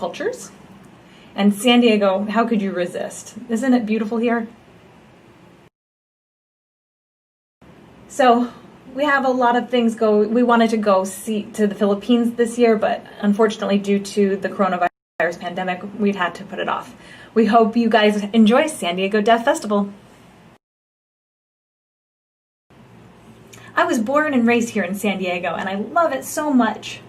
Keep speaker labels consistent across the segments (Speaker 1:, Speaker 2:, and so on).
Speaker 1: cultures. And San Diego, how could you resist? Isn't it beautiful here? So we have a lot of things we wanted to go see to the Philippines this year, but unfortunately due to the coronavirus pandemic, we'd had to put it off. We hope you guys enjoy San Diego DEAFestival. I was born and raised here in San Diego, and I love it so much.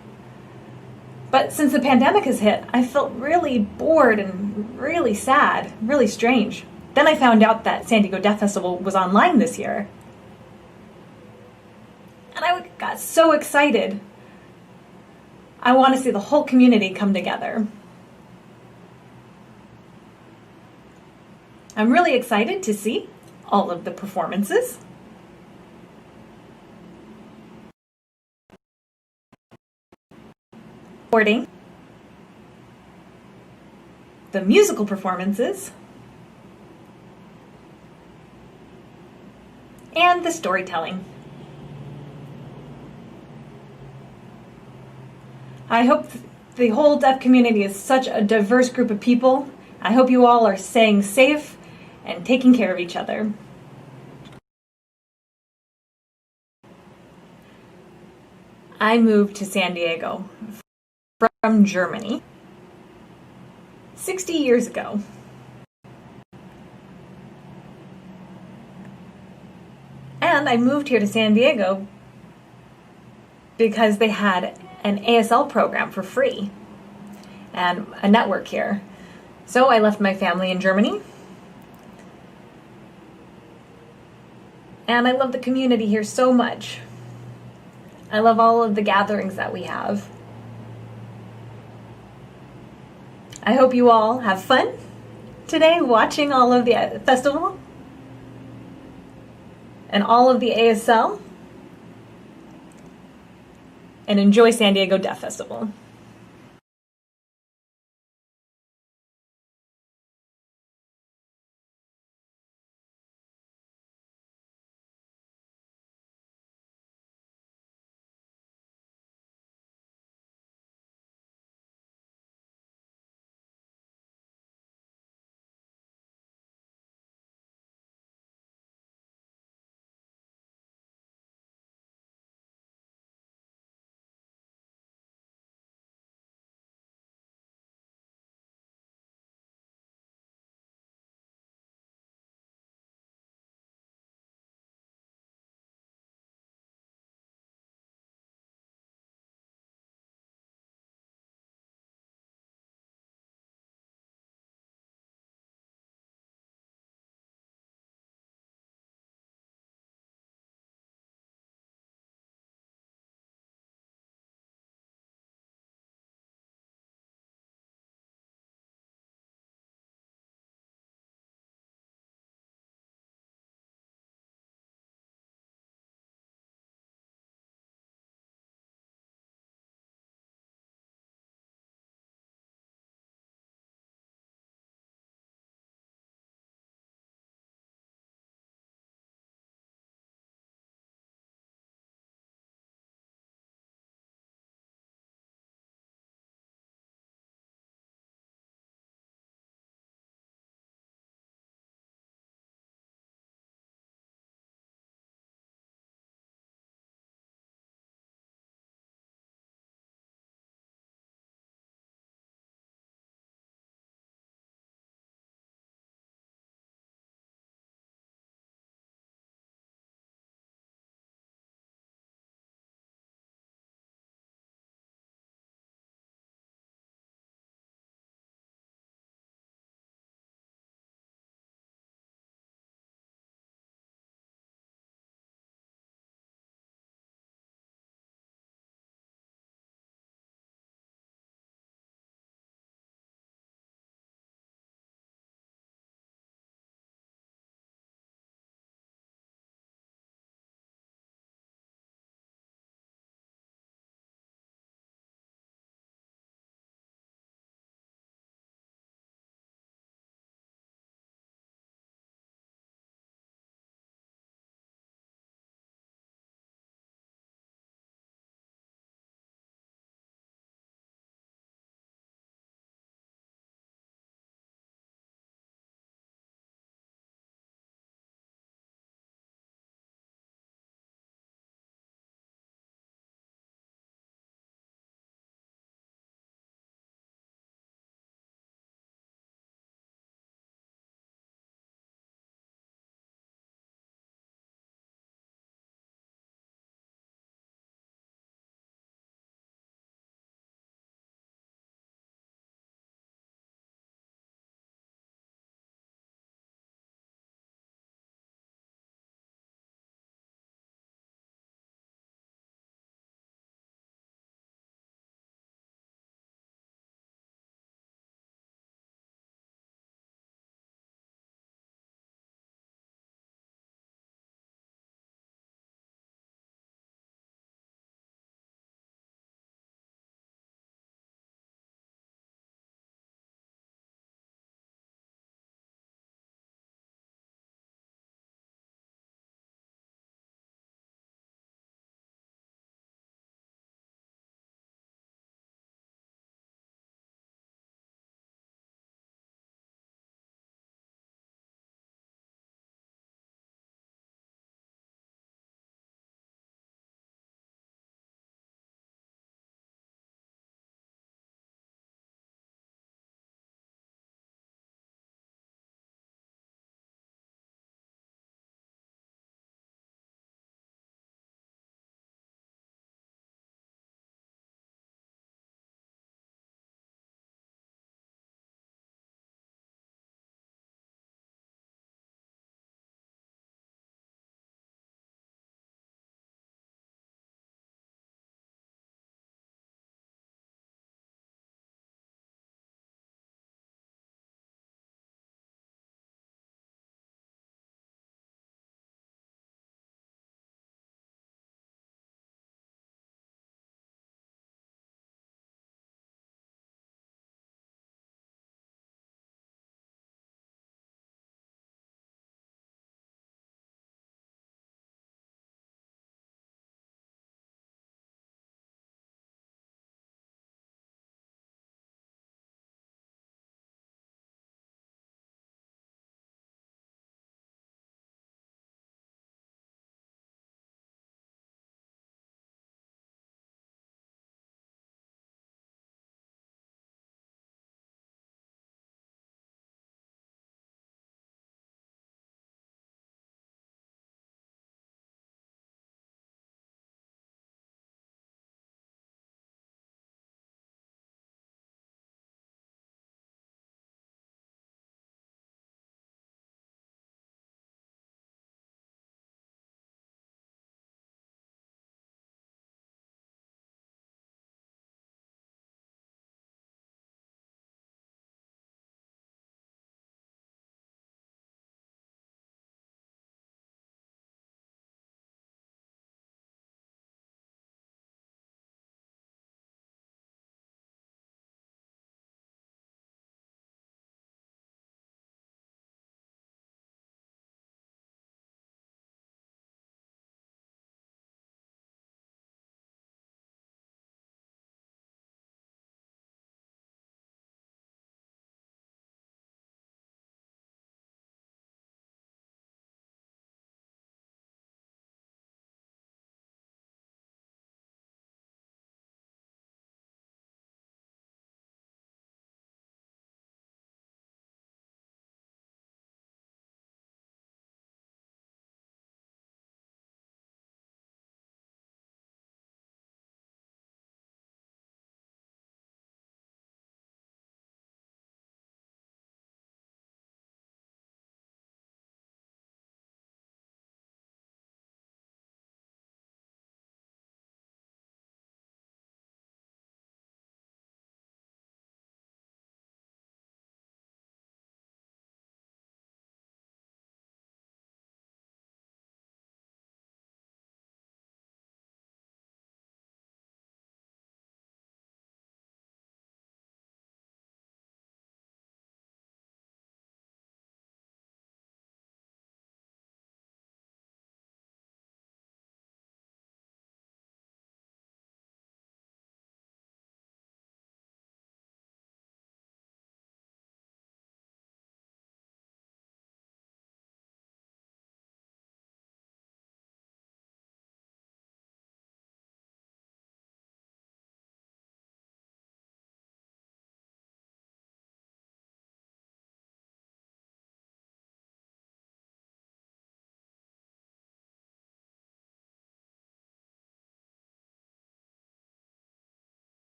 Speaker 1: But since the pandemic has hit, I felt really bored and really sad, really strange. Then I found out that San Diego DEAFestival was online this year. And I got so excited. I want to see the whole community come together. I'm really excited to see all of the performances. Boarding, the musical performances, and the storytelling. I hope the whole deaf community is such a diverse group of people. I hope you all are staying safe and taking care of each other. I moved to San Diego from Germany 60 years ago. And I moved here to San Diego because they had an ASL program for free and a network here. So I left my family in Germany. And I love the community here so much. I love all of the gatherings that we have. I hope you all have fun today watching all of the festival and all of the ASL, and enjoy San Diego DEAFestival.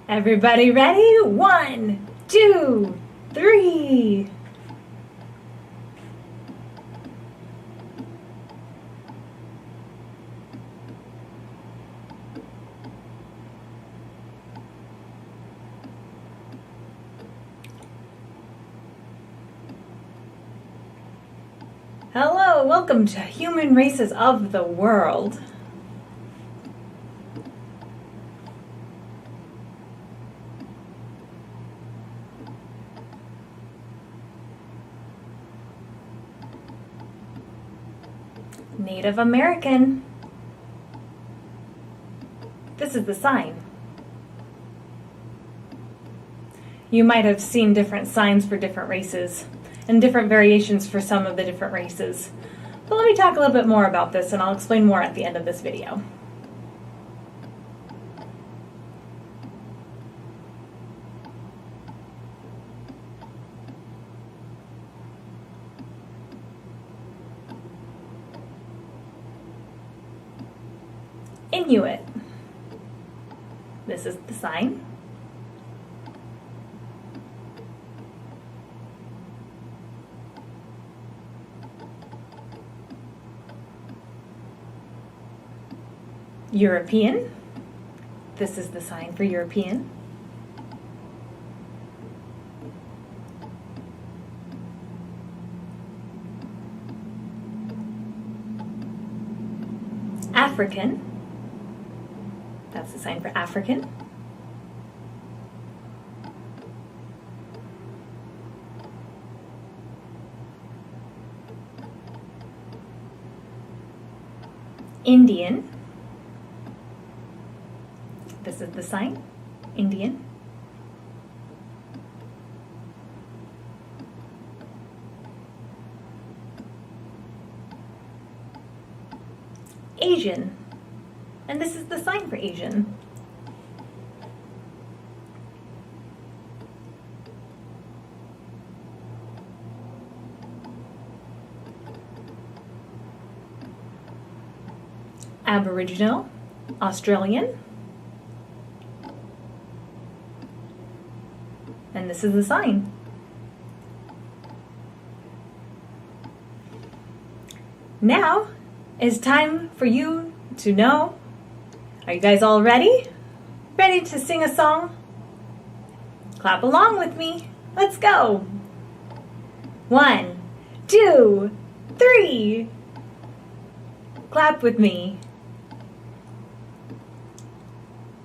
Speaker 1: Everybody ready? 1, 2, 3. Hello, welcome to Human Races of the World. Native American. This is the sign. You might have seen different signs for different races and different variations for some of the different races. But let me talk a little bit more about this and I'll explain more at the end of this video. Inuit. This is the sign. European. This is the sign for European. African. That's the sign for African. Indian. This is the sign, Indian. Asian. And this is the sign for Asian. Aboriginal, Australian. And this is the sign. Now is time for you to know. Are you guys all ready? Ready to sing a song? Clap along with me. Let's go. 1, 2, 3. Clap with me.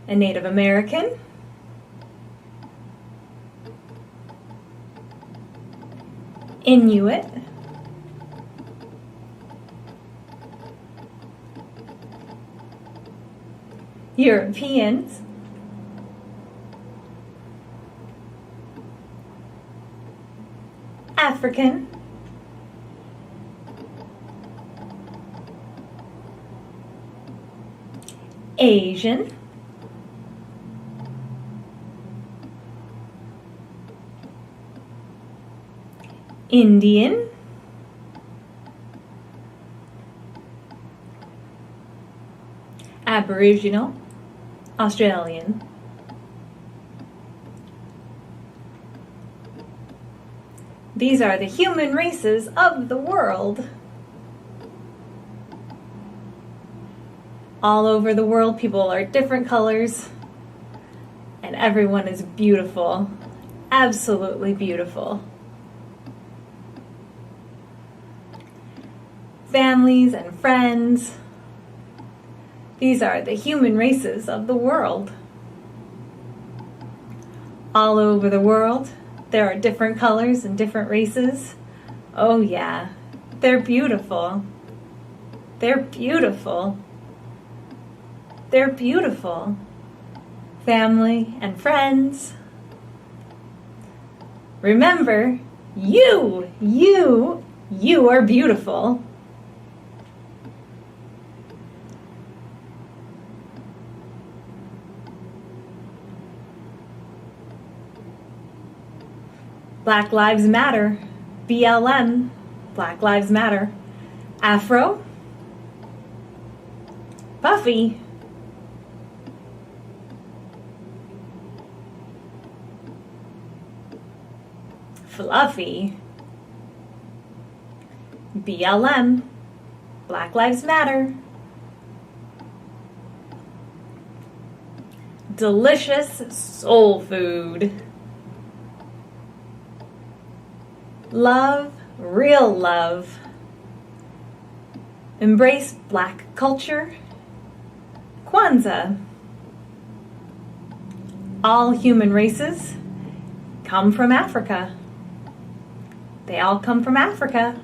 Speaker 1: A Native American. Inuit. Europeans. African. Asian. Indian. Aboriginal. Australian. These are the human races of the world. All over the world, people are different colors, and everyone is beautiful, absolutely beautiful. Families and friends. These are the human races of the world. All over the world, there are different colors and different races. Oh yeah, they're beautiful. They're beautiful. They're beautiful. Family and friends. Remember, you are beautiful. Black Lives Matter, BLM, Black Lives Matter. Afro, Puffy, Fluffy. BLM, Black Lives Matter. Delicious soul food. Love, real love. Embrace Black culture. Kwanzaa. All human races come from Africa. They all come from Africa,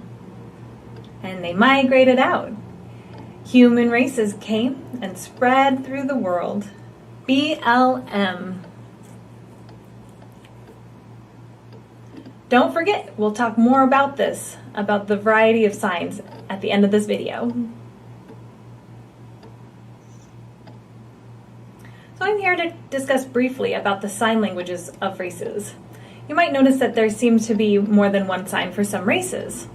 Speaker 1: and they migrated out. Human races came and spread through the world. BLM. Don't forget, we'll talk more about this, about the variety of signs at the end of this video. So I'm here to discuss briefly about the sign languages of races. You might notice that there seems to be more than one sign for some races,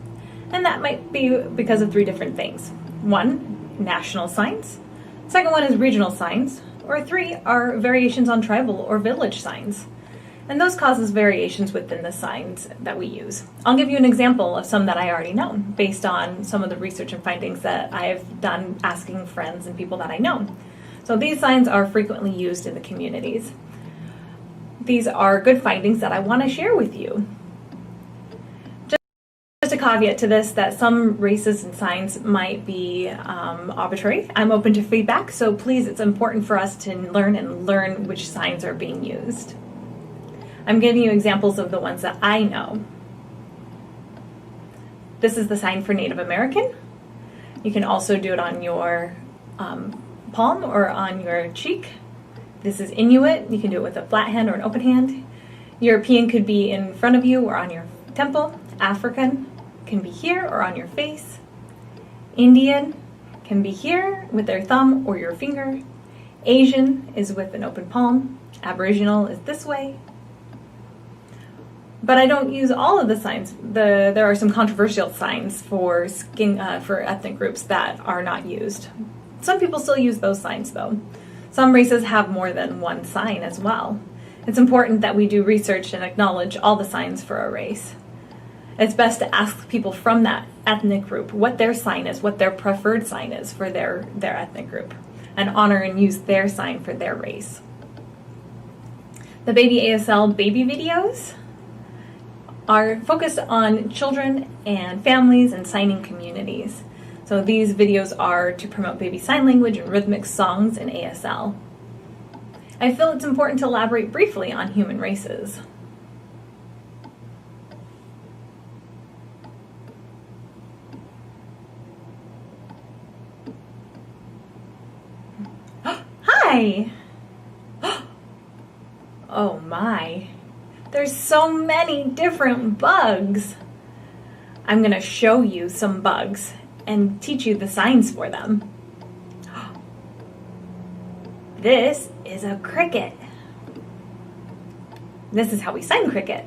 Speaker 1: and that might be because of three different things. One, national signs. Second one is regional signs, or three are variations on tribal or village signs. And those causes variations within the signs that we use. I'll give you an example of some that I already know, based on some of the research and findings that I've done asking friends and people that I know. So these signs are frequently used in the communities. These are good findings that I want to share with you. Just a caveat to this, that some races and signs might be arbitrary. I'm open to feedback, so please, it's important for us to learn which signs are being used. I'm giving you examples of the ones that I know. This is the sign for Native American. You can also do it on your palm or on your cheek. This is Inuit. You can do it with a flat hand or an open hand. European could be in front of you or on your temple. African can be here or on your face. Indian can be here with their thumb or your finger. Asian is with an open palm. Aboriginal is this way. But I don't use all of the signs. There are some controversial signs for ethnic groups that are not used. Some people still use those signs though. Some races have more than one sign as well. It's important that we do research and acknowledge all the signs for a race. It's best to ask people from that ethnic group what their sign is, what their preferred sign is for their ethnic group, and honor and use their sign for their race. The Baby ASL baby videos are focused on children and families and signing communities. So these videos are to promote baby sign language and rhythmic songs in ASL. I feel it's important to elaborate briefly on human races. Hi! Oh my. There's so many different bugs. I'm going to show you some bugs and teach you the signs for them. This is a cricket. This is how we sign cricket.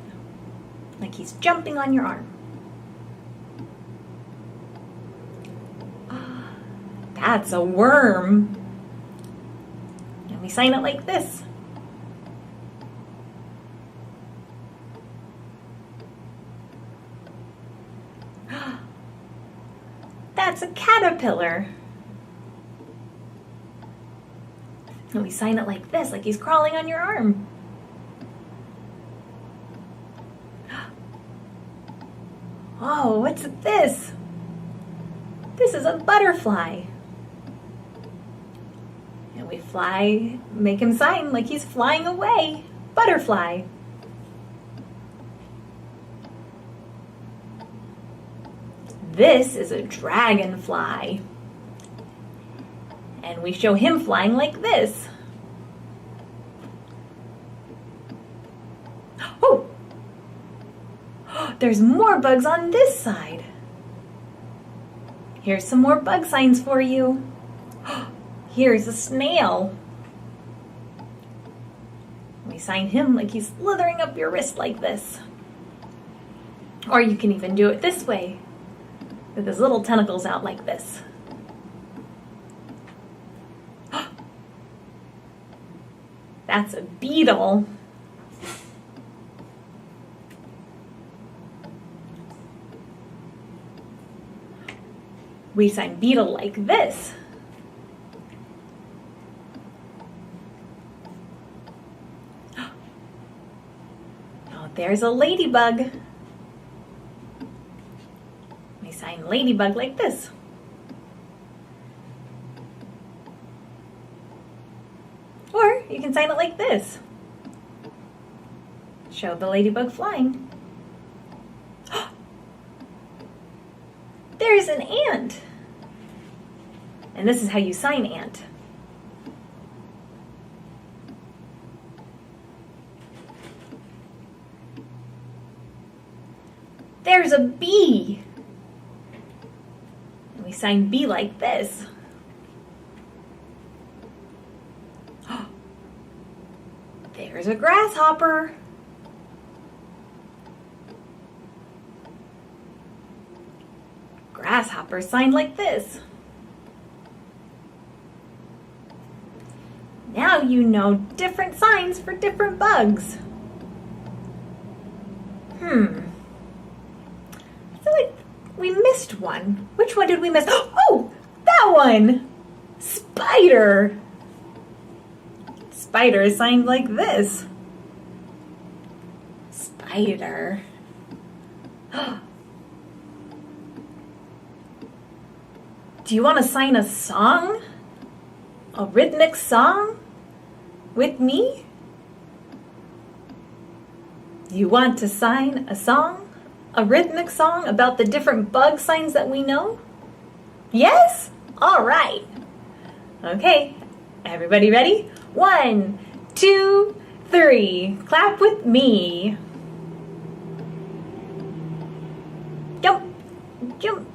Speaker 1: Like he's jumping on your arm. That's a worm. And we sign it like this. That's a caterpillar. And we sign it like this, like he's crawling on your arm. Oh, what's this? This is a butterfly. And we fly, make him sign like he's flying away. Butterfly. This is a dragonfly. And we show him flying like this. Oh! There's more bugs on this side. Here's some more bug signs for you. Here's a snail. We sign him like he's slithering up your wrist like this. Or you can even do it this way, with his little tentacles out like this. That's a beetle. We sign beetle like this. Oh, there's a ladybug. We sign ladybug like this. Or you can sign it like this. Show the ladybug flying. There's an ant. And this is how you sign ant. There's a bee. And we sign bee like this. There's a grasshopper. Grasshopper signed like this. Now you know different signs for different bugs. I feel like we missed one. Which one did we miss? Oh, that one! Spider! Spider is signed like this. Spider. Do you want to sign a song? A rhythmic song? With me? Do you want to sign a song? A rhythmic song about the different bug signs that we know? Yes? All right. Okay, everybody ready? 1, 2, 3. Clap with me. Jump, jump.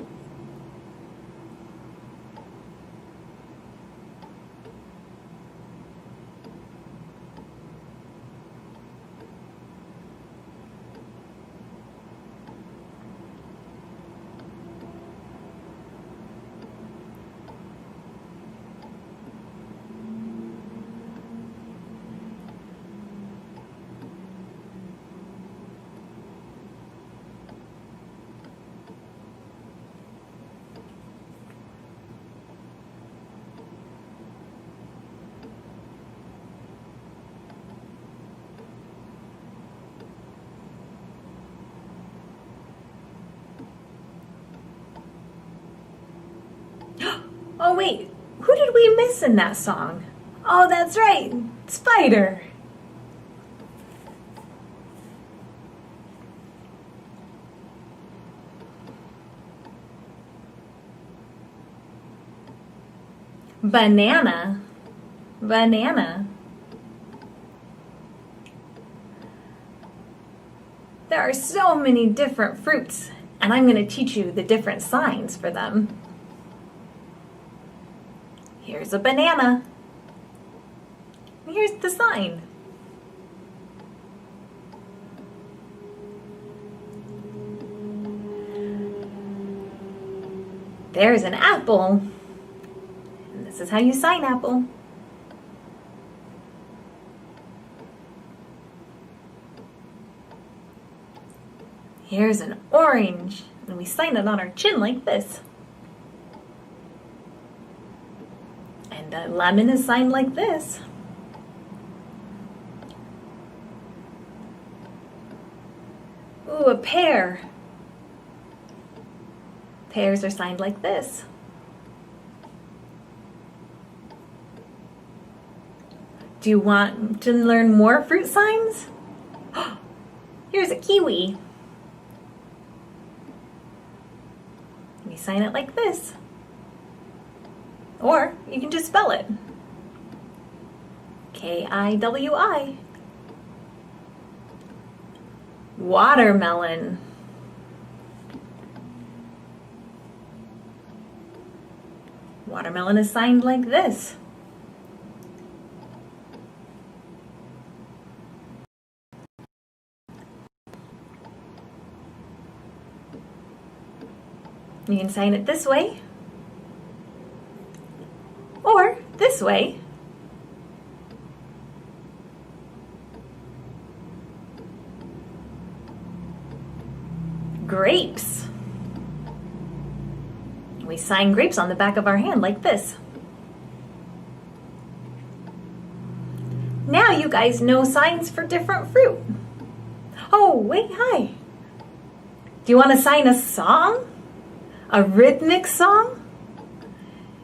Speaker 1: Oh wait, who did we miss in that song? Oh, that's right, Spider. Banana, banana. There are so many different fruits, and I'm going to teach you the different signs for them. Here's a banana. Here's the sign. There's an apple. And this is how you sign apple. Here's an orange. And we sign it on our chin like this. And a lemon is signed like this. Ooh, a pear. Pears are signed like this. Do you want to learn more fruit signs? Here's a kiwi. We sign it like this. Or you can just spell it. Kiwi. Watermelon. Watermelon is signed like this. You can sign it this way, or this way. Grapes. We sign grapes on the back of our hand like this. Now you guys know signs for different fruit. Oh, wait, hi. Do you want to sign a song? A rhythmic song?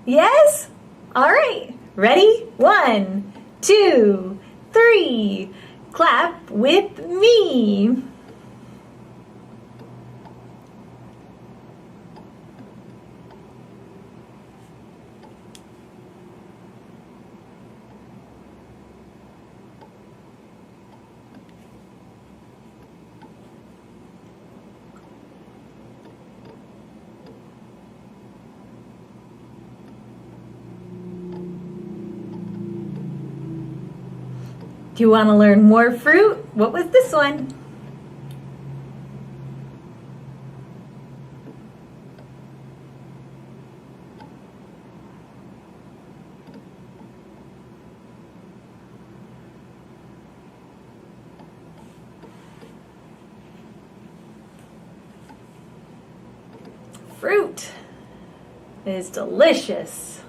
Speaker 1: Yes? All right. Ready? 1, 2, 3. Clap with me. Do you want to learn more fruit? What was this one? Fruit is delicious.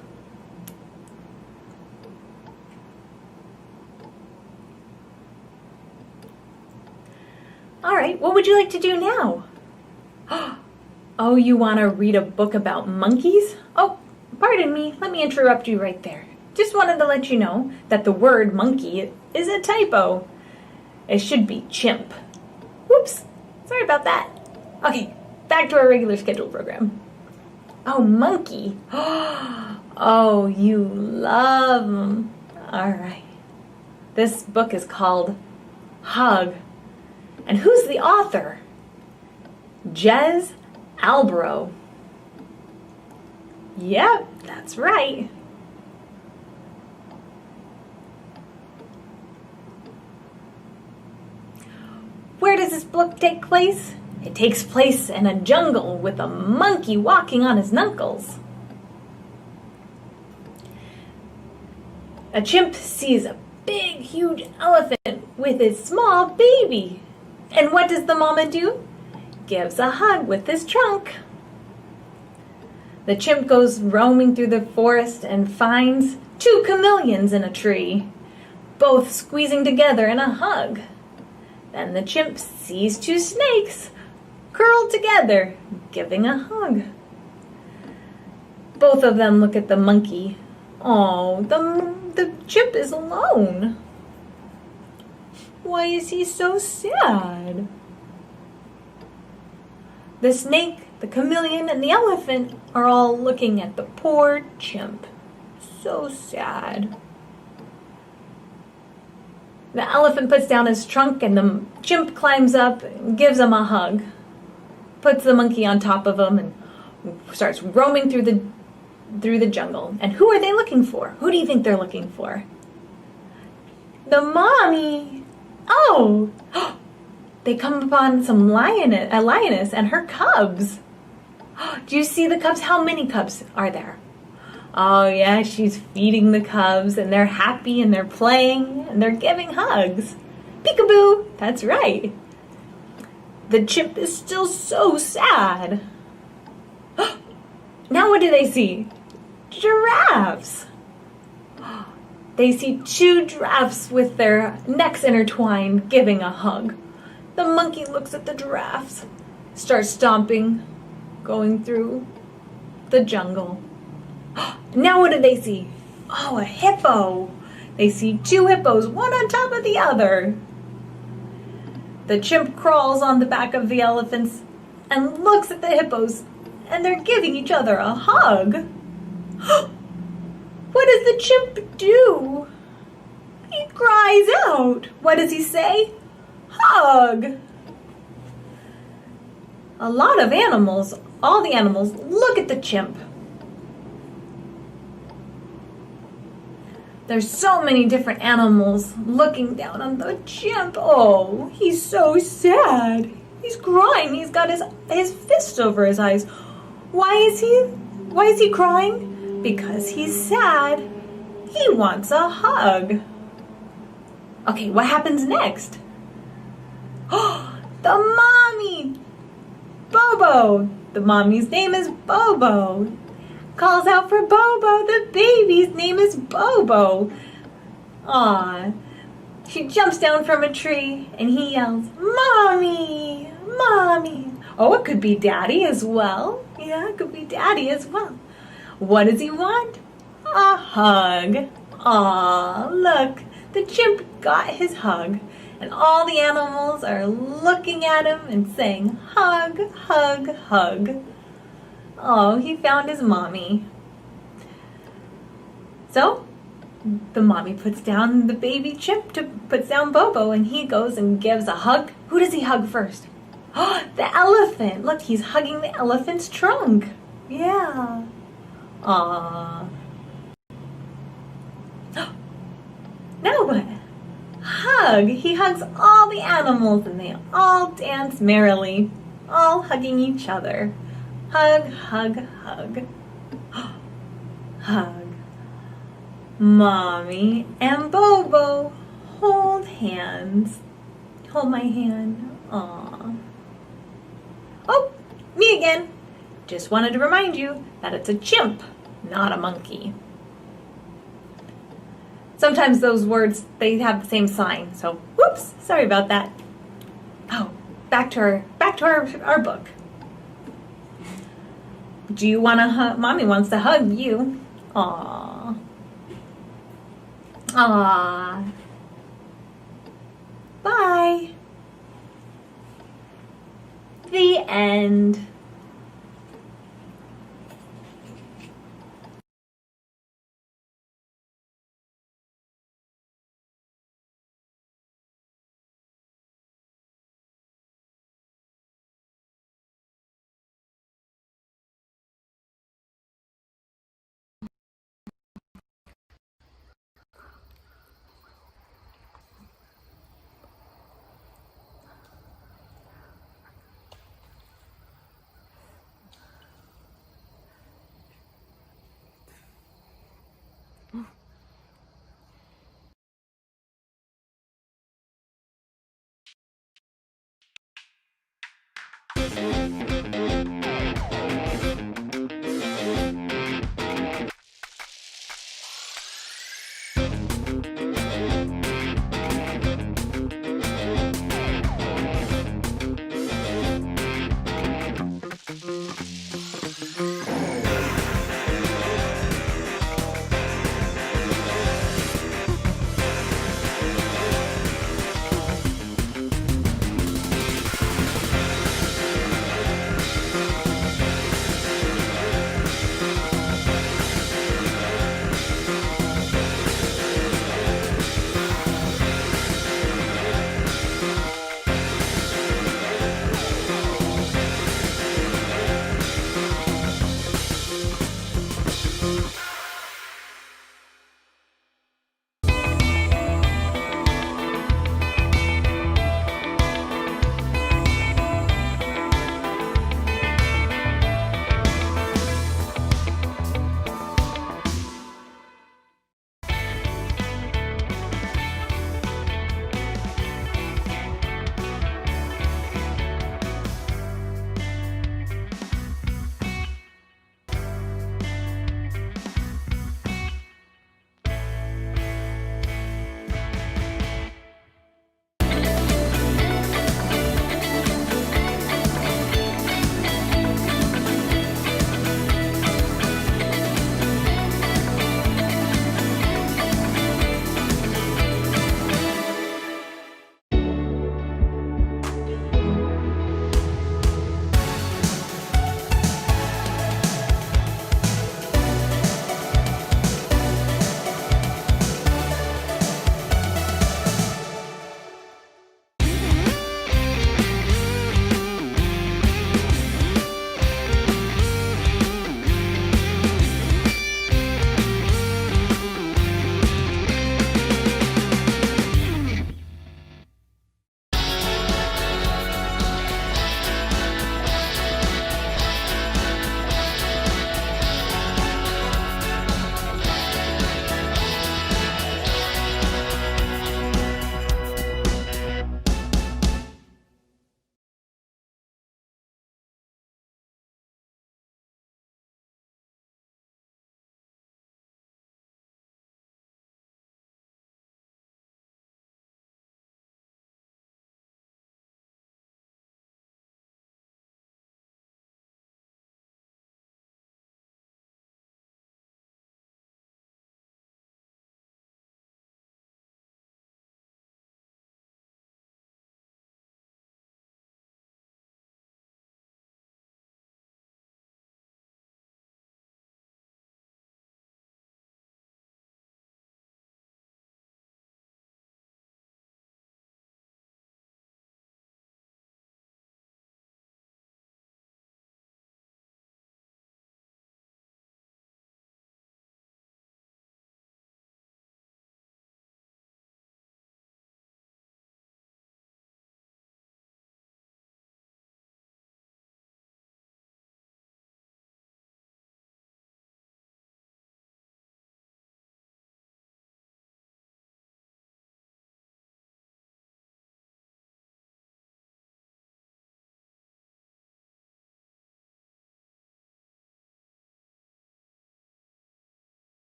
Speaker 1: All right, what would you like to do now? Oh, you want to read a book about monkeys? Oh, pardon me, let me interrupt you right there. Just wanted to let you know that the word monkey is a typo. It should be chimp. Whoops, sorry about that. Okay, back to our regular scheduled program. Oh, monkey. Oh, you love them. All right. This book is called Hug. And who's the author? Jez Albro. Yep, that's right. Where does this book take place? It takes place in a jungle with a monkey walking on his knuckles. A chimp sees a big, huge elephant with his small baby. And what does the mama do? Gives a hug with his trunk. The chimp goes roaming through the forest and finds 2 chameleons in a tree, both squeezing together in a hug. Then the chimp sees 2 snakes curled together, giving a hug. Both of them look at the monkey. Oh, the chimp is alone. Why is he so sad? The snake, the chameleon, and the elephant are all looking at the poor chimp. So sad. The elephant puts down his trunk and the chimp climbs up and gives him a hug. Puts the monkey on top of him and starts roaming through the jungle. And who are they looking for? Who do you think they're looking for? The mommy. Oh, they come upon a lioness and her cubs. Do you see the cubs? How many cubs are there? Oh yeah, she's feeding the cubs and they're happy and they're playing and they're giving hugs. Peekaboo, that's right. The chimp is still so sad. Now what do they see? Giraffes. They see 2 giraffes with their necks intertwined giving a hug. The monkey looks at the giraffes, starts stomping, going through the jungle. Now what do they see? Oh, a hippo. They see 2 hippos, one on top of the other. The chimp crawls on the back of the elephants and looks at the hippos, and they're giving each other a hug. What does the chimp do? He cries out. What does he say? Hug. A lot of animals, all the animals, look at the chimp. There's so many different animals looking down on the chimp. Oh, he's so sad. He's crying. He's got his fist over his eyes. Why is he crying? Because he's sad. He wants a hug. Okay, what happens next? Oh, the mommy! Bobo! The mommy's name is Bobo. calls out for Bobo. The baby's name is Bobo. Aw. She jumps down from a tree and he yells, Mommy! Mommy! Oh, it could be Daddy as well. Yeah, it could be Daddy as well. What does he want? A hug. Aw, look, the chimp got his hug. And all the animals are looking at him and saying, hug, hug, hug. Oh, he found his mommy. So, the mommy puts down the baby chimp, puts down Bobo, and he goes and gives a hug. Who does he hug first? Oh, the elephant. Look, he's hugging the elephant's trunk. Yeah. Aww. Now what? Hug. He hugs all the animals and they all dance merrily, all hugging each other. Hug, hug, hug. Hug. Mommy and Bobo hold hands. Hold my hand. Aww. Oh, me again. Just wanted to remind you that it's a chimp, not a monkey. Sometimes those words, they have the same sign, so whoops, sorry about that. Oh, back to our book. Do you want to hug? Mommy wants to hug you. Aww. Aww. Bye. The end.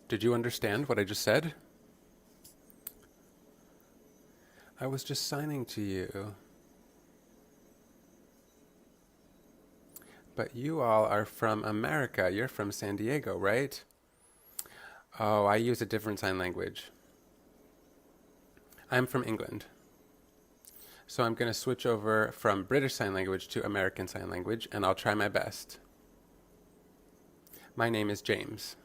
Speaker 2: Did you understand what I just said? I was just signing to you. But you all are from America. You're from San Diego, right? Oh, I use a different sign language. I'm from England. So I'm going to switch over from British Sign Language to American Sign Language, and I'll try my best. My name is James,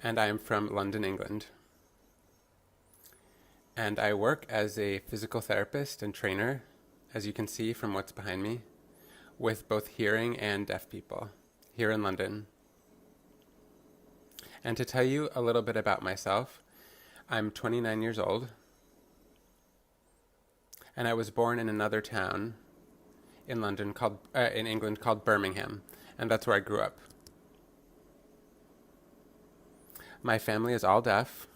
Speaker 2: and I am from London, England. And I work as a physical therapist and trainer, as you can see from what's behind me, with both hearing and deaf people here in London. And to tell you a little bit about myself, I'm 29 years old, and I was born in another town in in England called Birmingham, and that's where I grew up. My family is all deaf.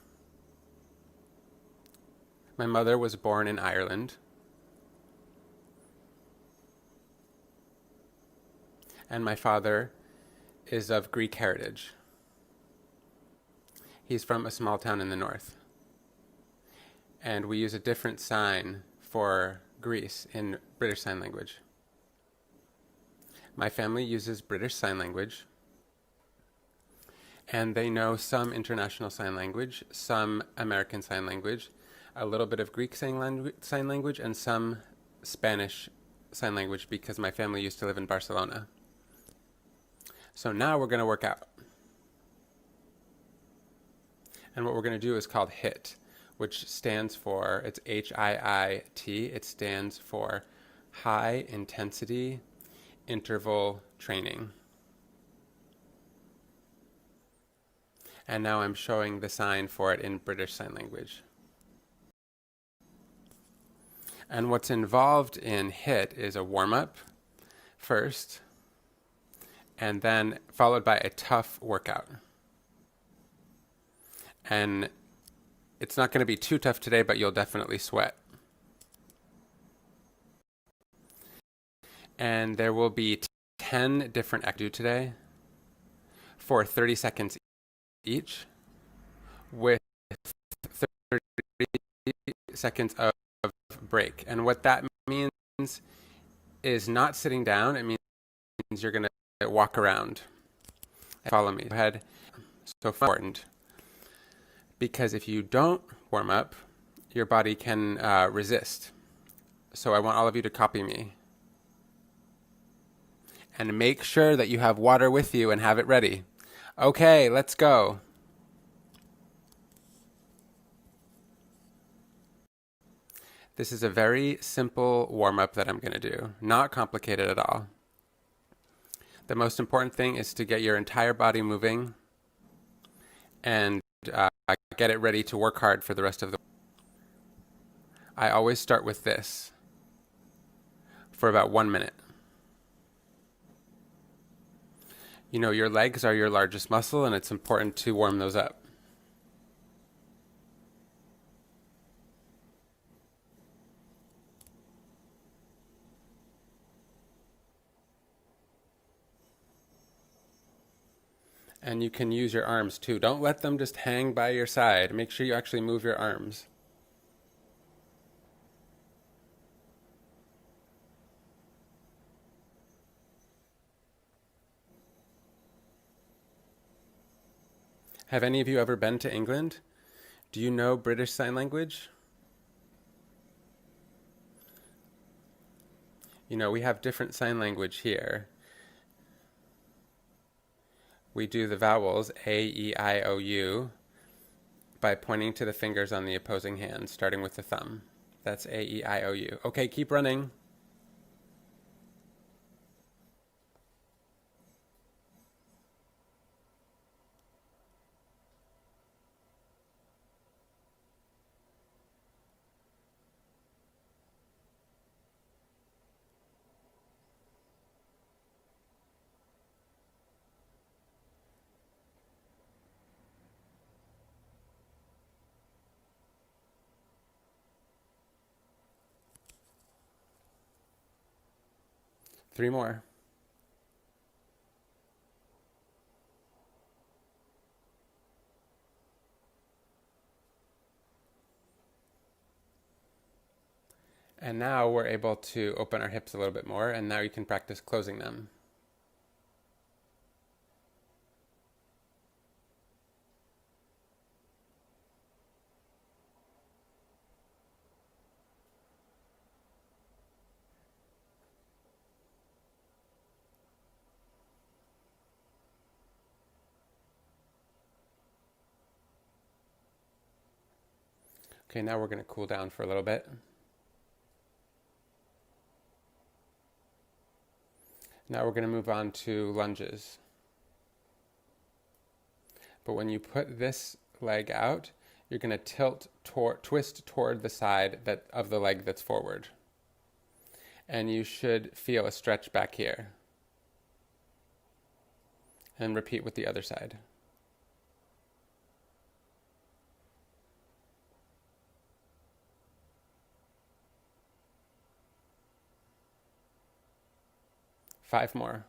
Speaker 2: My mother was born in Ireland, and my father is of Greek heritage. He's from a small town in the north. And we use a different sign for Greece in British Sign Language. My family uses British Sign Language, and they know some International Sign Language, some American Sign Language, a little bit of Greek Sign Language, and some Spanish Sign Language because my family used to live in Barcelona. So now we're going to work out. And what we're going to do is called HIIT, which stands for, it's H-I-I-T, it stands for High Intensity Interval Training. And now I'm showing the sign for it in British Sign Language. And what's involved in HIIT is a warm-up first, and then followed by a tough workout. And it's not going to be too tough today, but you'll definitely sweat. And there will be 10 different activities today for 30 seconds each, with 30 seconds of break. And what that means is not sitting down. It means you're going to walk around. Follow me. Go ahead. So important. Because if you don't warm up, your body can resist. So I want all of you to copy me. And make sure that you have water with you and have it ready. Okay, let's go. This is a very simple warm-up that I'm going to do. Not complicated at all. The most important thing is to get your entire body moving and get it ready to work hard for the rest of the week. I always start with this for about 1 minute. You know, your legs are your largest muscle, and it's important to warm those up. And you can use your arms too. Don't let them just hang by your side. Make sure you actually move your arms. Have any of you ever been to England? Do you know British Sign Language? You know, we have different sign language here. We do the vowels A, E, I, O, U by pointing to the fingers on the opposing hand, starting with the thumb. That's A, E, I, O, U. Okay, keep running. Three more. And now we're able to open our hips a little bit more, and now you can practice closing them. Okay, now we're going to cool down for a little bit. Now we're going to move on to lunges. But when you put this leg out, you're going to twist toward the side of the leg that's forward. And you should feel a stretch back here. And repeat with the other side. Five more.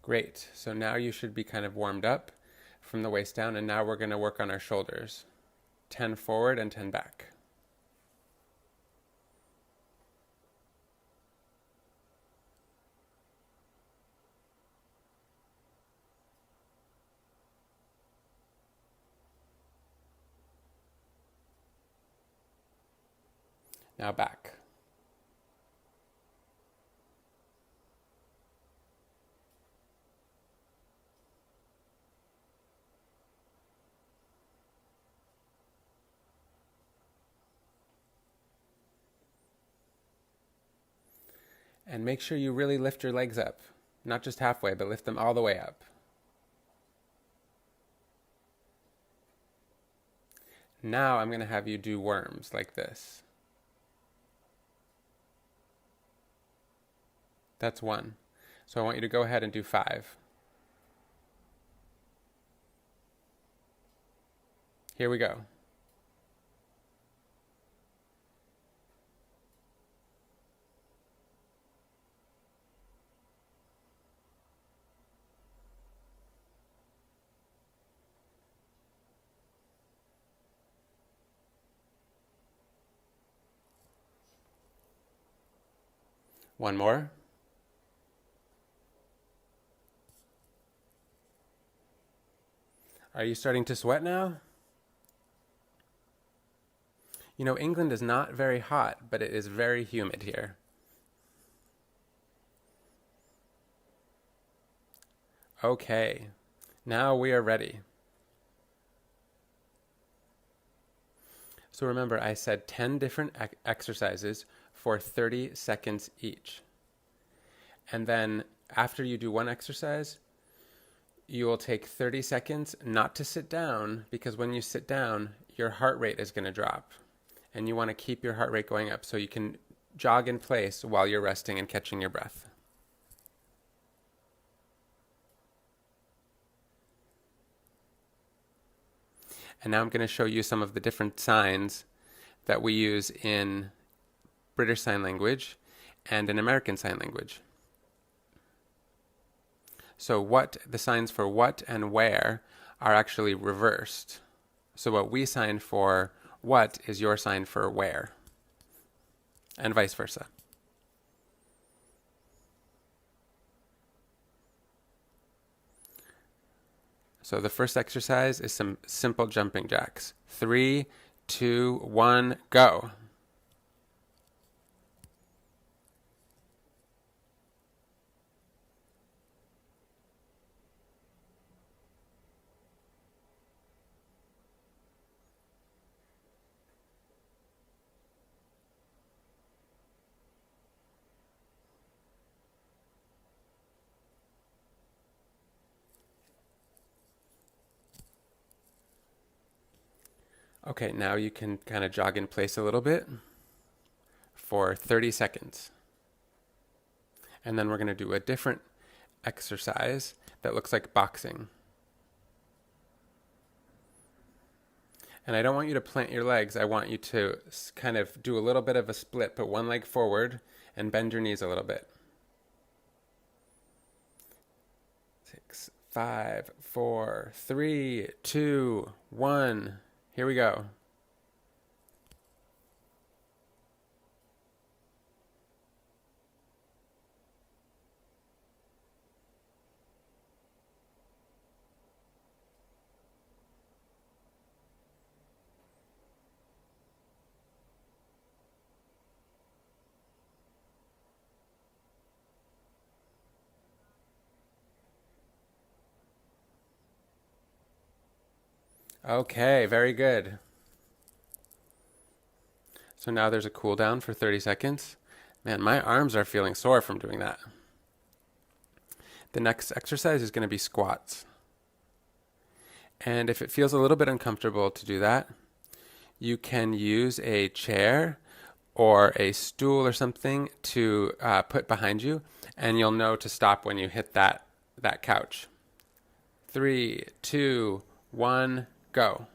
Speaker 2: Great. So now you should be kind of warmed up from the waist down, and now we're going to work on our shoulders. 10 forward and 10 back. Now back. And make sure you really lift your legs up. Not just halfway, but lift them all the way up. Now I'm going to have you do worms like this. That's 1. So I want you to go ahead and do 5. Here we go. One more. Are you starting to sweat now? You know, England is not very hot, but it is very humid here. Okay, now we are ready. So remember, I said 10 different exercises for 30 seconds each. And then after you do one exercise, you will take 30 seconds not to sit down, because when you sit down, your heart rate is going to drop. And you want to keep your heart rate going up so you can jog in place while you're resting and catching your breath. And now I'm going to show you some of the different signs that we use in British Sign Language and in American Sign Language. So the signs for what and where are actually reversed. So what we sign for what is your sign for where, and vice versa. So the first exercise is some simple jumping jacks. 3, 2, 1, go. Okay, now you can kind of jog in place a little bit for 30 seconds. And then we're going to do a different exercise that looks like boxing. And I don't want you to plant your legs. I want you to kind of do a little bit of a split, put one leg forward and bend your knees a little bit. 6, 5, 4, 3, 2, 1. Here we go. Okay, very good. So now there's a cool down for 30 seconds. Man, my arms are feeling sore from doing that. The next exercise is going to be squats. And if it feels a little bit uncomfortable to do that, you can use a chair or a stool or something to put behind you, and you'll know to stop when you hit that couch. 3, 2, 1, go.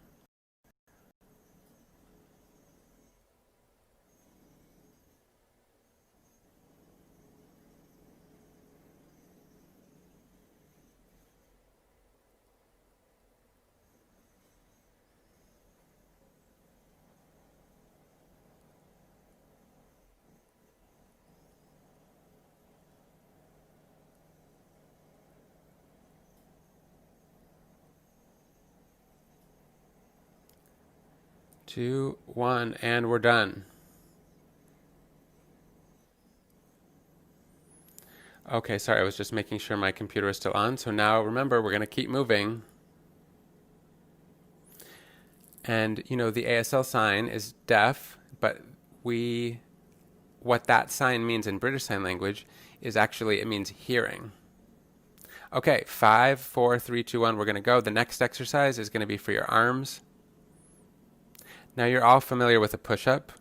Speaker 2: Two, one, and we're done. Okay, sorry, I was just making sure my computer is still on. So now remember, we're going to keep moving. And, you know, the ASL sign is deaf, but what that sign means in British Sign Language is actually, it means hearing. Okay, 5, 4, 3, 2, 1, we're going to go. The next exercise is going to be for your arms. Now you're all familiar with a push-up.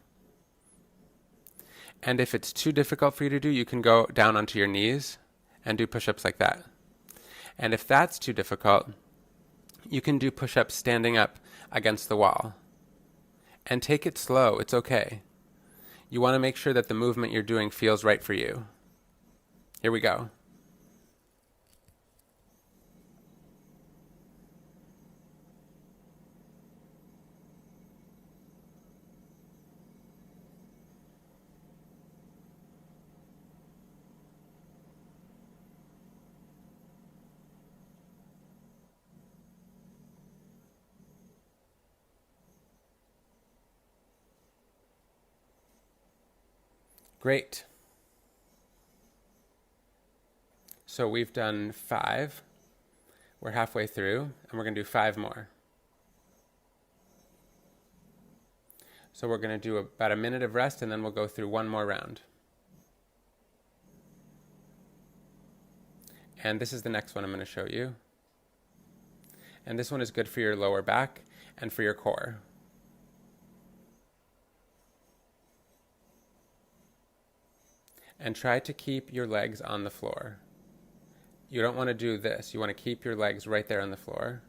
Speaker 2: And if it's too difficult for you to do, you can go down onto your knees and do push-ups like that. And if that's too difficult, you can do push-ups standing up against the wall. And take it slow, it's okay. You want to make sure that the movement you're doing feels right for you. Here we go. Great. So we've done 5. We're halfway through, and we're going to do 5 more. So we're going to do about a minute of rest, and then we'll go through one more round. And this is the next one I'm going to show you. And this one is good for your lower back and for your core. And try to keep your legs on the floor. You don't want to do this. You want to keep your legs right there on the floor.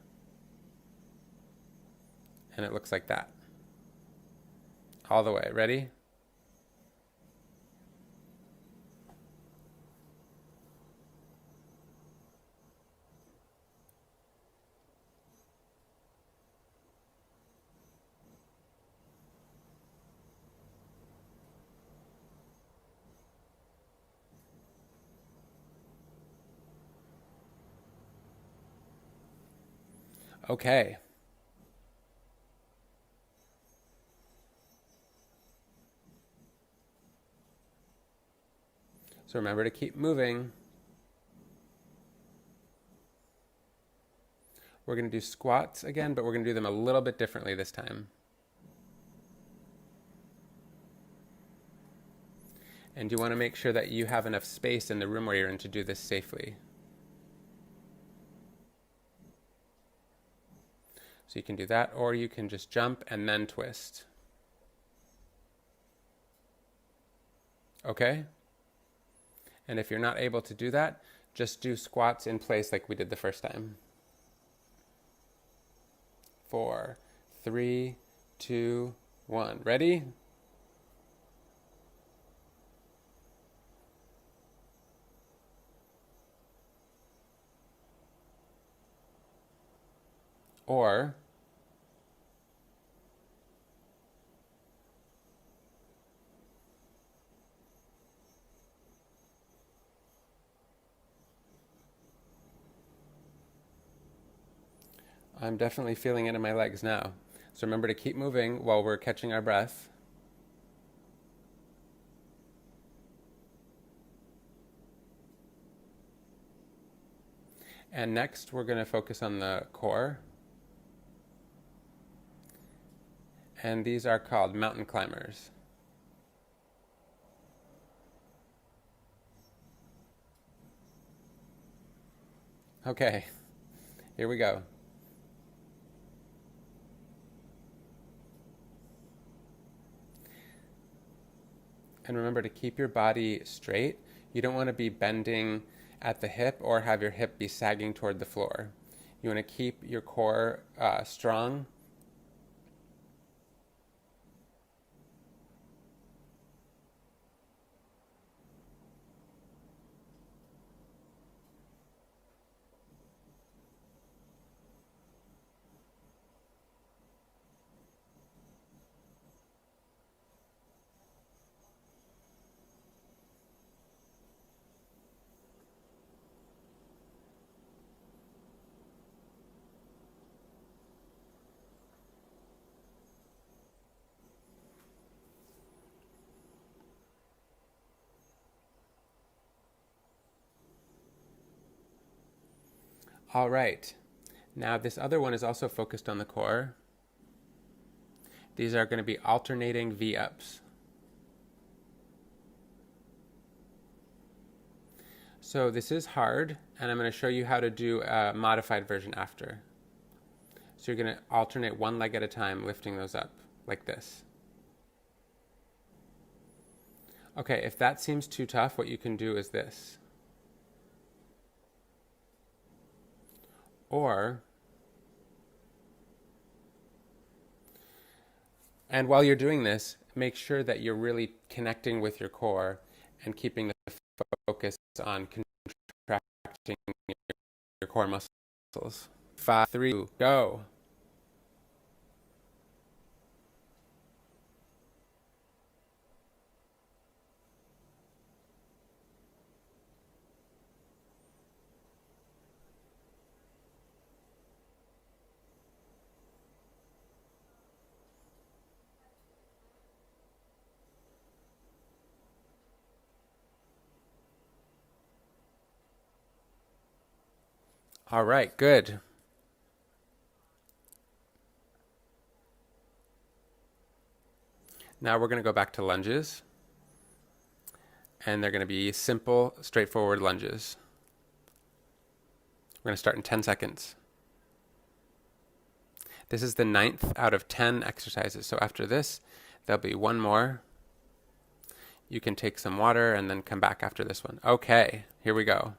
Speaker 2: And it looks like that. All the way. Ready? Okay. So remember to keep moving. We're going to do squats again, but we're going to do them a little bit differently this time. And you want to make sure that you have enough space in the room where you're in to do this safely. So you can do that, or you can just jump and then twist. Okay? And if you're not able to do that, just do squats in place like we did the first time. 4, 3, 2, 1. Ready? Or I'm definitely feeling it in my legs now. So remember to keep moving while we're catching our breath. And next, we're going to focus on the core. And these are called mountain climbers. Okay, here we go. And remember to keep your body straight. You don't want to be bending at the hip or have your hip be sagging toward the floor. You want to keep your core strong. All right. Now this other one is also focused on the core. These are going to be alternating V-ups. So this is hard, and I'm going to show you how to do a modified version after. So you're going to alternate one leg at a time, lifting those up, like this. Okay, if that seems too tough, what you can do is this. And while you're doing this, make sure that you're really connecting with your core and keeping the focus on contracting your core muscles. 5, 3, 2, go. All right, good. Now we're going to go back to lunges. And they're going to be simple, straightforward lunges. We're going to start in 10 seconds. This is the 9th out of 10 exercises. So after this, there'll be one more. You can take some water and then come back after this one. Okay, here we go.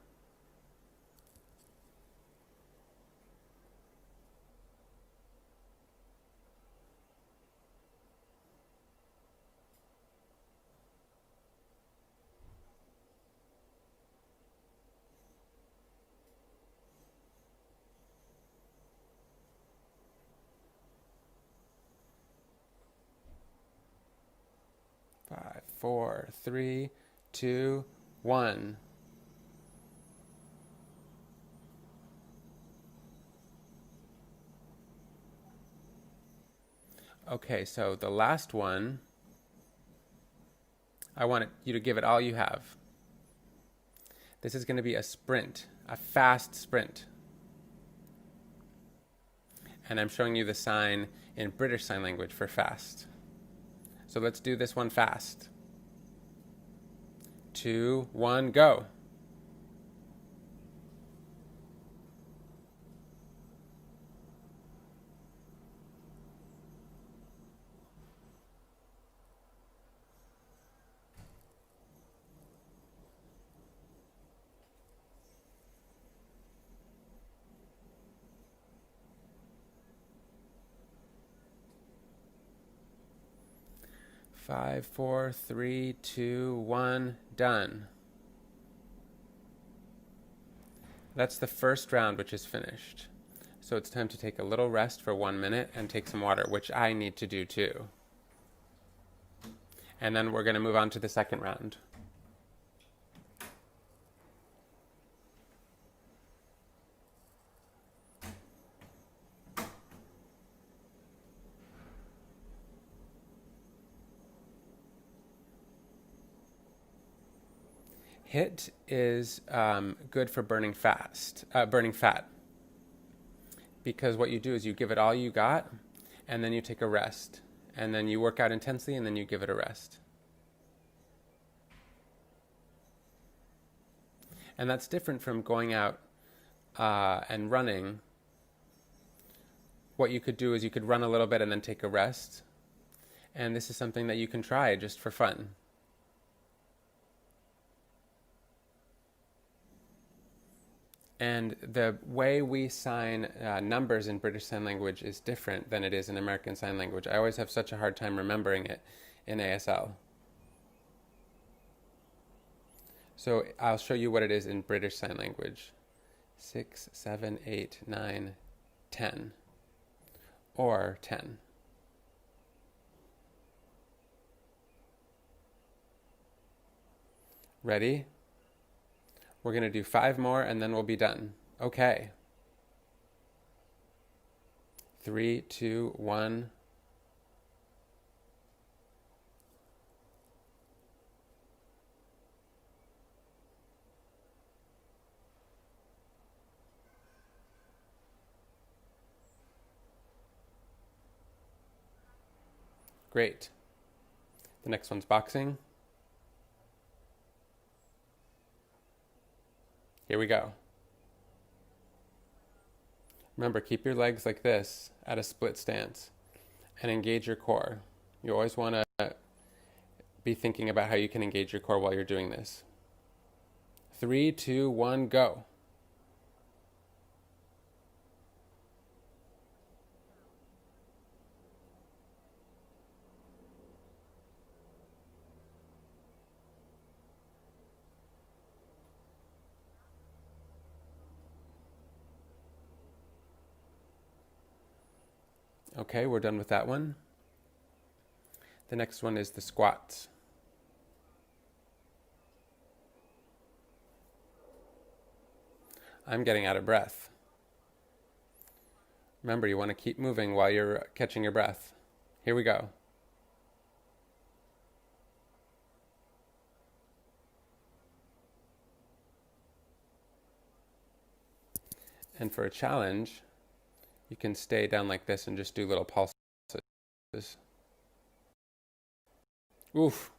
Speaker 2: Five, 4, 3, 2, 1. Okay, so the last one, I want you to give it all you have. This is going to be a sprint, a fast sprint. And I'm showing you the sign in British Sign Language for fast. So let's do this one fast. 2, 1, go. 5, 4, 3, 2, 1, done. That's the first round, which is finished. So it's time to take a little rest for 1 minute and take some water, which I need to do too. And then we're going to move on to the second round. HIIT is good for burning fat. Because what you do is you give it all you got, and then you take a rest. And then you work out intensely, and then you give it a rest. And that's different from going out and running. What you could do is you could run a little bit and then take a rest. And this is something that you can try just for fun. And the way we sign numbers in British Sign Language is different than it is in American Sign Language. I always have such a hard time remembering it in ASL. So I'll show you what it is in British Sign Language. 6, 7, 8, 9, 10. Or 10. Ready? We're going to do 5 more and then we'll be done. Okay. 3, 2, 1. Great. The next one's boxing. Here we go. Remember, keep your legs like this at a split stance and engage your core. You always want to be thinking about how you can engage your core while you're doing this. 3, 2, 1, go. Okay, we're done with that one. The next one is the squats. I'm getting out of breath. Remember, you want to keep moving while you're catching your breath. Here we go. And for a challenge, you can stay down like this and just do little pulses. Oof.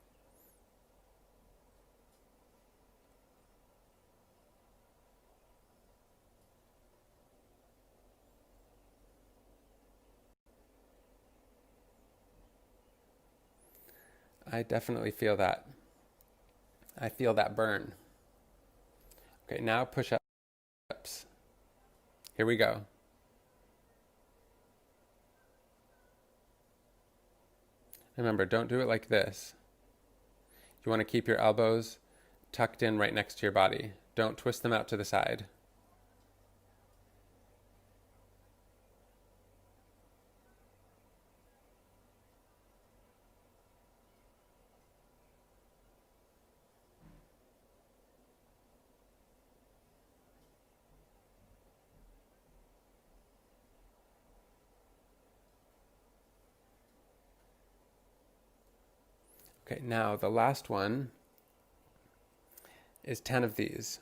Speaker 2: I definitely feel that. I feel that burn. Okay, now push-ups. Here we go. Remember, don't do it like this. You want to keep your elbows tucked in right next to your body. Don't twist them out to the side. Okay, now the last one is 10 of these.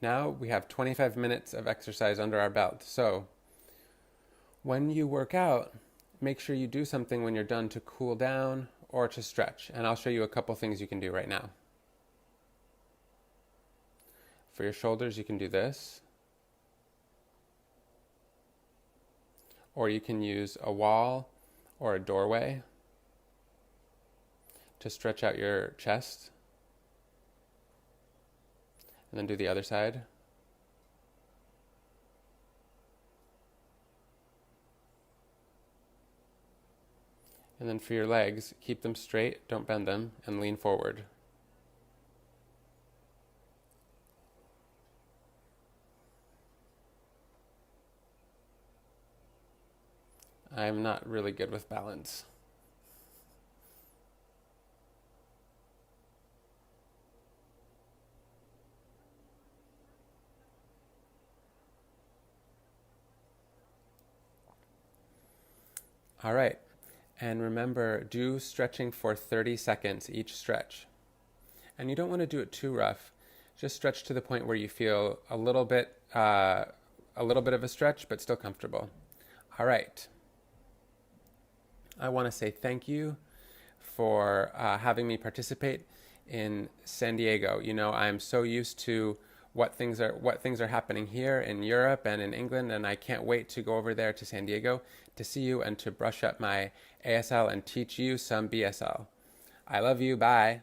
Speaker 2: Now we have 25 minutes of exercise under our belt. So when you work out, make sure you do something when you're done to cool down or to stretch. And I'll show you a couple things you can do right now. For your shoulders, you can do this. Or you can use a wall or a doorway to stretch out your chest. And then do the other side. And then for your legs, keep them straight, don't bend them, and lean forward. I'm not really good with balance. All right. And remember, do stretching for 30 seconds each stretch. And you don't want to do it too rough. Just stretch to the point where you feel a little bit of a stretch, but still comfortable. All right. I want to say thank you for having me participate in San Diego. You know, I'm so used to what things are happening here in Europe and in England, and I can't wait to go over there to San Diego to see you and to brush up my ASL and teach you some BSL. I love you. Bye.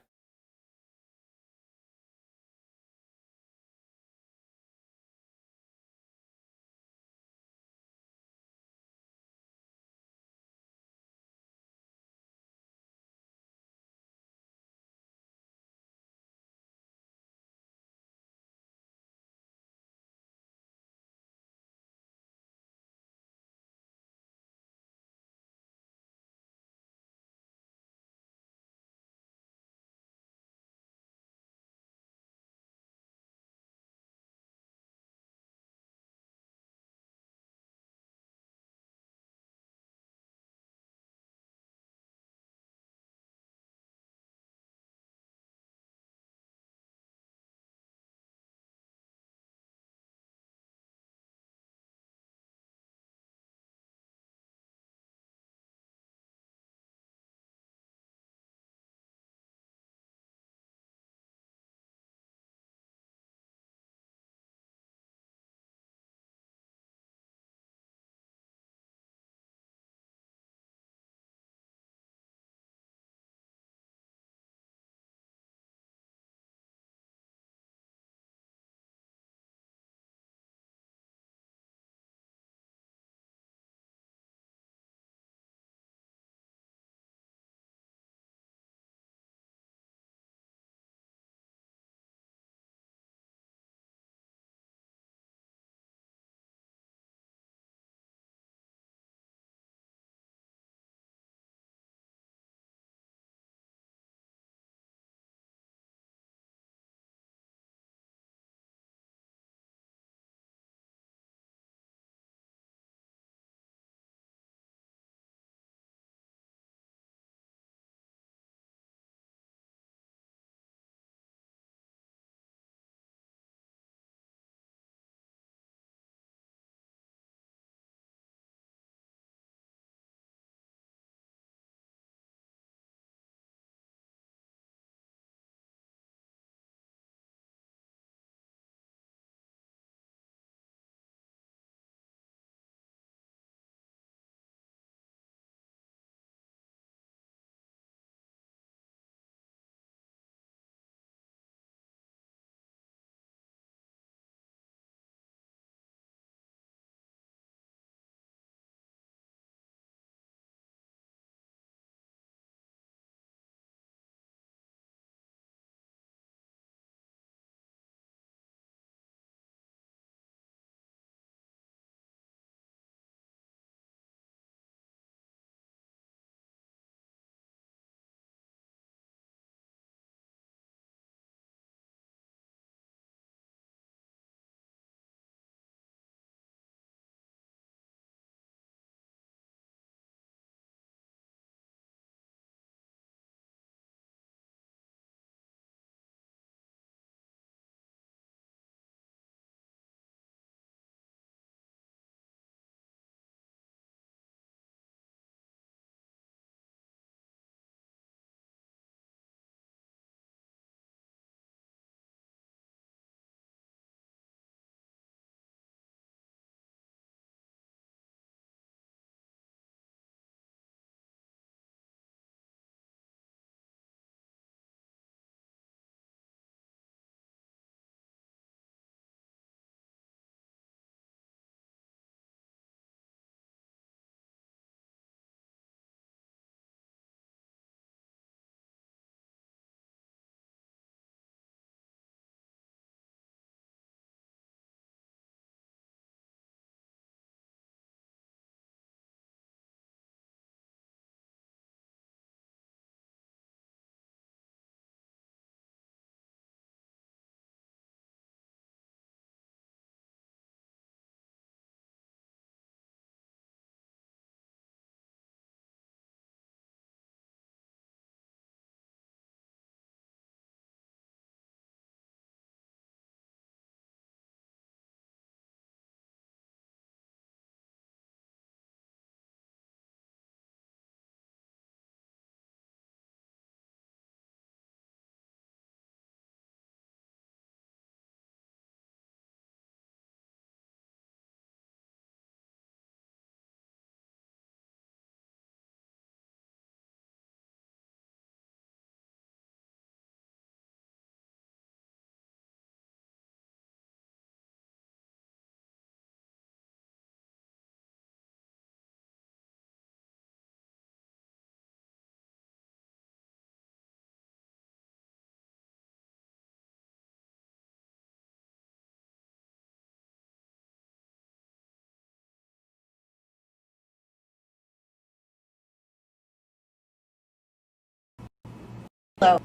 Speaker 3: Hello,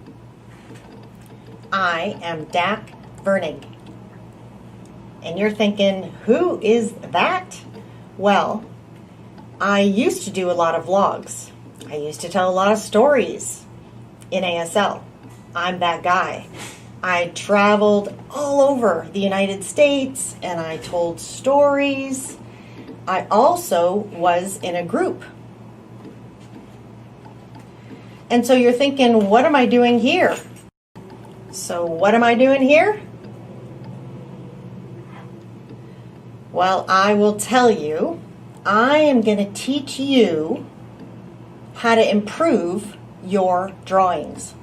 Speaker 3: I am Dack Vernig. And you're thinking, who is that? Well, I used to do a lot of vlogs. I used to tell a lot of stories in ASL. I'm that guy. I traveled all over the United States and I told stories. I also was in a group. And so you're thinking, what am I doing here? So what am I doing here? Well, I will tell you, I am going to teach you how to improve your drawings.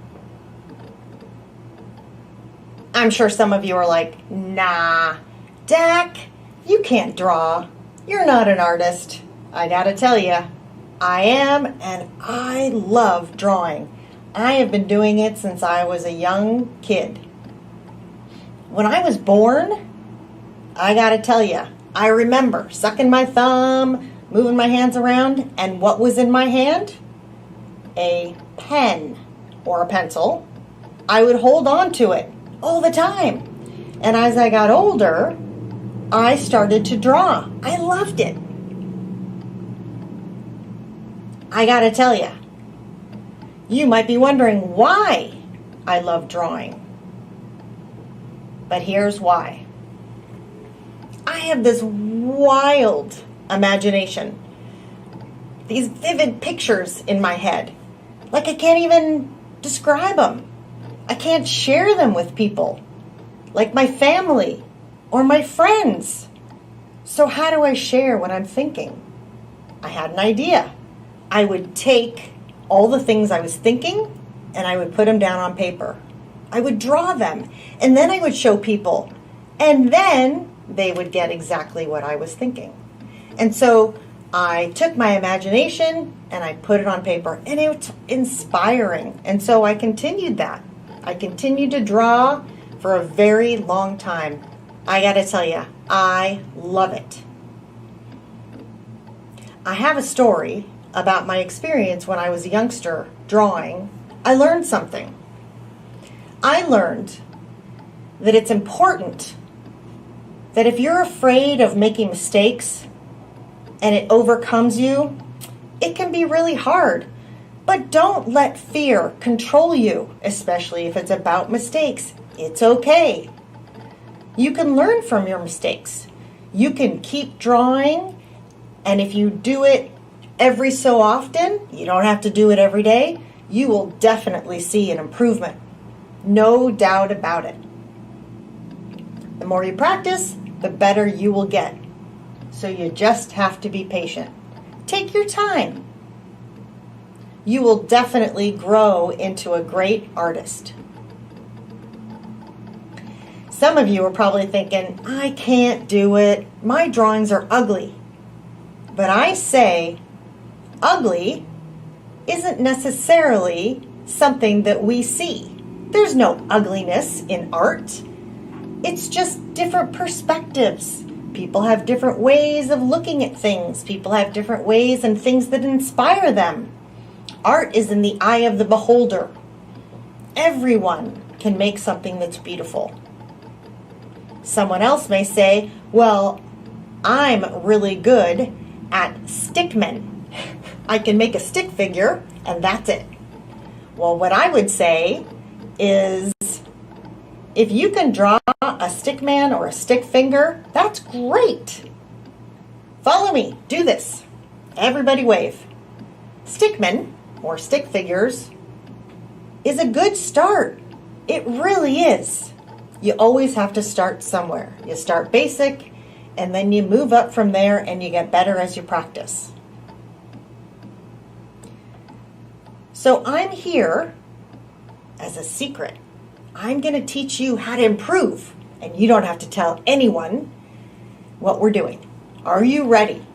Speaker 3: I'm sure some of you are like, nah, Dack, you can't draw. You're not an artist. I gotta tell you, I am, and I love drawing. I have been doing it since I was a young kid. When I was born, I gotta tell you, I remember sucking my thumb, moving my hands around, and what was in my hand? A pen or a pencil. I would hold on to it all the time. And as I got older, I started to draw. I loved it. I gotta tell you, you might be wondering why I love drawing. But here's why. I have this wild imagination. These vivid pictures in my head. Like I can't even describe them. I can't share them with people. Like my family or my friends. So how do I share what I'm thinking? I had an idea. I would take all the things I was thinking and I would put them down on paper. I would draw them and then I would show people. And then they would get exactly what I was thinking. And so I took my imagination and I put it on paper, and it's inspiring. And so I continued that. I continued to draw for a very long time. I gotta tell you, I love it. I have a story about my experience when I was a youngster drawing. I learned something. I learned that it's important that if you're afraid of making mistakes and it overcomes you, it can be really hard. But don't let fear control you, especially if it's about mistakes. It's okay. You can learn from your mistakes. You can keep drawing, and if you do it every so often, you don't have to do it every day, you will definitely see an improvement. No doubt about it. The more you practice, the better you will get. So you just have to be patient. Take your time. You will definitely grow into a great artist. Some of you are probably thinking, I can't do it. My drawings are ugly. But I say, ugly isn't necessarily something that we see. There's no ugliness in art. It's just different perspectives. People have different ways of looking at things. People have different ways and things that inspire them. Art is in the eye of the beholder. Everyone can make something that's beautiful. Someone else may say, well, I'm really good at stickmen. I can make a stick figure and that's it. Well, what I would say is, if you can draw a stick man or a stick finger, that's great. Follow me. Do this. Everybody wave. Stickmen, or stick figures, is a good start. It really is. You always have to start somewhere. You start basic, and then you move up from there, and you get better as you practice. So I'm here as a secret. I'm going to teach you how to improve, and you don't have to tell anyone what we're doing. Are you ready?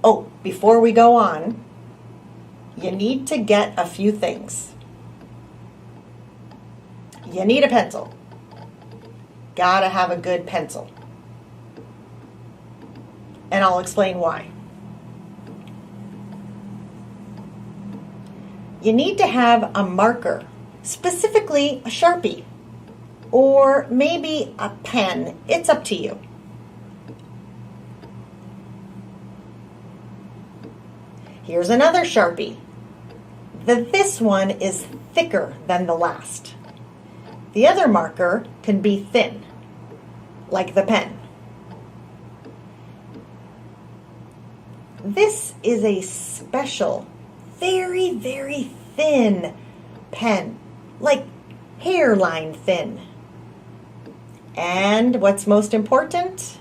Speaker 3: Oh, before we go on, you need to get a few things. You need a pencil. Gotta have a good pencil. And I'll explain why. You need to have a marker specifically a Sharpie, or maybe a pen. It's up to you. Here's another Sharpie. This one is thicker than the last. The other marker can be thin, like the pen. This is a special, very, very thin pen, like hairline thin. And what's most important?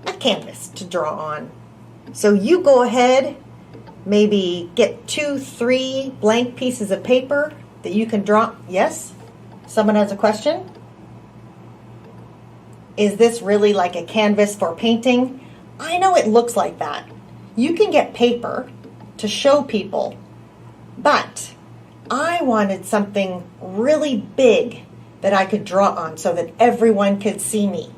Speaker 3: A canvas to draw on. So you go ahead, maybe get 2, 3 blank pieces of paper that you can draw. Yes? Someone has a question? Is this really like a canvas for painting? I know it looks like that. You can get paper to show people, but I wanted something really big that I could draw on so that everyone could see me.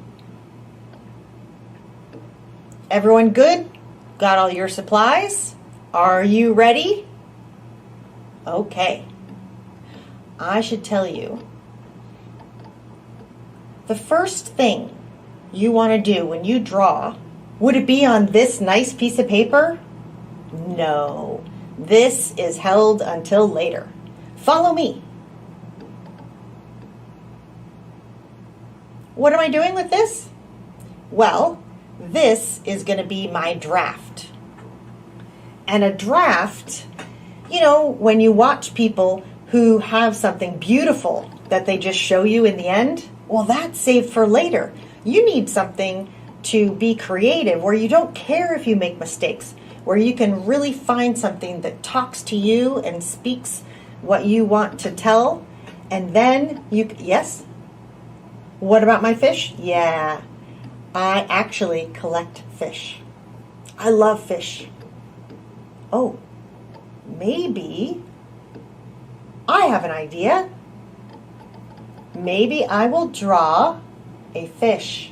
Speaker 3: Everyone good? Got all your supplies? Are you ready? Okay. I should tell you, the first thing you want to do when you draw, would it be on this nice piece of paper? No. This is held until later. Follow me. What am I doing with this? Well, this is going to be my draft. And a draft, you know, when you watch people who have something beautiful that they just show you in the end, well, that's saved for later. You need something to be creative where you don't care if you make mistakes, where you can really find something that talks to you and speaks what you want to tell. And then you, yes? What about my fish? Yeah, I actually collect fish. I love fish. Oh, maybe I have an idea. Maybe I will draw a fish.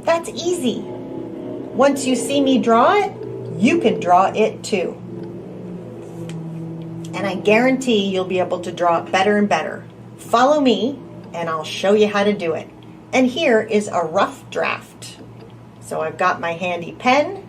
Speaker 3: That's easy. Once you see me draw it, you can draw it too. And I guarantee you'll be able to draw it better and better. Follow me and I'll show you how to do it. And here is a rough draft. So I've got my handy pen.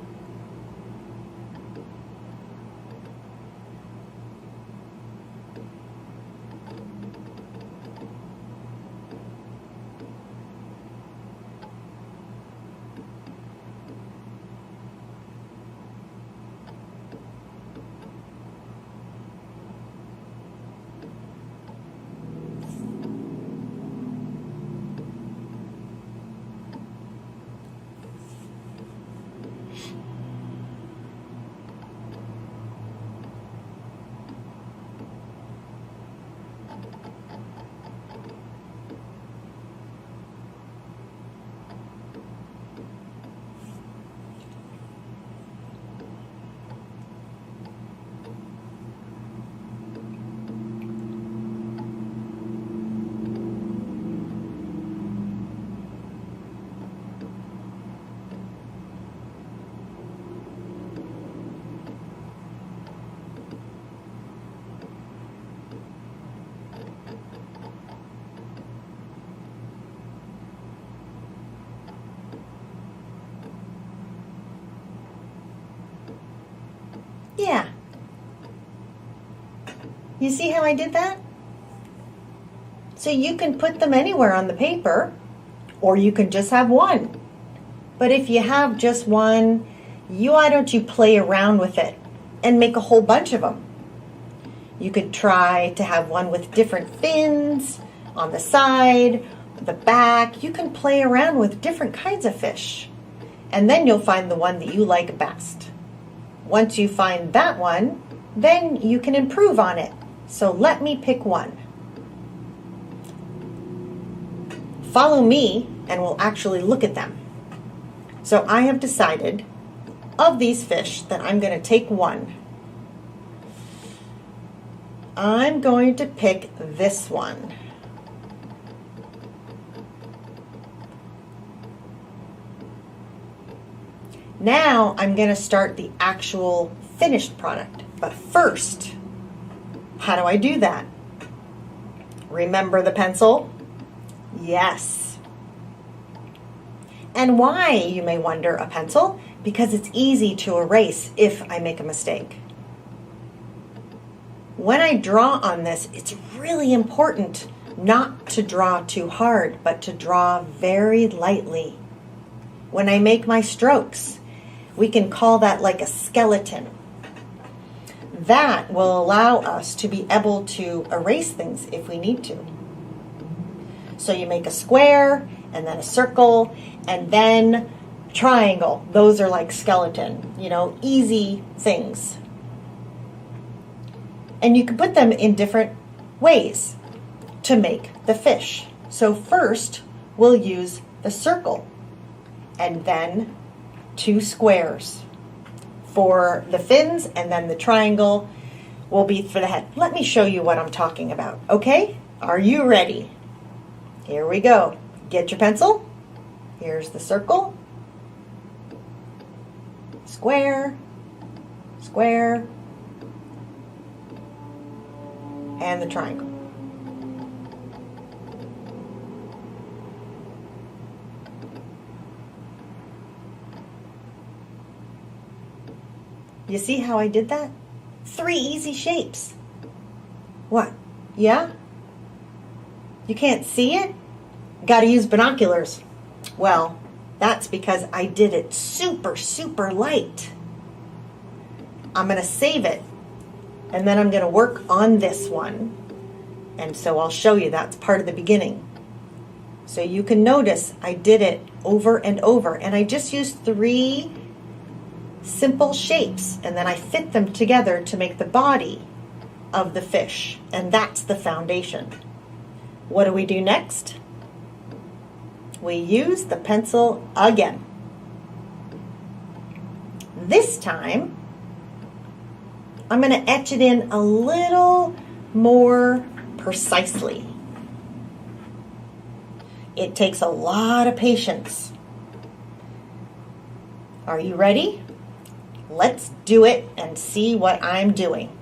Speaker 3: Yeah. You see how I did that? So you can put them anywhere on the paper, or you can just have one. But if you have just one, why don't you play around with it and make a whole bunch of them? You could try to have one with different fins on the side, the back. You can play around with different kinds of fish. And then you'll find the one that you like best. Once you find that one, then you can improve on it. So let me pick one. Follow me and we'll actually look at them. So I have decided of these fish that I'm going to take one. I'm going to pick this one. Now I'm going to start the actual finished product. But first, How do I do that? Remember the pencil? Yes. And why, you may wonder, a pencil? Because it's easy to erase if I make a mistake. When I draw on this, it's really important not to draw too hard, but to draw very lightly. When I make my strokes, we can call that like a skeleton. That will allow us to be able to erase things if we need to. So you make a square, and then a circle, and then triangle. Those are like skeleton, easy things. And you can put them in different ways to make the fish. So first, we'll use the circle, and then 2 squares for the fins, and then the triangle will be for the head. Let me show you what I'm talking about, okay? Are you ready? Here we go. Get your pencil. Here's the circle. Square, square, and the triangle. You see how I did that? 3 easy shapes. What? Yeah? You can't see it? Got to use binoculars. Well, that's because I did it super, super light. I'm going to save it, and then I'm going to work on this one. And so I'll show you that's part of the beginning. So you can notice I did it over and over, and I just used 3 simple shapes, and then I fit them together to make the body of the fish, and that's the foundation. What do we do next? We use the pencil again. This time, I'm going to etch it in a little more precisely. It takes a lot of patience. Are you ready? Let's do it and see what I'm doing.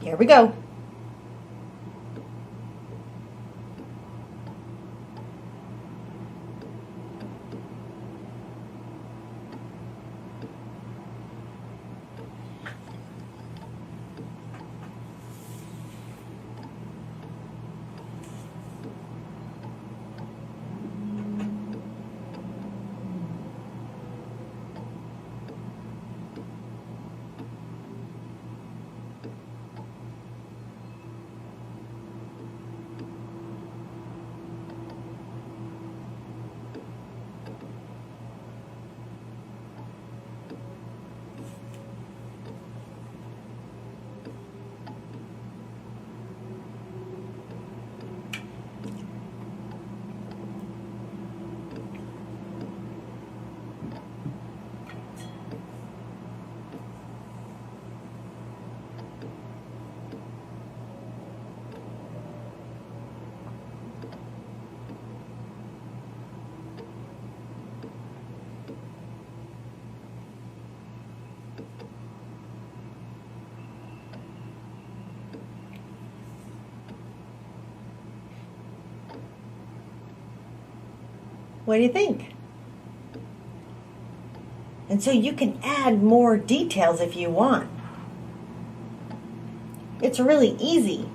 Speaker 3: Here we go. What do you think? And so you can add more details if you want. It's really easy.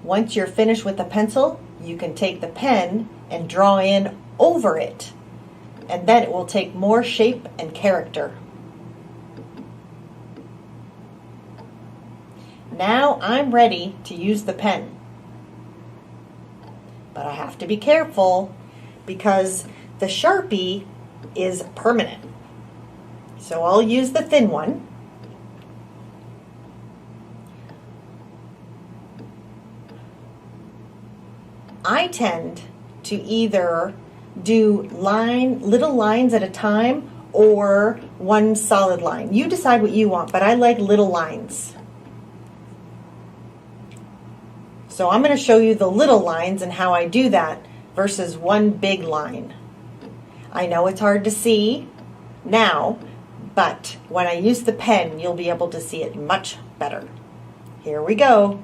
Speaker 3: Once you're finished with the pencil, you can take the pen and draw in over it, and then it will take more shape and character. Now I'm ready to use the pen. But I have to be careful because the Sharpie is permanent. So I'll use the thin one. I tend to either do little lines at a time or one solid line. You decide what you want, but I like little lines. So I'm going to show you the little lines and how I do that versus one big line. I know it's hard to see now, but when I use the pen, you'll be able to see it much better. Here we go.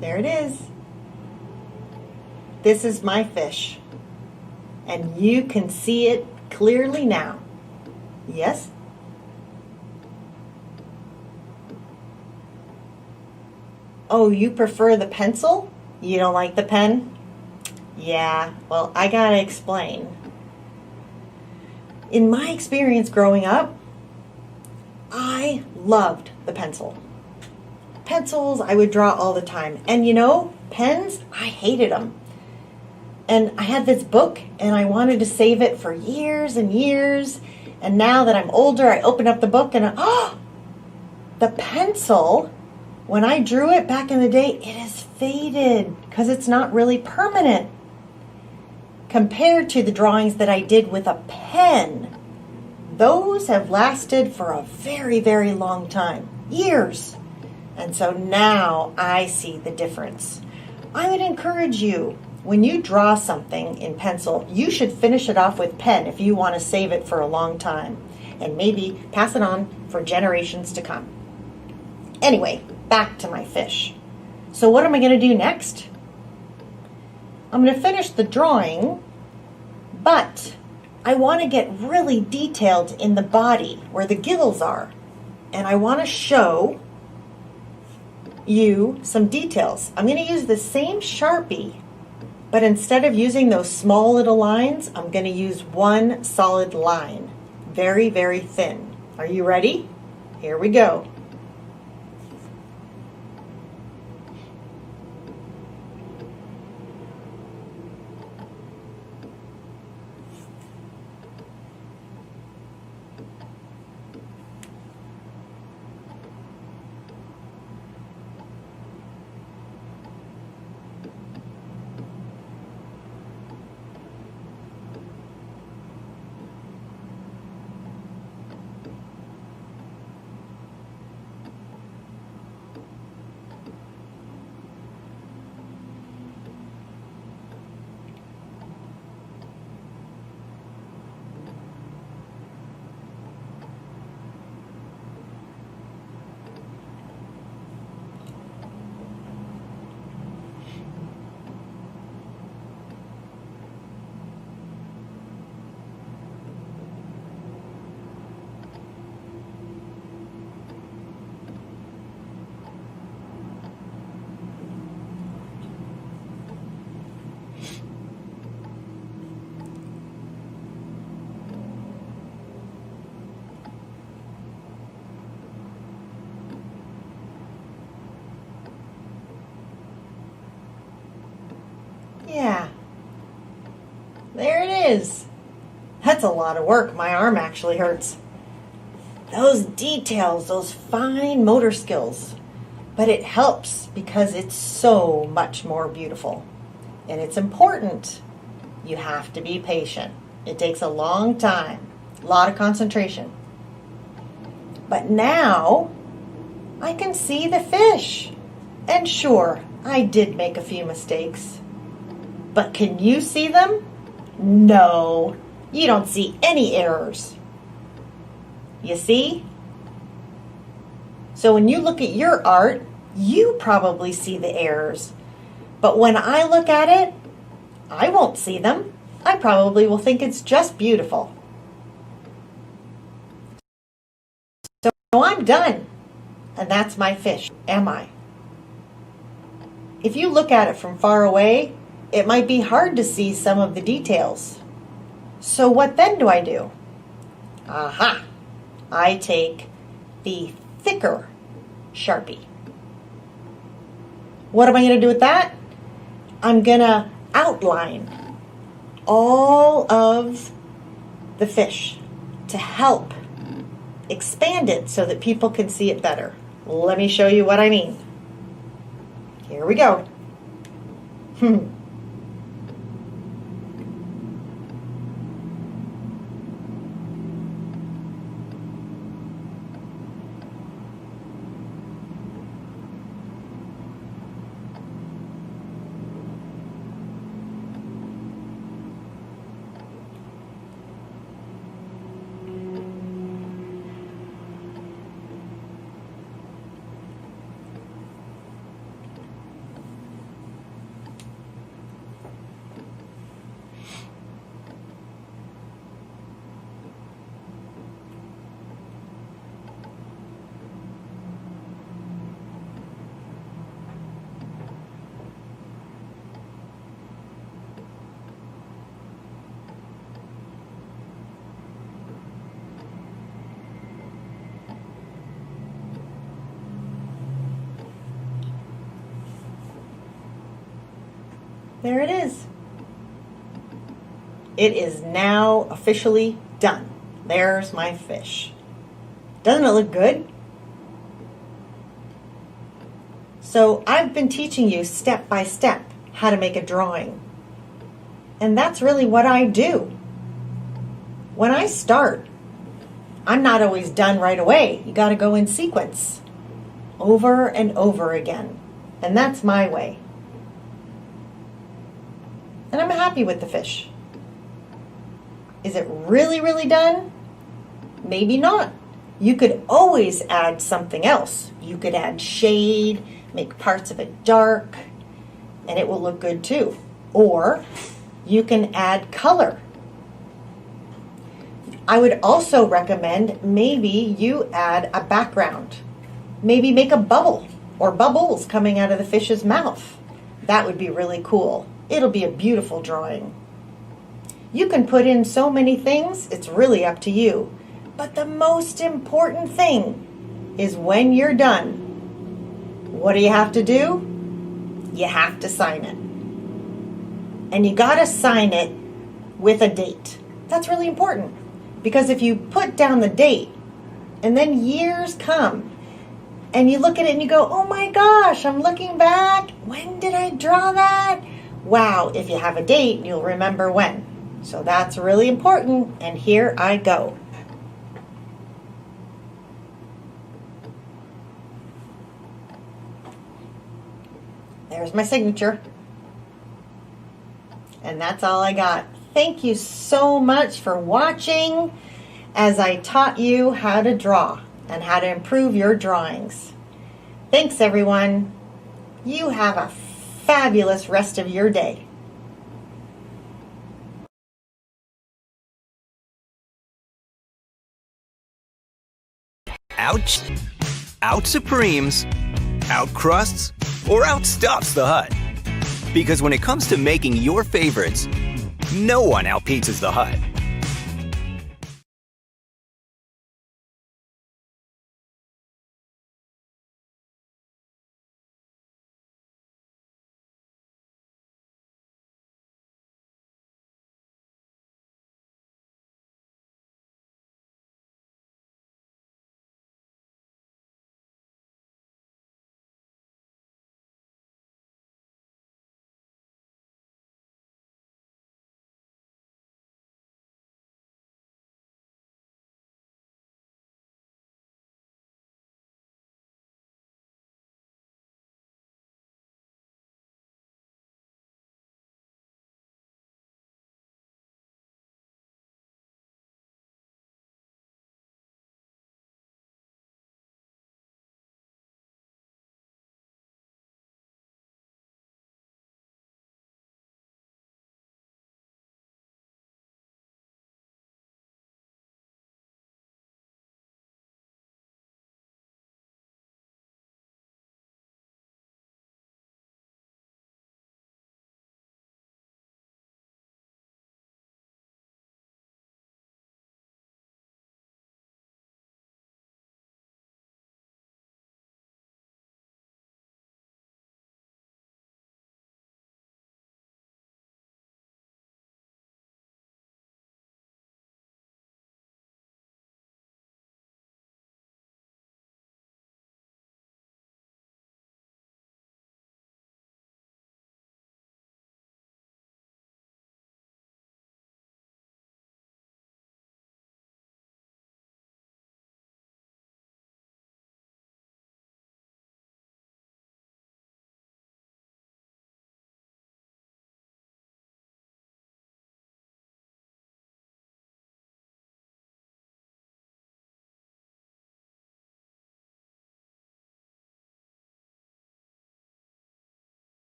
Speaker 3: There it is. This is my fish. And you can see it clearly now. Yes? Oh, you prefer the pencil? You don't like the pen? Yeah, well, I gotta explain. In my experience growing up, I loved the pencil. Pencils, I would draw all the time. And you know, pens, I hated them. And I had this book, and I wanted to save it for years and years. And now that I'm older, I open up the book, and the pencil, when I drew it back in the day, it is faded because it's not really permanent. Compared to the drawings that I did with a pen, those have lasted for a very, very long time. Years. And so now I see the difference. I would encourage you, when you draw something in pencil, you should finish it off with pen if you want to save it for a long time and maybe pass it on for generations to come. Anyway, back to my fish. So what am I going to do next? I'm going to finish the drawing, but I want to get really detailed in the body where the gills are. And I want to show you some details. I'm going to use the same Sharpie, but instead of using those small little lines, I'm going to use one solid line. Very, very thin. Are you ready? Here we go. Yeah, there it is. That's a lot of work. My arm actually hurts. Those details, those fine motor skills. But it helps because it's so much more beautiful. And it's important. You have to be patient. It takes a long time, a lot of concentration. But now I can see the fish. And sure, I did make a few mistakes. But can you see them? No. You don't see any errors. You see? So when you look at your art, you probably see the errors. But when I look at it, I won't see them. I probably will think it's just beautiful. So I'm done. And that's my fish, am I? If you look at it from far away, it might be hard to see some of the details. So what then do I do? Aha! I take the thicker Sharpie. What am I going to do with that? I'm going to outline all of the fish to help expand it so that people can see it better. Let me show you what I mean. Here we go. There it is. It is now officially done. There's my fish. Doesn't it look good? So I've been teaching you step by step how to make a drawing. And that's really what I do. When I start, I'm not always done right away. You got to go in sequence over and over again. And that's my way. And I'm happy with the fish. Is it really, really done? Maybe not. You could always add something else. You could add shade, make parts of it dark, and it will look good too. Or you can add color. I would also recommend maybe you add a background. Maybe make a bubble or bubbles coming out of the fish's mouth. That would be really cool. It'll be a beautiful drawing. You can put in so many things, it's really up to you. But the most important thing is when you're done, what do you have to do? You have to sign it. And you gotta sign it with a date. That's really important. Because if you put down the date, and then years come, and you look at it and you go, oh my gosh, I'm looking back, when did I draw that? Wow, if you have a date, you'll remember when. So that's really important, and here I go. There's my signature. And that's all I got. Thank you so much for watching as I taught you how to draw and how to improve your drawings. Thanks, everyone. You have a fabulous rest of your day.
Speaker 4: Ouch, out Supremes, out Crusts, or outstuffs the Hut. Because when it comes to making your favorites, no one outpizzas the Hut.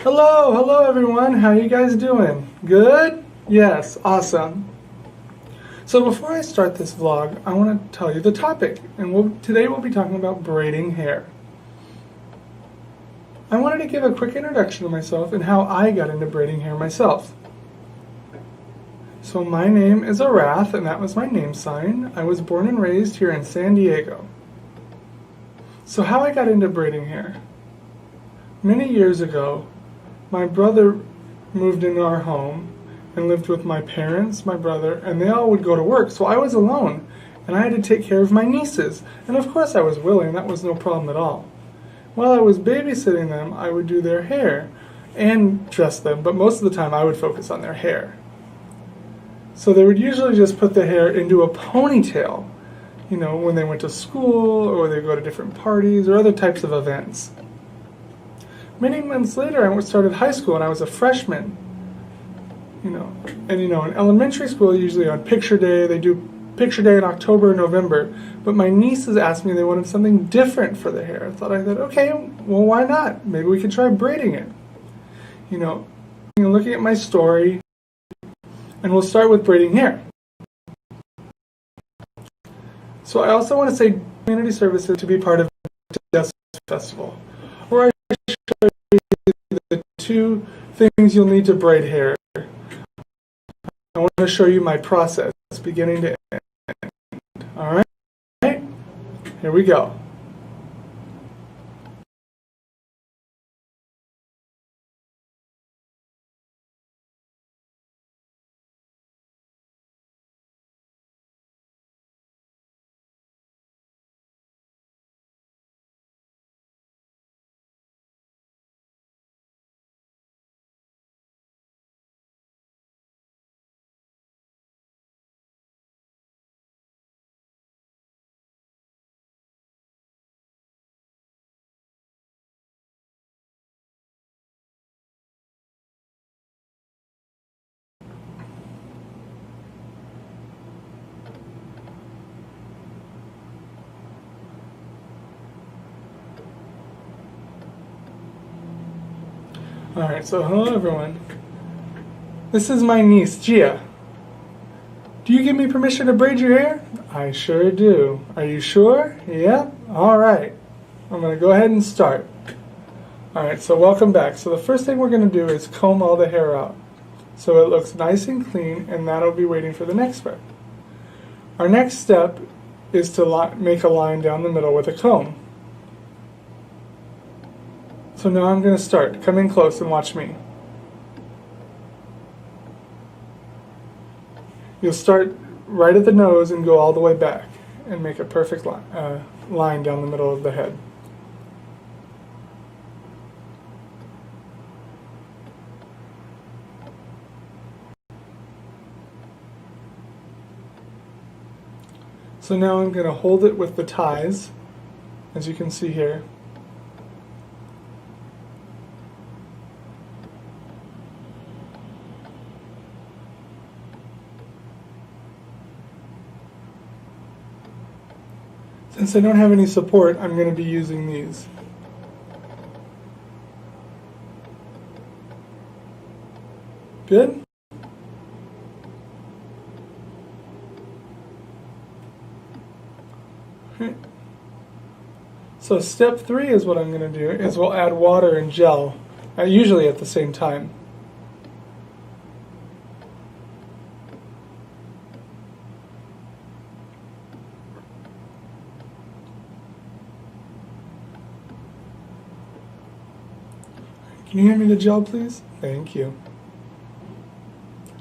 Speaker 5: Hello everyone. How you guys doing? Good? Yes, awesome. So before I start this vlog, I want to tell you the topic, and today we'll be talking about braiding hair. I wanted to give a quick introduction to myself and how I got into braiding hair myself. So my name is Arath, and that was my name sign. I was born and raised here in San Diego. So how I got into braiding hair? Many years ago, my brother moved into our home and lived with my parents, my brother, and they all would go to work, so I was alone, and I had to take care of my nieces. And of course I was willing, that was no problem at all. While I was babysitting them, I would do their hair and dress them, but most of the time I would focus on their hair. So they would usually just put the hair into a ponytail, you know, when they went to school or they go to different parties or other types of events. Many months later, I started high school and I was a freshman. In elementary school, usually on picture day, they do picture day in October or November. But my nieces asked me they wanted something different for their hair. I thought, okay, well, why not? Maybe we could try braiding it. Looking at my story, and we'll start with braiding hair. So I also want to say community services to be part of DEAFestival, where I show you the 2 things you'll need to braid hair. I want to show you my process, beginning to end. All right? Here we go. Alright, so hello everyone. This is my niece, Gia. Do you give me permission to braid your hair? I sure do. Are you sure? Yeah? Alright. I'm going to go ahead and start. Alright, so welcome back. So the first thing we're going to do is comb all the hair out, so it looks nice and clean, and that'll be waiting for the next step. Our next step is to make a line down the middle with a comb. So now I'm going to start. Come in close and watch me. You'll start right at the nose and go all the way back and make a perfect line down the middle of the head. So now I'm going to hold it with the ties, as you can see here. Since I don't have any support, I'm going to be using these. Good? Okay. So step 3 is what I'm going to do, is we'll add water and gel, usually at the same time. Can you hand me the gel, please? Thank you.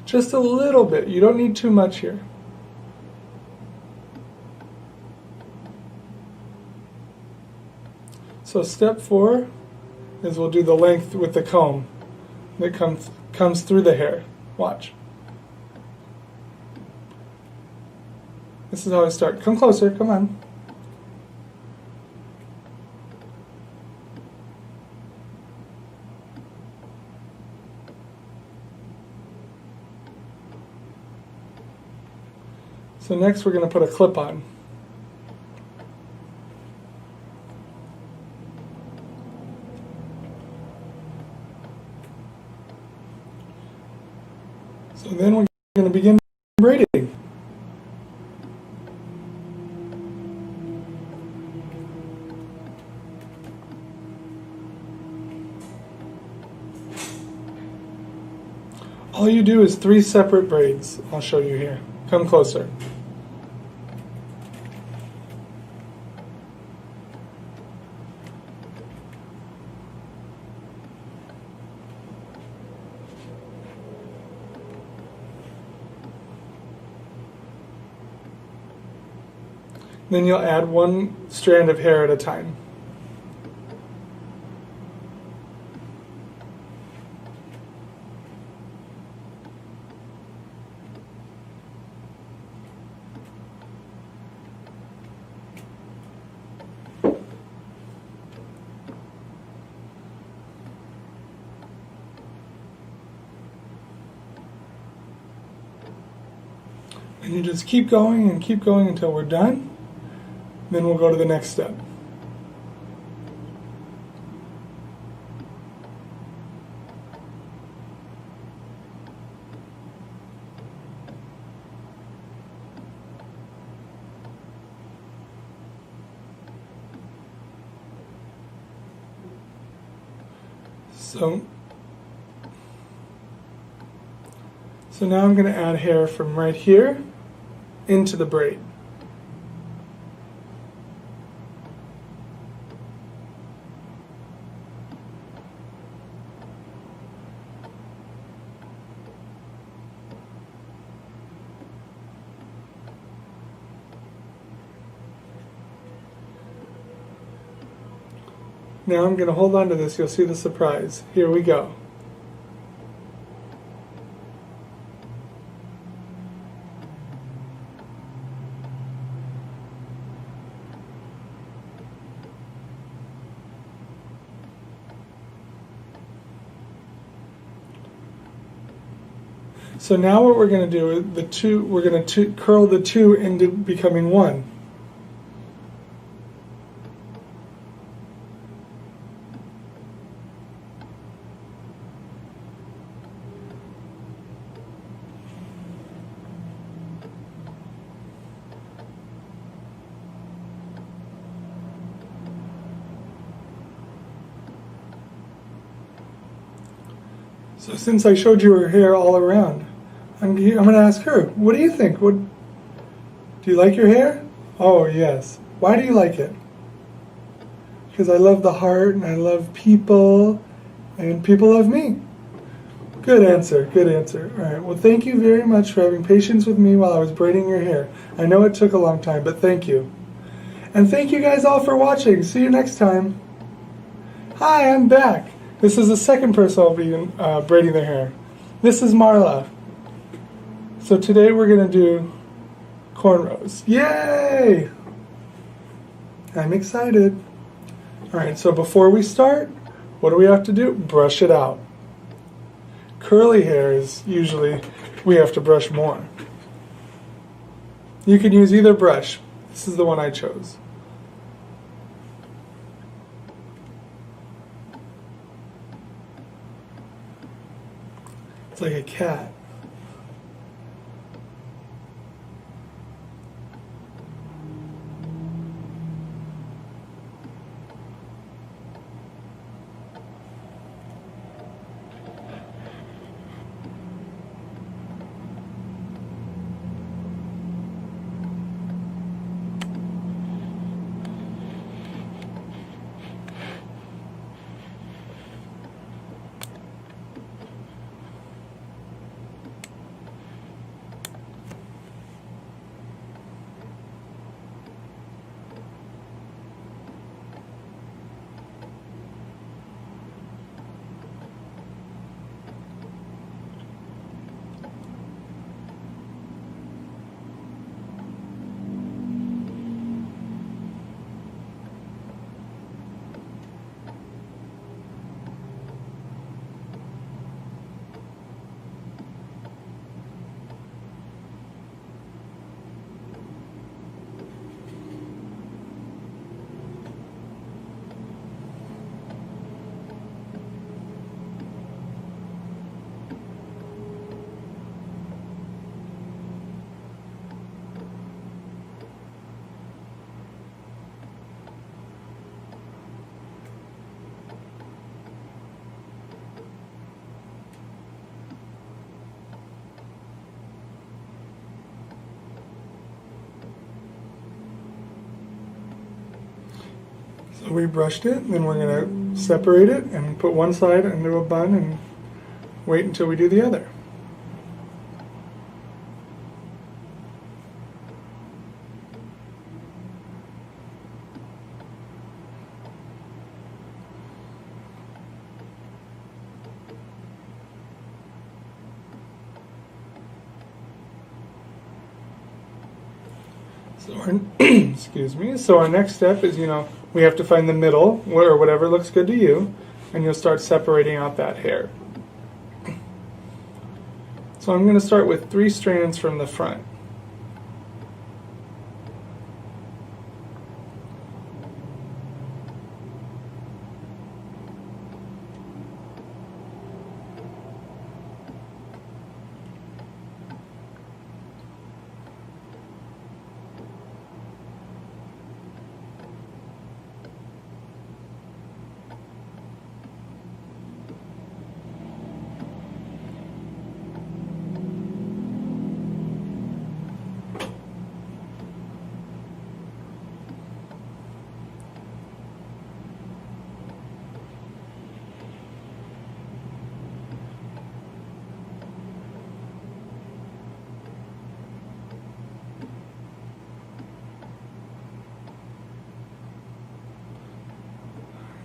Speaker 5: Just a little bit. You don't need too much here. So step 4 is we'll do the length with the comb that comes through the hair. Watch. This is how I start. Come closer. Come on. So next we're going to put a clip on. So then we're going to begin braiding. All you do is 3 separate braids. I'll show you here. Come closer. Then you'll add 1 strand of hair at a time. And you just keep going until we're done. Then we'll go to the next step. So now I'm going to add hair from right here into the braid. Now I'm going to hold on to this. You'll see the surprise. Here we go. So now what we're going to do is we're going to curl the 2 into becoming 1. So since I showed you her hair all around, I'm going to ask her, what do you think? Do you like your hair? Oh, yes. Why do you like it? Because I love the heart, and I love people, and people love me. Good answer, good answer. All right, well, thank you very much for having patience with me while I was braiding your hair. I know it took a long time, but thank you. And thank you guys all for watching. See you next time. Hi, I'm Dack. This is the second person I'll be braiding their hair. This is Marla. So today we're going to do cornrows. Yay! I'm excited. Alright, so before we start, what do we have to do? Brush it out. Curly hair is usually, we have to brush more. You can use either brush. This is the one I chose. It's like a cat. So we brushed it, and then we're going to separate it and put one side into a bun and wait until we do the other. So excuse me. So our next step is, we have to find the middle, or whatever looks good to you, and you'll start separating out that hair. So I'm going to start with 3 strands from the front.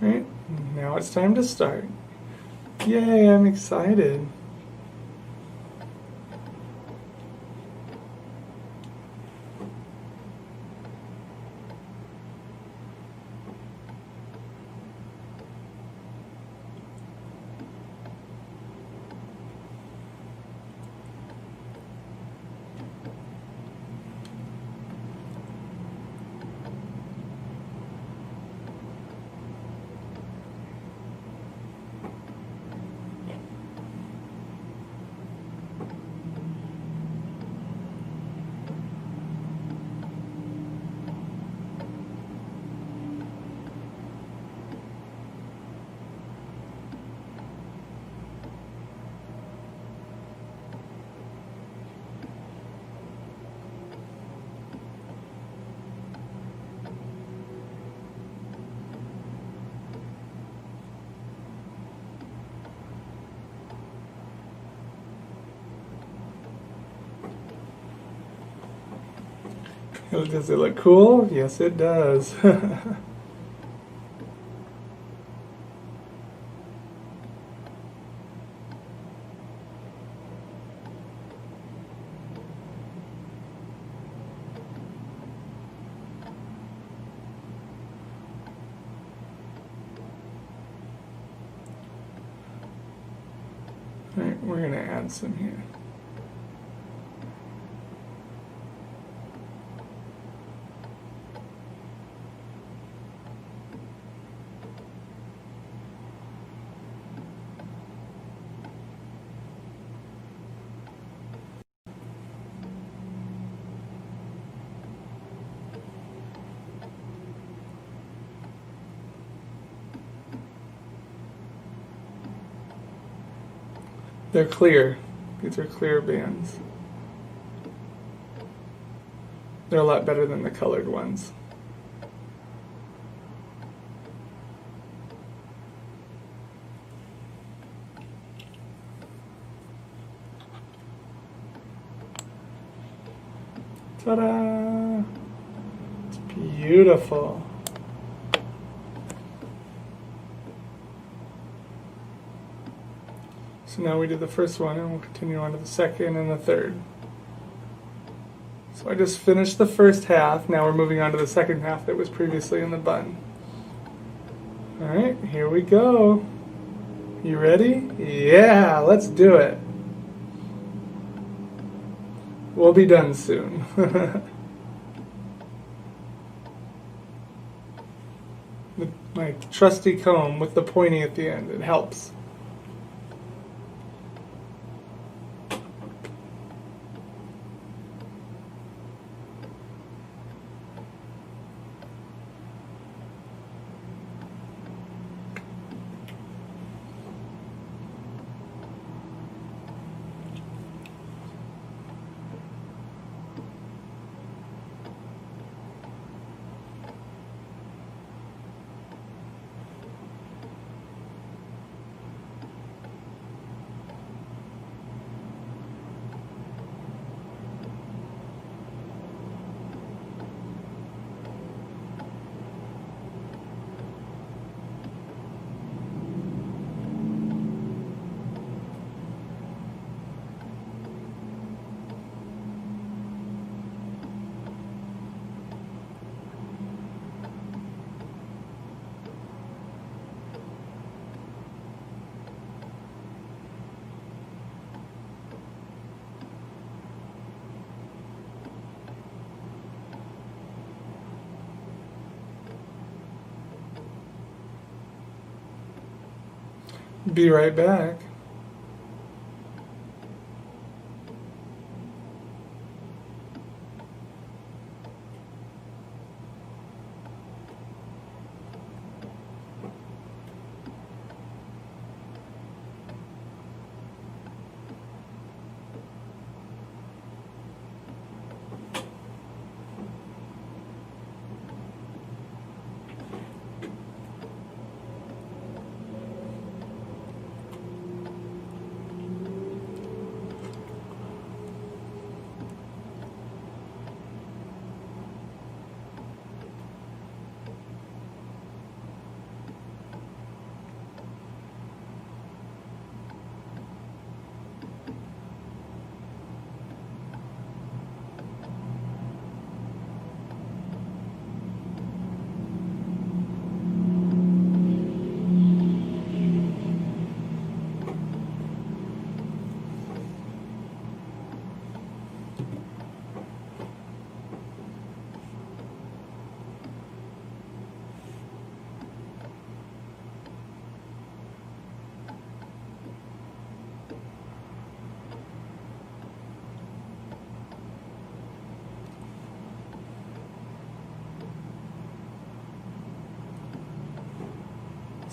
Speaker 5: Right, now it's time to start. Yay, I'm excited. Does it look cool? Yes, it does. Alright, we're going to add some here. They're clear. These are clear bands. They're a lot better than the colored ones. Ta-da! It's beautiful. So now we did the first one, and we'll continue on to the second and the third. So I just finished the first half. Now we're moving on to the second half that was previously in the bun. Alright, here we go. You ready? Yeah, let's do it. We'll be done soon. My trusty comb with the pointy at the end, it helps. Be right back.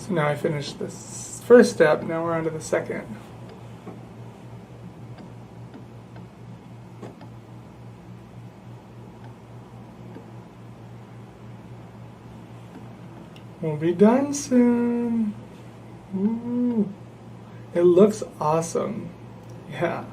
Speaker 5: So now I finished this first step, now we're on to the second. We'll be done soon. Ooh. It looks awesome. Yeah.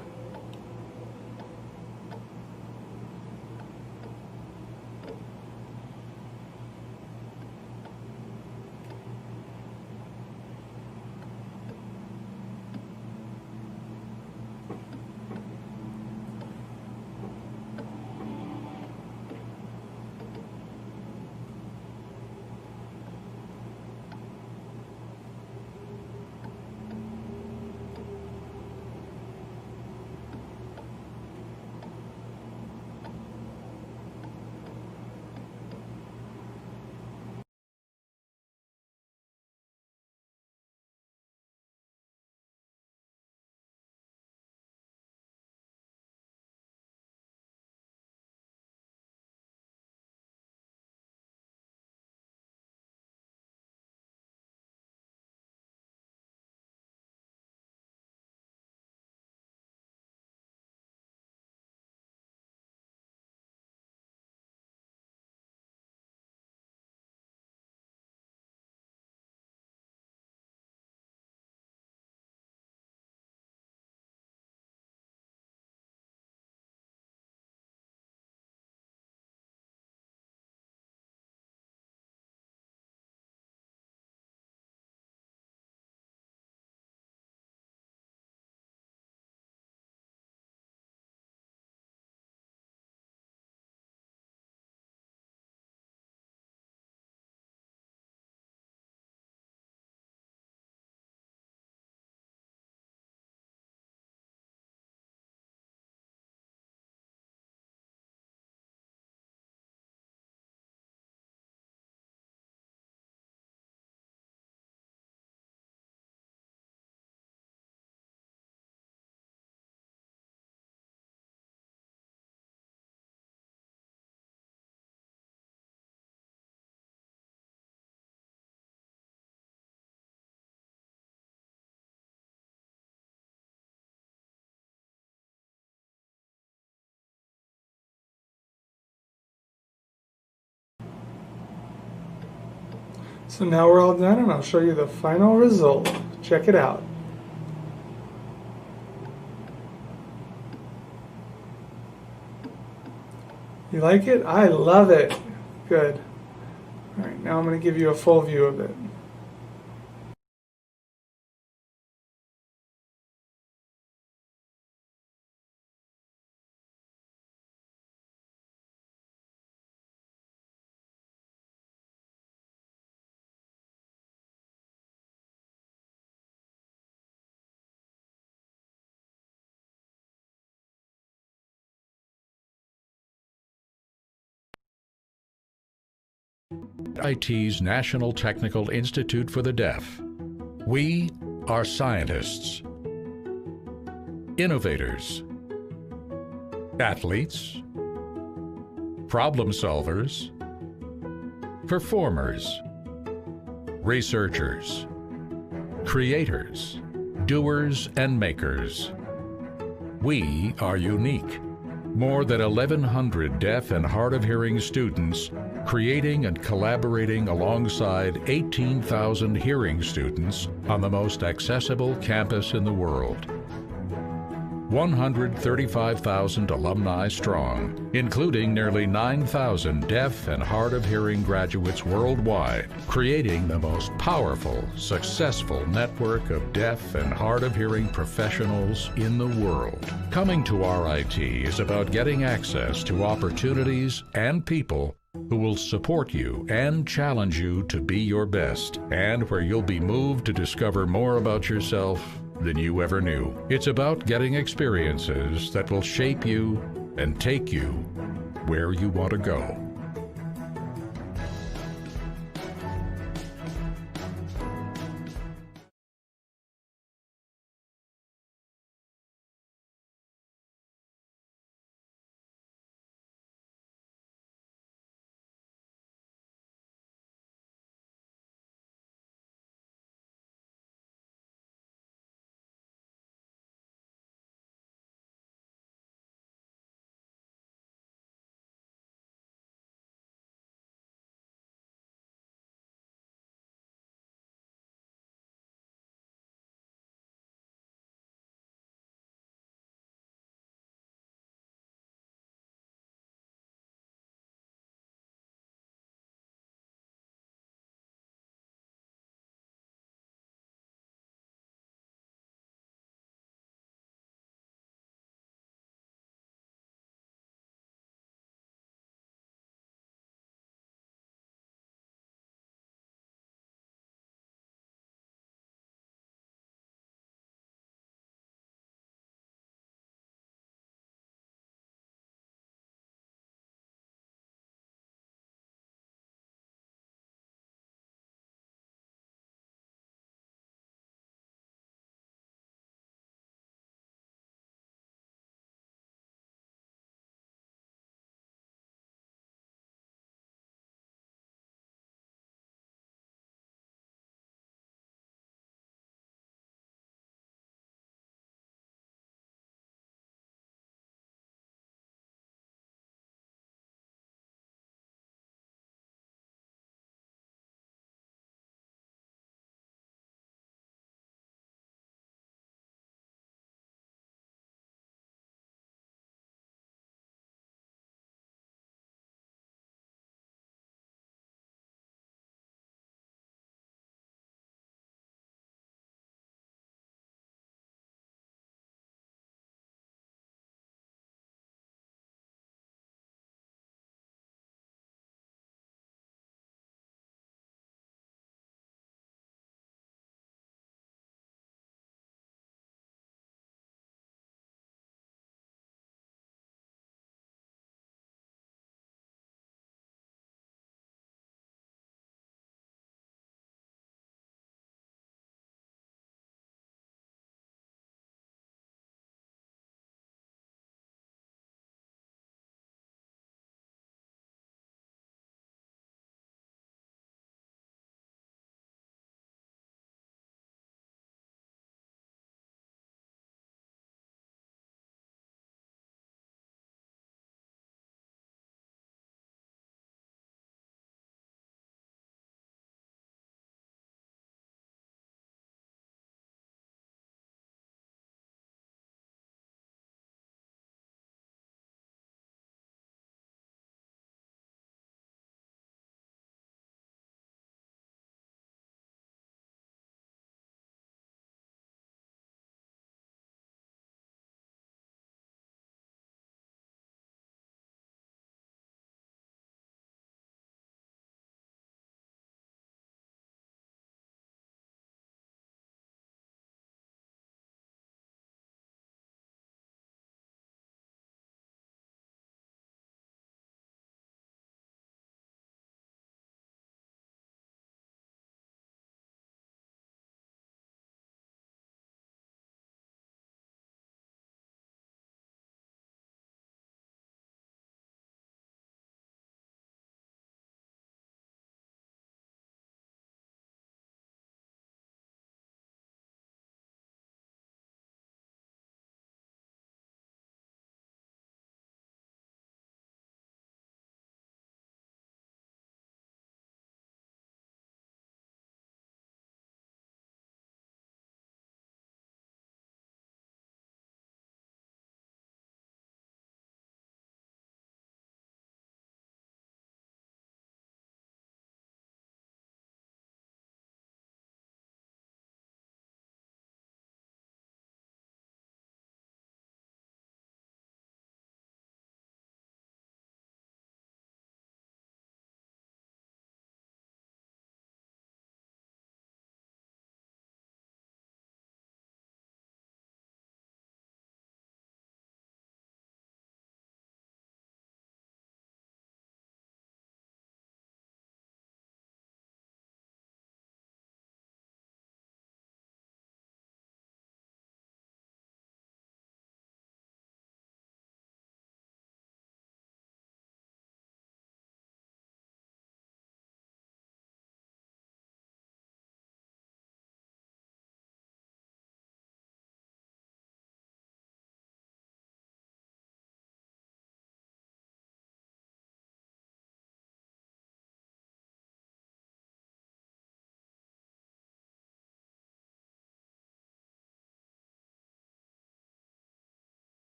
Speaker 5: So now we're all done and I'll show you the final result. Check it out. You like it? I love it. Good. All right, now I'm going to give you a full view of it.
Speaker 6: IT's National Technical Institute for the Deaf. We are scientists, innovators, athletes, problem solvers, performers, researchers, creators, doers and makers. We are unique. More than 1,100 deaf and hard of hearing students creating and collaborating alongside 18,000 hearing students on the most accessible campus in the world. 135,000 alumni strong, including nearly 9,000 deaf and hard of hearing graduates worldwide, creating the most powerful, successful network of deaf and hard of hearing professionals in the world. Coming to RIT is about getting access to opportunities and people who will support you and challenge you to be your best, and where you'll be moved to discover more about yourself than you ever knew. It's about getting experiences that will shape you and take you where you want to go.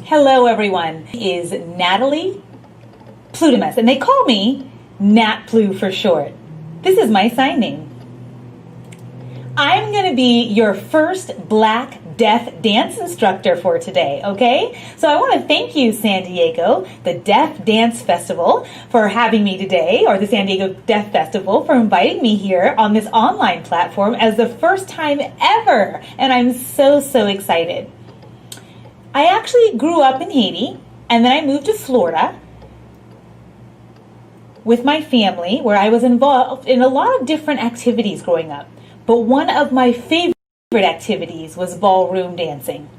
Speaker 7: Hello everyone, is Natalie Pludimus, and they call me Nat Plu for short. This is my sign name. I'm going to be your first Black Deaf dance instructor for today, okay? So I want to thank you, San Diego, the Deaf Dance Festival, for having me today, or the San Diego Deaf Festival, for inviting me here on this online platform as the first time ever, and I'm so excited. I actually grew up in Haiti, and then I moved to Florida with my family, where I was involved in a lot of different activities growing up. But one of my favorite activities was ballroom dancing.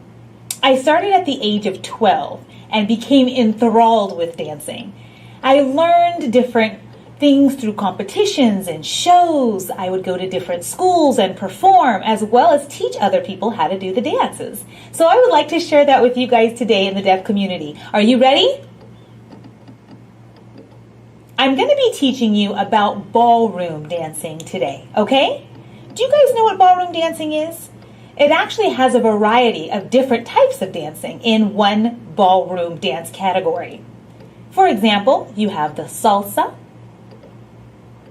Speaker 7: I started at the age of 12 and became enthralled with dancing. I learned different things through competitions and shows. I would go to different schools and perform, as well as teach other people how to do the dances. So I would like to share that with you guys today in the deaf community. Are you ready? I'm going to be teaching you about ballroom dancing today, okay? Do you guys know what ballroom dancing is? It actually has a variety of different types of dancing in one ballroom dance category. For example, you have the salsa,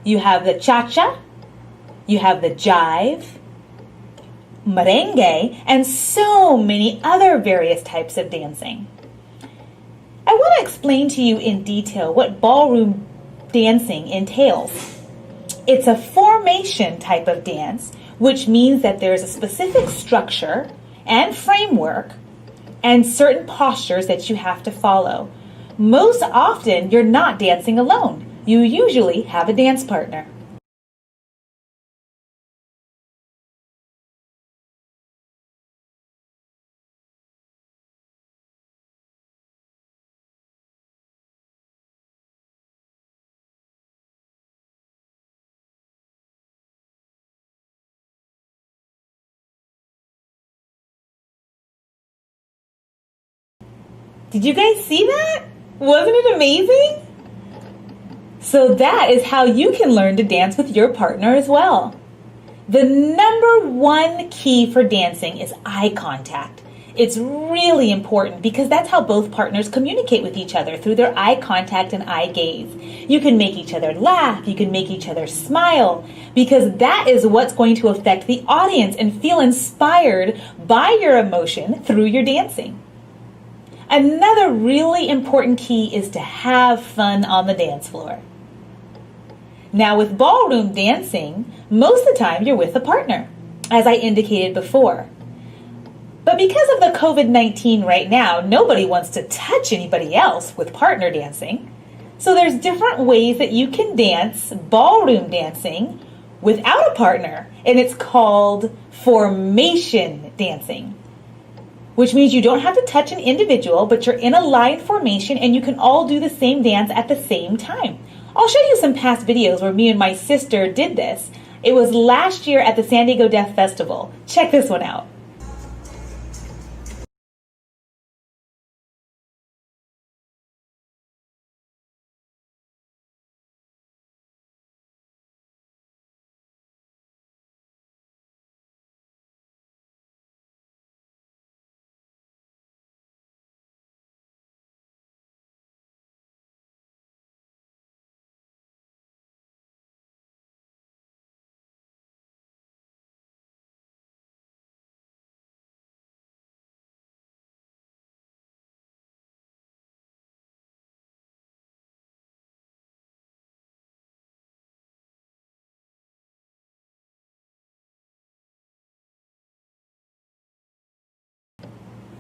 Speaker 7: you have the cha-cha, you have the jive, merengue, and so many other various types of dancing. I want to explain to you in detail what ballroom dancing entails. It's a formation type of dance, which means that there's a specific structure and framework and certain postures that you have to follow. Most often, you're not dancing alone. You usually have a dance partner. Did you guys see that? Wasn't it amazing? So that is how you can learn to dance with your partner as well. The number one key for dancing is eye contact. It's really important because that's how both partners communicate with each other, through their eye contact and eye gaze. You can make each other laugh, you can make each other smile, because that is what's going to affect the audience and feel inspired by your emotion through your dancing. Another really important key is to have fun on the dance floor. Now with ballroom dancing, most of the time you're with a partner, as I indicated before. But because of the COVID-19 right now, nobody wants to touch anybody else with partner dancing. So there's different ways that you can dance ballroom dancing without a partner, and it's called formation dancing, which means you don't have to touch an individual, but you're in a line formation and you can all do the same dance at the same time. I'll show you some past videos where me and my sister did this. It was last year at the San Diego Deaf Festival. Check this one out.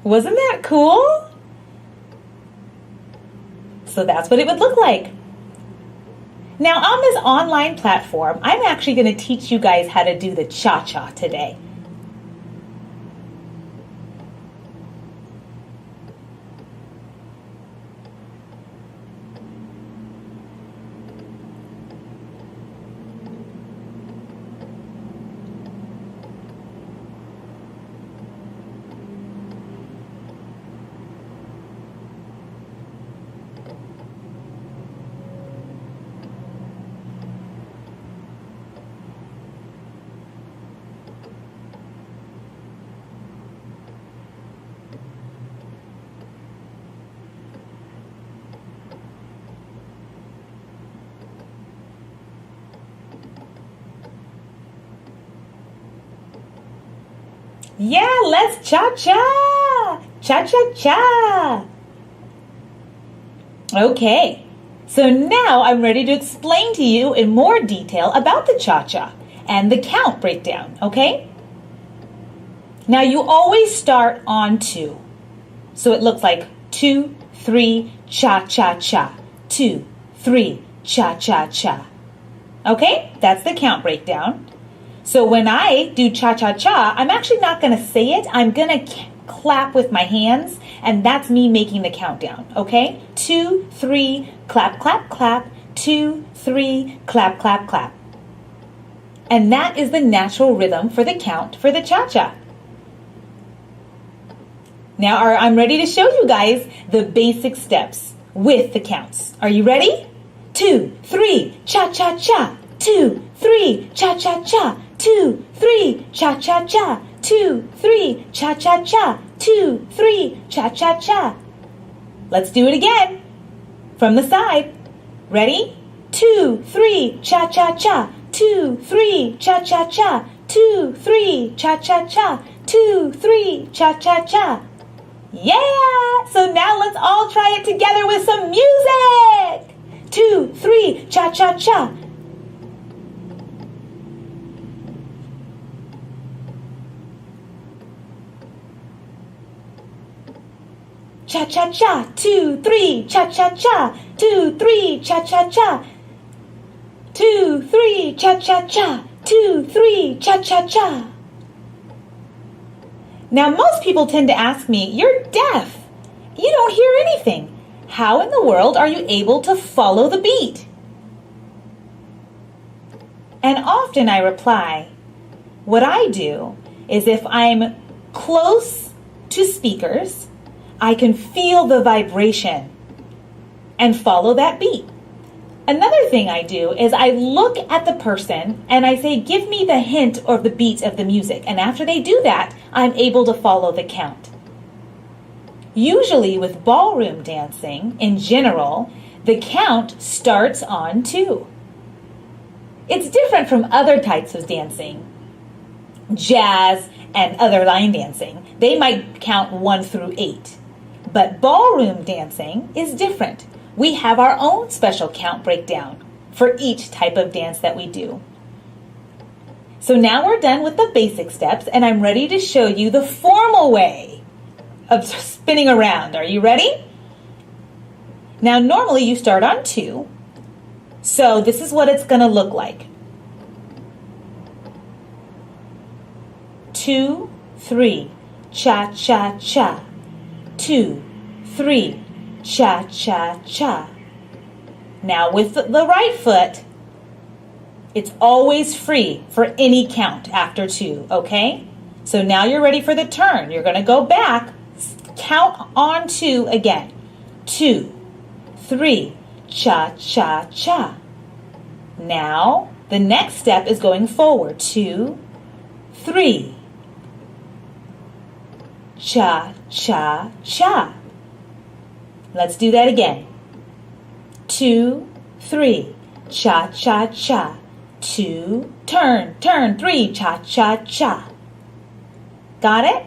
Speaker 7: Wasn't that cool? So that's what it would look like. Now on this online platform, I'm actually going to teach you guys how to do the cha-cha today. Yeah, let's cha-cha! Cha-cha-cha! Okay, so now I'm ready to explain to you in more detail about the cha-cha and the count breakdown, okay? Now you always start on 2. So it looks like 2, 3, cha-cha-cha. 2, 3, cha-cha-cha. Okay, that's the count breakdown. So when I do cha-cha-cha, I'm actually not going to say it. I'm going to clap with my hands, and that's me making the countdown, okay? 2, 3, clap, clap, clap. 2, 3, clap, clap, clap. And that is the natural rhythm for the count for the cha-cha. Now I'm ready to show you guys the basic steps with the counts. Are you ready? 2, 3, cha-cha-cha. 2, 3, cha-cha-cha. 2, 3, cha-cha-cha. 2, 3, cha-cha-cha. 2, 3, cha-cha-cha. Let's do it again. From the side. Ready? 2, 3, cha-cha-cha. 2, 3, cha-cha-cha. 2, 3, cha-cha-cha. 2, 3, cha-cha-cha. Yeah! So now let's all try it together with some music! 2, 3, cha-cha-cha. Cha-cha-cha. 2, 3, cha-cha-cha. 2, 3, cha-cha-cha. 2, 3, cha-cha-cha. 2, 3, cha-cha-cha. Now, most people tend to ask me, you're deaf. You don't hear anything. How in the world are you able to follow the beat? And often I reply, what I do is if I'm close to speakers, I can feel the vibration and follow that beat. Another thing I do is I look at the person and I say, give me the hint or the beat of the music. And after they do that, I'm able to follow the count. Usually with ballroom dancing, in general, the count starts on 2. It's different from other types of dancing, jazz and other line dancing. They might count 1 through 8. But ballroom dancing is different. We have our own special count breakdown for each type of dance that we do. So now we're done with the basic steps, and I'm ready to show you the formal way of spinning around. Are you ready? Now, normally you start on 2. So this is what it's going to look like. 2, 3, cha-cha-cha. 2, 3, cha-cha-cha. Now with the right foot, it's always free for any count after 2, okay? So now you're ready for the turn. You're going to go back, count on 2 again. 2, 3, cha-cha-cha. Now the next step is going forward. 2, 3, cha-cha-cha. Let's do that again. 2, 3, cha-cha-cha. 2, turn, 3, cha-cha-cha. Got it?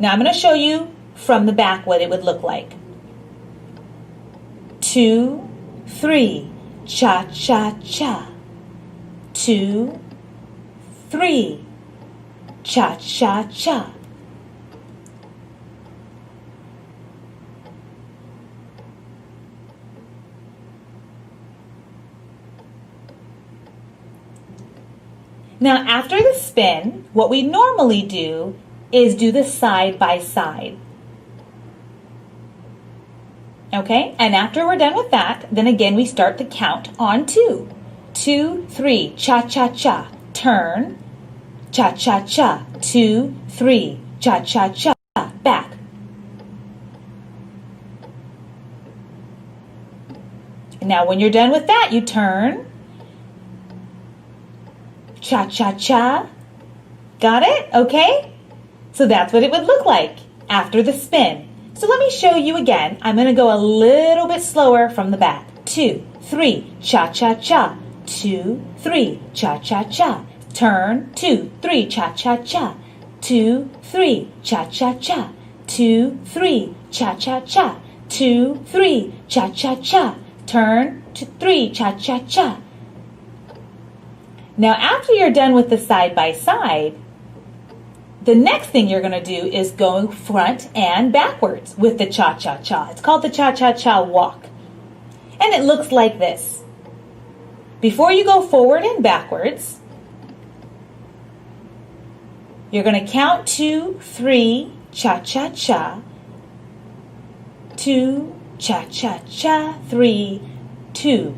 Speaker 7: Now I'm going to show you from the back what it would look like. 2, 3, cha-cha-cha. 2, 3, cha-cha-cha. Now, after the spin, what we normally do is do the side by side. Okay? And after we're done with that, then again we start to count on 2. 2, 3, cha-cha-cha, turn, cha-cha-cha, 2, 3, cha-cha-cha, back. And now when you're done with that, you turn, cha-cha-cha. Got it? Okay? So that's what it would look like after the spin. So let me show you again. I'm going to go a little bit slower from the back. 2, 3, cha-cha-cha. 2, 3, cha-cha-cha. Turn, 2, 3, cha-cha-cha. 2, 3, cha-cha-cha. 2, 3, cha-cha-cha. 2, 3, cha-cha-cha. Turn to 3, cha-cha-cha. Now, after you're done with the side-by-side, the next thing you're going to do is go front and backwards with the cha-cha-cha. It's called the cha-cha-cha walk. And it looks like this. Before you go forward and backwards, you're going to count 2, 3, cha-cha-cha. 2, cha-cha-cha. 3, 2,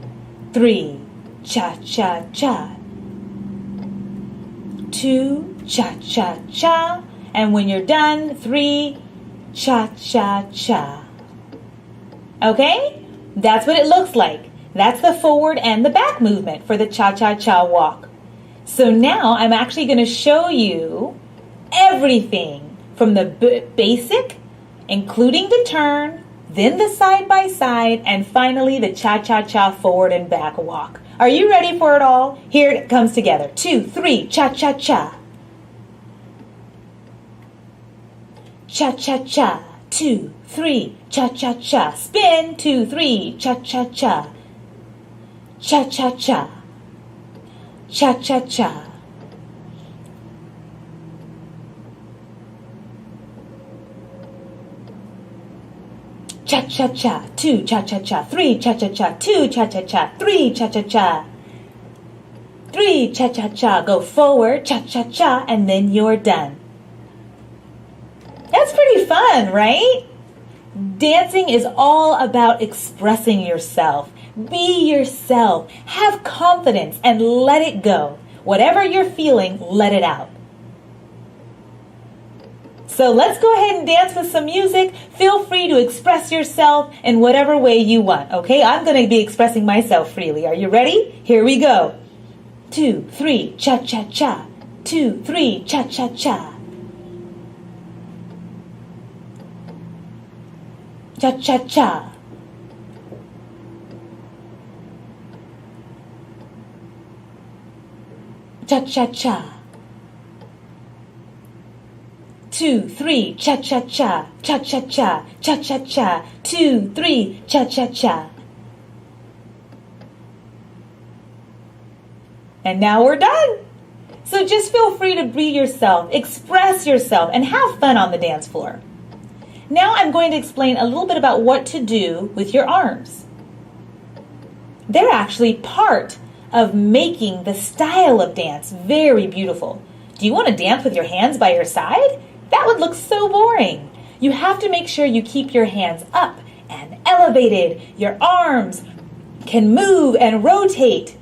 Speaker 7: 3, cha-cha-cha. 2, cha-cha-cha. And when you're done, 3, cha-cha-cha. Okay? That's what it looks like. That's the forward and the back movement for the cha-cha-cha walk. So now I'm actually going to show you everything from the basic, including the turn, then the side-by-side, and finally the cha-cha-cha forward and back walk. Are you ready for it all? Here it comes together. 2, 3, cha-cha-cha. Cha-cha-cha. 2, 3, cha-cha-cha. Spin. 2, 3, cha-cha-cha. Cha-cha-cha. Cha-cha-cha. Cha-cha-cha. 2, cha-cha-cha. 3, cha-cha-cha. 2, cha-cha-cha. 3, cha-cha-cha. 3, cha-cha-cha. Go forward, cha-cha-cha, and then you're done. That's pretty fun, right? Dancing is all about expressing yourself. Be yourself. Have confidence and let it go. Whatever you're feeling, let it out. So let's go ahead and dance with some music. Feel free to express yourself in whatever way you want, okay? I'm going to be expressing myself freely. Are you ready? Here we go. 2, 3, cha-cha-cha. 2, 3, cha-cha-cha. Cha-cha-cha. Cha-cha-cha. 2, 3, cha-cha-cha. Cha-cha-cha. Cha-cha-cha. 2, 3, cha-cha-cha. And now we're done. So just feel free to be yourself, express yourself, and have fun on the dance floor. Now I'm going to explain a little bit about what to do with your arms. They're actually part of making the style of dance very beautiful. Do you want to dance with your hands by your side? That would look so boring. You have to make sure you keep your hands up and elevated. Your arms can move and rotate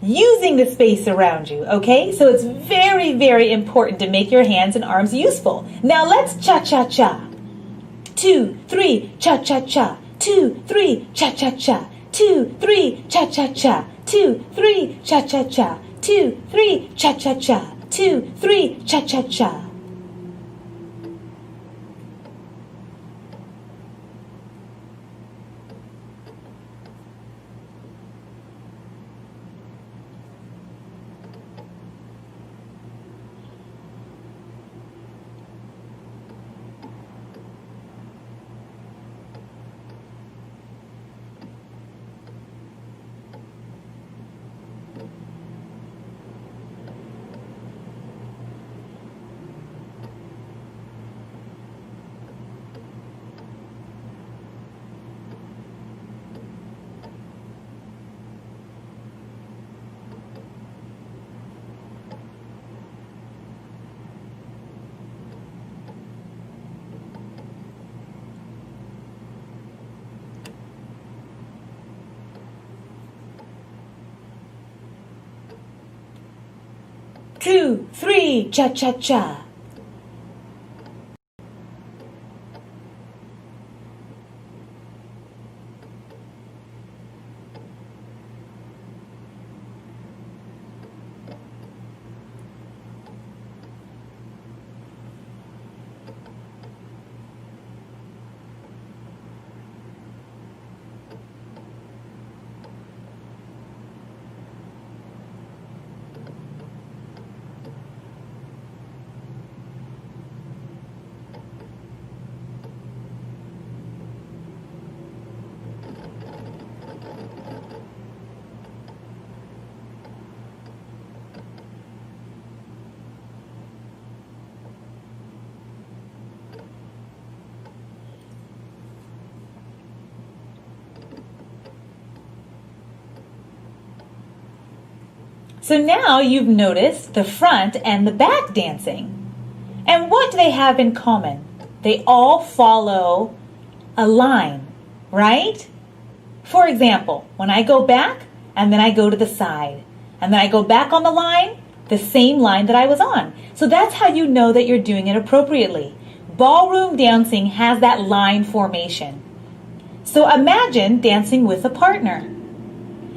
Speaker 7: using the space around you, okay? So it's very, very important to make your hands and arms useful. Now let's cha-cha-cha. 2, 3, cha-cha-cha. 2, 3, cha-cha-cha. 2, 3, cha-cha-cha. 2, 3, cha-cha-cha. 2, 3, cha-cha-cha. 2, 3, cha-cha-cha. Two, three, cha-cha-cha. So now you've noticed the front and the back dancing. And what do they have in common? They all follow a line, right? For example, when I go back and then I go to the side and then I go back on the line, the same line that I was on. So that's how you know that you're doing it appropriately. Ballroom dancing has that line formation. So imagine dancing with a partner.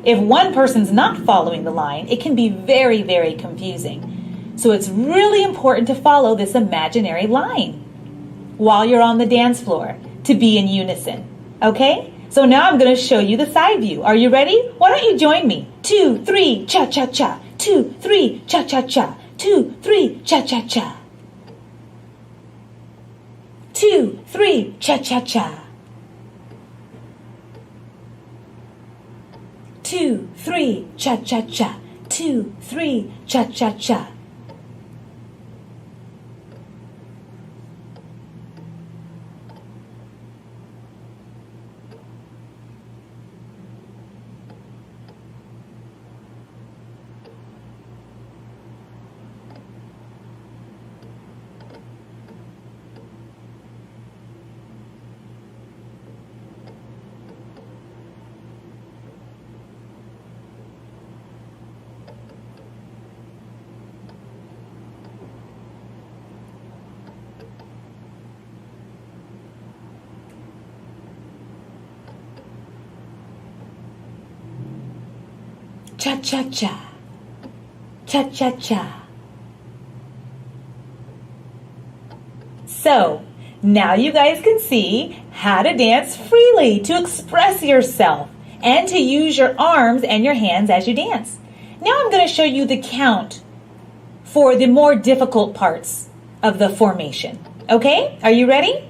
Speaker 7: If one person's not following the line, it can be very, very confusing. So it's really important to follow this imaginary line while you're on the dance floor to be in unison. Okay? So now I'm going to show you the side view. Are you ready? Why don't you join me? 2, 3, cha-cha-cha. 2, 3, cha-cha-cha. 2, 3, cha-cha-cha. 2, 3, cha-cha-cha. 2, 3, cha-cha-cha. 2, 3, cha-cha-cha. Cha-cha-cha, cha-cha-cha. So, now you guys can see how to dance freely, to express yourself, and to use your arms and your hands as you dance. Now I'm going to show you the count for the more difficult parts of the formation. Okay? Are you ready?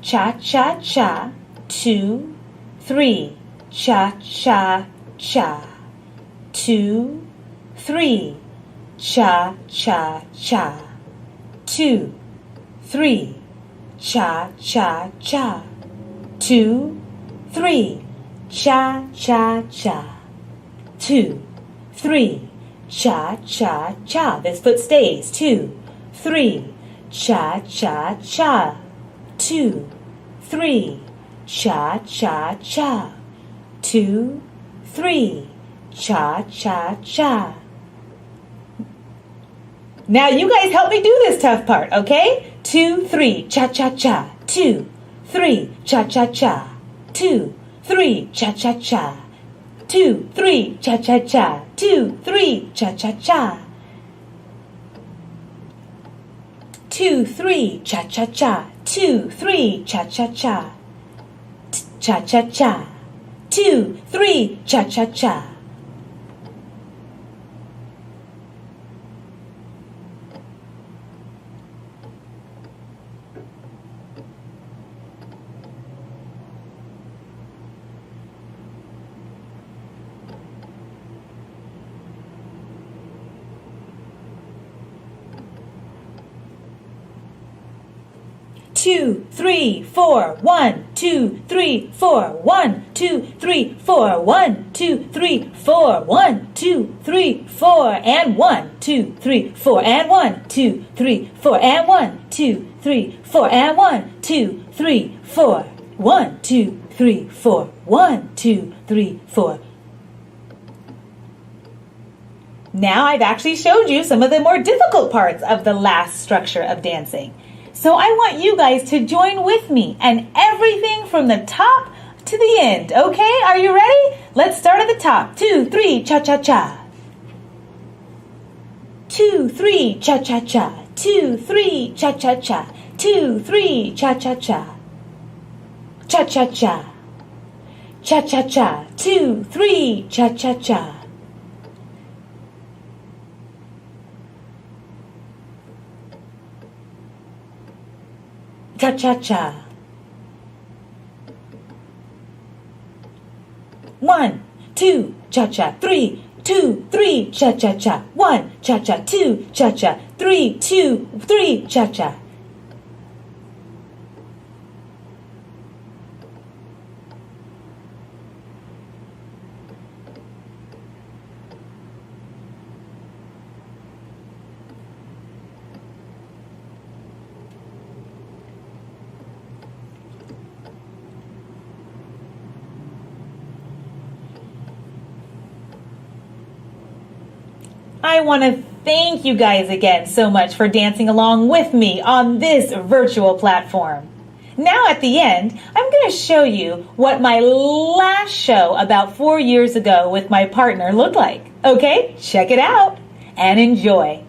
Speaker 7: Cha-cha-cha, 2, 3. Cha-cha-cha. 2, 3. Cha-cha-cha. 2, 3. Cha-cha-cha. 2, 3. Cha-cha-cha. 2, 3. Cha-cha-cha. This foot stays. 2, 3. Cha-cha-cha. 2, 3. Cha-cha-cha. 2, 3. Cha-cha-cha. Now you guys help me do this tough part, okay? 2, 3. Cha-cha-cha. 2, 3. Cha-cha-cha. 2, 3. Cha-cha-cha. 2, 3. Cha-cha-cha. 2, 3. Cha-cha-cha. 2, 3. Cha-cha-cha. 2, 3. Cha-cha-cha. Cha-cha-cha. 2, 3, cha-cha-cha. Two, 3, 4, 1, 2, 3, 4, 1, 2, 3, 4, 1, 2, 3, 4, 1, 2, 3, 4, and 1, 2, 3, 4, and 1, 2, 3, 4, and 1, 2, 3, 4, and 1, 2, 3, 4, 1, 2, 3, 4, 1, 2, 3, 4. Now I've actually showed you some of the more difficult parts of the last structure of dancing. So I want you guys to join with me and everything from the top to the end, okay? Are you ready? Let's start at the top. 2, 3, cha-cha-cha. 2, 3, cha-cha-cha. 2, 3, cha-cha-cha. 2, 3, cha-cha-cha. Cha-cha-cha. Cha-cha-cha. 2, 3, cha-cha-cha. Cha-cha-cha. 1, 2, cha-cha, 3, 2, 3, cha-cha-cha. 1, cha-cha, 2, cha-cha, 3, 2, 3, cha-cha. I want to thank you guys again so much for dancing along with me on this virtual platform. Now at the end, I'm going to show you what my last show about 4 years ago with my partner looked like. Okay, check it out and enjoy.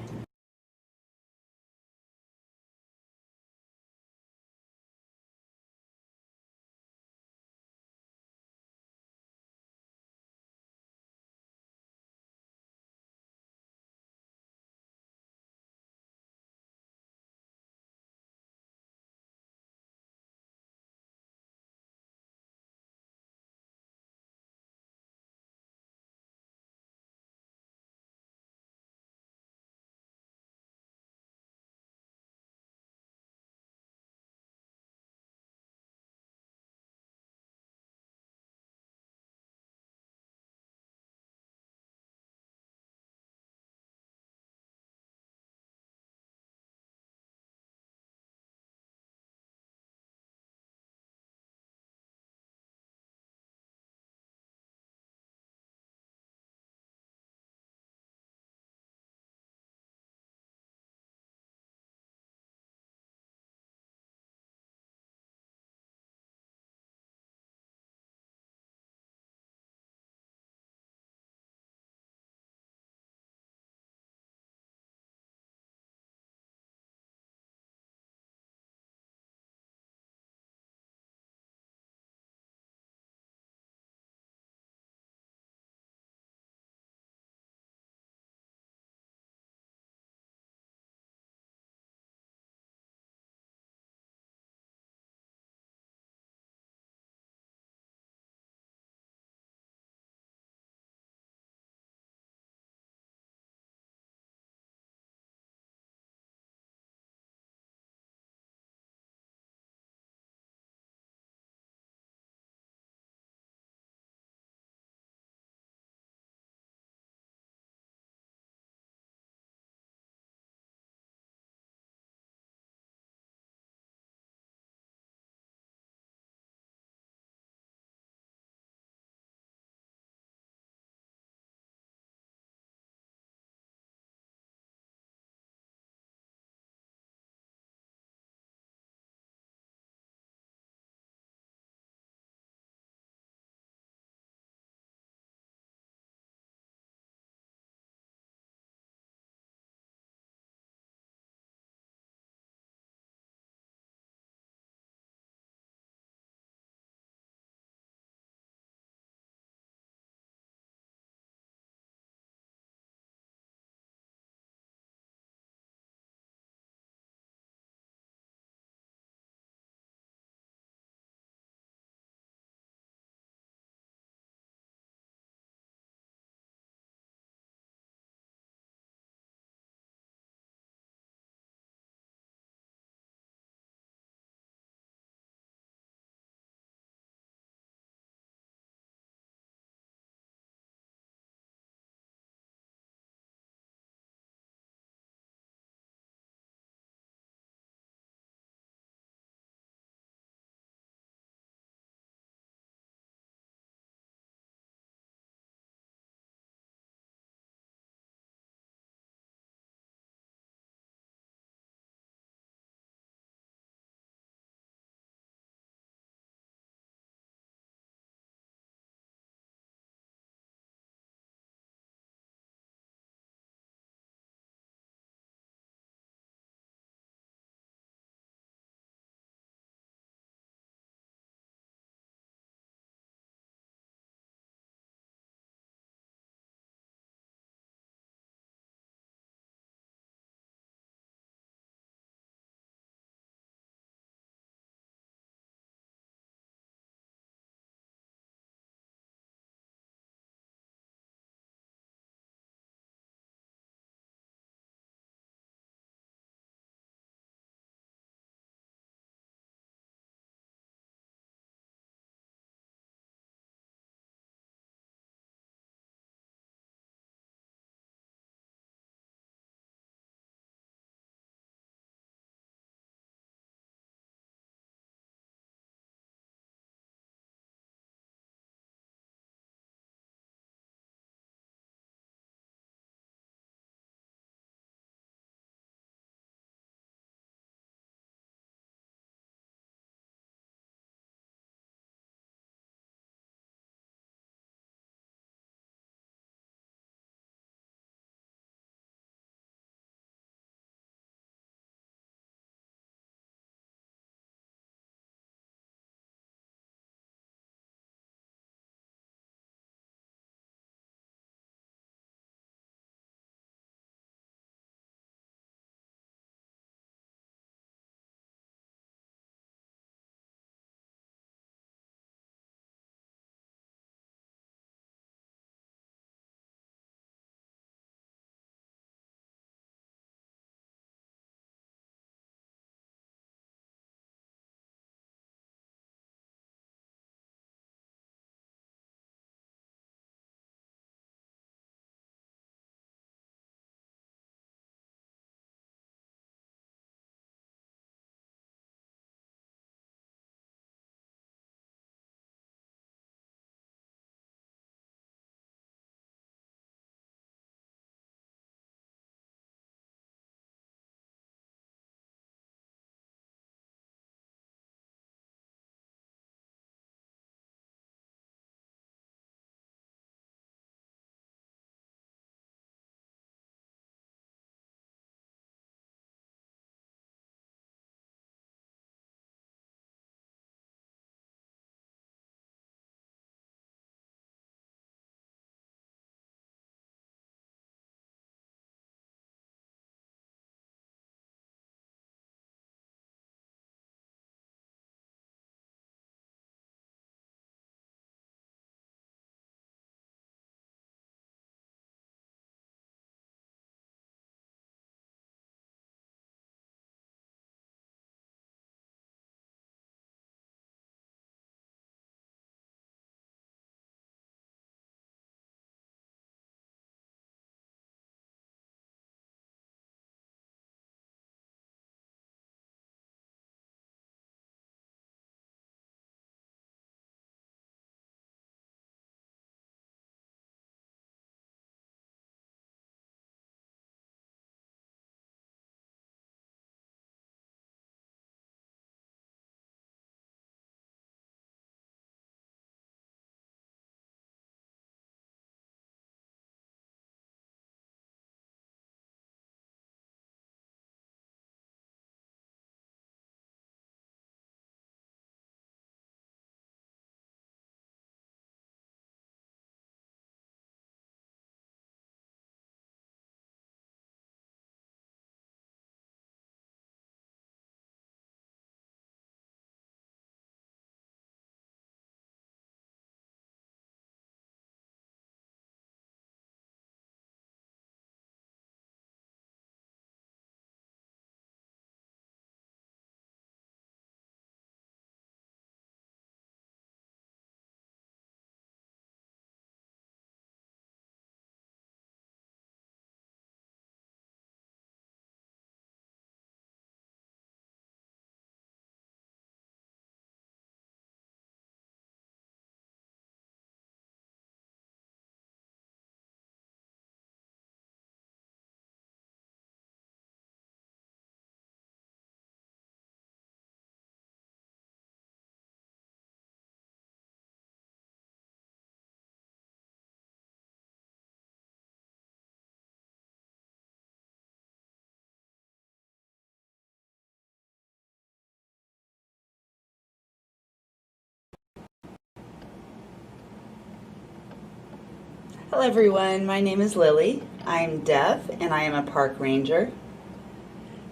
Speaker 8: Hello everyone, my name is Lily. I am deaf and I am a park ranger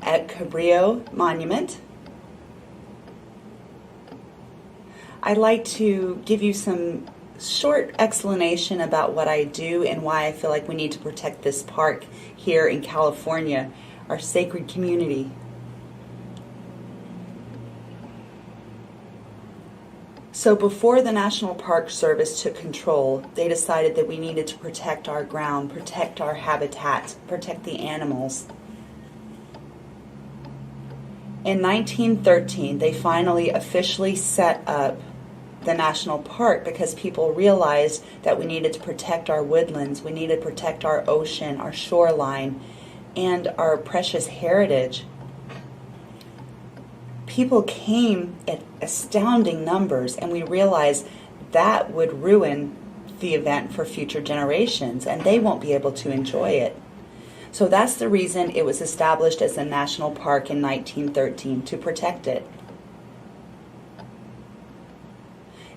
Speaker 8: at Cabrillo Monument. I'd like to give you some short explanation about what I do and why I feel like we need to protect this park here in California, our sacred community. So before the National Park Service took control, they decided that we needed to protect our ground, protect our habitat, protect the animals. In 1913, they finally officially set up the national park because people realized that we needed to protect our woodlands, we needed to protect our ocean, our shoreline, and our precious heritage. People came at astounding numbers, and we realized that would ruin the event for future generations, and they won't be able to enjoy it. So that's the reason it was established as a national park in 1913, to protect it.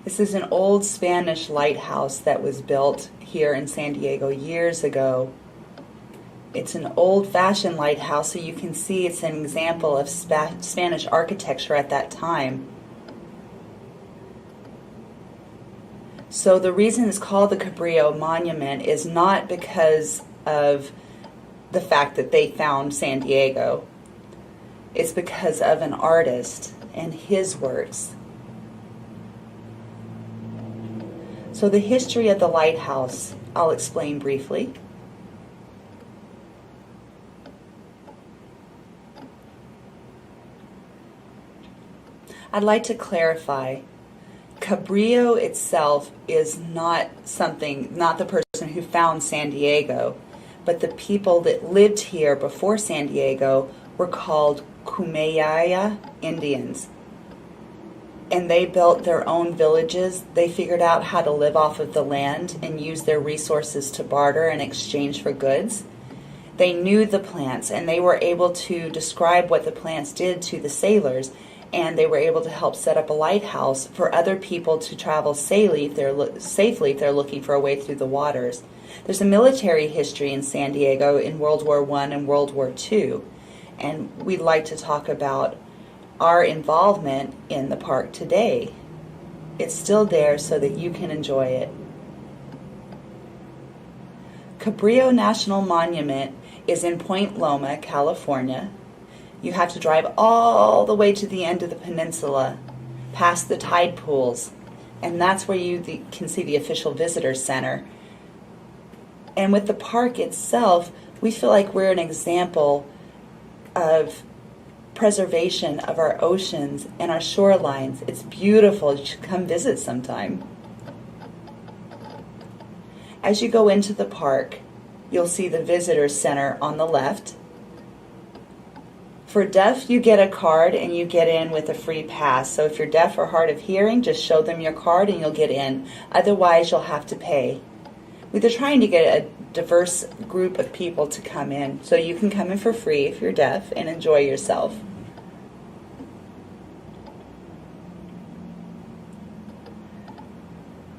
Speaker 8: This is an old Spanish lighthouse that was built here in San Diego years ago. It's an old-fashioned lighthouse, so you can see it's an example of Spanish architecture at that time. So the reason it's called the Cabrillo Monument is not because of the fact that they found San Diego. It's because of an artist and his works. So the history of the lighthouse, I'll explain briefly. I'd like to clarify, Cabrillo itself is not the person who found San Diego, but the people that lived here before San Diego were called Kumeyaay Indians. And they built their own villages. They figured out how to live off of the land and use their resources to barter in exchange for goods. They knew the plants, and they were able to describe what the plants did to the sailors, and they were able to help set up a lighthouse for other people to travel safely if they're looking for a way through the waters. There's a military history in San Diego in World War I and World War II, and we'd like to talk about our involvement in the park today. It's still there so that you can enjoy it. Cabrillo National Monument is in Point Loma, California. You have to drive all the way to the end of the peninsula, past the tide pools, and that's where you can see the official visitor center. And with the park itself, we feel like we're an example of preservation of our oceans and our shorelines. It's beautiful. You should come visit sometime. As you go into the park, you'll see the visitor center on the left. For deaf, you get a card and you get in with a free pass. So if you're deaf or hard of hearing, just show them your card and you'll get in. Otherwise, you'll have to pay. We're trying to get a diverse group of people to come in. So you can come in for free if you're deaf and enjoy yourself.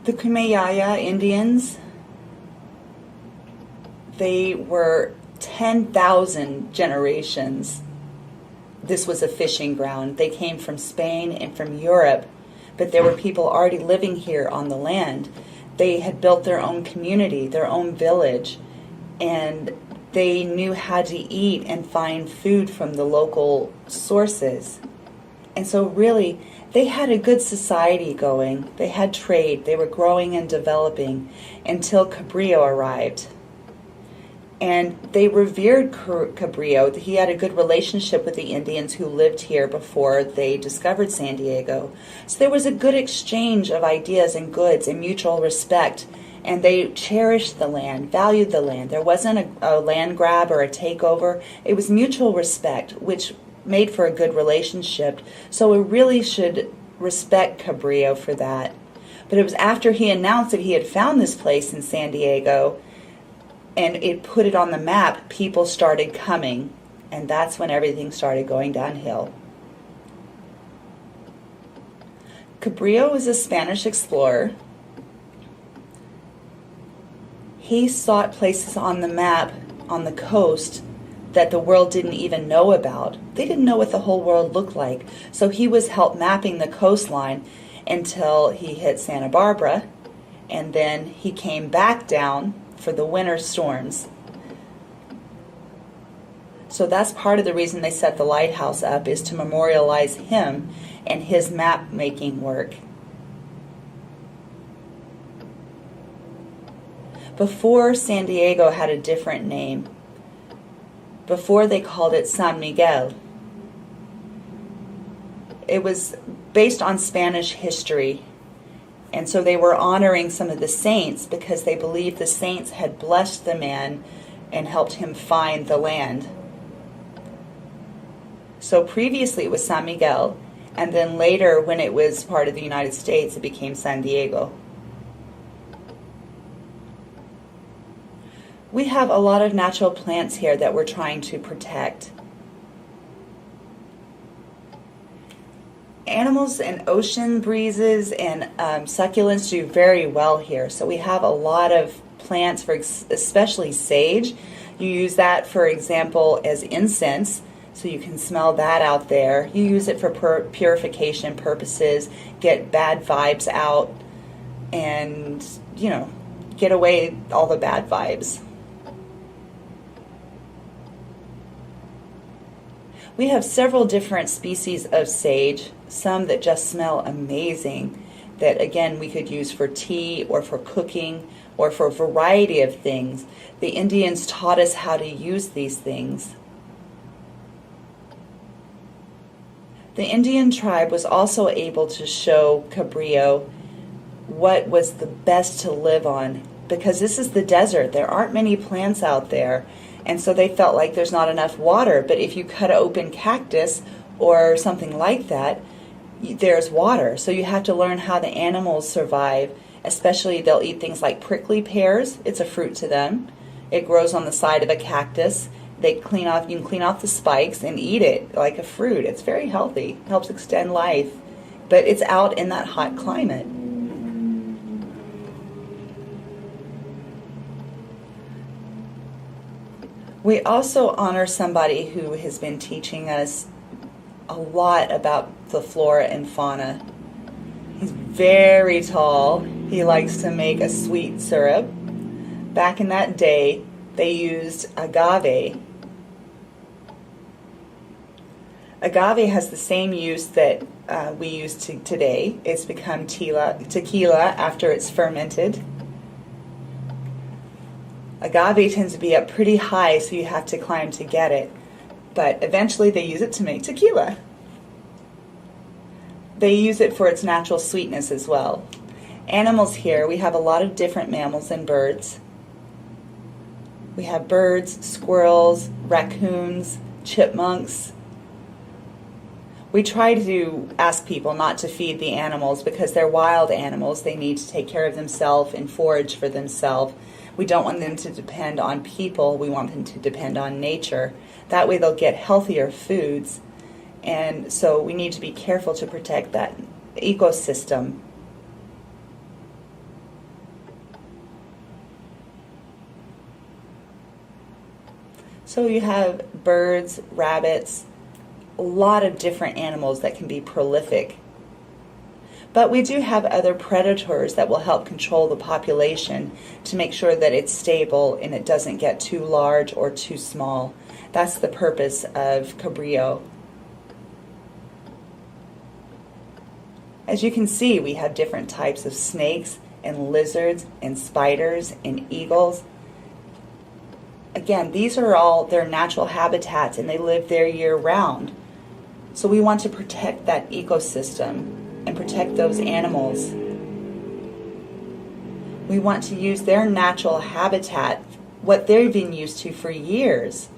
Speaker 8: The Kumeyaay Indians, they were 10,000 generations. This was a fishing ground. They came from Spain and from Europe, but there were people already living here on the land. They had built their own community, their own village, and they knew how to eat and find food from the local sources. And so really, they had a good society going. They had trade. They were growing and developing until Cabrillo arrived. And they revered Cabrillo. He had a good relationship with the Indians who lived here before they discovered San Diego. So there was a good exchange of ideas and goods and mutual respect. And they cherished the land, valued the land. There wasn't a land grab or a takeover. It was mutual respect, which made for a good relationship. So we really should respect Cabrillo for that. But it was after he announced that he had found this place in San Diego and it put it on the map, people started coming, and that's when everything started going downhill. Cabrillo was a Spanish explorer. He sought places on the map, on the coast, that the world didn't even know about. They didn't know what the whole world looked like. So he was help mapping the coastline until he hit Santa Barbara, and then he came back down for the winter storms. So that's part of the reason they set the lighthouse up, is to memorialize him and his map making work. Before, San Diego had a different name. Before, they called it San Miguel. It was based on Spanish history, and so they were honoring some of the saints because they believed the saints had blessed the man and helped him find the land. So previously it was San Miguel, and then later, when it was part of the United States, it became San Diego. We have a lot of natural plants here that we're trying to protect. Animals and ocean breezes and succulents do very well here. So we have a lot of plants, for especially sage. You use that, for example, as incense, so you can smell that out there. You use it for purification purposes, get bad vibes out, and, you know, get away all the bad vibes. We have several different species of sage, some that just smell amazing, that again we could use for tea or for cooking or for a variety of things. The Indians taught us how to use these things. The Indian tribe was also able to show Cabrillo what was the best to live on, because this is the desert. There aren't many plants out there. And so they felt like there's not enough water. But if you cut open cactus or something like that, there's water. So you have to learn how the animals survive. Especially they'll eat things like prickly pears. It's a fruit to them. It grows on the side of a cactus. You can clean off the spikes and eat it like a fruit. It's very healthy. It helps extend life. But it's out in that hot climate. We also honor somebody who has been teaching us a lot about the flora and fauna. He's very tall. He likes to make a sweet syrup. Back in that day, they used agave. Agave has the same use that we use today. It's become tequila after it's fermented. Agave tends to be up pretty high, so you have to climb to get it. But eventually they use it to make tequila. They use it for its natural sweetness as well. Animals here, we have a lot of different mammals and birds. We have birds, squirrels, raccoons, chipmunks. We try to ask people not to feed the animals because they're wild animals. They need to take care of themselves and forage for themselves. We don't want them to depend on people. We want them to depend on nature. That way they'll get healthier foods. And so we need to be careful to protect that ecosystem. So you have birds, rabbits, a lot of different animals that can be prolific. But we do have other predators that will help control the population to make sure that it's stable and it doesn't get too large or too small. That's the purpose of Cabrillo. As you can see, we have different types of snakes and lizards and spiders and eagles. Again, these are all their natural habitats and they live there year-round. So we want to protect that ecosystem and protect those animals. We want to use their natural habitat, what they've been used to for years.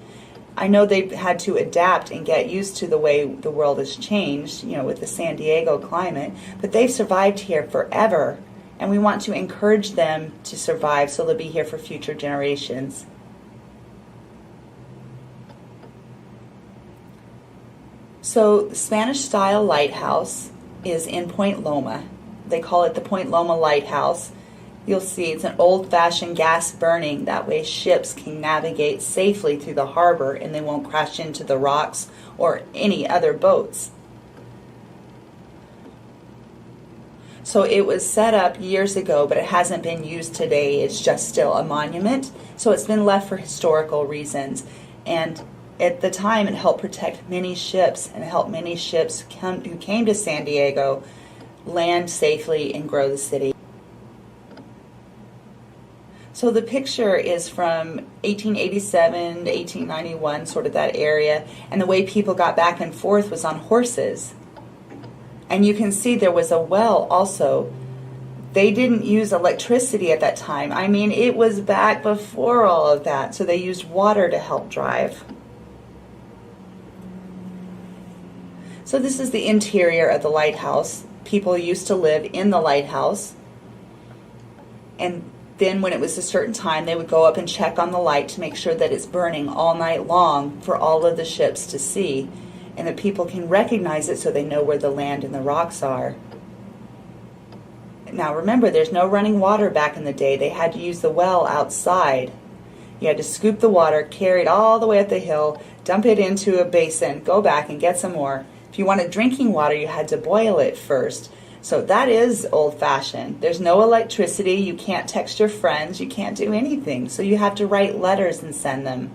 Speaker 8: I know they've had to adapt and get used to the way the world has changed, with the San Diego climate, but they've survived here forever, and we want to encourage them to survive so they'll be here for future generations. So the Spanish-style lighthouse is in Point Loma. They call it the Point Loma Lighthouse, You'll see it's an old-fashioned gas burning. That way ships can navigate safely through the harbor and they won't crash into the rocks or any other boats. So it was set up years ago, but it hasn't been used today. It's just still a monument. So it's been left for historical reasons. And at the time, it helped protect many ships and helped many ships who came to San Diego land safely and grow the city. So the picture is from 1887 to 1891, sort of that area, and the way people got back and forth was on horses. And you can see there was a well also. They didn't use electricity at that time. I mean, it was back before all of that, so they used water to help drive. So this is the interior of the lighthouse. People used to live in the lighthouse, and then when it was a certain time, they would go up and check on the light to make sure that it's burning all night long for all of the ships to see, and that people can recognize it so they know where the land and the rocks are. Now remember, there's no running water back in the day. They had to use the well outside. You had to scoop the water, carry it all the way up the hill, dump it into a basin, go back and get some more. If you wanted drinking water, you had to boil it first. So that is old-fashioned. There's no electricity. You can't text your friends. You can't do anything. So you have to write letters and send them.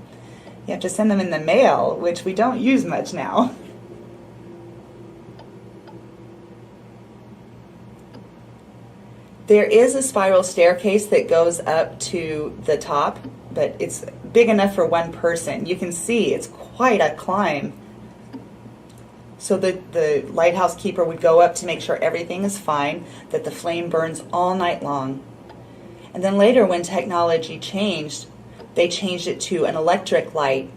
Speaker 8: You have to send them in the mail, which we don't use much now. There is a spiral staircase that goes up to the top, but it's big enough for one person. You can see it's quite a climb. So the lighthouse keeper would go up to make sure everything is fine, that the flame burns all night long. And then later, when technology changed, they changed it to an electric light.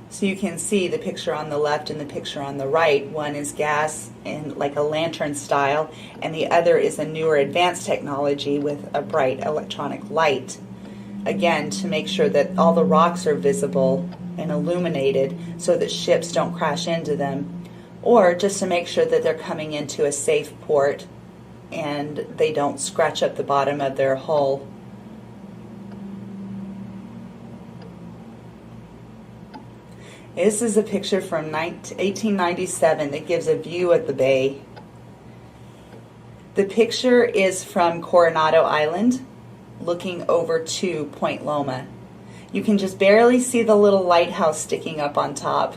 Speaker 8: So you can see the picture on the left and the picture on the right. One is gas and like a lantern style, and the other is a newer advanced technology with a bright electronic light. Again, to make sure that all the rocks are visible and illuminated so that ships don't crash into them, or just to make sure that they're coming into a safe port and they don't scratch up the bottom of their hull. This is a picture from 1897 that gives a view of the bay. The picture is from Coronado Island, looking over to Point Loma. You can just barely see the little lighthouse sticking up on top.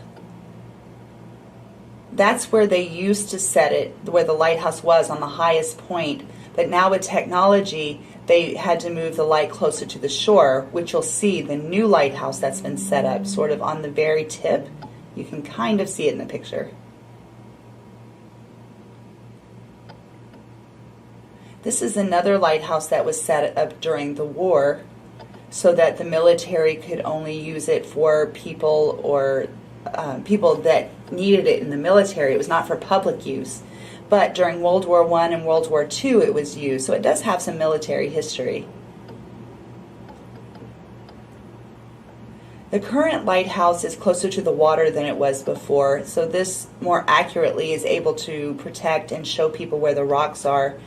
Speaker 8: That's where they used to set it, where the lighthouse was on the highest point. But now with technology, they had to move the light closer to the shore, which you'll see the new lighthouse that's been set up sort of on the very tip. You can kind of see it in the picture. This is another lighthouse that was set up during the war so that the military could only use it for people or people that needed it in the military. It was not for public use. But during World War I and World War II it was used, so it does have some military history. The current lighthouse is closer to the water than it was before, so this more accurately is able to protect and show people where the rocks are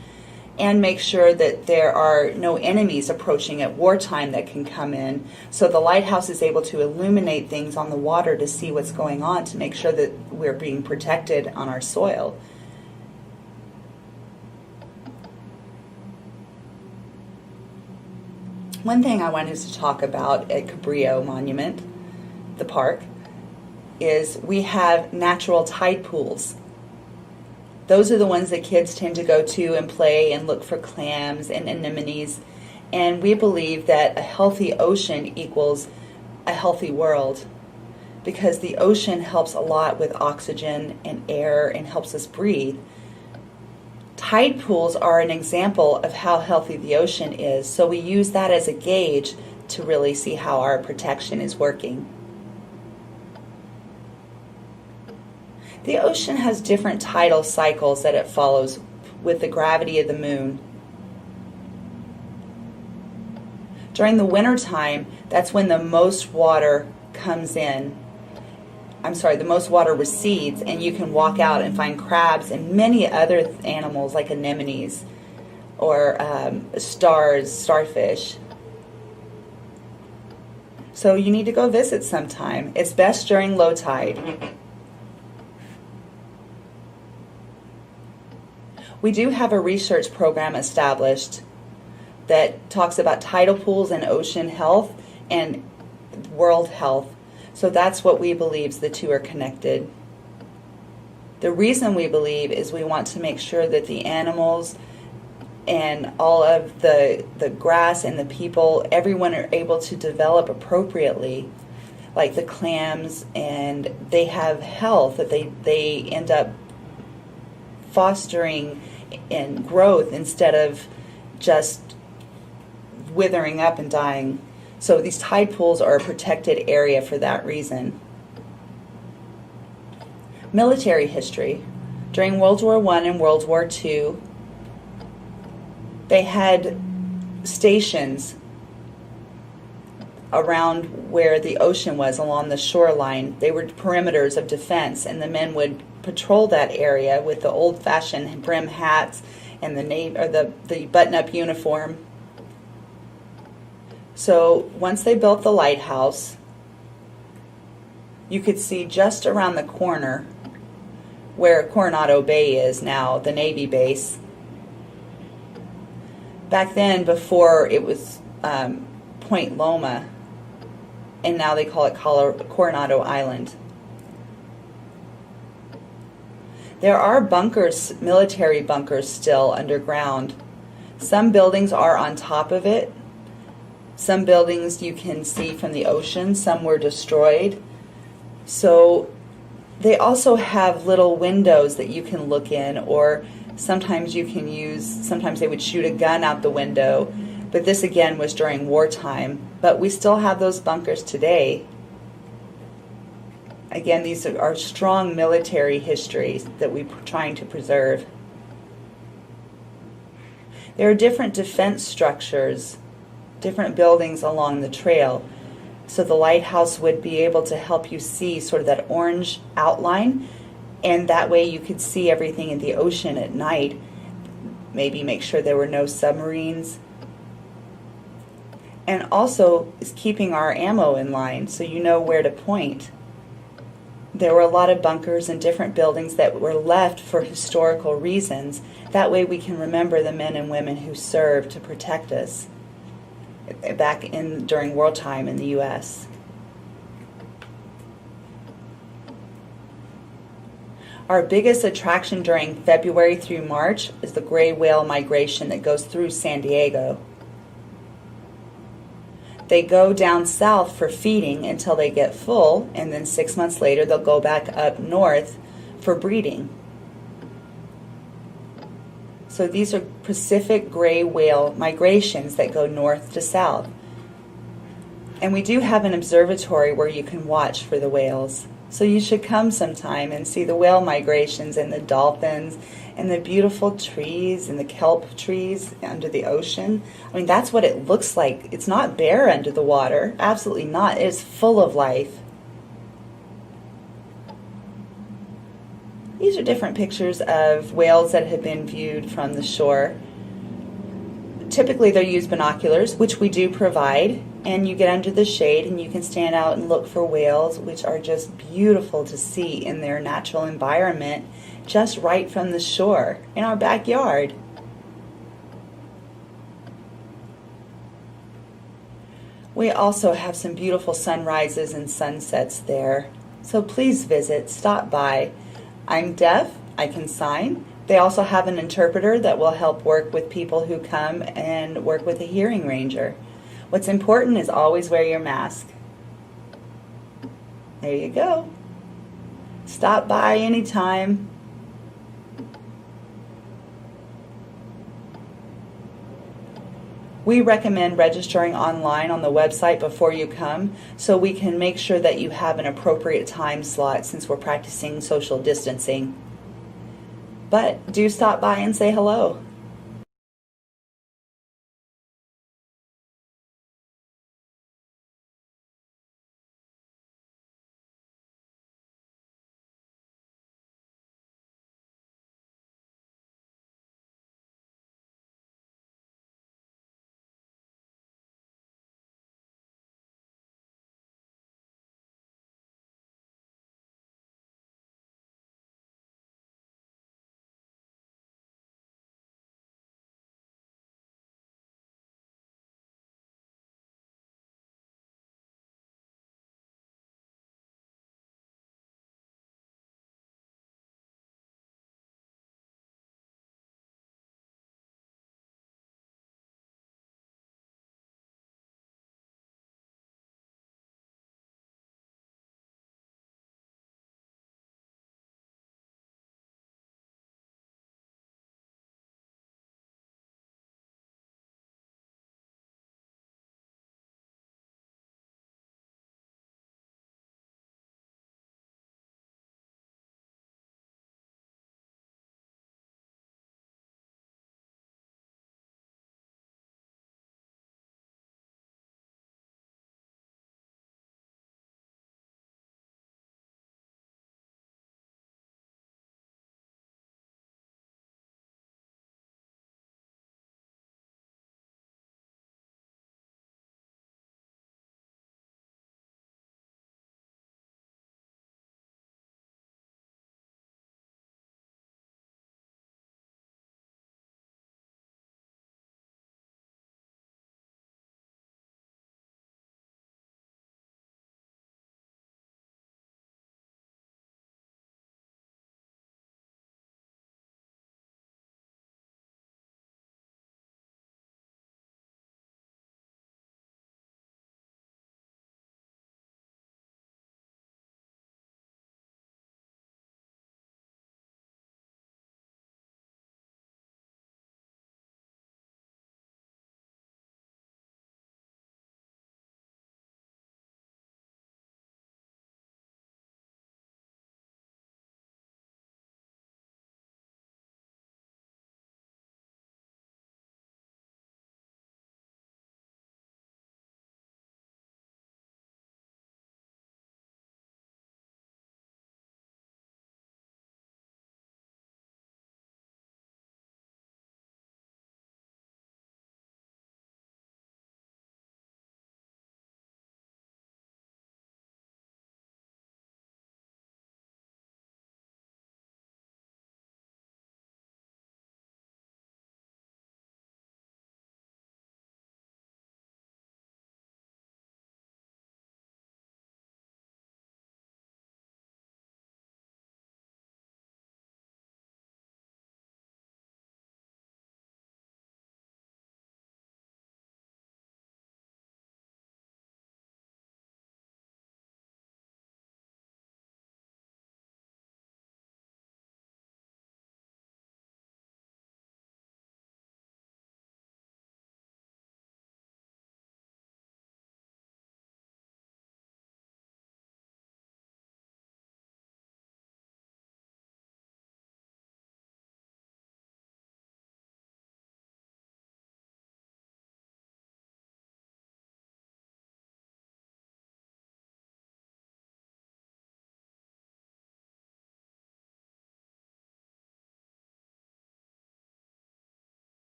Speaker 8: and make sure that there are no enemies approaching at wartime that can come in. So the lighthouse is able to illuminate things on the water to see what's going on, to make sure that we're being protected on our soil. One thing I wanted to talk about at Cabrillo Monument, the park, is we have natural tide pools. Those are the ones that kids tend to go to and play and look for clams and anemones. And we believe that a healthy ocean equals a healthy world, because the ocean helps a lot with oxygen and air and helps us breathe. Tide pools are an example of how healthy the ocean is, so we use that as a gauge to really see how our protection is working. The ocean has different tidal cycles that it follows with the gravity of the moon. During the winter time, that's when the most water comes in. the most water recedes, and you can walk out and find crabs and many other animals like anemones or starfish. So you need to go visit sometime. It's best during low tide. We do have a research program established that talks about tidal pools and ocean health and world health. So that's what we believe, the two are connected. The reason we believe is we want to make sure that the animals and all of the grass and the people, everyone are able to develop appropriately, like the clams, and they have health, that they end up fostering and growth instead of just withering up and dying. So these tide pools are a protected area for that reason. Military history. During World War I and World War II, they had stations around where the ocean was along the shoreline. They were perimeters of defense, and the men would patrol that area with the old-fashioned brim hats and the button-up uniform. So once they built the lighthouse, you could see just around the corner where Coronado Bay is now, the Navy base. Back then, before it was Point Loma, and now they call it Coronado Island. There are bunkers, military bunkers still underground. Some buildings are on top of it. Some buildings you can see from the ocean. Some were destroyed. So they also have little windows that you can look in, or sometimes you can sometimes they would shoot a gun out the window. But this again was during wartime. But we still have those bunkers today. Again, these are strong military histories that we're trying to preserve. There are different defense structures, different buildings along the trail. So the lighthouse would be able to help you see sort of that orange outline, and that way you could see everything in the ocean at night. Maybe make sure there were no submarines. And also is keeping our ammo in line so you know where to point. There were a lot of bunkers and different buildings that were left for historical reasons. That way we can remember the men and women who served to protect us back during wartime in the U.S. Our biggest attraction during February through March is the gray whale migration that goes through San Diego. They go down south for feeding until they get full, and then 6 months later they'll go back up north for breeding. So these are Pacific gray whale migrations that go north to south. And we do have an observatory where you can watch for the whales. So you should come sometime and see the whale migrations and the dolphins and the beautiful trees and the kelp trees under the ocean. I mean, that's what it looks like. It's not bare under the water. Absolutely not. It is full of life. These are different pictures of whales that have been viewed from the shore. Typically they use binoculars, which we do provide, and you get under the shade and you can stand out and look for whales, which are just beautiful to see in their natural environment, just right from the shore in our backyard. We also have some beautiful sunrises and sunsets there, so please visit, stop by. I'm deaf, I can sign. They also have an interpreter that will help work with people who come and work with a hearing ranger. What's important is always wear your mask. There you go. Stop by anytime. We recommend registering online on the website before you come so we can make sure that you have an appropriate time slot since we're practicing social distancing. But do stop by and say hello.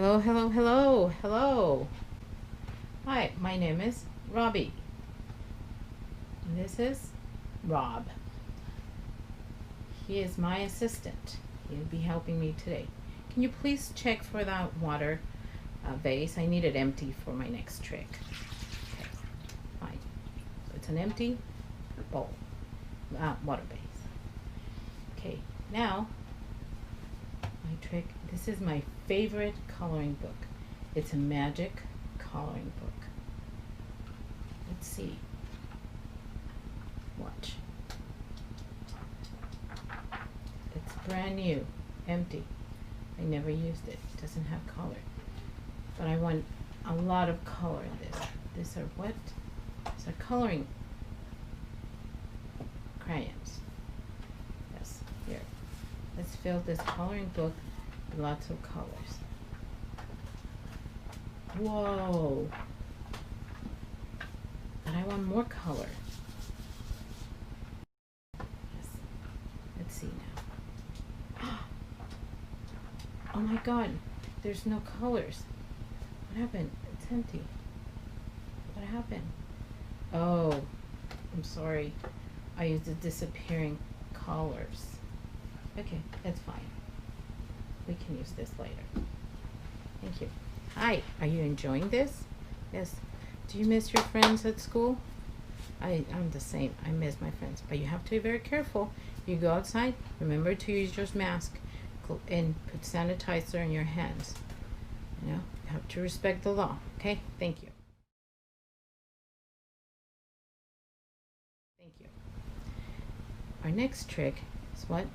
Speaker 9: Hello, hello, hello, hello. Hi, my name is Robbie. And this is Rob. He is my assistant. He'll be helping me today. Can you please check for that water vase? I need it empty for my next trick. Okay, fine. So it's an empty bowl, water vase. Okay, now my trick. This is my favorite coloring book. It's a magic coloring book. Let's see. Watch. It's brand new, empty. I never used it. It doesn't have color. But I want a lot of color in this. These are what? These are coloring crayons. Yes, here. Let's fill this coloring book with lots of colors. Whoa! But I want more color. Yes. Let's see now. Oh my god, there's no colors. What happened? It's empty. What happened? Oh, I'm sorry. I used the disappearing colors. Okay, that's fine. We can use this later. Thank you. Hi, are you enjoying this? Yes. Do you miss your friends at school? I'm the same. I miss my friends. But you have to be very careful. You go outside, remember to use your mask and put sanitizer in your hands. You know, you have to respect the law. Okay? Thank you. Thank you. Our next trick is what?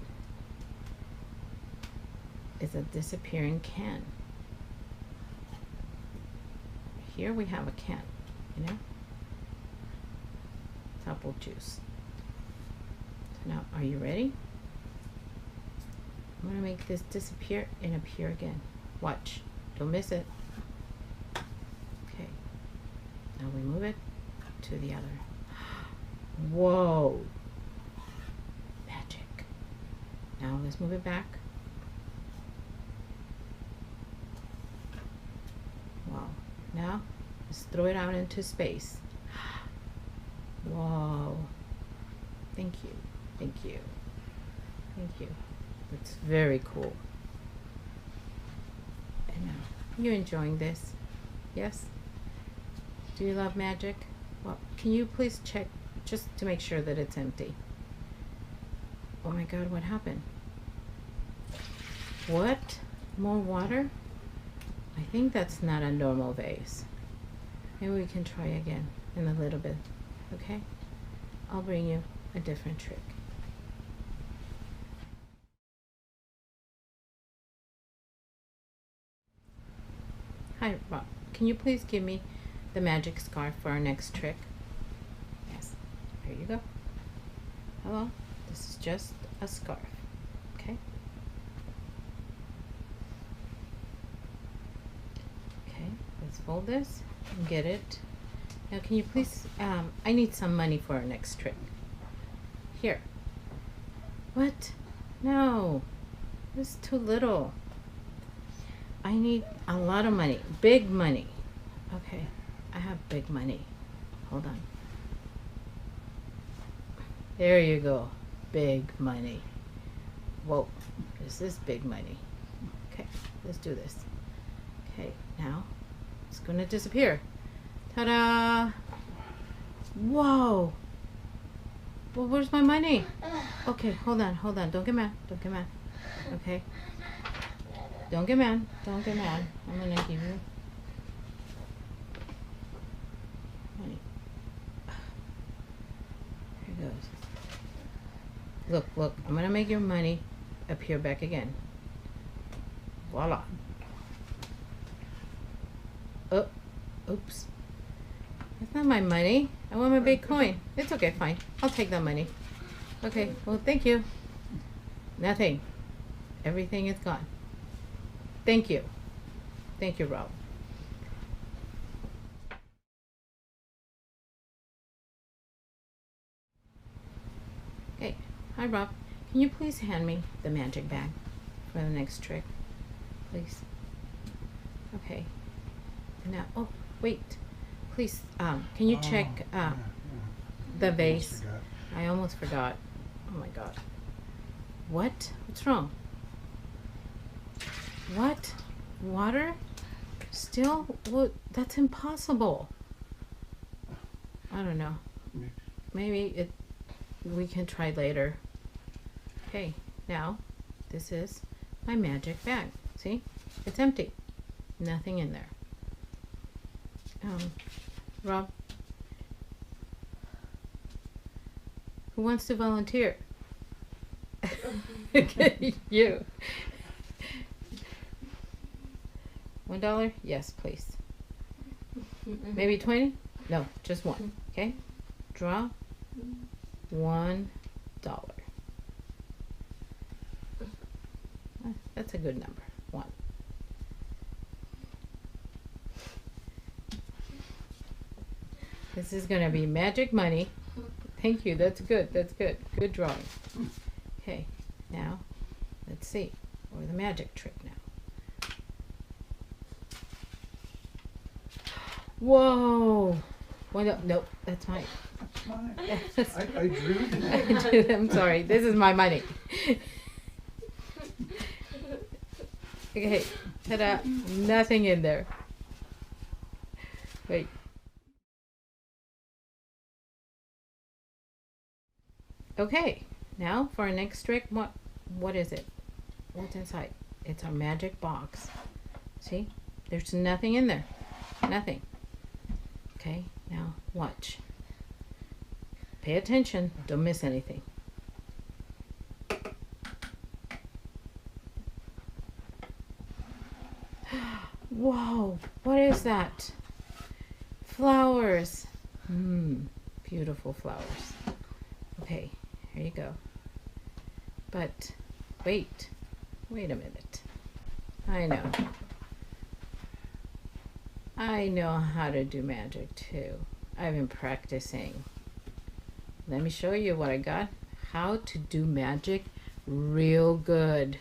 Speaker 9: Is a disappearing can. Here we have a can, you know? It's apple juice. So now, are you ready? I'm gonna make this disappear and appear again. Watch, don't miss it. Okay, now we move it to the other. Whoa, magic. Now let's move it back. Wow, now let's throw it out into space. Whoa, thank you, thank you, thank you. It's very cool. And now, you enjoying this? Yes? Do you love magic? Well, can you please check just to make sure that it's empty? Oh my god, what happened? What? More water? I think that's not a normal vase. Maybe we can try again in a little bit, okay? I'll bring you a different trick. Hi, Rob. Can you please give me the magic scarf for our next trick? Yes. Here you go. Hello. This is just a scarf. Okay? Okay. Let's fold this and get it. Now, can you please... I need some money for our next trick. Here. What? No. It's too little. I need a lot of money, big money. Okay, I have big money. Hold on. There you go, big money. Whoa, this is big money. Okay, let's do this. Okay, now it's gonna disappear. Ta-da! Whoa! Well, where's my money? Okay, hold on, don't get mad, okay? Don't get mad. I'm gonna give you money. Here it goes. Look. I'm gonna make your money appear back again. Voila. Oh, oops. That's not my money. I want my big coin. It's okay, fine. I'll take that money. Okay, well, thank you. Nothing. Everything is gone. Thank you. Thank you, Rob. Hey, hi, Rob. Can you please hand me the magic bag for the next trick, please? Okay. Now, oh, wait. Please, can you check the vase? I almost forgot. Oh my God. What? What's wrong? What? Water? Still? Well, that's impossible. I don't know. Maybe we can try later. Okay, now this is my magic bag. See? It's empty. Nothing in there. Rob, who wants to volunteer? You. $1? Yes, please. Maybe 20? No, just one. Okay? Draw $1. That's a good number. 1. This is going to be magic money. Thank you. That's good. That's good. Good drawing. Okay. Now, let's see. Or the magic trick now. Whoa. Well, no, nope. That's mine.
Speaker 5: That's mine. I drew them.
Speaker 9: I drew them. I'm sorry. This is my money. Okay. Ta-da. Nothing in there. Wait. Okay, now for our next trick, what is it? What's inside? It's our magic box. See? There's nothing in there. Nothing. Okay, now watch. Pay attention. Don't miss anything. Whoa, what is that? Flowers. Beautiful flowers. Okay. Here you go. But wait a minute. I know how to do magic too. I've been practicing. Let me show you what I got. How to do magic real good.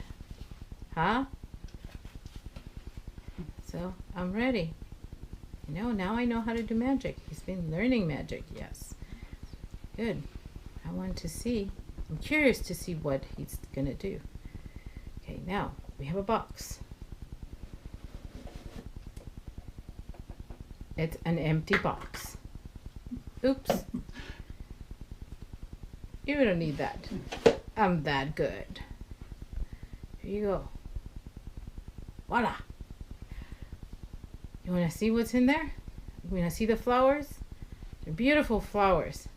Speaker 9: Huh? So I'm ready. Now I know how to do magic. He's been learning magic. Yes. Good. I want to see, I'm curious to see what he's gonna do. Okay, now we have a box. It's an empty box. Oops. You don't need that. I'm that good. Here you go. Voila. You wanna see what's in there? You wanna see the flowers? They're beautiful flowers.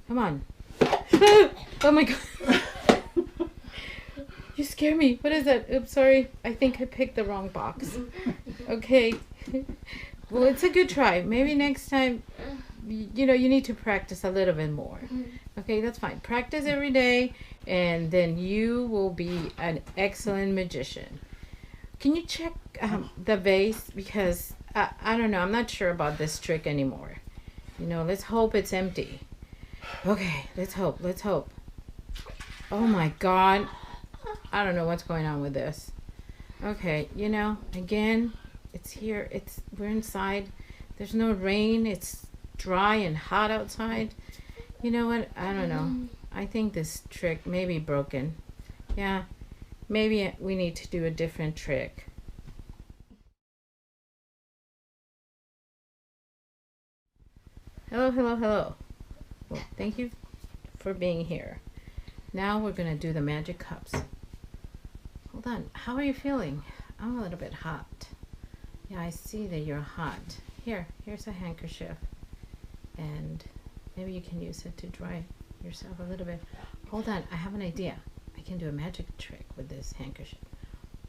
Speaker 9: Come on. Oh my God. You scare me. What is that? Oops, sorry. I think I picked the wrong box. Okay. Well, it's a good try. Maybe next time, you need to practice a little bit more. Okay, that's fine. Practice every day, and then you will be an excellent magician. Can you check the vase? Because, I don't know. I'm not sure about this trick anymore. Let's hope it's empty. Okay, let's hope. Oh my God. I don't know what's going on with this. Okay, again, it's here. We're inside. There's no rain. It's dry and hot outside. You know what? I don't know. I think this trick may be broken. Yeah, maybe we need to do a different trick. Hello. Well, thank you for being here. Now we're going to do the magic cups. Hold on. How are you feeling? I'm a little bit hot. Yeah, I see that you're hot. Here's a handkerchief. And maybe you can use it to dry yourself a little bit. Hold on. I have an idea. I can do a magic trick with this handkerchief.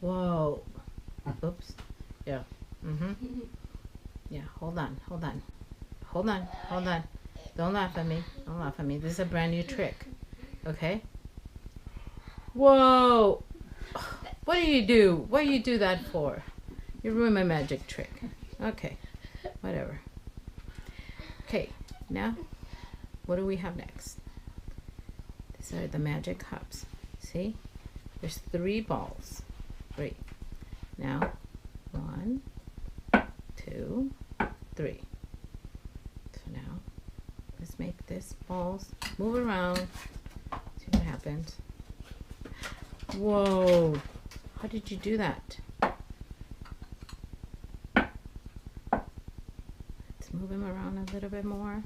Speaker 9: Whoa. Oops. Yeah. Yeah, hold on. Don't laugh at me. This is a brand new trick. Okay? Whoa! What do you do? What do you do that for? You ruined my magic trick. Okay. Whatever. Okay. Now, what do we have next? These are the magic cups. See? There's 3 balls. Great. Now, 1, 3. So now, let's make this balls move around. See what happens. Whoa! How did you do that? Let's move him around a little bit more.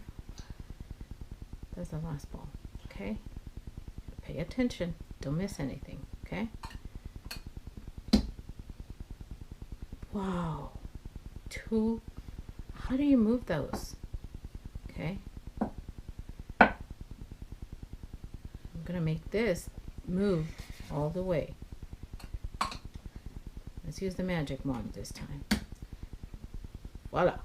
Speaker 9: That's the last ball, okay? Pay attention. Don't miss anything, okay? Wow. 2. How do you move those? Okay. I'm gonna make this move all the way. Let's use the magic wand this time. Voila.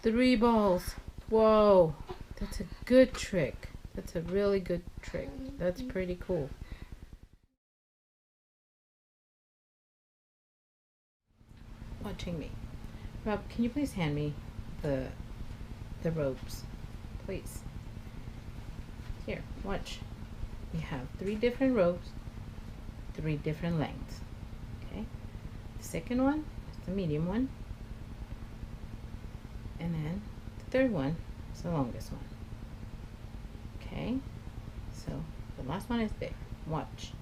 Speaker 9: 3 balls. Whoa. That's a good trick. That's a really good trick. That's pretty cool. Watching me. Rob, can you please hand me the ropes? Please. Here, watch. We have 3 different ropes, 3 different lengths. Okay? The second one is the medium one. And then the third one is the longest one. Okay? So the last one is big. Watch.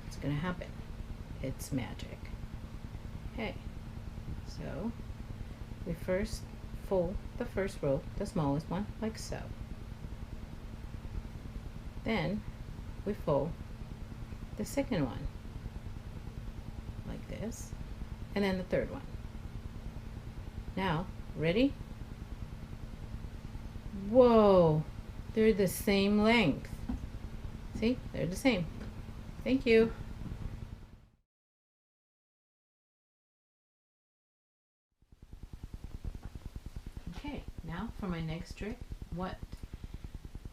Speaker 9: What's gonna happen? It's magic. Okay. So we first fold the first rope, the smallest one, like so. Then we fold the second one like this, and then the third one. Now, ready? Whoa, they're the same length. See, they're the same. Thank you. Okay, now for my next trick, what?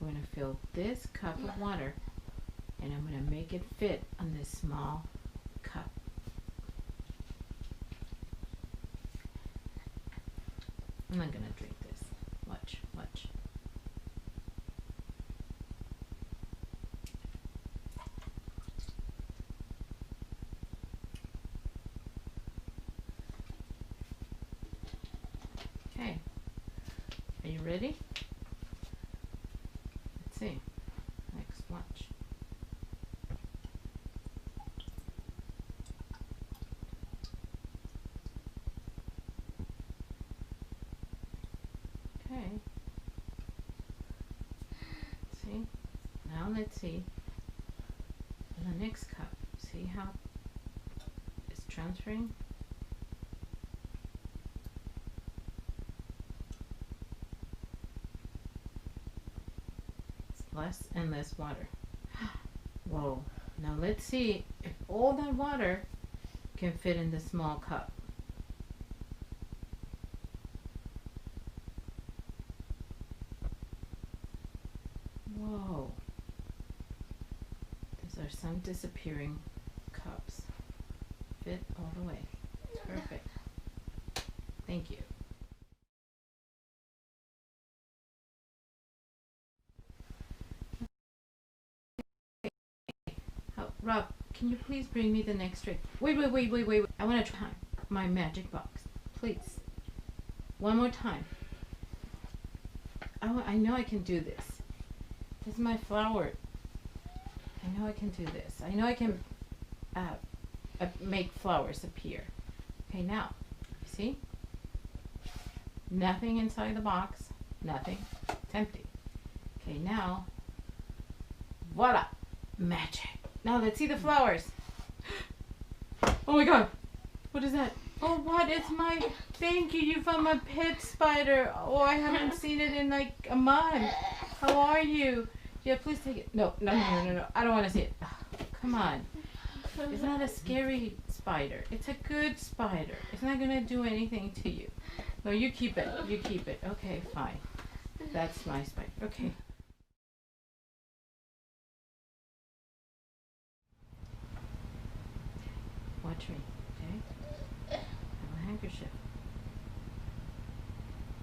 Speaker 9: I'm going to fill this cup of water and I'm going to make it fit on this small cup. I'm not going to drink this. Watch, watch. Okay, are you ready? Let's see. Next, watch. Okay. See? Now let's see. In the next cup, see how it's transferring? Less and less water. Whoa. Now let's see if all that water can fit in the small cup. Whoa. These are some disappearing cups. Fit all the way. Perfect. Thank you. Rob, can you please bring me the next trick? Wait. I want to try my magic box. Please. One more time. I know I can do this. This is my flower. I know I can do this. I know I can make flowers appear. Okay, now, you see? Nothing inside the box. Nothing. It's empty. Okay, now, voila! Magic. Now let's see the flowers. Oh my god. What is that? Oh, what? It's my... Thank you. You found my pet spider. Oh, I haven't seen it in like a month. How are you? Yeah, please take it. No. I don't want to see it. Oh, come on. It's not a scary spider. It's a good spider. It's not going to do anything to you. No, you keep it. You keep it. Okay, fine. That's my spider. Okay. Watch me, okay? I have a handkerchief.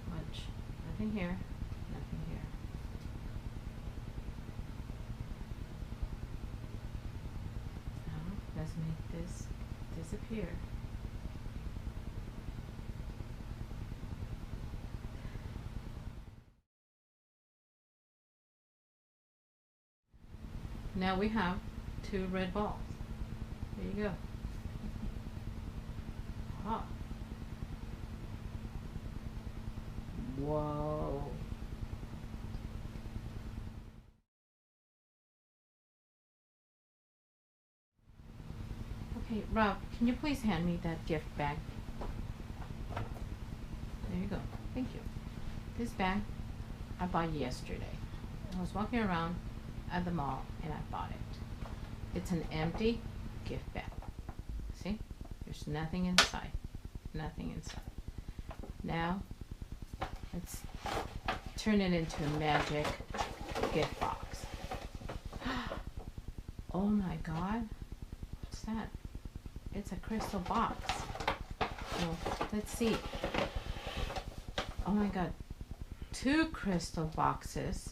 Speaker 9: Watch. Nothing here. Nothing here. Now, let's make this disappear. now we have 2 red balls. There you go. Ah. Whoa. Okay, Rob, can you please hand me that gift bag? There you go. Thank you. This bag I bought yesterday. I was walking around at the mall and I bought it. It's an empty gift bag. See? There's nothing inside. Nothing inside. Now, let's turn it into a magic gift box. Oh my God. What's that? It's a crystal box. Well, let's see. Oh my God. 2 crystal boxes.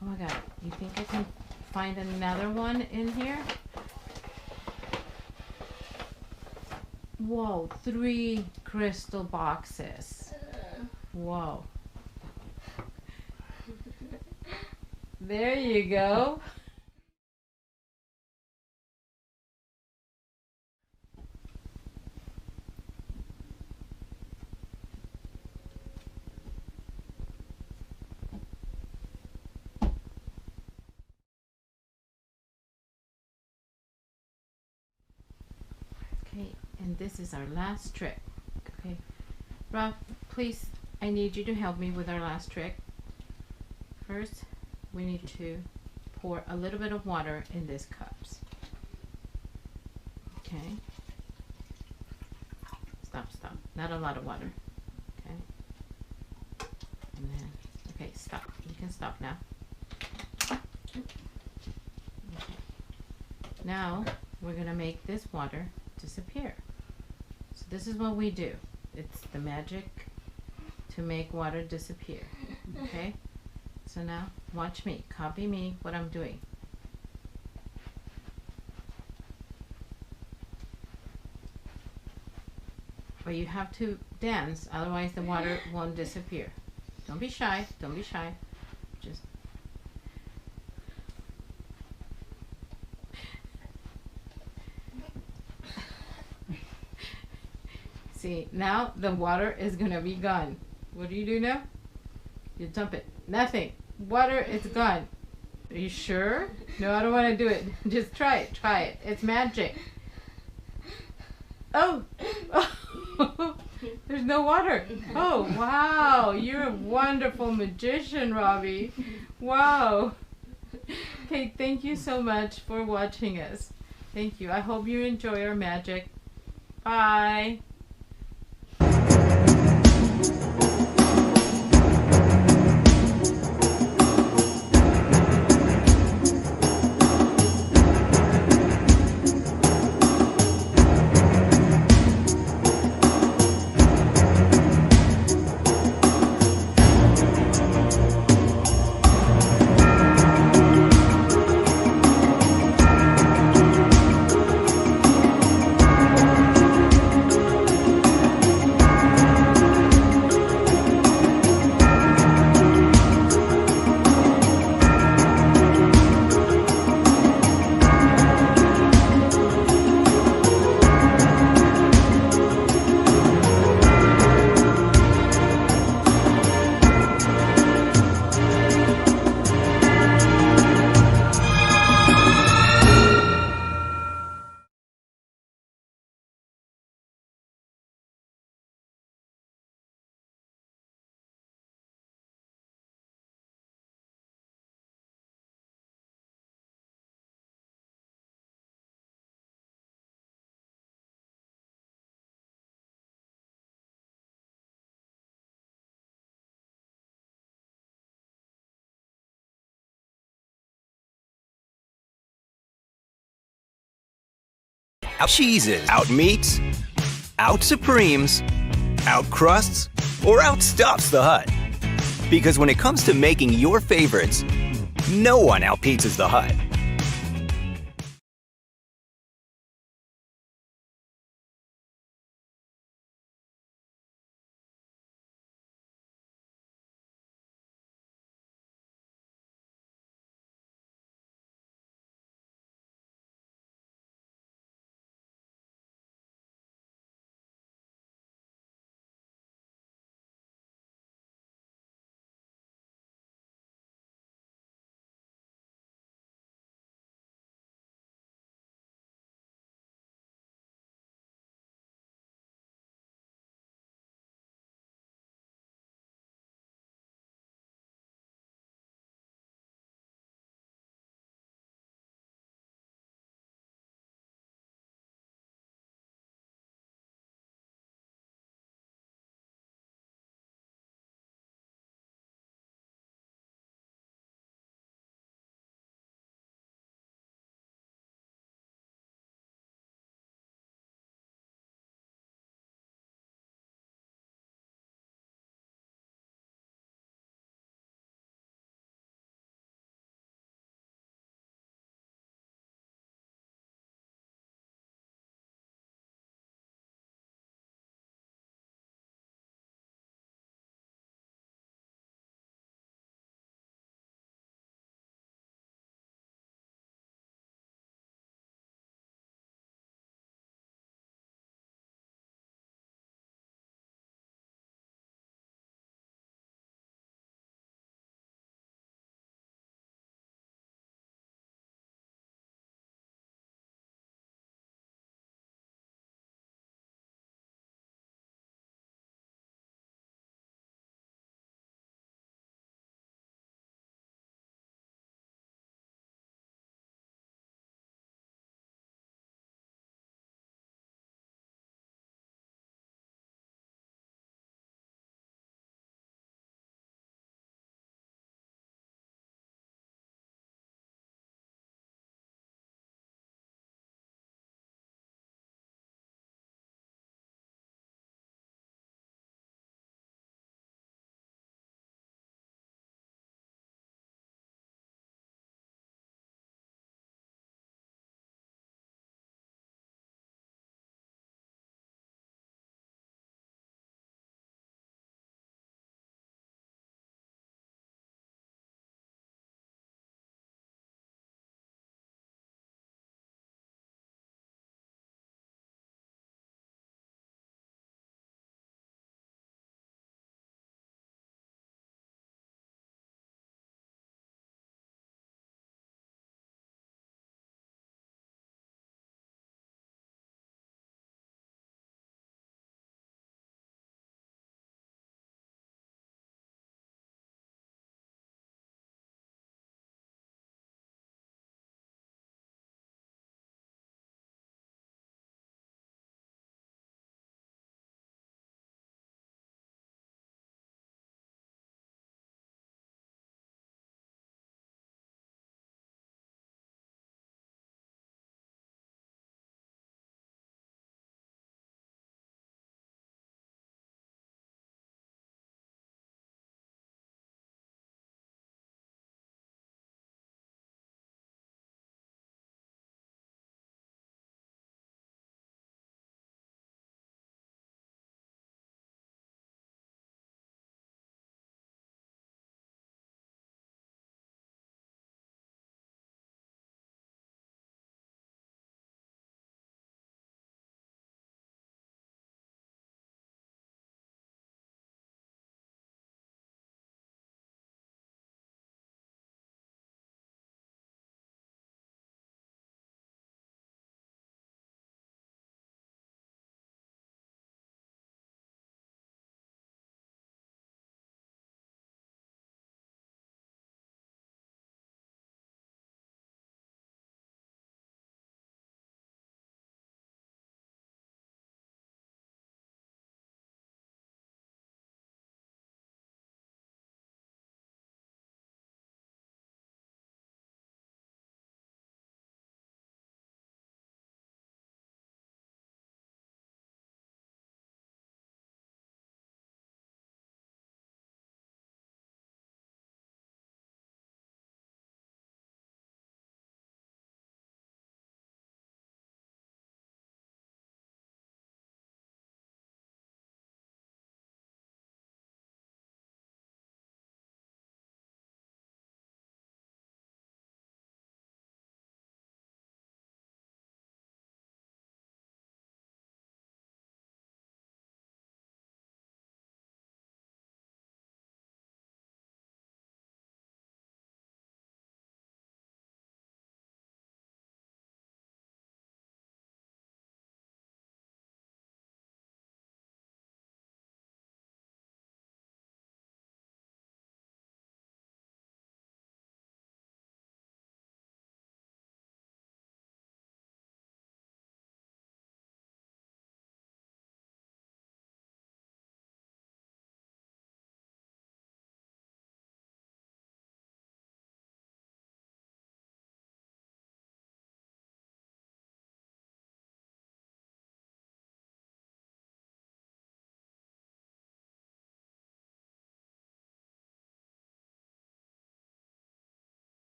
Speaker 9: Oh my God. You think I can find another one in here? Whoa. 3 crystal boxes. Whoa. There you go. Okay, and this is our last trick. Okay, Rob, please, I need you to help me with our last trick. First, we need to pour a little bit of water in these cups. Okay. Stop. Not a lot of water. Okay. And then, okay, stop. You can stop now. Okay. Now, we're going to make this water disappear. So this is what we do. It's the magic to make water disappear. Okay? So now, watch me. Copy me what I'm doing. But you have to dance, otherwise the water won't disappear. Don't be shy. Don't be shy. Just see, now the water is gonna be gone. What do you do now? You dump it. Nothing. Water is gone. Are you sure? No, I don't want to do it. Just try it. Try it. It's magic. Oh! There's no water. Oh, wow. You're a wonderful magician, Robbie. Wow. Okay, thank you so much for watching us. Thank you. I hope you enjoy our magic. Bye.
Speaker 4: Out cheeses, out meats, out supremes, out crusts, or out stuffs the hut. Because when it comes to making your favorites, no one outpizzas the hut.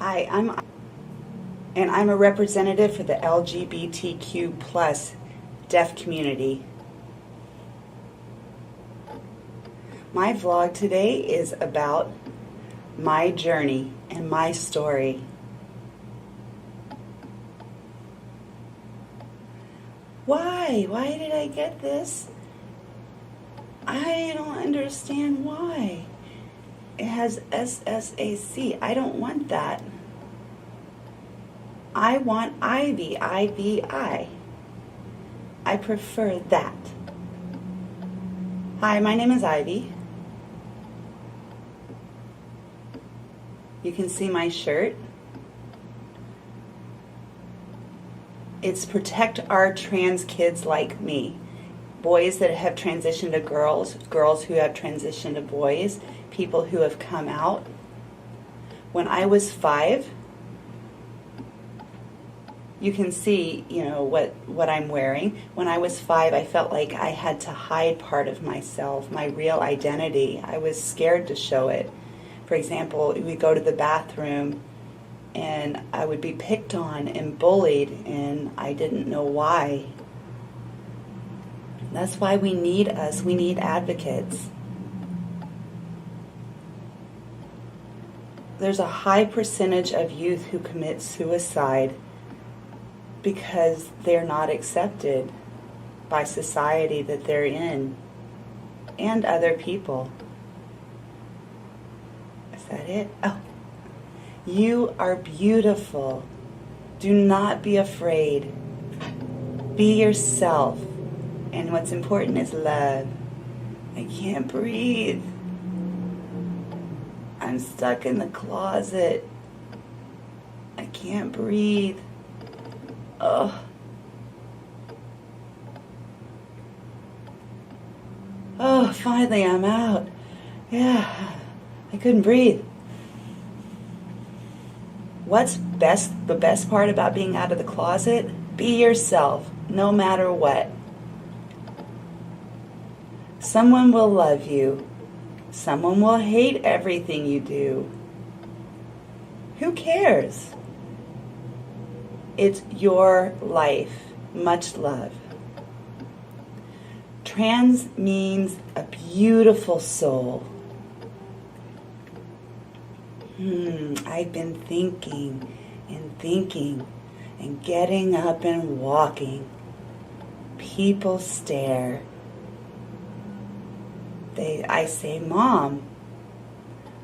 Speaker 8: Hi, I'm a representative for the LGBTQ plus deaf community. My vlog today is about my journey and my story. Why? Why did I get this? I don't understand why. It has SSAC. I don't want that. I want Ivy, IVI. I prefer that. Hi, my name is Ivy. You can see my shirt. It's protect our trans kids like me. Boys that have transitioned to girls, girls who have transitioned to boys, people who have come out. When I was 5, you can see, what I'm wearing. When I was 5, I felt like I had to hide part of myself, my real identity. I was scared to show it. For example, we go to the bathroom and I would be picked on and bullied, and I didn't know why. That's why we need us. We need advocates. There's a high percentage of youth who commit suicide because they're not accepted by society that they're in and other people. Is that it? Oh. You are beautiful. Do not be afraid. Be yourself. And what's important is love. I can't breathe. I'm stuck in the closet. I can't breathe. Oh. Oh, finally I'm out. Yeah, I couldn't breathe. What's the best part about being out of the closet? Be yourself, no matter what. Someone will love you. Someone will hate everything you do. Who cares? It's your life. Much love. Trans means a beautiful soul. I've been thinking and getting up and walking. People stare. I say, Mom,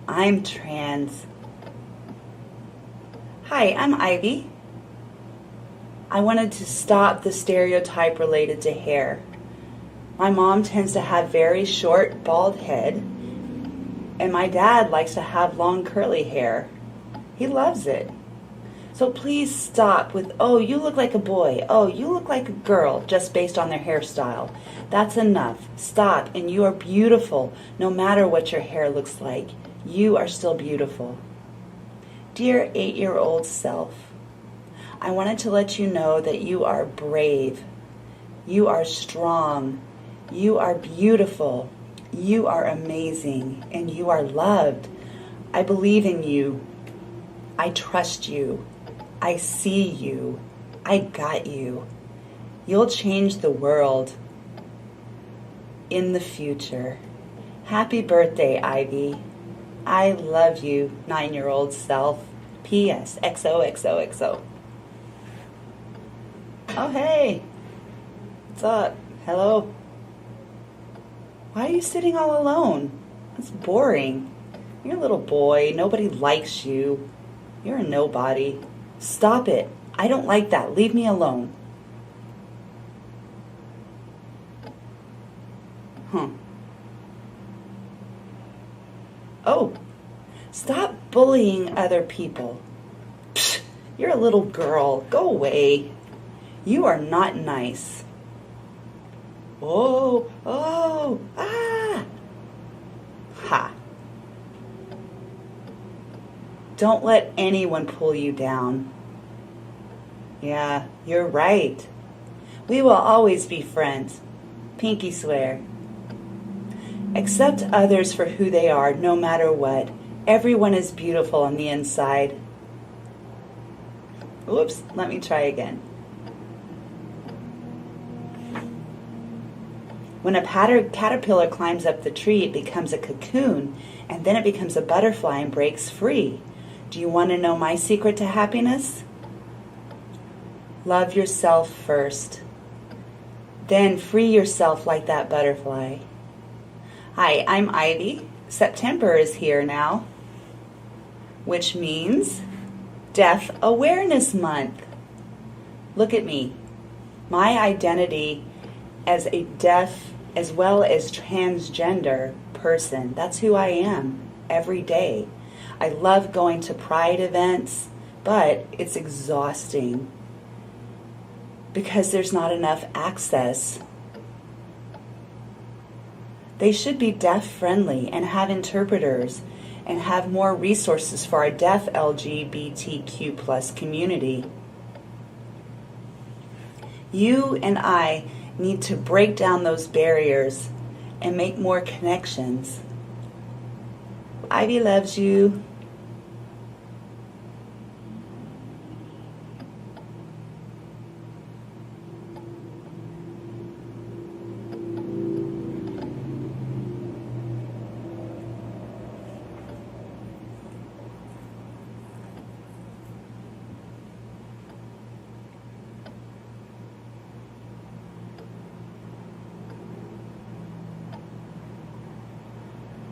Speaker 8: I'm trans. Hi, I'm Ivy. I wanted to stop the stereotype related to hair. My mom tends to have very short, bald head, and my dad likes to have long, curly hair. He loves it. So please stop with, oh, you look like a boy. Oh, you look like a girl, just based on their hairstyle. That's enough. Stop. And you are beautiful, no matter what your hair looks like. You are still beautiful. Dear 8-year-old self, I wanted to let you know that you are brave. You are strong. You are beautiful. You are amazing. And you are loved. I believe in you. I trust you. I see you. I got you. You'll change the world in the future. Happy birthday, Ivy. I love you, 9-year-old self. P.S. XOXOXO. Oh, hey. What's up? Hello. Why are you sitting all alone? That's boring. You're a little boy. Nobody likes you. You're a nobody. Stop it. I don't like that. Leave me alone. Oh, stop bullying other people. Psh, you're a little girl. Go away. You are not nice. Oh, ah. Ha. Don't let anyone pull you down. Yeah, you're right. We will always be friends. Pinky swear. Accept others for who they are, no matter what. Everyone is beautiful on the inside. Oops, let me try again. When a caterpillar climbs up the tree, it becomes a cocoon, and then it becomes a butterfly and breaks free. Do you want to know my secret to happiness? Love yourself first. Then free yourself like that butterfly. Hi, I'm Ivy. September is here now, which means Deaf Awareness Month. Look at me. My identity as a deaf as well as transgender person, that's who I am every day. I love going to pride events, but it's exhausting because there's not enough access. They should be deaf friendly and have interpreters and have more resources for our deaf LGBTQ plus community. You and I need to break down those barriers and make more connections. Ivy loves you.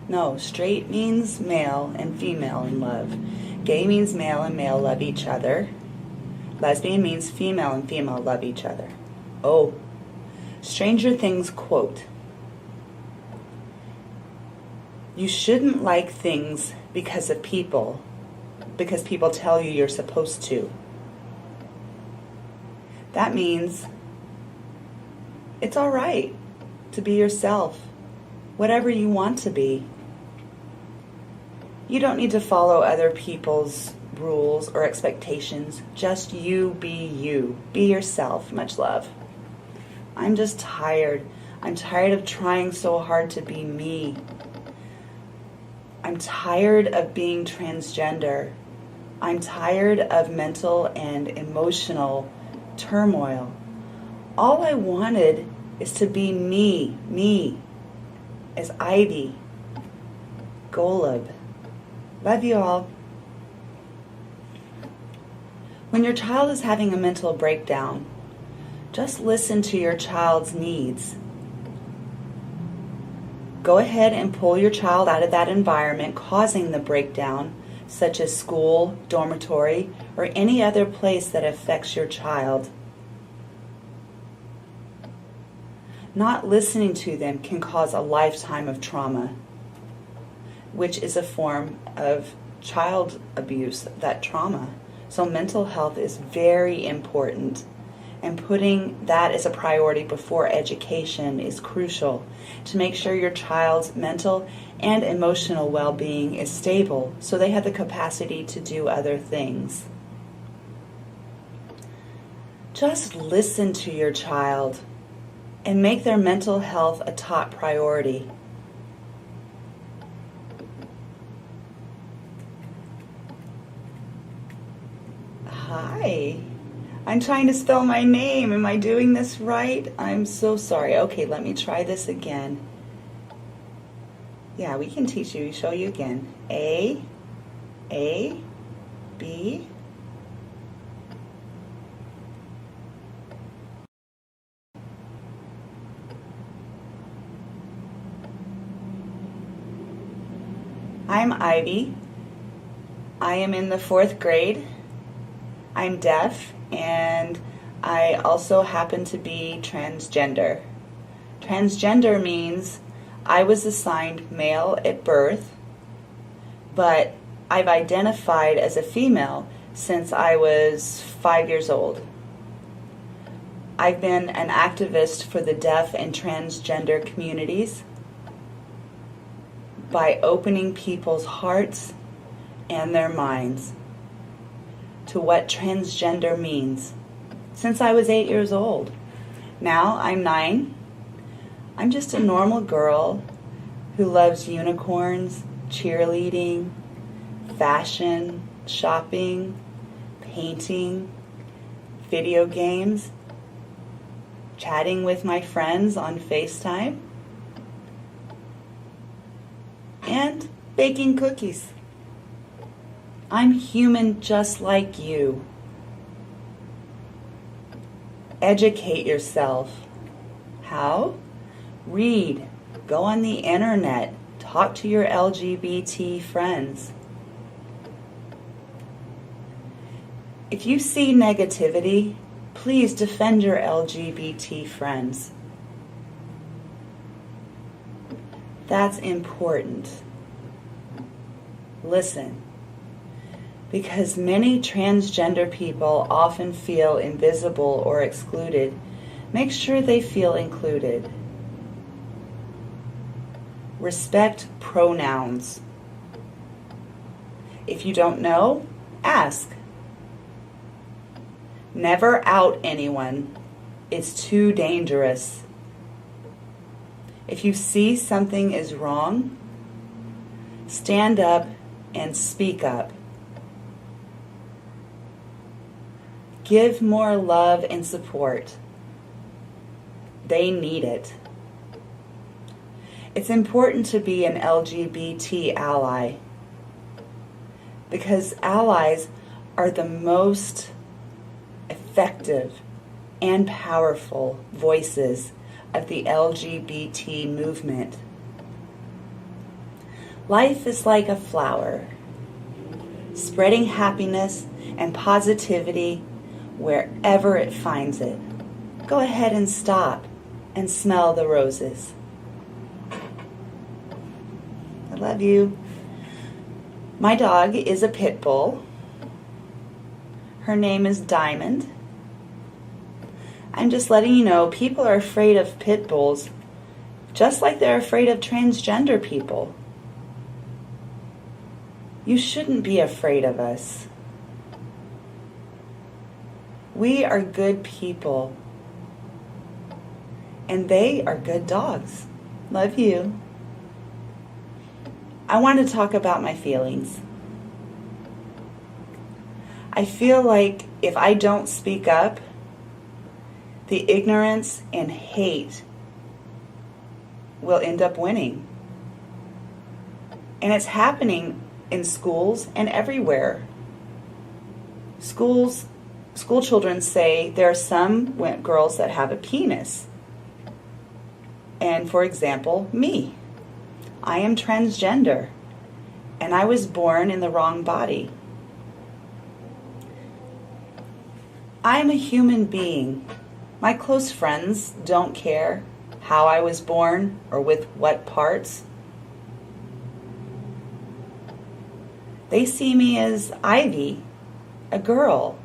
Speaker 8: No, straight means male and female in love. Gay means male and male love each other. Lesbian means female and female love each other. Oh, Stranger Things quote. You shouldn't like things because people tell you you're supposed to. That means it's all right to be yourself, whatever you want to be. You don't need to follow other people's rules or expectations. Just you be you. Be yourself. Much love. I'm just tired. I'm tired of trying so hard to be me. I'm tired of being transgender. I'm tired of mental and emotional turmoil. All I wanted is to be me, as Ivy, Golob. Love you all. When your child is having a mental breakdown, just listen to your child's needs. Go ahead and pull your child out of that environment causing the breakdown, such as school, dormitory, or any other place that affects your child. Not listening to them can cause a lifetime of trauma, which is a form of child abuse, that trauma. So mental health is very important, and putting that as a priority before education is crucial to make sure your child's mental and emotional well-being is stable so they have the capacity to do other things. Just listen to your child and make their mental health a top priority. Hi. I'm trying to spell my name. Am I doing this right? I'm so sorry. Okay, let me try this again. Yeah, we can teach you, show you again. A, B, I'm Ivy. I am in the 4th grade. I'm deaf, and I also happen to be transgender. Transgender means I was assigned male at birth, but I've identified as a female since I was 5 years old. I've been an activist for the deaf and transgender communities by opening people's hearts and their minds to what transgender means since I was 8 years old. Now I'm 9. I'm just a normal girl who loves unicorns, cheerleading, fashion, shopping, painting, video games, chatting with my friends on FaceTime, and baking cookies. I'm human just like you. Educate yourself. How? Read. Go on the internet. Talk to your LGBT friends. If you see negativity, please defend your LGBT friends. That's important. Listen, because many transgender people often feel invisible or excluded, make sure they feel included. Respect pronouns. If you don't know, ask. Never out anyone. It's too dangerous. If you see something is wrong, stand up and speak up. Give more love and support. They need it. It's important to be an LGBT ally because allies are the most effective and powerful voices of the LGBT movement. Life is like a flower, spreading happiness and positivity wherever it finds it. Go ahead and stop and smell the roses. I love you. My dog is a pit bull. Her name is Diamond. I'm just letting you know, people are afraid of pit bulls just like they're afraid of transgender people. You shouldn't be afraid of us. We are good people. And they are good dogs. Love you. I want to talk about my feelings. I feel like if I don't speak up, the ignorance and hate will end up winning. And it's happening in schools and everywhere. School children say there are some girls that have a penis. And for example, me. I am transgender, and I was born in the wrong body. I am a human being. My close friends don't care how I was born or with what parts. They see me as Ivy, a girl.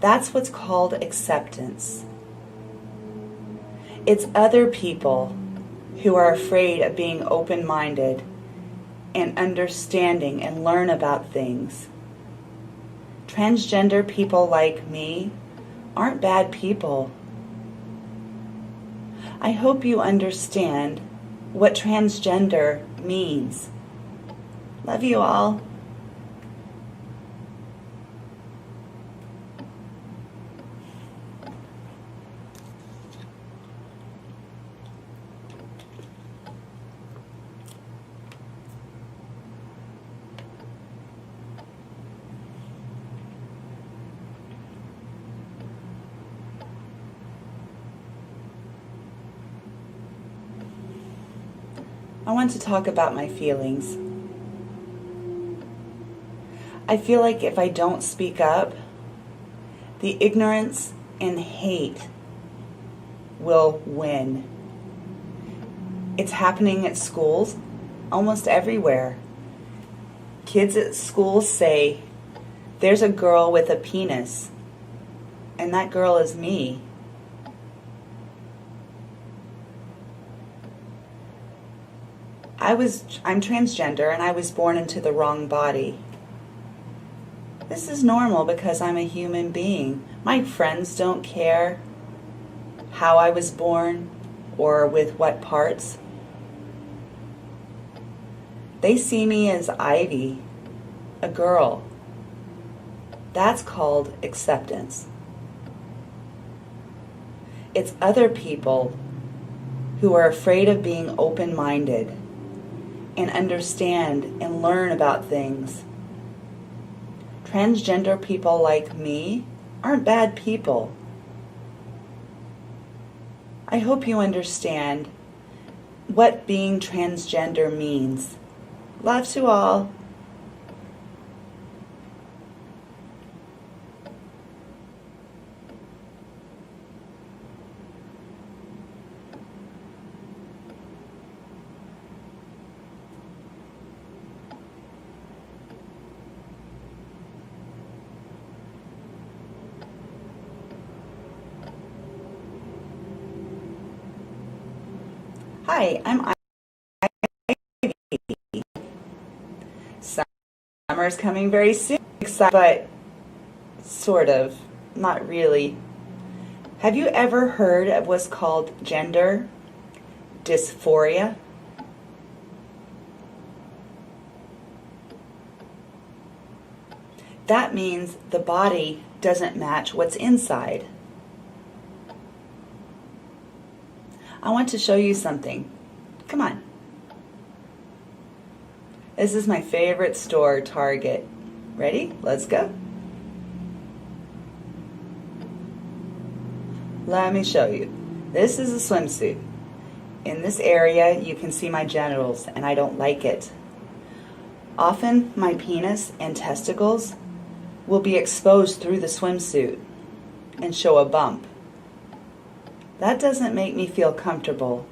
Speaker 8: That's what's called acceptance. It's other people who are afraid of being open-minded and understanding and learn about things. Transgender people like me aren't bad people. I hope you understand what transgender means. Love you all. I want to talk about my feelings. I feel like if I don't speak up, the ignorance and hate will win. It's happening at schools almost everywhere. Kids at school say, "There's a girl with a penis," and that girl is me. I'm transgender and I was born into the wrong body. This is normal because I'm a human being. My friends don't care how I was born or with what parts. They see me as Ivy, a girl. That's called acceptance. It's other people who are afraid of being open-minded and understand and learn about things. Transgender people like me aren't bad people. I hope you understand what being transgender means. Love to all. Hi, I'm Ivy. Summer's coming very soon, but sort of, not really. Have you ever heard of what's called gender dysphoria? That means the body doesn't match what's inside. I want to show you something. Come on. This is my favorite store, Target. Ready? Let's go. Let me show you. This is a swimsuit. In this area, you can see my genitals, and I don't like it. Often, my penis and testicles will be exposed through the swimsuit and show a bump. That doesn't make me feel comfortable.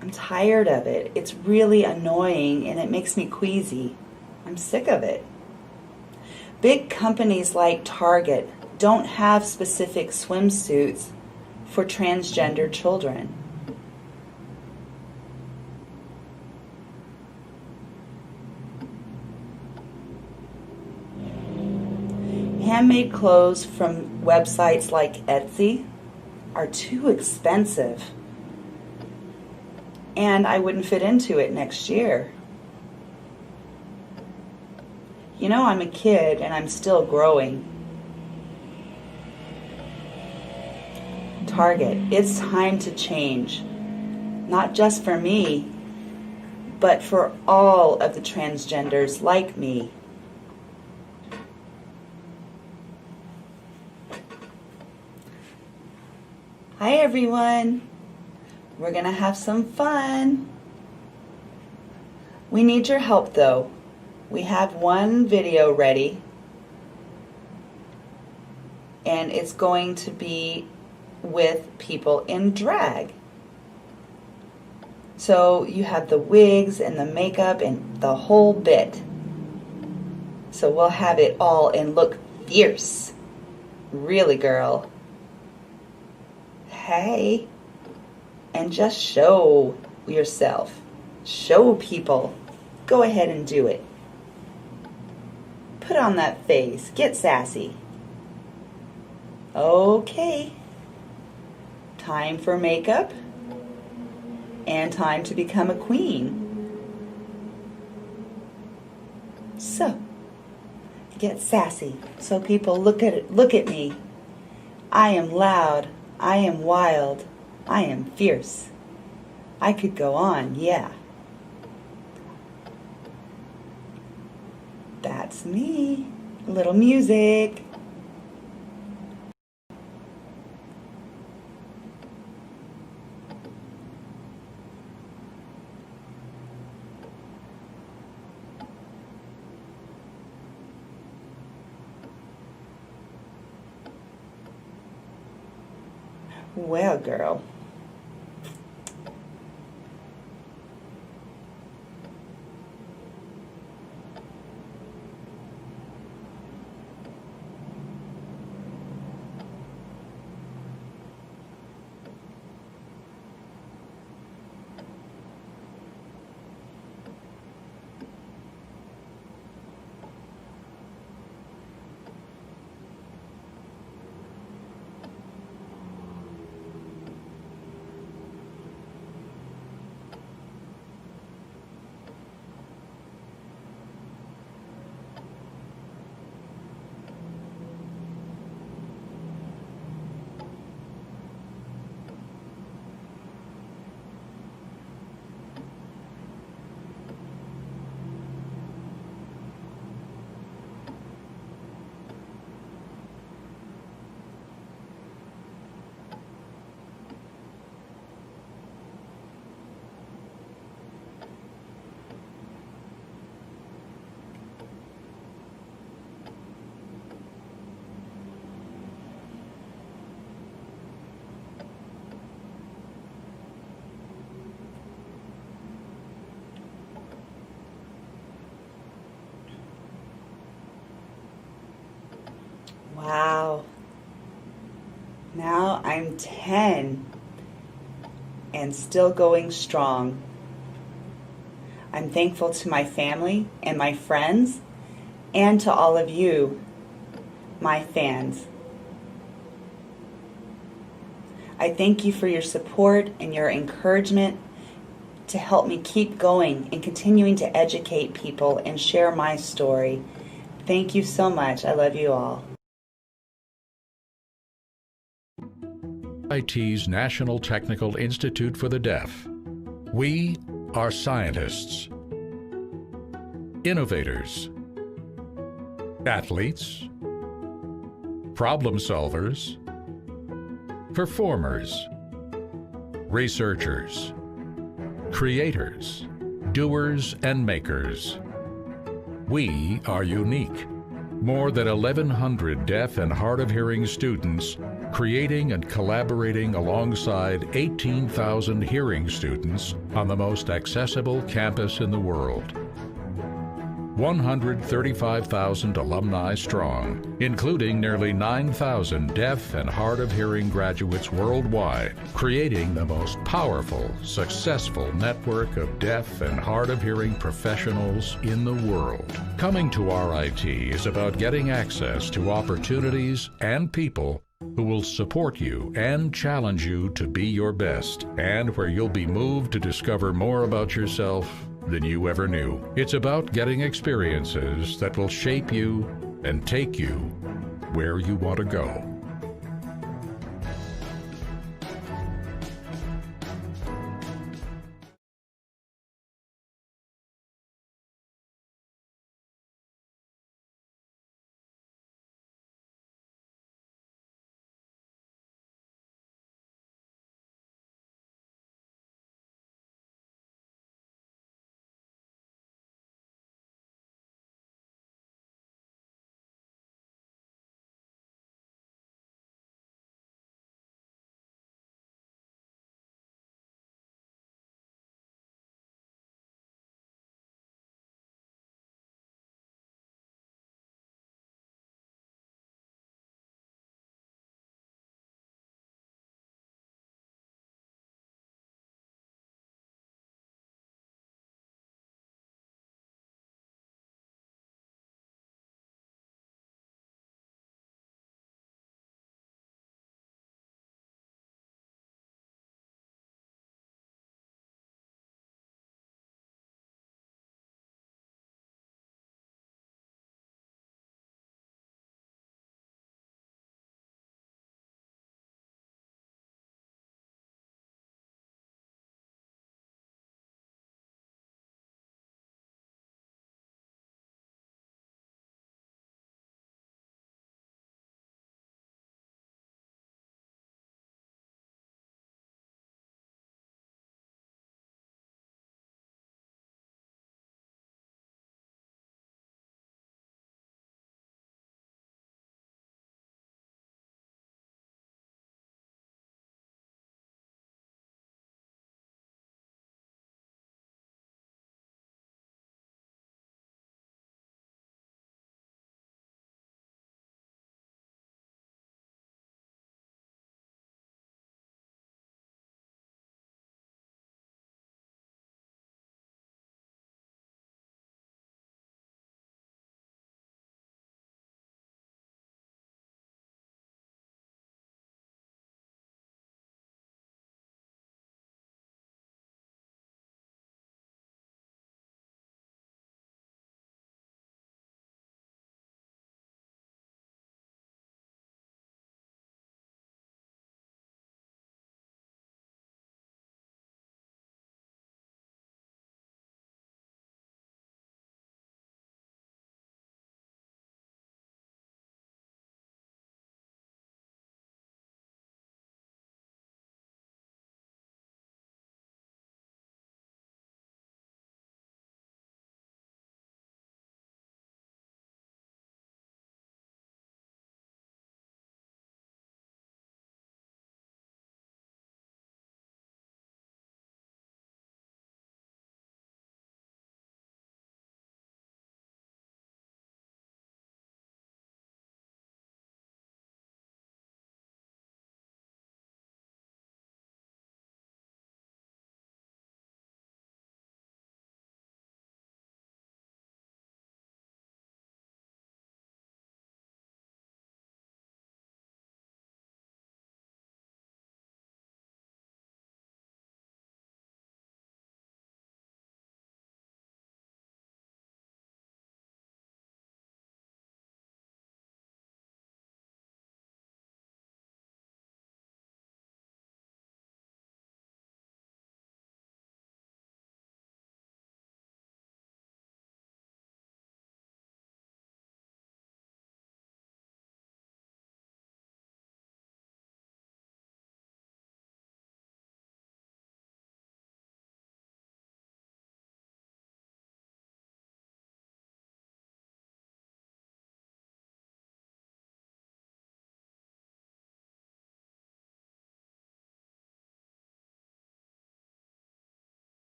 Speaker 8: I'm tired of it. It's really annoying and it makes me queasy. I'm sick of it. Big companies like Target don't have specific swimsuits for transgender children. Handmade clothes from websites like Etsy are too expensive, and I wouldn't fit into it next year. You know, I'm a kid and I'm still growing. Target, it's time to change, not just for me, but for all of the transgenders like me. Hi everyone, we're gonna have some fun. We need your help though. We have one video ready and it's going to be with people in drag. So you have the wigs and the makeup and the whole bit. So we'll have it all and look fierce. Really, girl. Hey, and just show yourself. Show people. Go ahead and do it. Put on that face. Get sassy. Okay. Time for makeup and time to become a queen. So, get sassy so people look at me. I am loud. I am wild. I am fierce. I could go on, yeah. That's me. A little music. Well, girl. I'm 10 and still going strong. I'm thankful to my family and my friends and to all of you, my fans. I thank you for your support and your encouragement to help me keep going and continuing to educate people and share my story. Thank you so much. I love you all.
Speaker 6: MIT's National Technical Institute for the Deaf. We are scientists, innovators, athletes, problem solvers, performers, researchers, creators, doers, and makers. We are unique. More than 1,100 deaf and hard of hearing students creating and collaborating alongside 18,000 hearing students on the most accessible campus in the world. 135,000 alumni strong, including nearly 9,000 deaf and hard of hearing graduates worldwide, creating the most powerful, successful network of deaf and hard of hearing professionals in the world. Coming to RIT is about getting access to opportunities and people who will support you and challenge you to be your best, and where you'll be moved to discover more about yourself than you ever knew. It's about getting experiences that will shape you and take you where you want to go.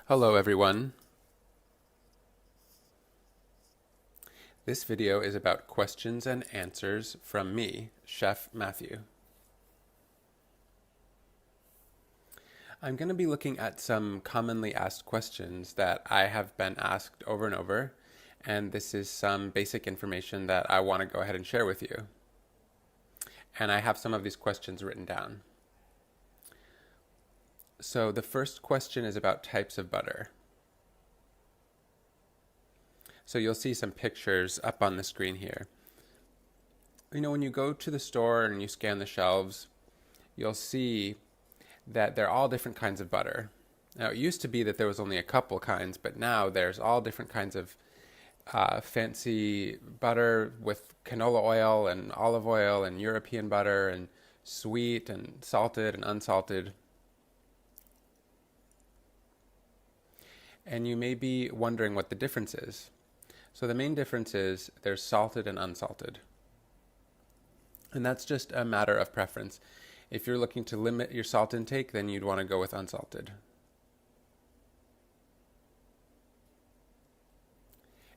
Speaker 2: Hello everyone. This video is about questions and answers from me, Chef Matthew. I'm going to be looking at some commonly asked questions that I have been asked over and over, and this is some basic information that I want to go ahead and share with you. And I have some of these questions written down. So the first question is about types of butter. So you'll see some pictures up on the screen here. You know, when you go to the store and you scan the shelves, you'll see that there are all different kinds of butter. Now, it used to be that there was only a couple kinds, but now there's all different kinds of fancy butter with canola oil and olive oil and European butter and sweet and salted and unsalted. And you may be wondering what the difference is. So the main difference is there's salted and unsalted. And that's just a matter of preference. If you're looking to limit your salt intake, then you'd want to go with unsalted.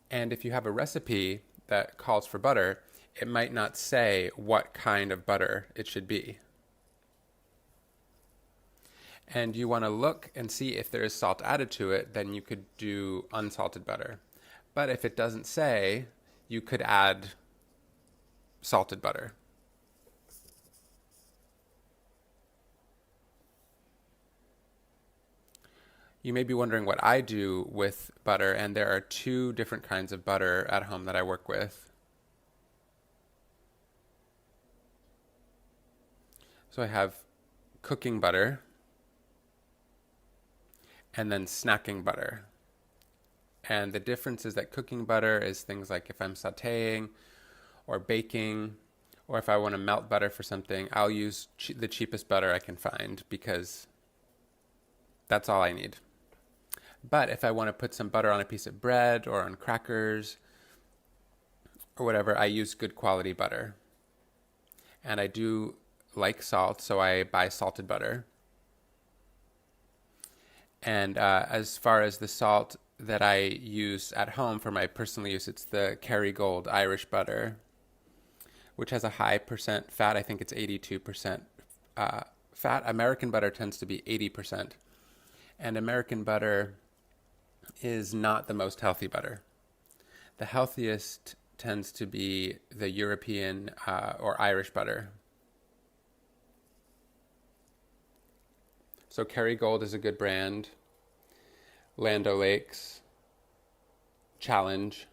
Speaker 2: And if you have a recipe that calls for butter, it might not say what kind of butter it should be. And you want to look and see if there is salt added to it, then you could do unsalted butter. But if it doesn't say, you could add salted butter. You may be wondering what I do with butter, and there are two different kinds of butter at home that I work with. So I have cooking butter, and then snacking butter. And the difference is that cooking butter is things like if I'm sauteing or baking, or if I want to melt butter for something, I'll use the cheapest butter I can find because that's all I need. But if I want to put some butter on a piece of bread or on crackers or whatever, I use good quality butter. And I do like salt, so I buy salted butter. And as far as the salt that I use at home for my personal use, it's the Kerrygold Irish butter, which has a high percent fat. I think it's 82% fat. American butter tends to be 80%. And American butter is not the most healthy butter. The healthiest tends to be the European or Irish butter. So Kerrygold is a good brand. Land O'Lakes, Challenge,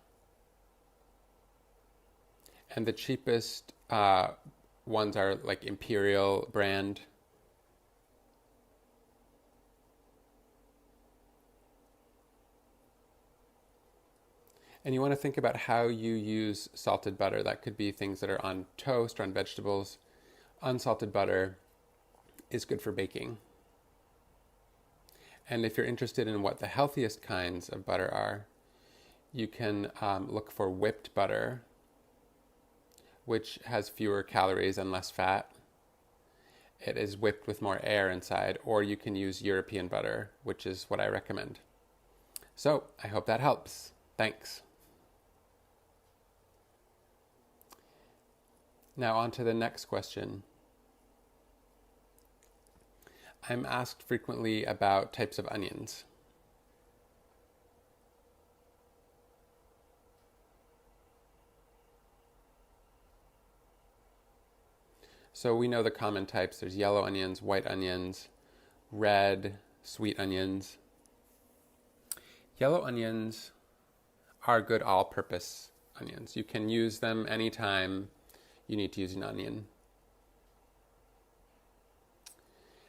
Speaker 2: and the cheapest ones are like Imperial brand. And you want to think about how you use salted butter. That could be things that are on toast or on vegetables. Unsalted butter is good for baking. And if you're interested in what the healthiest kinds of butter are, you can look for whipped butter, which has fewer calories and less fat. It is whipped with more air inside, or you can use European butter, which is what I recommend. So I hope that helps. Thanks. Now on to the next question. I'm asked frequently about types of onions. So we know the common types. There's yellow onions, white onions, red, sweet onions. Yellow onions are good all-purpose onions. You can use them anytime you need to use an onion.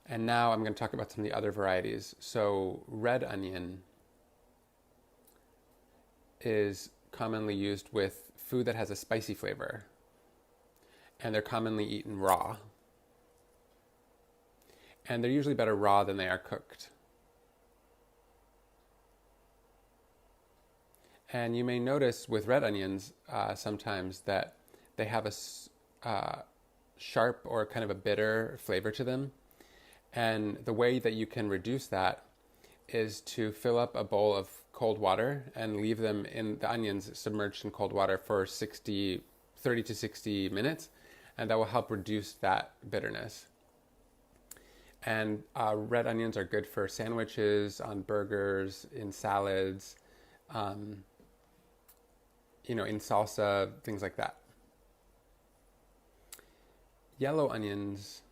Speaker 2: And now I'm going to talk about some of the other varieties. So red onion is commonly used with food that has a spicy flavor. And they're commonly eaten raw. And they're usually better raw than they are cooked. And you may notice with red onions sometimes that they have a sharp or kind of a bitter flavor to them. And the way that you can reduce that is to fill up a bowl of cold water and leave them in the onions submerged in cold water for 30 to 60 minutes, and that will help reduce that bitterness. And red onions are good for sandwiches, on burgers, in salads, in salsa, things like that. Yellow onions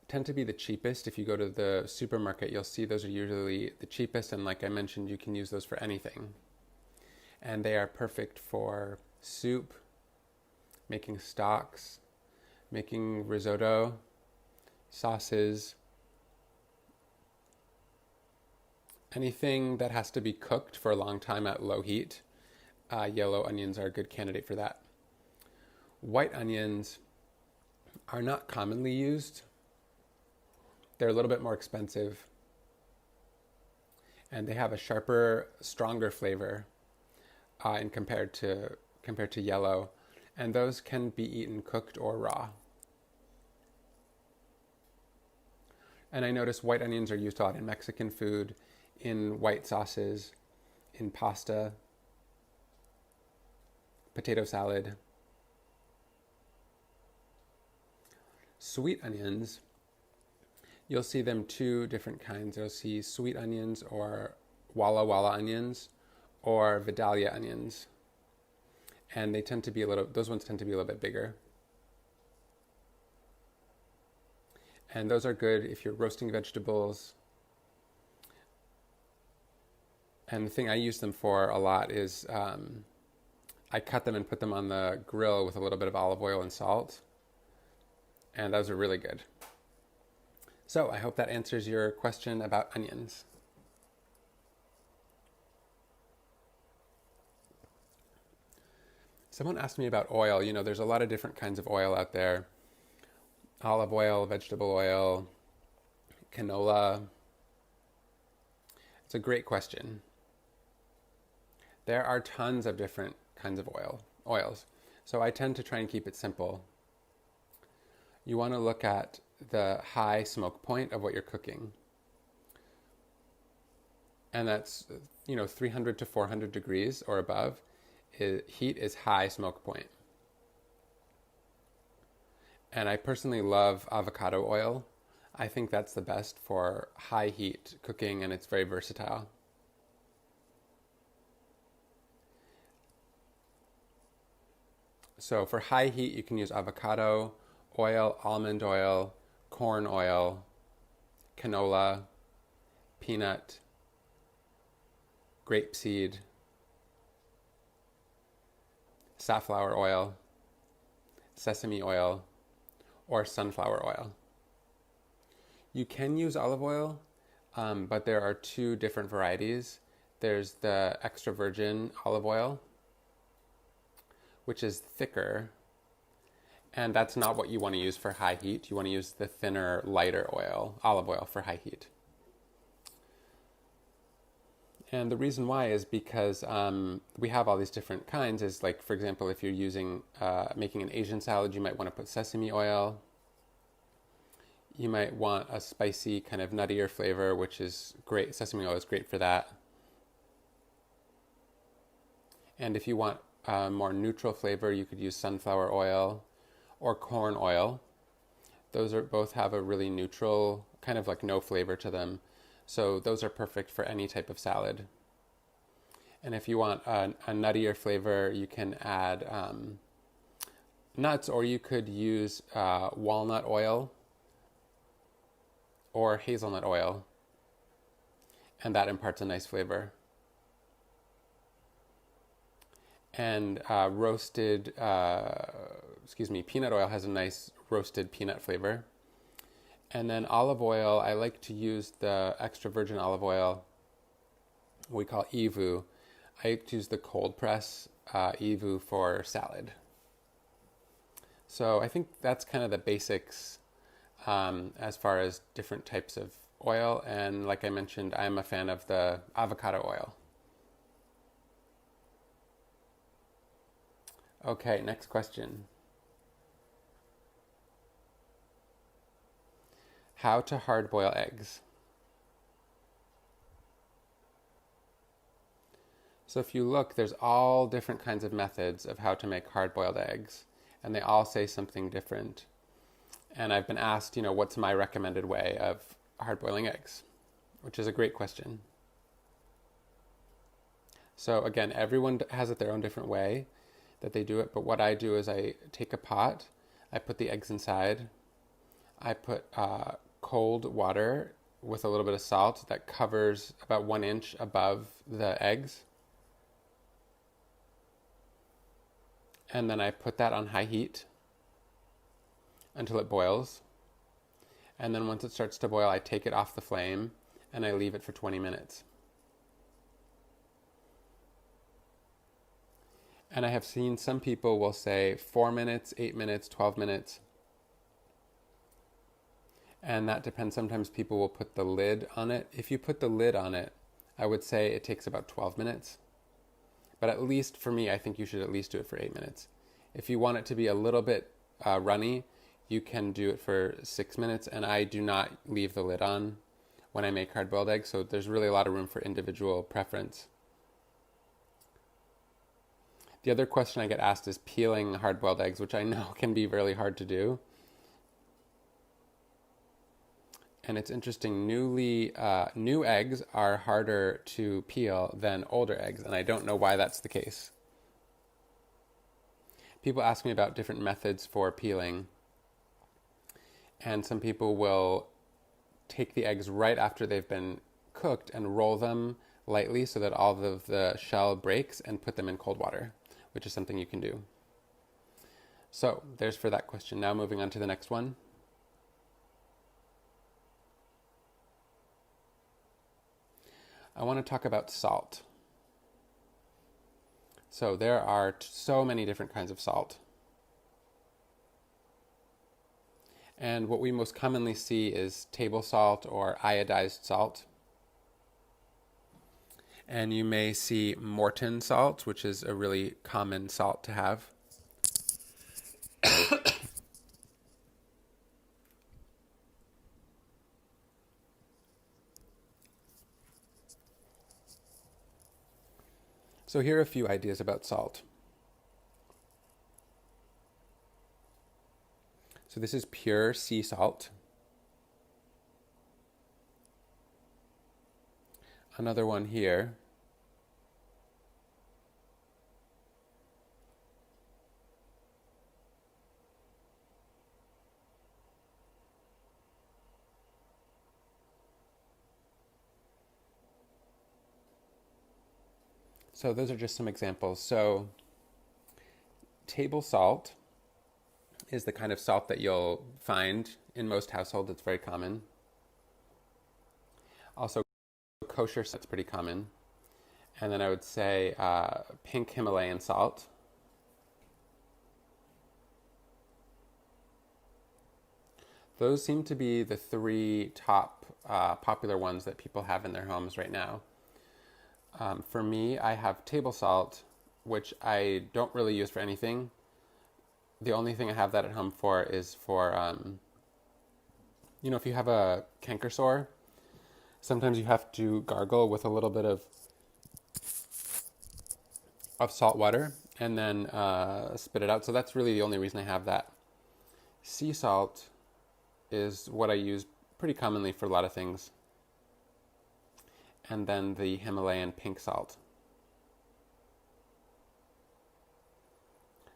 Speaker 2: tend to be the cheapest. If you go to the supermarket, you'll see those are usually the cheapest, and like I mentioned, you can use those for anything. And they are perfect for soup, making stocks, making risotto, sauces, anything that has to be cooked for a long time at low heat. Yellow onions are a good candidate for that. White onions are not commonly used. They're a little bit more expensive, and they have a sharper, stronger flavor compared to yellow, and those can be eaten cooked or raw. And I notice white onions are used a lot in Mexican food, in white sauces, in pasta, potato salad. Sweet onions, you'll see them two different kinds. You'll see sweet onions or Walla Walla onions or Vidalia onions. And those ones tend to be a little bit bigger. And those are good if you're roasting vegetables. And the thing I use them for a lot is I cut them and put them on the grill with a little bit of olive oil and salt. And those are really good. So I hope that answers your question about onions. Someone asked me about oil. There's a lot of different kinds of oil out there. Olive oil, vegetable oil, canola. It's a great question. There are tons of different kinds of oils. So I tend to try and keep it simple. You want to look at the high smoke point of what you're cooking. And that's, 300 to 400 degrees or above. Heat is high smoke point. And I personally love avocado oil. I think that's the best for high heat cooking, and it's very versatile. So for high heat, you can use avocado oil, almond oil, corn oil, canola, peanut, grapeseed, safflower oil, sesame oil, or sunflower oil. You can use olive oil, but there are two different varieties. There's the extra virgin olive oil, which is thicker, and that's not what you want to use for high heat. You want to use the thinner, lighter olive oil for high heat. And the reason why is because we have all these different kinds. Is like, for example, if you're making an Asian salad, you might want to put sesame oil. You might want a spicy, kind of nuttier flavor, which is great. Sesame oil is great for that. And if you want a more neutral flavor, you could use sunflower oil or corn oil. Those both have a really neutral, kind of like no flavor to them. So those are perfect for any type of salad. And if you want a nuttier flavor, you can add nuts, or you could use walnut oil or hazelnut oil, and that imparts a nice flavor. And peanut oil has a nice roasted peanut flavor. And then olive oil, I like to use the extra virgin olive oil, we call EVU. I like to use the cold press EVU for salad. So I think that's kind of the basics as far as different types of oil. And like I mentioned, I'm a fan of the avocado oil. Okay, next question. How to hard boil eggs. So if you look, there's all different kinds of methods of how to make hard-boiled eggs, and they all say something different. And I've been asked, what's my recommended way of hard-boiling eggs, which is a great question. So again, everyone has it their own different way that they do it, but what I do is I take a pot, I put the eggs inside, I put cold water with a little bit of salt that covers about 1 inch above the eggs. And then I put that on high heat until it boils. And then once it starts to boil, I take it off the flame and I leave it for 20 minutes. And I have seen some people will say 4 minutes, 8 minutes, 12 minutes. And that depends. Sometimes people will put the lid on it. If you put the lid on it, I would say it takes about 12 minutes. But at least for me, I think you should at least do it for 8 minutes. If you want it to be a little bit runny, you can do it for 6 minutes. And I do not leave the lid on when I make hard-boiled eggs. So there's really a lot of room for individual preference. The other question I get asked is peeling hard-boiled eggs, which I know can be really hard to do. And it's interesting, new eggs are harder to peel than older eggs, and I don't know why that's the case. People ask me about different methods for peeling, and some people will take the eggs right after they've been cooked and roll them lightly so that all of the shell breaks and put them in cold water, which is something you can do. So there's for that question. Now moving on to the next one. I want to talk about salt. So there are so many different kinds of salt. And what we most commonly see is table salt or iodized salt. And you may see Morton salt, which is a really common salt to have. So here are a few ideas about salt. So this is pure sea salt. Another one here. So those are just some examples. So table salt is the kind of salt that you'll find in most households. It's very common. Also kosher salt's pretty common. And then I would say pink Himalayan salt. Those seem to be the 3 top popular ones that people have in their homes right now. For me, I have table salt, which I don't really use for anything. The only thing I have that at home for is for, if you have a canker sore, sometimes you have to gargle with a little bit of salt water and then spit it out. So that's really the only reason I have that. Sea salt is what I use pretty commonly for a lot of things. And then the Himalayan pink salt.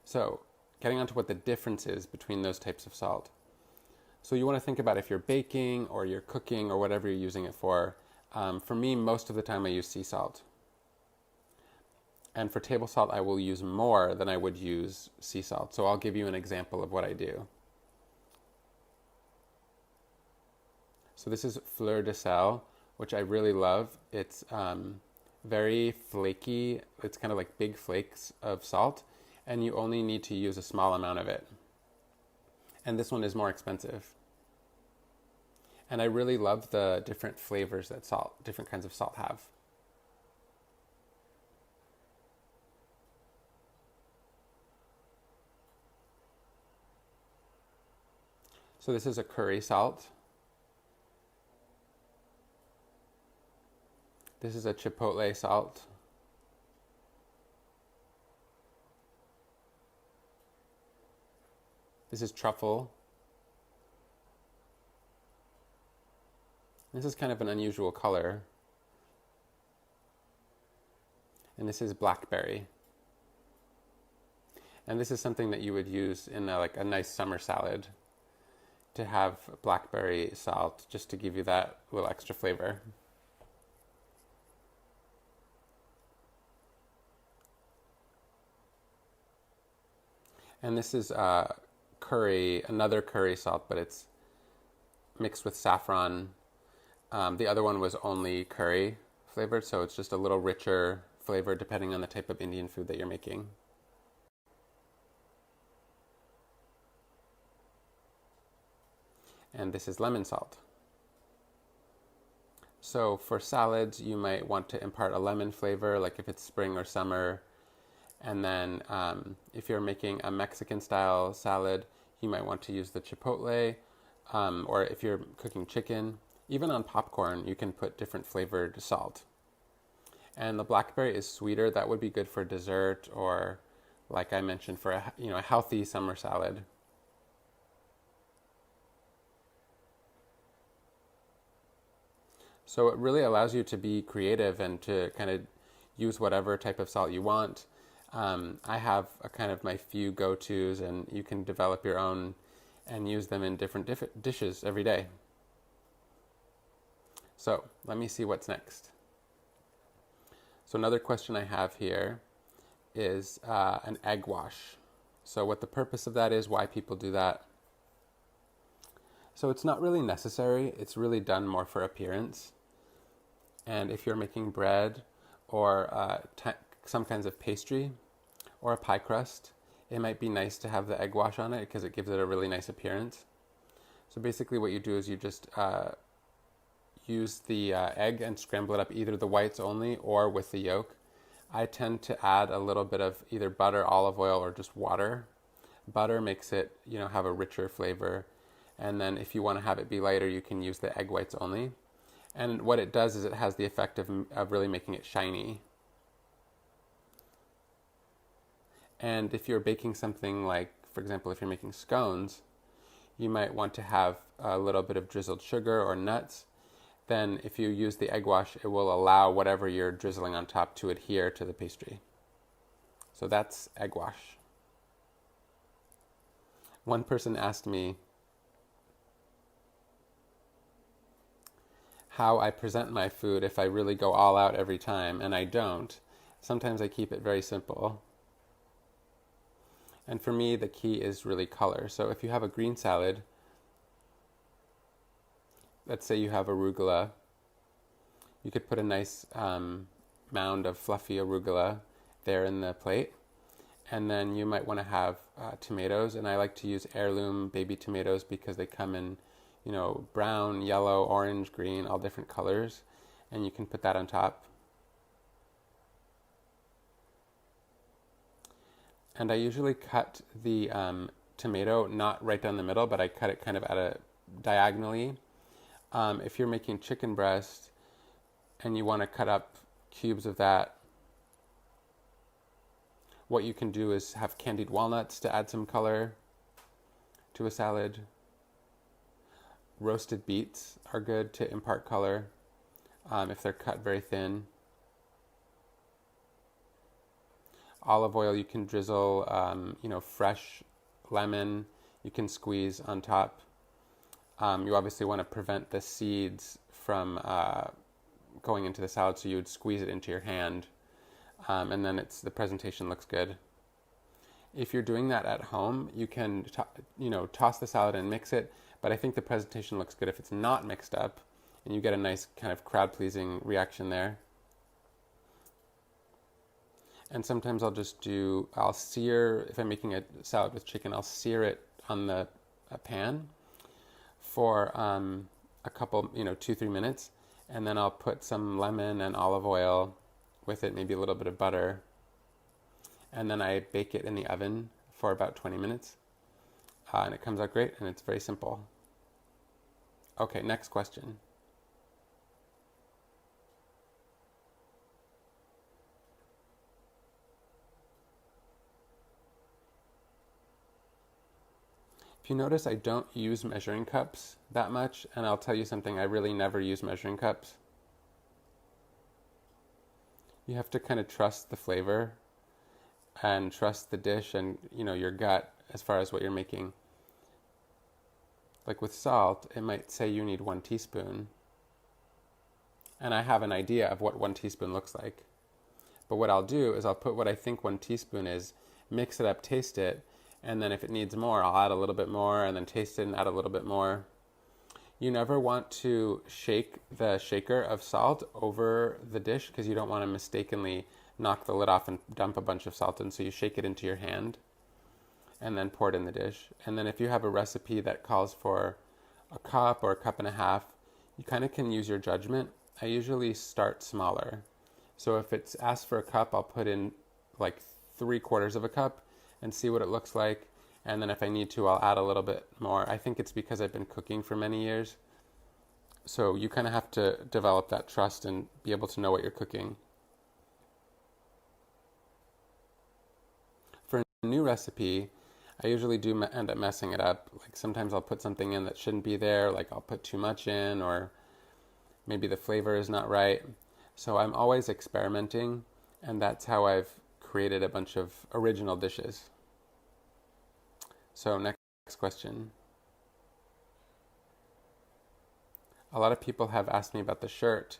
Speaker 2: So, getting on to what the difference is between those types of salt. So you want to think about if you're baking or you're cooking or whatever you're using it for. For me, most of the time I use sea salt. And for table salt, I will use more than I would use sea salt. So I'll give you an example of what I do. So this is fleur de sel, which I really love. It's very flaky. It's kind of like big flakes of salt, and you only need to use a small amount of it. And this one is more expensive. And I really love the different flavors that different kinds of salt have. So this is a curry salt. This is a chipotle salt. This is truffle. This is kind of an unusual color. And this is blackberry. And this is something that you would use in like a nice summer salad, to have blackberry salt, just to give you that little extra flavor. And this is curry, another curry salt, but it's mixed with saffron. The other one was only curry flavored, so it's just a little richer flavor depending on the type of Indian food that you're making. And this is lemon salt. So for salads, you might want to impart a lemon flavor, like if it's spring or summer. And then if you're making a Mexican style salad, you might want to use the chipotle, or if you're cooking chicken, even on popcorn, you can put different flavored salt. And the blackberry is sweeter. That would be good for dessert, or like I mentioned, for a healthy summer salad. So it really allows you to be creative and to kind of use whatever type of salt you want. I have a kind of my few go-tos, and you can develop your own and use them in different dishes every day. So let me see what's next. So another question I have here is an egg wash. So what the purpose of that is, why people do that. So it's not really necessary. It's really done more for appearance. And if you're making bread or some kinds of pastry or a pie crust, it might be nice to have the egg wash on it because it gives it a really nice appearance. So basically what you do is you just use the egg and scramble it up, either the whites only or with the yolk. I tend to add a little bit of either butter, olive oil, or just water. Butter makes it, have a richer flavor. And then if you want to have it be lighter, you can use the egg whites only. And what it does is it has the effect of really making it shiny. And if you're baking something like, for example, if you're making scones, you might want to have a little bit of drizzled sugar or nuts. Then if you use the egg wash, it will allow whatever you're drizzling on top to adhere to the pastry. So that's egg wash. One person asked me how I present my food if I really go all out every time, and I don't. Sometimes I keep it very simple. And for me, the key is really color. So if you have a green salad, let's say you have arugula, you could put a nice mound of fluffy arugula there in the plate. And then you might want to have tomatoes, and I like to use heirloom baby tomatoes because they come in brown, yellow, orange, green, all different colors, and you can put that on top. And I usually cut the tomato not right down the middle, but I cut it kind of diagonally. If you're making chicken breast and you want to cut up cubes of that, what you can do is have candied walnuts to add some color to a salad. Roasted beets are good to impart color if they're cut very thin. Olive oil, you can drizzle, fresh lemon, you can squeeze on top. You obviously want to prevent the seeds from going into the salad, so you would squeeze it into your hand, and then the presentation looks good. If you're doing that at home, you can toss the salad and mix it, but I think the presentation looks good if it's not mixed up, and you get a nice kind of crowd-pleasing reaction there. And sometimes I'll sear, if I'm making a salad with chicken, I'll sear it on the pan for a couple, 2-3 minutes, and then I'll put some lemon and olive oil with it, maybe a little bit of butter, and then I bake it in the oven for about 20 minutes, and it comes out great, and it's very simple. Okay, next question. If you notice, I don't use measuring cups that much, and I'll tell you something, I really never use measuring cups. You have to kind of trust the flavor and trust the dish and, your gut as far as what you're making. Like with salt, it might say you need 1 teaspoon. And I have an idea of what 1 teaspoon looks like. But what I'll do is I'll put what I think 1 teaspoon is, mix it up, taste it, and then if it needs more, I'll add a little bit more, and then taste it and add a little bit more. You never want to shake the shaker of salt over the dish because you don't want to mistakenly knock the lid off and dump a bunch of salt in, so you shake it into your hand and then pour it in the dish. And then if you have a recipe that calls for a cup or a cup and a half, you kind of can use your judgment. I usually start smaller. So if it's asked for a cup, I'll put in like 3/4 of a cup and see what it looks like. And then if I need to, I'll add a little bit more. I think it's because I've been cooking for many years. So you kind of have to develop that trust and be able to know what you're cooking. For a new recipe, I usually do end up messing it up. Like sometimes I'll put something in that shouldn't be there, like I'll put too much in, or maybe the flavor is not right. So I'm always experimenting, and that's how I've created a bunch of original dishes. So next question. A lot of people have asked me about the shirt.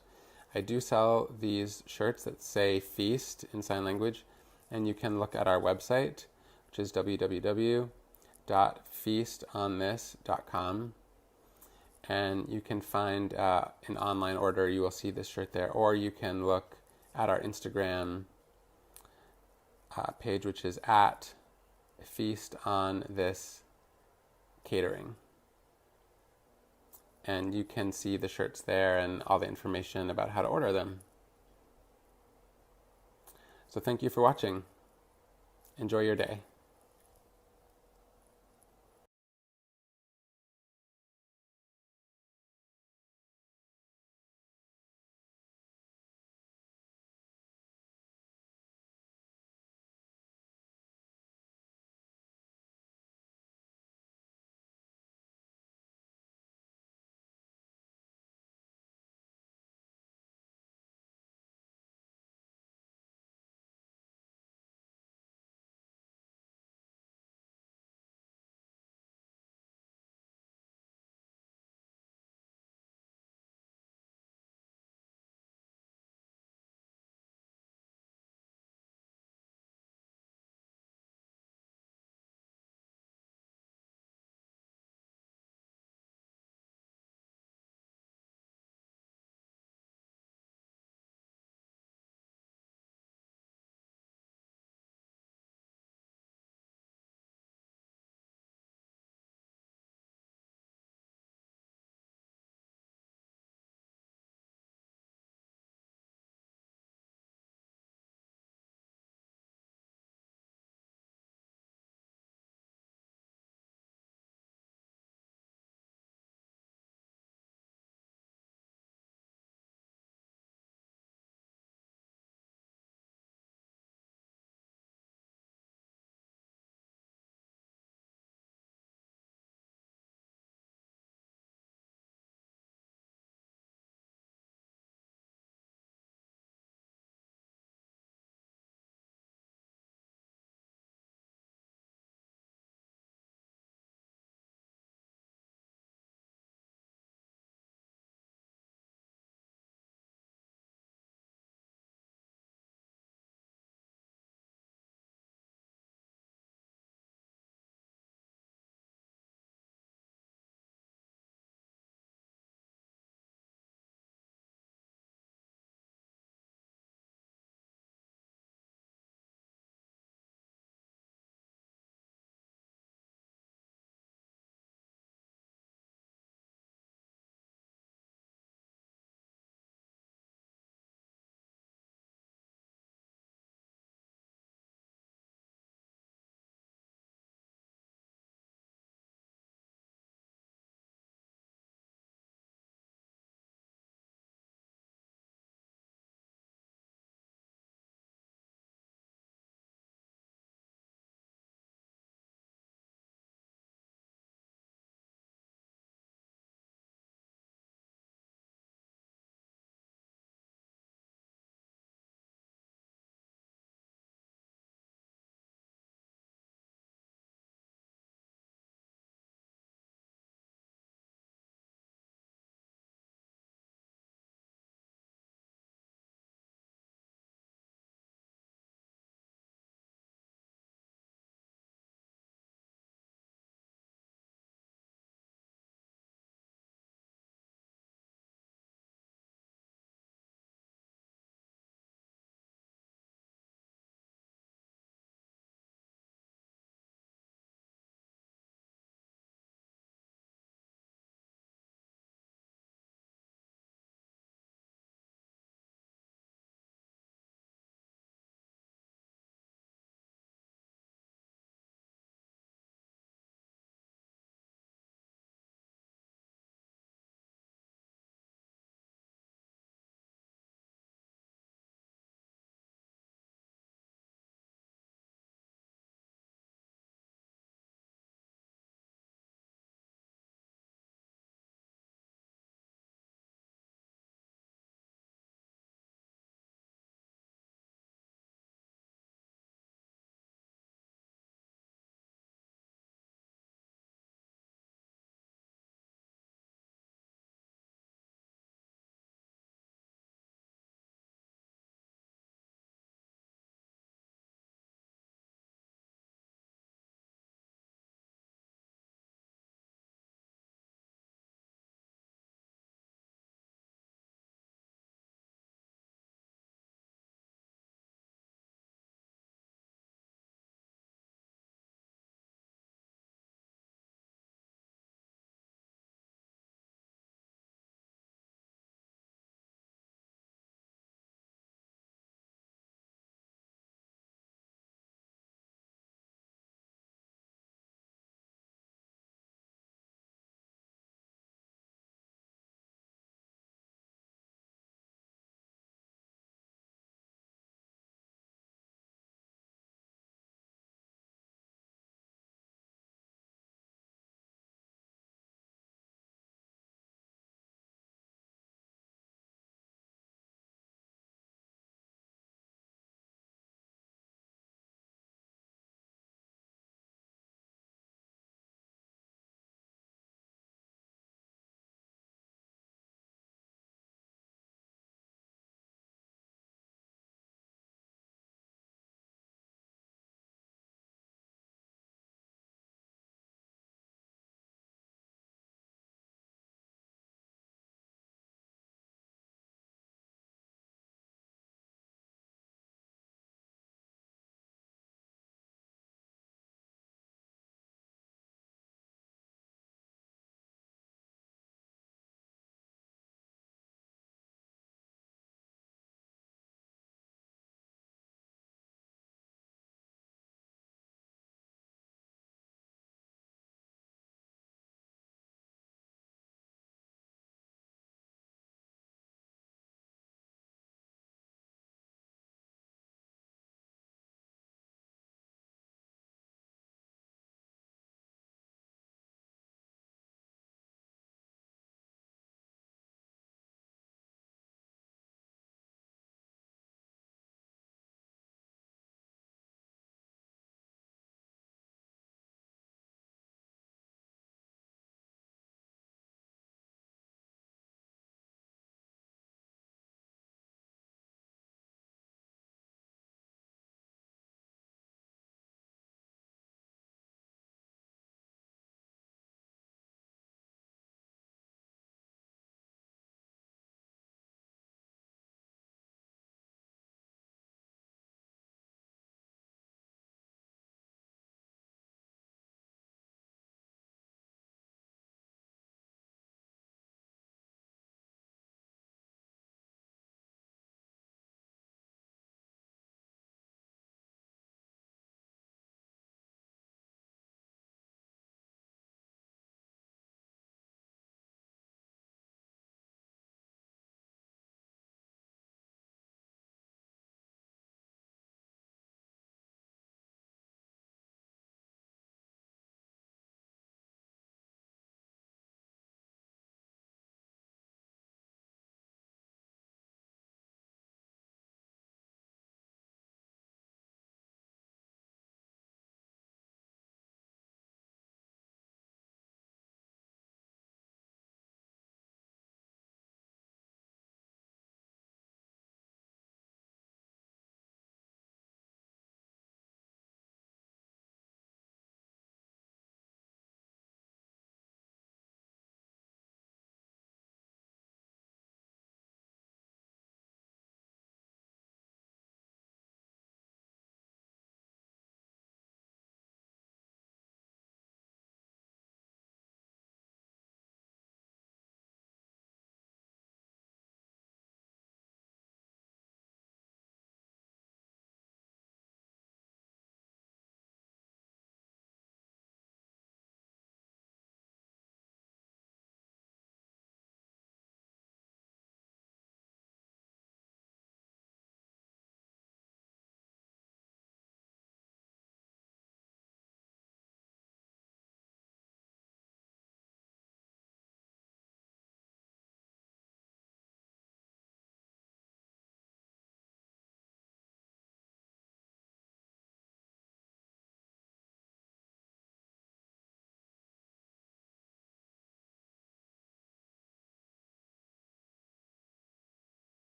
Speaker 2: I do sell these shirts that say feast in sign language, and you can look at our website, which is www.feastonthis.com, and you can find an online order. You will see this shirt there, or you can look at our Instagram page, which is at feastonthis.catering. And you can see the shirts there and all the information about how to order them. So thank you for watching. Enjoy your day.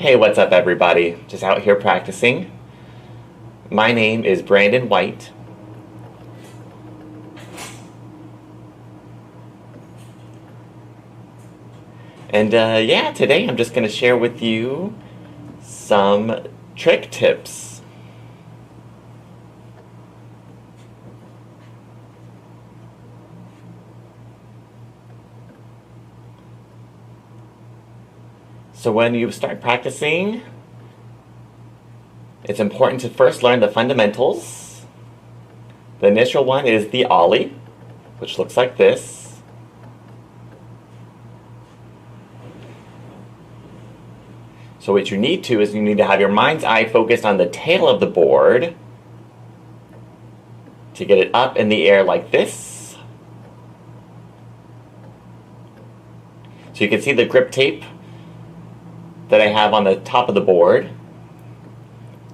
Speaker 10: Hey, what's up, everybody? Just out here practicing. My name is Brandon White. And yeah, today I'm just going to share with you some trick tips. So when you start practicing, it's important to first learn the fundamentals. The initial one is the ollie, which looks like this. So what you need to is you need to have your mind's eye focused on the tail of the board to get it up in the air like this. So you can see the grip tape that I have on the top of the board.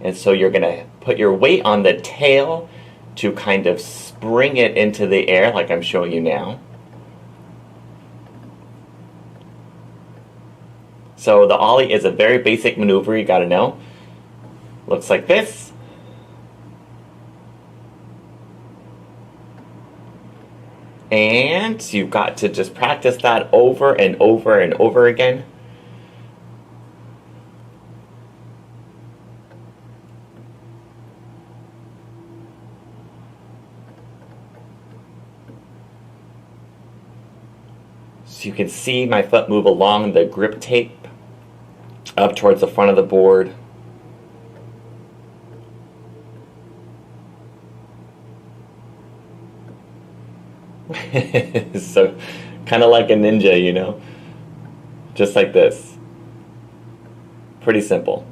Speaker 10: And so you're going to put your weight on the tail to kind of spring it into the air like I'm showing you now. So the ollie is a very basic maneuver you got to know. Looks like this. And you've got to just practice that over and over and over again. So you can see my foot move along the grip tape up towards the front of the board. So kind of like a ninja, you know, just like this. Pretty simple.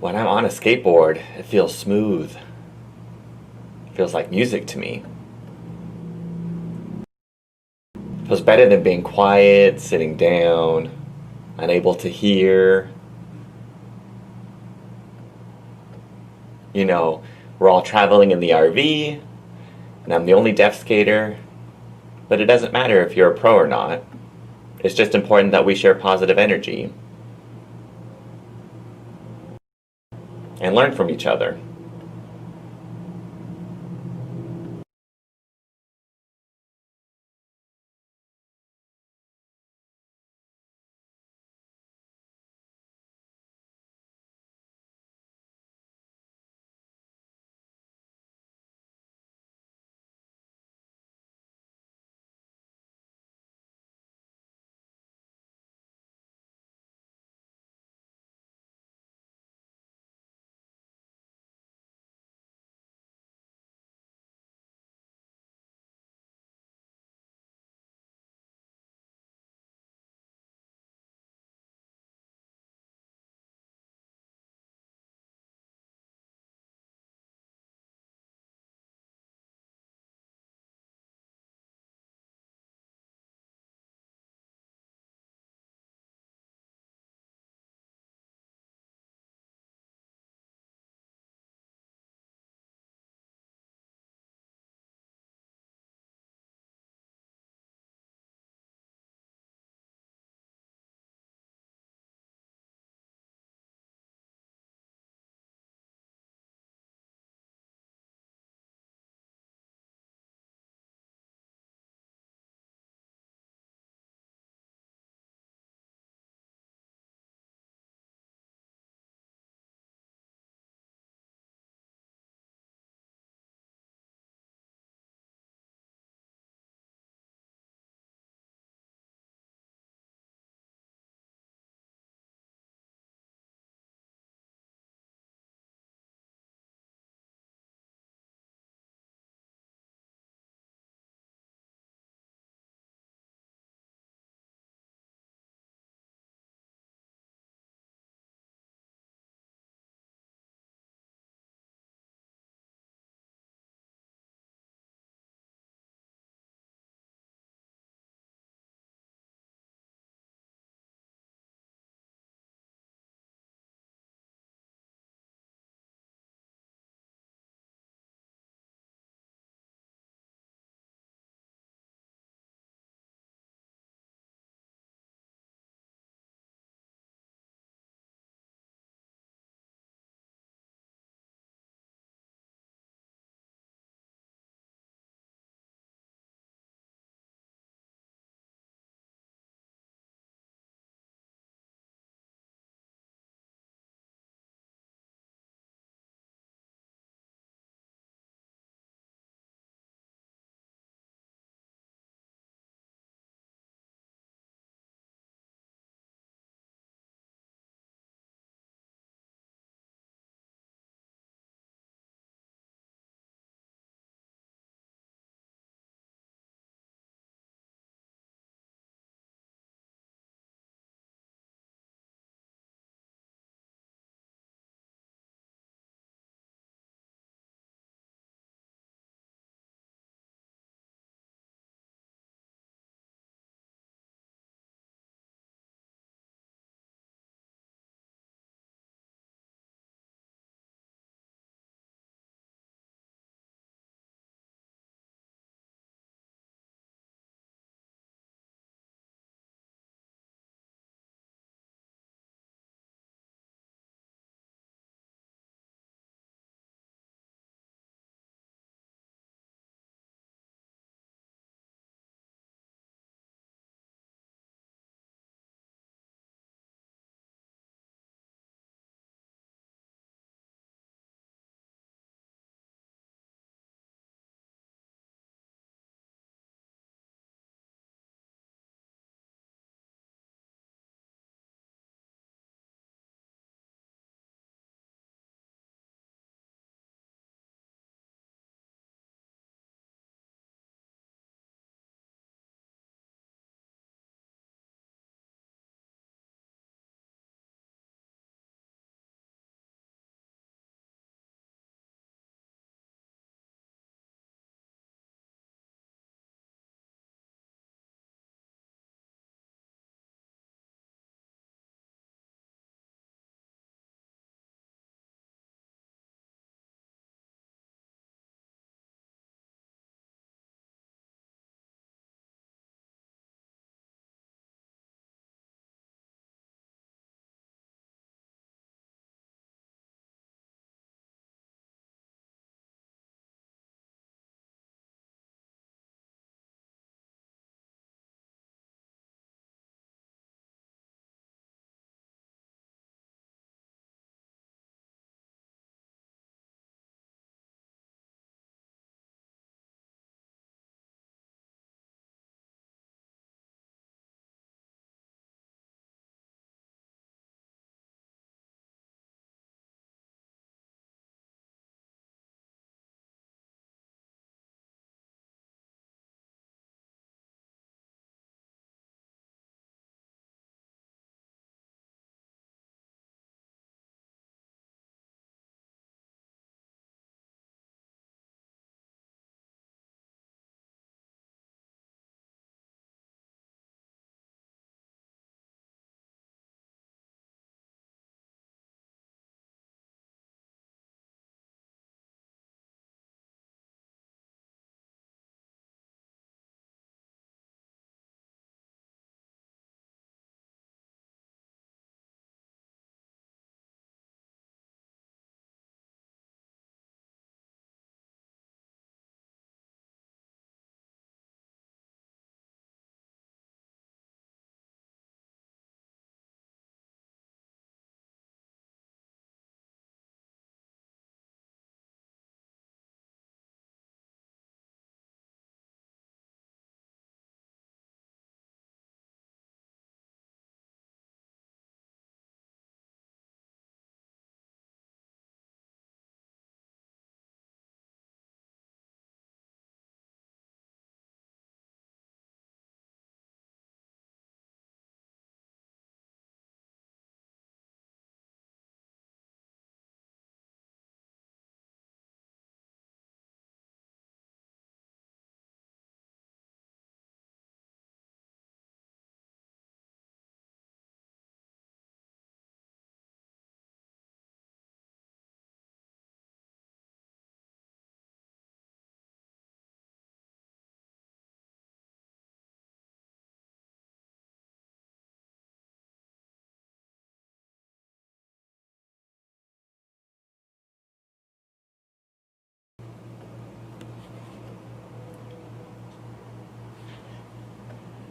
Speaker 10: When I'm on a skateboard, it feels smooth. It feels like music to me. It feels better than being quiet, sitting down, unable to hear. You know, we're all traveling in the RV, and I'm the only deaf skater, but it doesn't matter if you're a pro or not. It's just important that we share positive energy and learn from each other.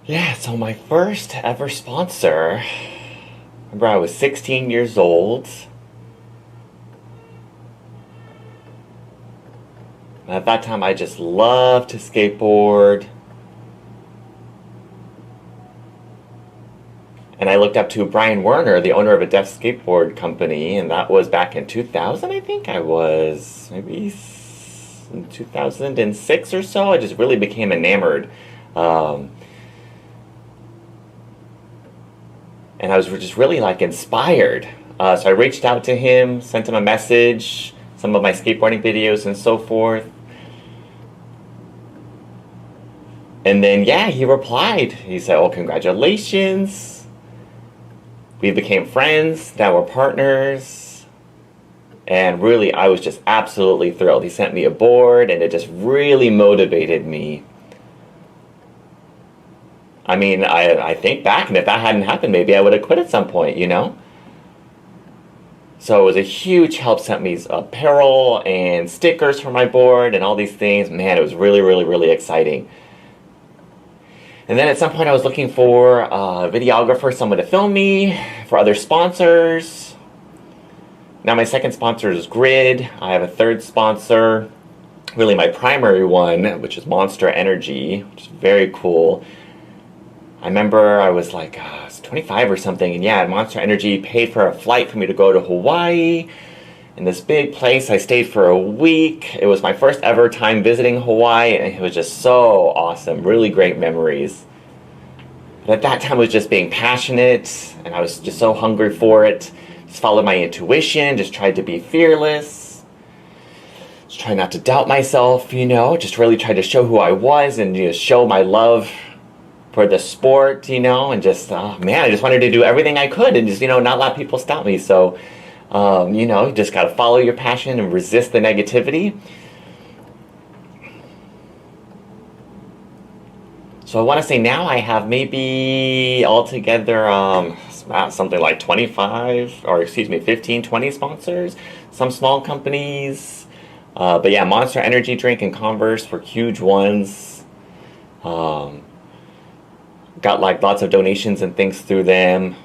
Speaker 10: Yeah, so my first ever sponsor, remember I was 16 years old. And at that time I just loved to skateboard. And I looked up to Brian Werner, the owner of a deaf skateboard company, and that was back in 2000, I think. I was maybe in 2006 or so. I just really became enamored. And I was just really like inspired. So I reached out to him, sent him a message, some of my skateboarding videos and so forth. And then, yeah, he replied. He said, "Oh, congratulations. We became friends, now we're partners." And really, I was just absolutely thrilled. He sent me a board, and it just really motivated me. I mean, I think back, and if that hadn't happened, maybe I would have quit at some point, you know? So it was a huge help. Sent me apparel and stickers for my board and all these things. Man, it was really, really, really exciting. And then at some point I was looking for a videographer, someone to film me, for other sponsors. Now my second sponsor is Grid. I have a third sponsor, really my primary one, which is Monster Energy, which is very cool. I remember I was like I was 25 or something, and yeah, Monster Energy paid for a flight for me to go to Hawaii. In this big place, I stayed for a week. It was my first ever time visiting Hawaii, and it was just so awesome. Really great memories. But at that time, I was just being passionate, and I was just so hungry for it. Just followed my intuition, just tried to be fearless. Just try not to doubt myself, you know. Just really tried to show who I was and just show my love for the sport, you know. And just, man, I just wanted to do everything I could and just, you know, not let people stop me. So, you know, you just got to follow your passion and resist the negativity. So I want to say now I have maybe altogether something like 15, 20 sponsors. Some small companies. But yeah, Monster Energy Drink and Converse were huge ones. Got like lots of donations and things through them.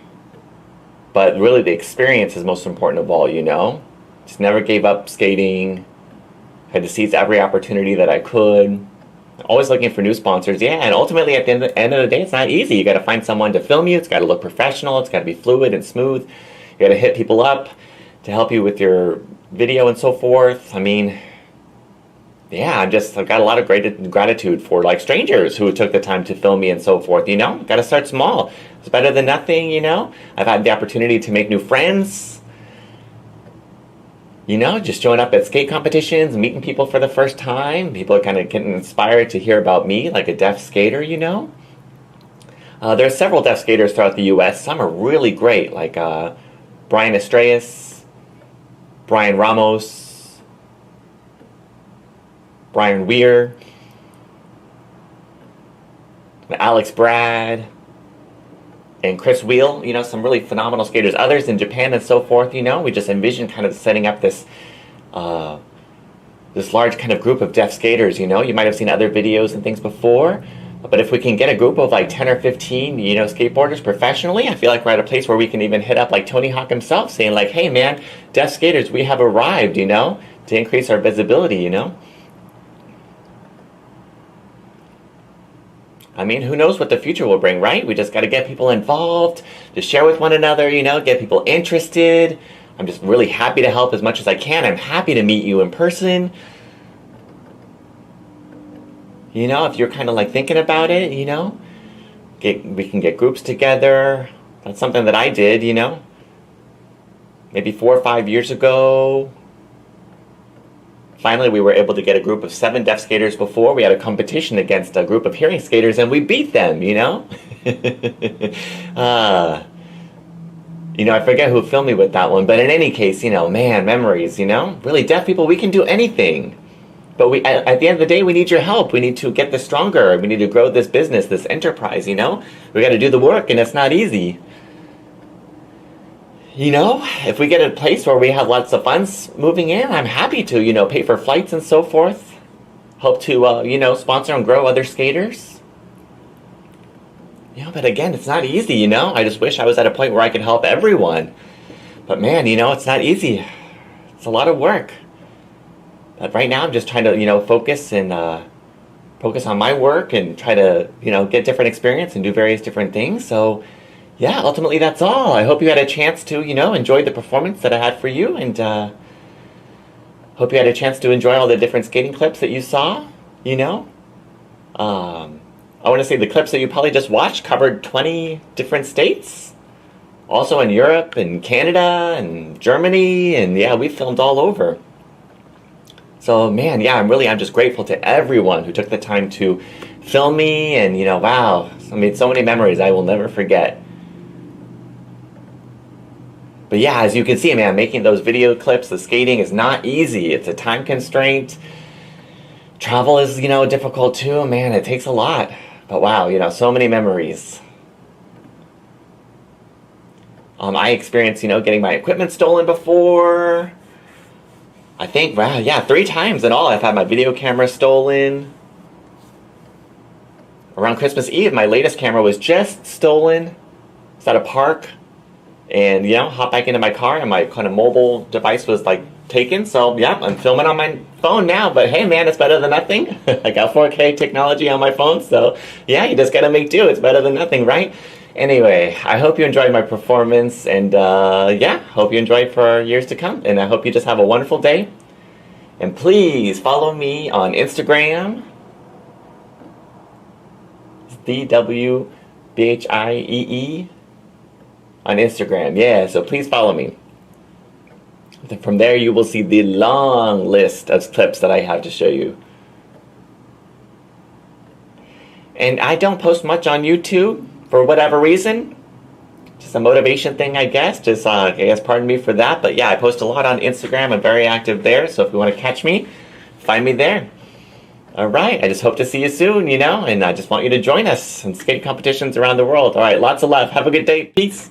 Speaker 10: But really the experience is most important of all, you know? Just never gave up skating. Had to seize every opportunity that I could. Always looking for new sponsors, yeah, and ultimately at the end of the day, it's not easy. You got to find someone to film you. It's got to look professional. It's got to be fluid and smooth. You got to hit people up to help you with your video and so forth. I mean, yeah, I've got a lot of gratitude for like strangers who took the time to film me and so forth, you know? Got to start small. It's better than nothing, you know? I've had the opportunity to make new friends. You know, just showing up at skate competitions, meeting people for the first time. People are kind of getting inspired to hear about me, like a deaf skater, you know? There are several deaf skaters throughout the U.S. Some are really great, like Brian Estrellas, Brian Ramos, Brian Weir, Alex Brad, and Chris Wheel, you know, some really phenomenal skaters. Others in Japan and so forth, you know. We just envisioned kind of setting up this this large kind of group of deaf skaters, you know. You might have seen other videos and things before. But if we can get a group of like 10 or 15, you know, skateboarders professionally, I feel like we're at a place where we can even hit up like Tony Hawk himself saying like, hey man, deaf skaters, we have arrived, you know, to increase our visibility, you know. I mean, who knows what the future will bring, right? We just got to get people involved, just share with one another, you know, get people interested. I'm just really happy to help as much as I can. I'm happy to meet you in person. You know, if you're kind of like thinking about it, you know, we can get groups together. That's something that I did, you know, maybe 4 or 5 years ago. Finally, we were able to get a group of 7 deaf skaters before. We had a competition against a group of hearing skaters, and we beat them, you know? You know, I forget who filmed me with that one, but in any case, you know, man, memories, you know? Really, deaf people, we can do anything. But at the end of the day, we need your help. We need to get this stronger. We need to grow this business, this enterprise, you know? We got to do the work, and it's not easy. You know, if we get a place where we have lots of funds moving in, I'm happy to, you know, pay for flights and so forth. Help to, you know, sponsor and grow other skaters. But again, it's not easy, I just wish I was at a point where I could help everyone. But man, it's not easy. It's a lot of work. But right now I'm just trying to, focus on my work and try to, get different experience and do various different things. So yeah, ultimately that's all. I hope you had a chance to, enjoy the performance that I had for you, and hope you had a chance to enjoy all the different skating clips that you saw, I want to say the clips that you probably just watched covered 20 different states. Also in Europe and Canada and Germany, and yeah, we filmed all over. So man, yeah, I'm just grateful to everyone who took the time to film me, and wow, I made so many memories I will never forget. But yeah, as you can see, man, making those video clips, the skating is not easy. It's a time constraint. Travel is, difficult too. Man, it takes a lot. But wow, so many memories. I experienced, getting my equipment stolen before. I think, wow, yeah, 3 times in all I've had my video camera stolen. Around Christmas Eve, my latest camera was just stolen. It's at a park. And, hop back into my car and my kind of mobile device was taken. So yeah, I'm filming on my phone now, but hey man, it's better than nothing. I got 4K technology on my phone, so yeah, you just gotta make do. It's better than nothing, right? Anyway, I hope you enjoyed my performance, and yeah, hope you enjoy for years to come, and I hope you just have a wonderful day. And please follow me on Instagram. It's DWBHIEE on Instagram. Yeah, so please follow me. From there, you will see the long list of clips that I have to show you. And I don't post much on YouTube for whatever reason. Just a motivation thing, I guess. Pardon me for that. But yeah, I post a lot on Instagram. I'm very active there. So if you want to catch me, find me there. All right. I just hope to see you soon, and I just want you to join us in skate competitions around the world. All right. Lots of love. Have a good day. Peace.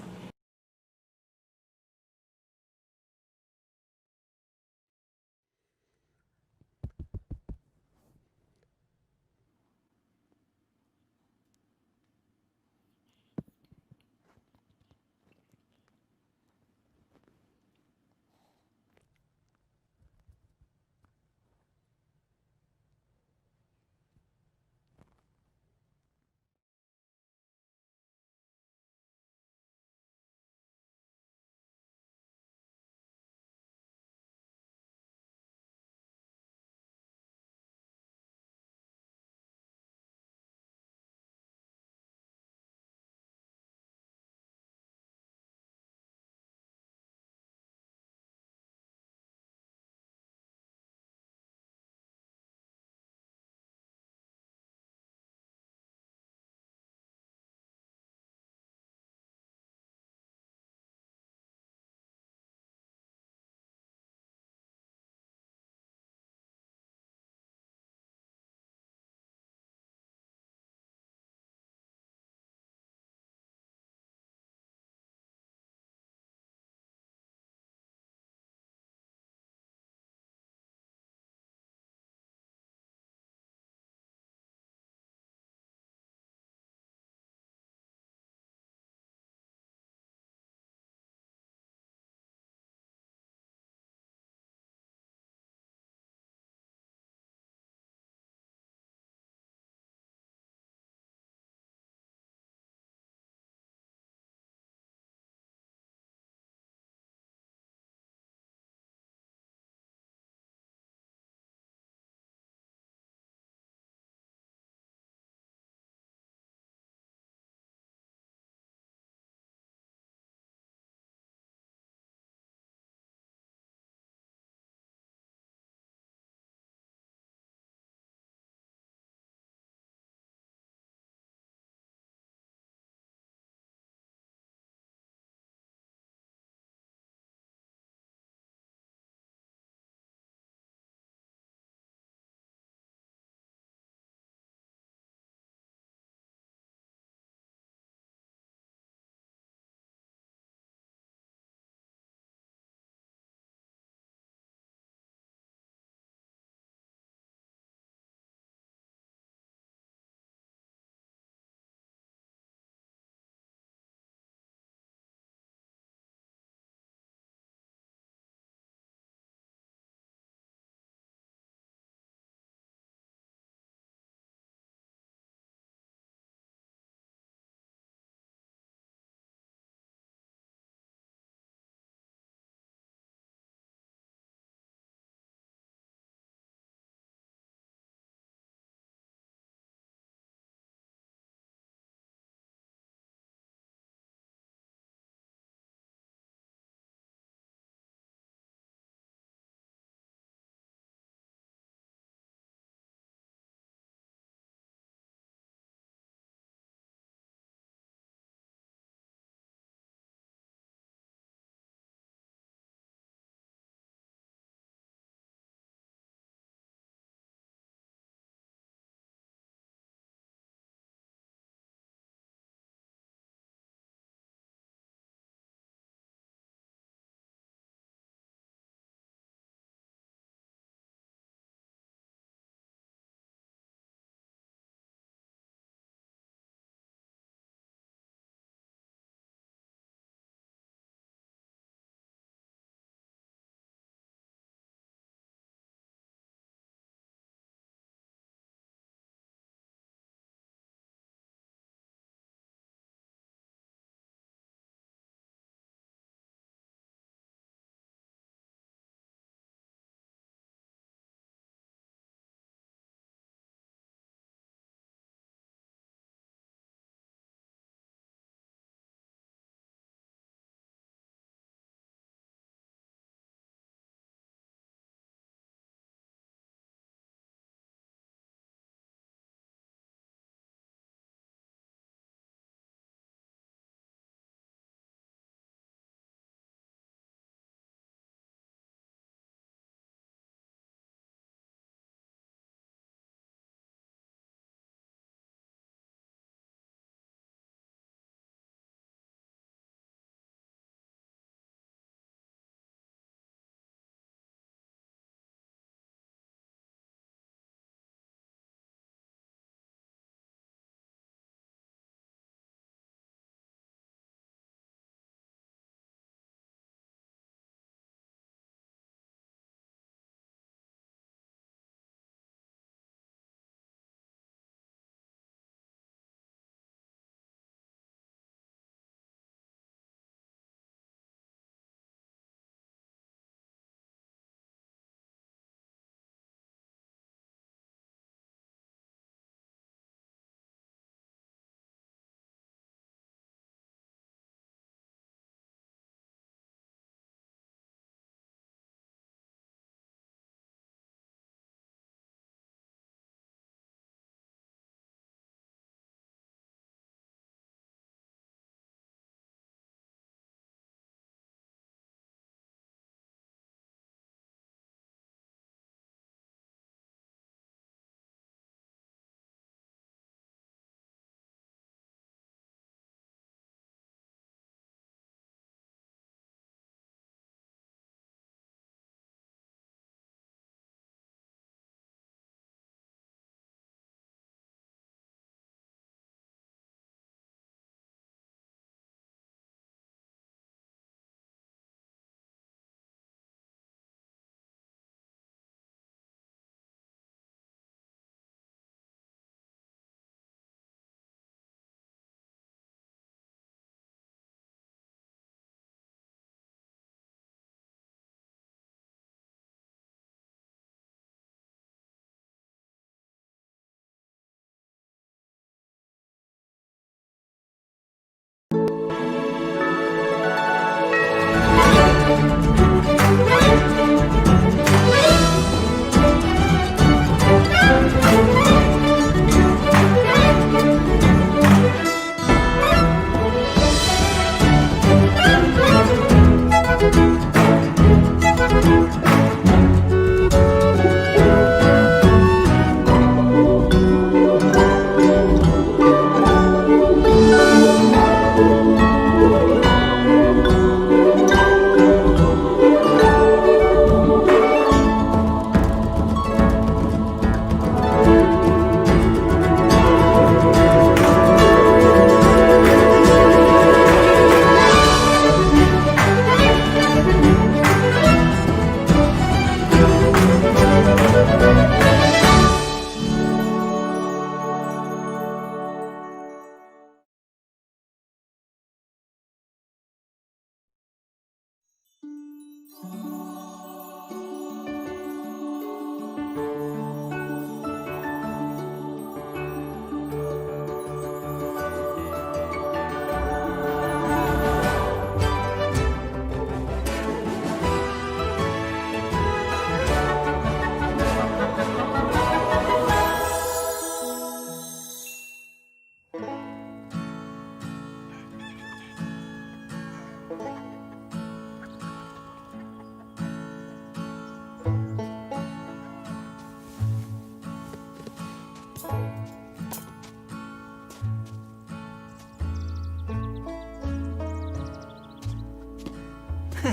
Speaker 11: I'm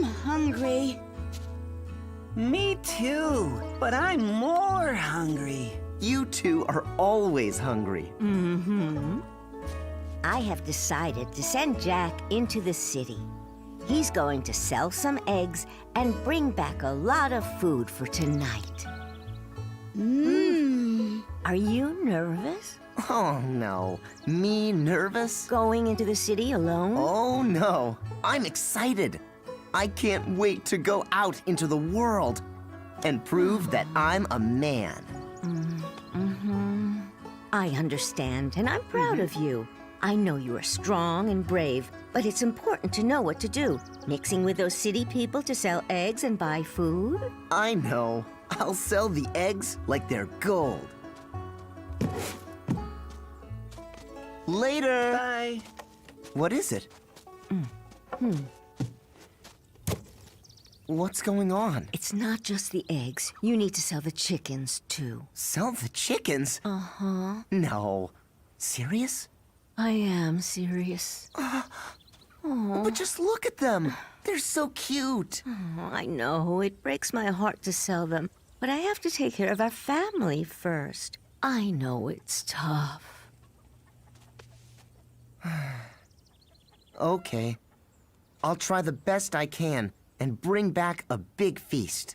Speaker 11: hungry.
Speaker 12: Me too, but I'm more hungry.
Speaker 13: You two are always hungry.
Speaker 11: Mm-hmm. I have decided to send Jack into the city. He's going to sell some eggs and bring back a lot of food for tonight. Are you nervous?
Speaker 13: Oh, no. Me nervous?
Speaker 11: Going into the city alone?
Speaker 13: Oh, no. I'm excited. I can't wait to go out into the world and prove that I'm a man.
Speaker 11: I understand, and I'm proud of you. I know you are strong and brave, but it's important to know what to do. Mixing with those city people to sell eggs and buy food?
Speaker 13: I know. I'll sell the eggs like they're gold. Later.
Speaker 12: Bye.
Speaker 13: What is it? What's going on?
Speaker 11: It's not just the eggs. You need to sell the chickens, too.
Speaker 13: Sell the chickens?
Speaker 11: Uh-huh.
Speaker 13: No. Serious?
Speaker 11: I am serious.
Speaker 13: But just look at them. They're so cute.
Speaker 11: Oh, I know. It breaks my heart to sell them. But I have to take care of our family first. I know it's tough.
Speaker 13: Okay. I'll try the best I can and bring back a big feast.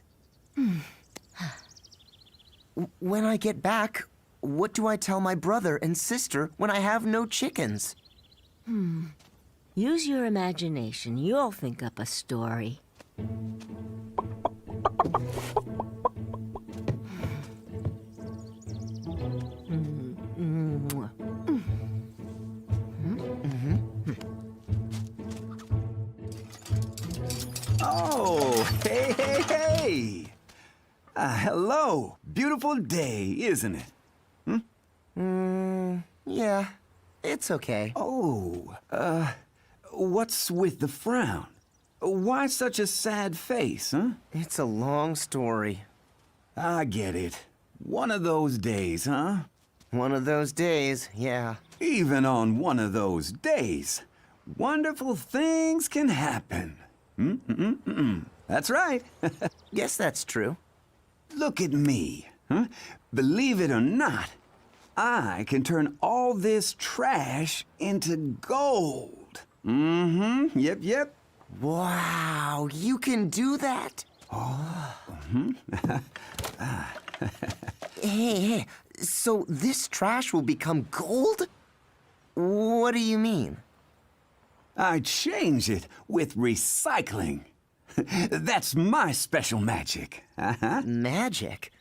Speaker 13: When I get back, what do I tell my brother and sister when I have no chickens?
Speaker 11: Use your imagination. You'll think up a story.
Speaker 12: Oh, hey, hey, hey! Hello. Beautiful day, isn't it?
Speaker 13: Yeah, it's okay.
Speaker 12: Oh, what's with the frown? Why such a sad face, huh?
Speaker 13: It's a long story.
Speaker 12: I get it. One of those days, huh?
Speaker 13: One of those days, yeah.
Speaker 12: Even on one of those days, wonderful things can happen. That's right.
Speaker 13: Guess that's true.
Speaker 12: Look at me, huh? Believe it or not, I can turn all this trash into gold. Yep.
Speaker 13: Wow, you can do that? Hey, so this trash will become gold? What do you mean?
Speaker 12: I change it with recycling. That's my special magic.
Speaker 13: Magic?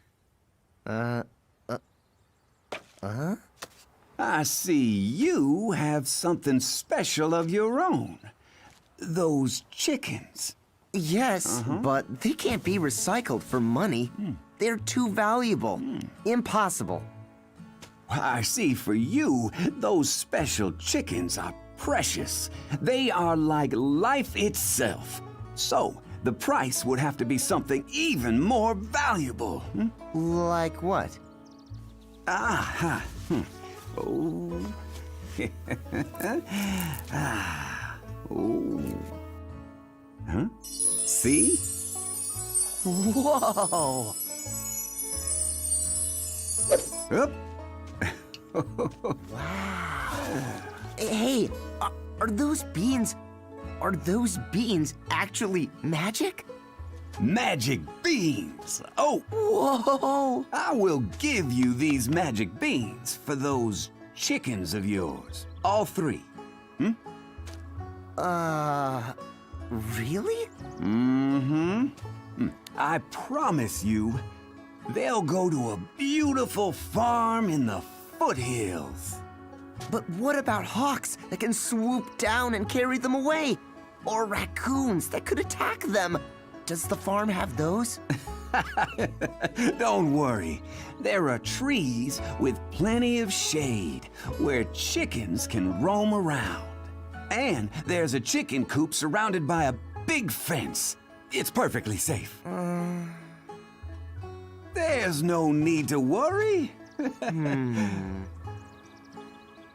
Speaker 12: I see you have something special of your own. Those chickens.
Speaker 13: Yes, but they can't be recycled for money. They're too valuable. Impossible.
Speaker 12: I see for you, those special chickens are precious. They are like life itself. So, the price would have to be something even more valuable.
Speaker 13: Like what?
Speaker 12: Oh. Oh. Huh? See?
Speaker 13: Whoa!
Speaker 12: Up.
Speaker 13: Wow. Hey, are those beans actually magic?
Speaker 12: Magic beans! Oh!
Speaker 13: Whoa!
Speaker 12: I will give you these magic beans for those chickens of yours. All 3.
Speaker 13: Really?
Speaker 12: I promise you, they'll go to a beautiful farm in the foothills.
Speaker 13: But what about hawks that can swoop down and carry them away? Or raccoons that could attack them? Does the farm have those?
Speaker 12: Don't worry. There are trees with plenty of shade where chickens can roam around. And there's a chicken coop surrounded by a big fence. It's perfectly safe. There's no need to worry.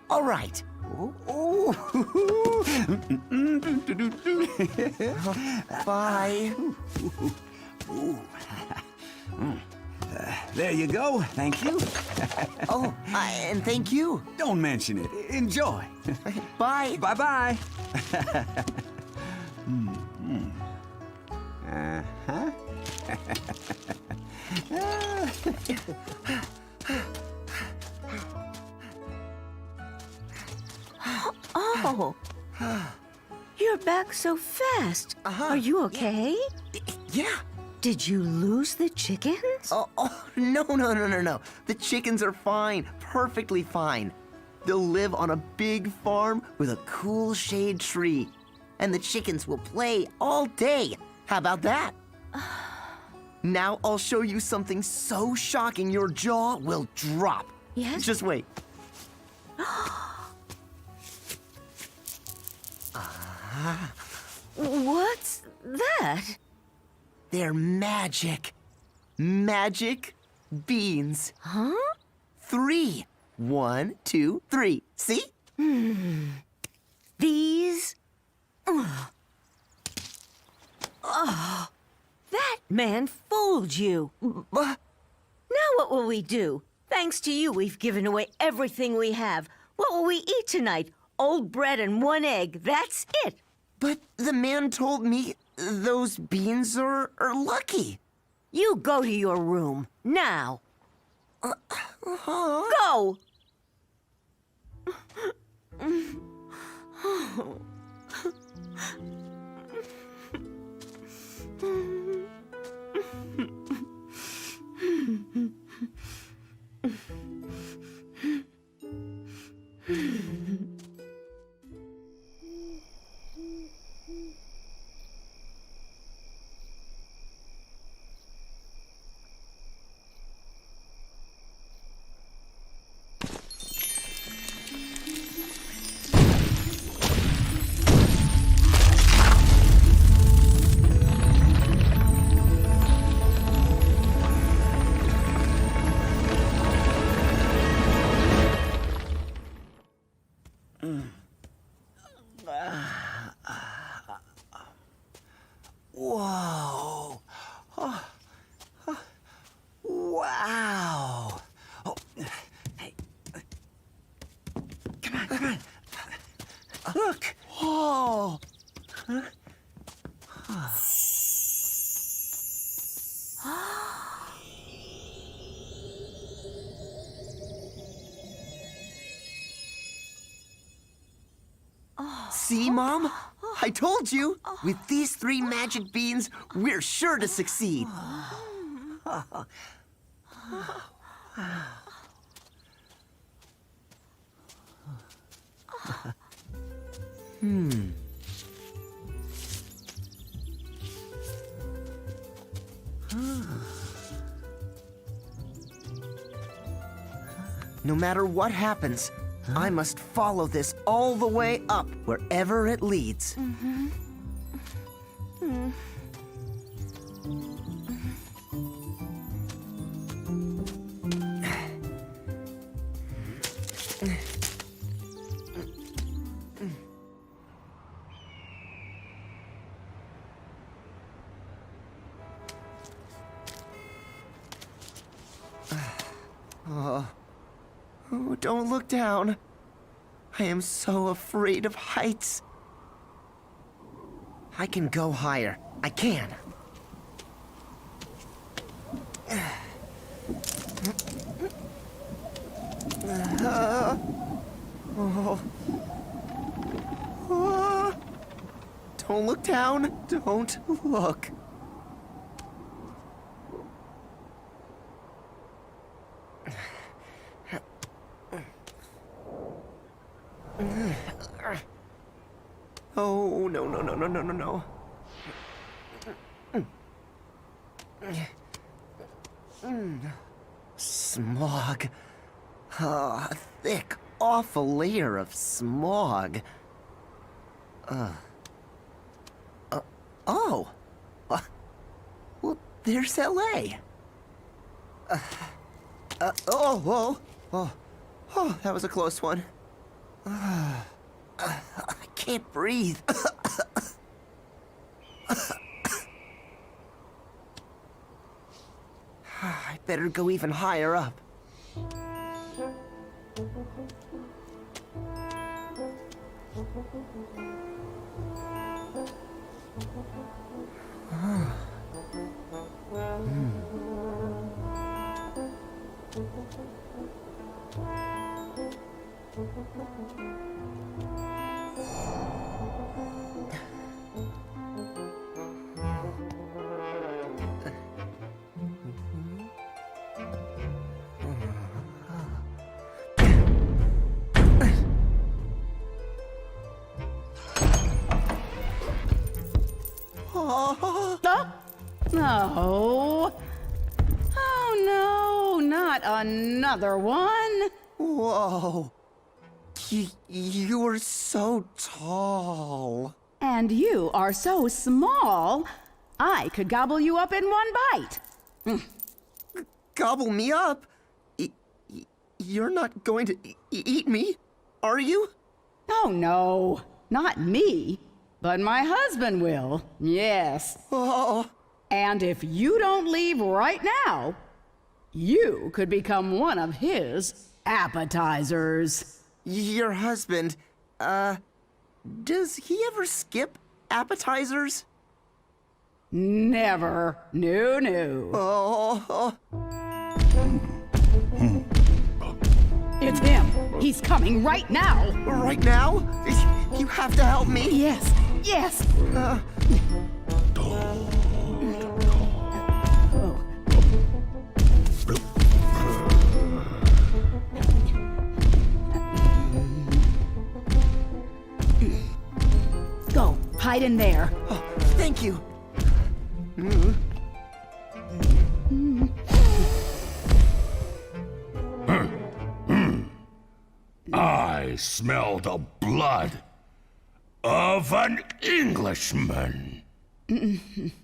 Speaker 13: All right. Bye.
Speaker 12: There you go. Thank you.
Speaker 13: Oh, and thank you.
Speaker 12: Don't mention it. Enjoy.
Speaker 13: Bye.
Speaker 12: Bye-bye. Uh-huh.
Speaker 11: Oh, you're back so fast. Are you okay?
Speaker 13: Yeah.
Speaker 11: Did you lose the chickens?
Speaker 13: Oh, no. The chickens are fine, perfectly fine. They'll live on a big farm with a cool shade tree. And the chickens will play all day. How about that? Now I'll show you something so shocking your jaw will drop.
Speaker 11: Yes?
Speaker 13: Just wait.
Speaker 11: What's that?
Speaker 13: They're magic. Magic beans.
Speaker 11: Huh?
Speaker 13: 3. 1, 2, 3. See?
Speaker 11: These? Oh, that man fooled you. Now what will we do? Thanks to you, we've given away everything we have. What will we eat tonight? Old bread and 1 egg. That's it.
Speaker 13: But the man told me those beans are lucky.
Speaker 11: You go to your room, now. Go!
Speaker 12: Whoa. Wow. Oh, hey. Come on. Look.
Speaker 13: Oh. See, Mom? I told you! With these 3 magic beans, we're sure to succeed. No matter what happens, I must follow this all the way up, wherever it leads. Oh, don't look down. I am so afraid of heights. I can go higher. I can. Don't look down. Don't look. Oh, no. Smog. A thick, awful layer of smog. Oh. Well, there's LA. That was a close one. I can't breathe. I better go even higher up.
Speaker 14: No. Oh, no, not another one.
Speaker 13: Whoa. You are so tall.
Speaker 14: And you are so small, I could gobble you up in one bite.
Speaker 13: Gobble me up? You're not going to eat me, are you?
Speaker 14: Oh, no, not me, but my husband will, yes.
Speaker 13: Oh.
Speaker 14: And if you don't leave right now, you could become one of his appetizers.
Speaker 13: Your husband, does he ever skip appetizers?
Speaker 14: Never. No.
Speaker 13: Oh.
Speaker 14: It's him. He's coming right now.
Speaker 13: Right now? You have to help me.
Speaker 14: Yes. Go, hide in there.
Speaker 13: Oh, thank you.
Speaker 15: I smell the blood of an Englishman.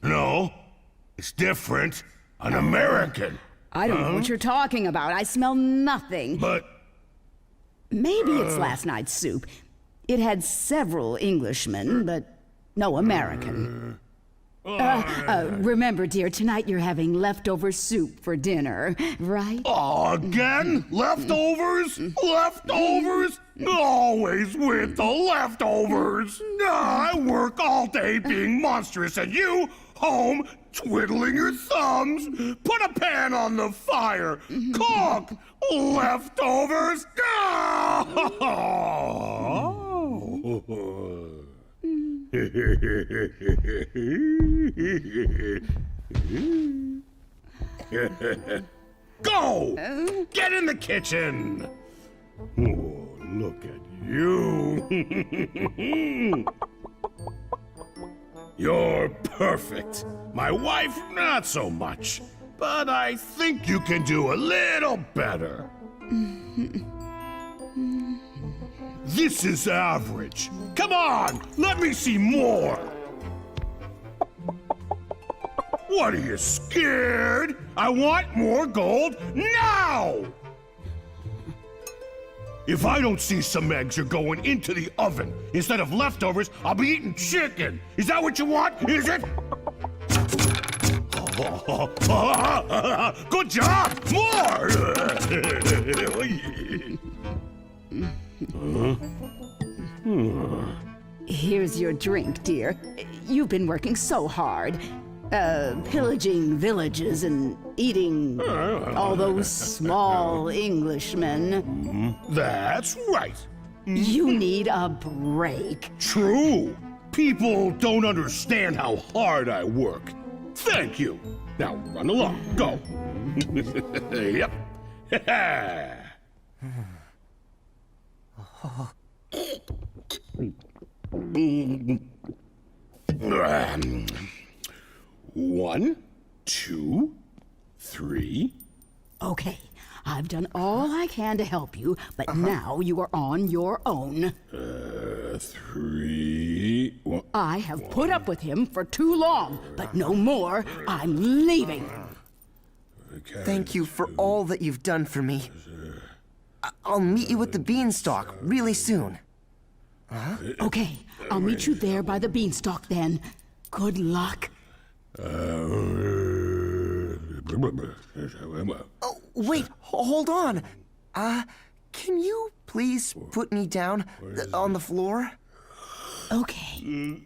Speaker 15: No, it's different. An American.
Speaker 14: I don't know what you're talking about. I smell nothing.
Speaker 15: But...
Speaker 14: Maybe it's last night's soup. It had several Englishmen, but no American. Remember, dear, tonight you're having leftover soup for dinner, right?
Speaker 15: Again? Leftovers? Leftovers? Always with the leftovers. I work all day being monstrous and you, home, twiddling your thumbs. Put a pan on the fire. Cook. Leftovers. Go! Get in the kitchen! Oh, look at you. You're perfect. My wife, not so much. But I think you can do a little better. This is average. Come on, let me see more. What, are you scared? I want more gold now! If I don't see some eggs, you're going into the oven. Instead of leftovers, I'll be eating chicken. Is that what you want? Is it? Good job! More!
Speaker 14: Here's your drink, dear. You've been working so hard. Pillaging villages and eating all those small Englishmen.
Speaker 15: That's right.
Speaker 14: You need a break.
Speaker 15: True. People don't understand how hard I work. Thank you. Now run along. Go. Yep. One, two, three.
Speaker 14: Okay, I've done all I can to help you, but now you are on your own.
Speaker 15: Three.
Speaker 14: I have put up with him for too long, but no more. I'm leaving.
Speaker 13: Thank you for all that you've done for me. I'll meet you at the beanstalk really soon.
Speaker 14: Okay, I'll meet you there by the beanstalk then. Good luck.
Speaker 13: Oh, wait, hold on. Can you please put me down on the floor?
Speaker 14: Okay.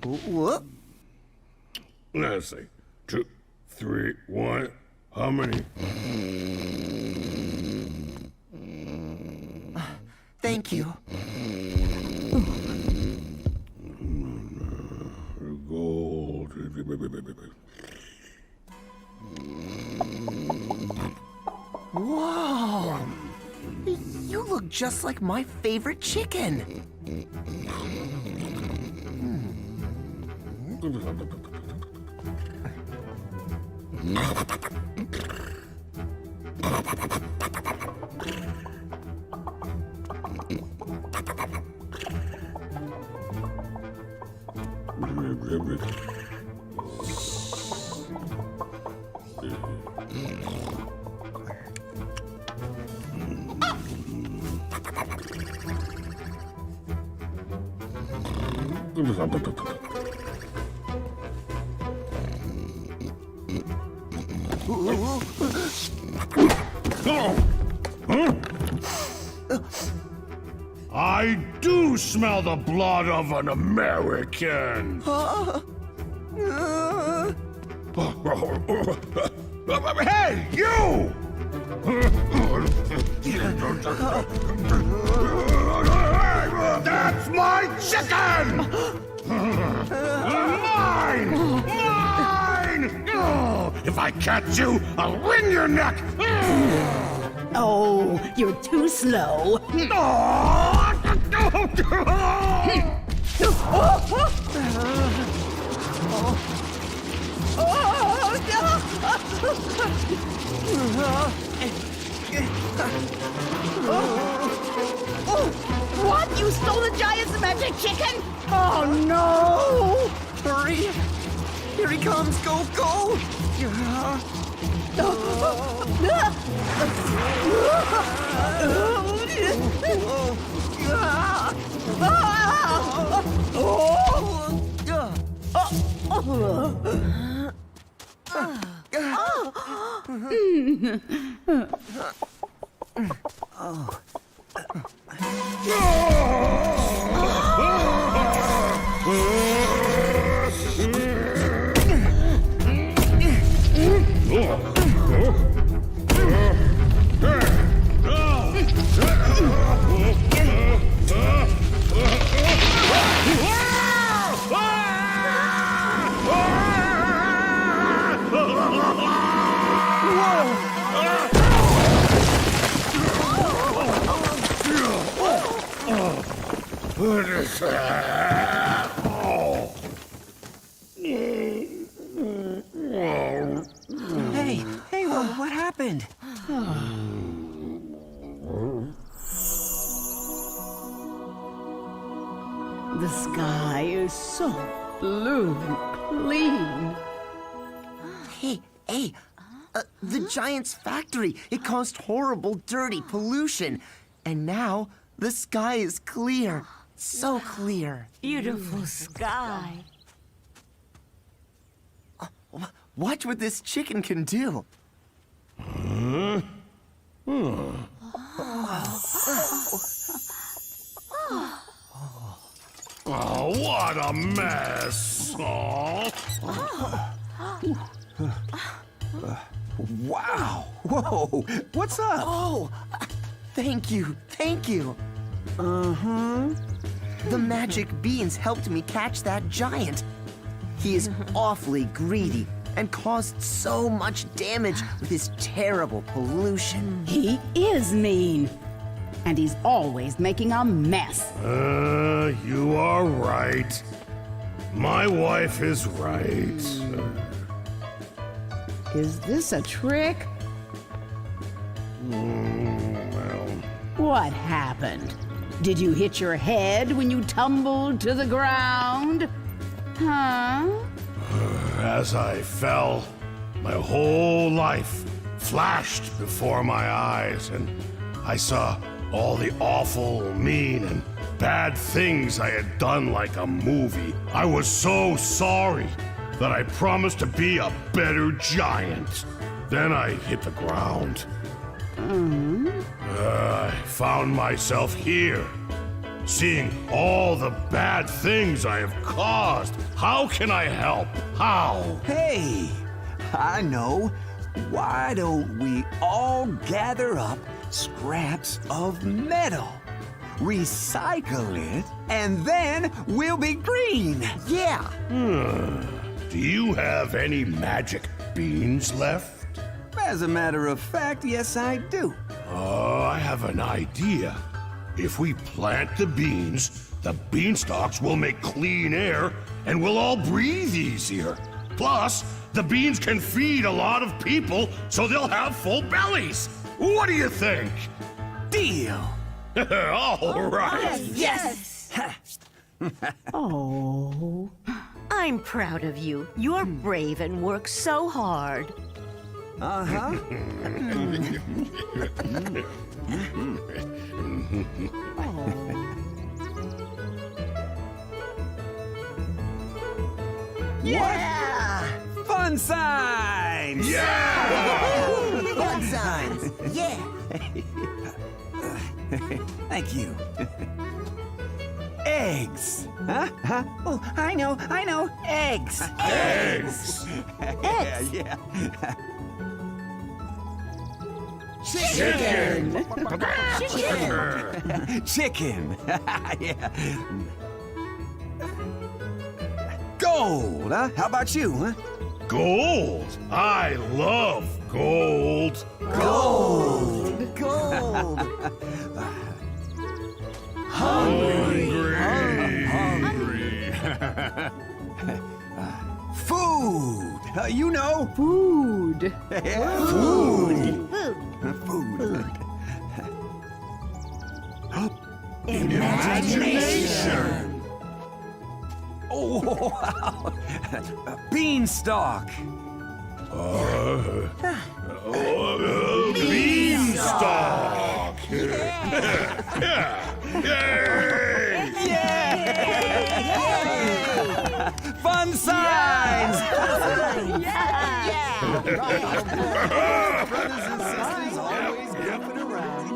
Speaker 13: What?
Speaker 15: Let's see. 2, 3, 1. How many?
Speaker 13: Thank you.
Speaker 15: Gold.
Speaker 13: Whoa! You look just like my favorite chicken.
Speaker 15: I do smell the blood of an American. Hey, you! That's my chicken! Mine! Mine! If I catch you, I'll wring your neck!
Speaker 14: Oh, you're too slow.
Speaker 11: What? You stole the giant's magic chicken?
Speaker 13: Oh no! Hurry! Here he comes! Go, go! Hey, what happened?
Speaker 14: The sky is so blue and clean.
Speaker 13: Hey, the giant's factory, it caused horrible, dirty pollution. And now, the sky is clear. So clear.
Speaker 11: Beautiful sky.
Speaker 13: Watch what this chicken can do.
Speaker 15: Oh, what a mess!
Speaker 13: Wow! Whoa! What's up? Oh, thank you. The magic beans helped me catch that giant. He is awfully greedy and caused so much damage with his terrible pollution.
Speaker 14: He is mean. And he's always making a mess.
Speaker 15: You are right. My wife is right.
Speaker 14: Is this a trick?
Speaker 15: Well...
Speaker 14: What happened? Did you hit your head when you tumbled to the ground? Huh?
Speaker 15: As I fell, My whole life flashed before my eyes, and I saw all the awful, mean, and bad things I had done like a movie. I was so sorry that I promised to be a better giant. Then I hit the ground. I found myself here, seeing all the bad things I have caused. How can I help? How?
Speaker 12: Hey, I know. Why don't we all gather up scraps of metal, recycle it, and then we'll be green?
Speaker 13: Yeah.
Speaker 15: Do you have any magic beans left?
Speaker 12: As a matter of fact, yes, I do.
Speaker 15: I have an idea. If we plant the beans, the beanstalks will make clean air and we'll all breathe easier. Plus, the beans can feed a lot of people, so they'll have full bellies. What do you think?
Speaker 12: Deal.
Speaker 15: All right.
Speaker 11: Yes! Oh. I'm proud of you. You're brave and work so hard.
Speaker 12: Uh-huh.
Speaker 13: Yeah!
Speaker 12: Fun signs!
Speaker 13: Yeah! Fun signs! Yeah!
Speaker 12: Thank you. Eggs. Huh? Oh, I know. Eggs.
Speaker 15: Eggs.
Speaker 12: Yeah.
Speaker 15: Chicken.
Speaker 12: Chicken. Yeah. Gold, huh? How about you, huh?
Speaker 15: Gold. I love gold.
Speaker 13: Gold! Gold!
Speaker 15: Hungry.
Speaker 12: Food. You know.
Speaker 14: Food.
Speaker 12: Yeah.
Speaker 13: Food!
Speaker 12: Food.
Speaker 15: Imagination.
Speaker 12: Oh, wow. Beanstalk.
Speaker 15: Beanstalk.
Speaker 12: Fun signs.
Speaker 13: Brothers and sisters always goofing around.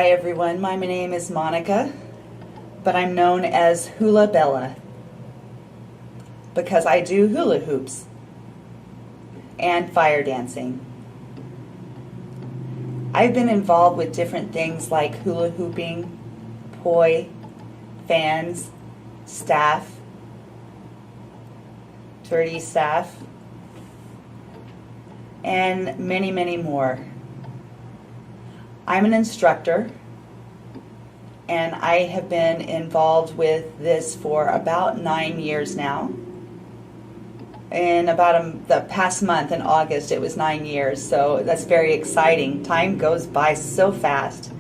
Speaker 8: Hi everyone, my name is Monica, but I'm known as Hula Bella because I do hula hoops and fire dancing. I've been involved with different things like hula hooping, poi, fans, staff, 30 staff, and many, many more. I'm an instructor, and I have been involved with this for about 9 years now. In about the past month, in August, it was 9 years, so that's very exciting. Time goes by so fast.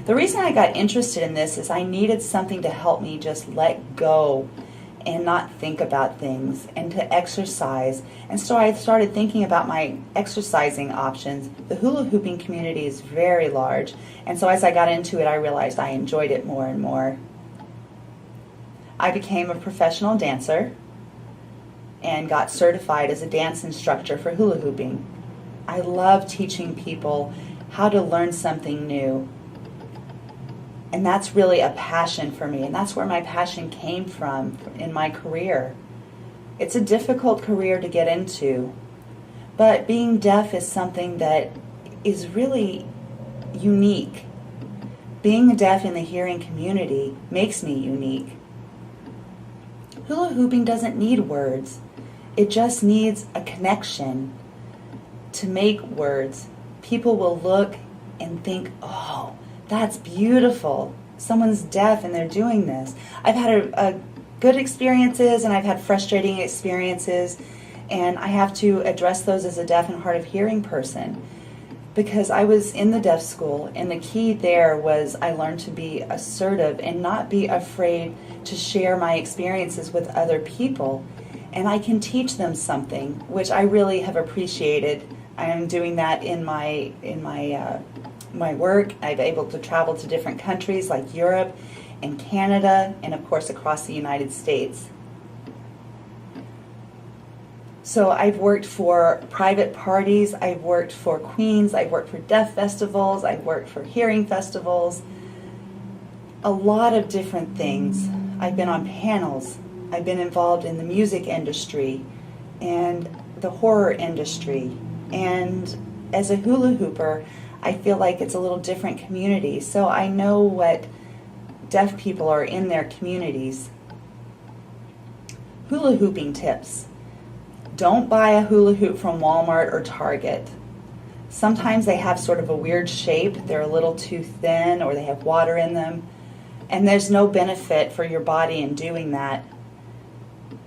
Speaker 8: The reason I got interested in this is I needed something to help me just let go and not think about things and to exercise. And so I started thinking about my exercising options. The hula hooping community is very large, and so as I got into it, I realized I enjoyed it more and more. I became a professional dancer and got certified as a dance instructor for hula hooping. I love teaching people how to learn something new. And that's really a passion for me, and that's where my passion came from in my career. It's a difficult career to get into, but being deaf is something that is really unique. Being deaf in the hearing community makes me unique. Hula hooping doesn't need words. It just needs a connection to make words. People will look and think, oh, that's beautiful. Someone's deaf and they're doing this. I've had a good experiences and I've had frustrating experiences, and I have to address those as a deaf and hard of hearing person, because I was in the deaf school, and the key there was I learned to be assertive and not be afraid to share my experiences with other people. And I can teach them something, which I really have appreciated. I am doing that in my work. I've been able to travel to different countries like Europe and Canada, and of course across the United States. So I've worked for private parties, I've worked for Queens, I've worked for DEAFestivals, I've worked for hearing festivals, a lot of different things. I've been on panels. I've been involved in the music industry and the horror industry. And as a hula hooper, I feel like it's a little different community. So I know what deaf people are in their communities. Hula hooping tips. Don't buy a hula hoop from Walmart or Target. Sometimes they have sort of a weird shape. They're a little too thin, or they have water in them. And there's no benefit for your body in doing that.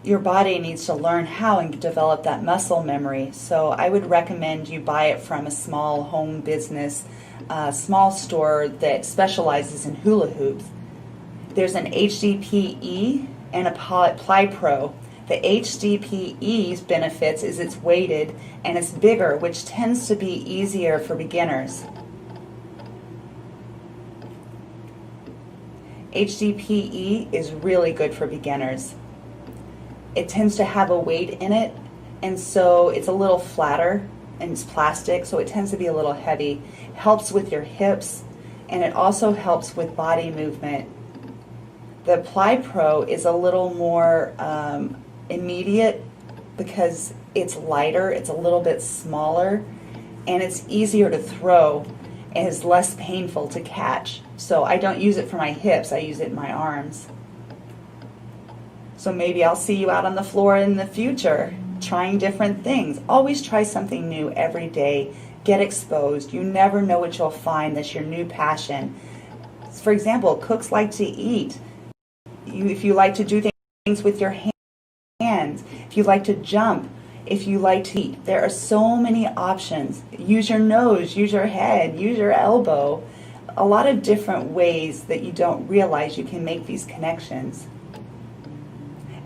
Speaker 8: Your body needs to learn how and develop that muscle memory. So I would recommend you buy it from a small home business, small store that specializes in hula hoops. There's an HDPE and a Ply Pro. The HDPE's benefits is it's weighted and it's bigger, which tends to be easier for beginners. HDPE is really good for beginners. It tends to have a weight in it, and so it's a little flatter, and it's plastic, so it tends to be a little heavy. Helps with your hips, and it also helps with body movement. The Ply Pro is a little more immediate because it's lighter, it's a little bit smaller, and it's easier to throw, and is less painful to catch. So I don't use it for my hips, I use it in my arms. So maybe I'll see you out on the floor in the future, trying different things. Always try something new every day. Get exposed. You never know what you'll find that's your new passion. For example, cooks like to eat. If you like to do things with your hands, if you like to jump, if you like to eat, there are so many options. Use your nose, use your head, use your elbow. A lot of different ways that you don't realize you can make these connections.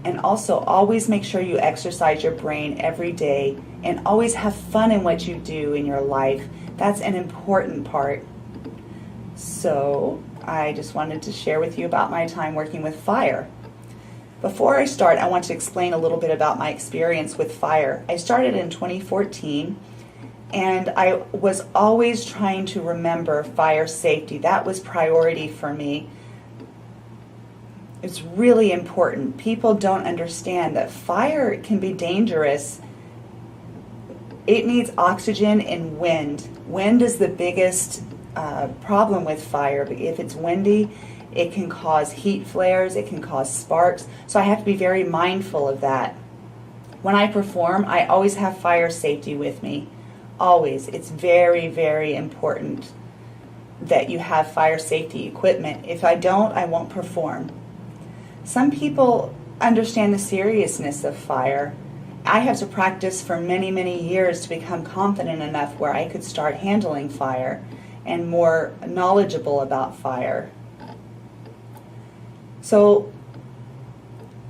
Speaker 8: And also, always make sure you exercise your brain every day, and always have fun in what you do in your life. That's an important part. So, I just wanted to share with you about my time working with fire. Before I start, I want to explain a little bit about my experience with fire. I started in 2014, And I was always trying to remember fire safety. That was priority for me. It's really important. People don't understand that fire can be dangerous. It needs oxygen and wind. Wind is the biggest problem with fire. If it's windy, it can cause heat flares, it can cause sparks. So I have to be very mindful of that. When I perform, I always have fire safety with me. Always. It's very, very important that you have fire safety equipment. If I don't, I won't perform. Some people understand the seriousness of fire. I have to practice for many, many years to become confident enough where I could start handling fire and more knowledgeable about fire. So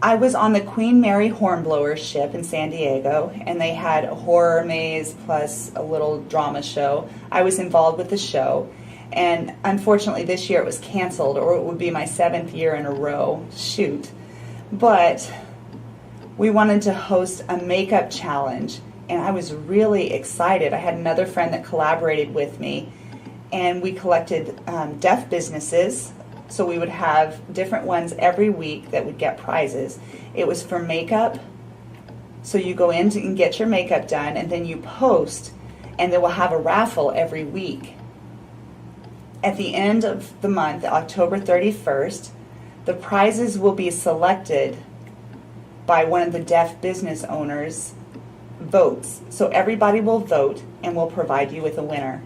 Speaker 8: I was on the Queen Mary Hornblower ship in San Diego, and they had a horror maze plus a little drama show. I was involved with the show, and unfortunately this year it was canceled, or it would be my 7th year in a row. Shoot. But we wanted to host a makeup challenge, and I was really excited. I had another friend that collaborated with me, and we collected deaf businesses. So we would have different ones every week that would get prizes. It was for makeup. So you go in and get your makeup done, and then you post, and then we'll have a raffle every week. At the end of the month, October 31st, the prizes will be selected by one of the deaf business owners' votes. So everybody will vote, and we'll provide you with a winner.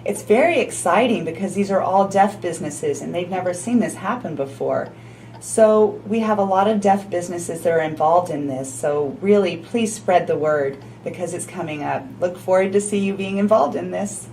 Speaker 8: It's very exciting because these are all deaf businesses and they've never seen this happen before. So we have a lot of deaf businesses that are involved in this. So really, please spread the word because it's coming up. Look forward to see you being involved in this.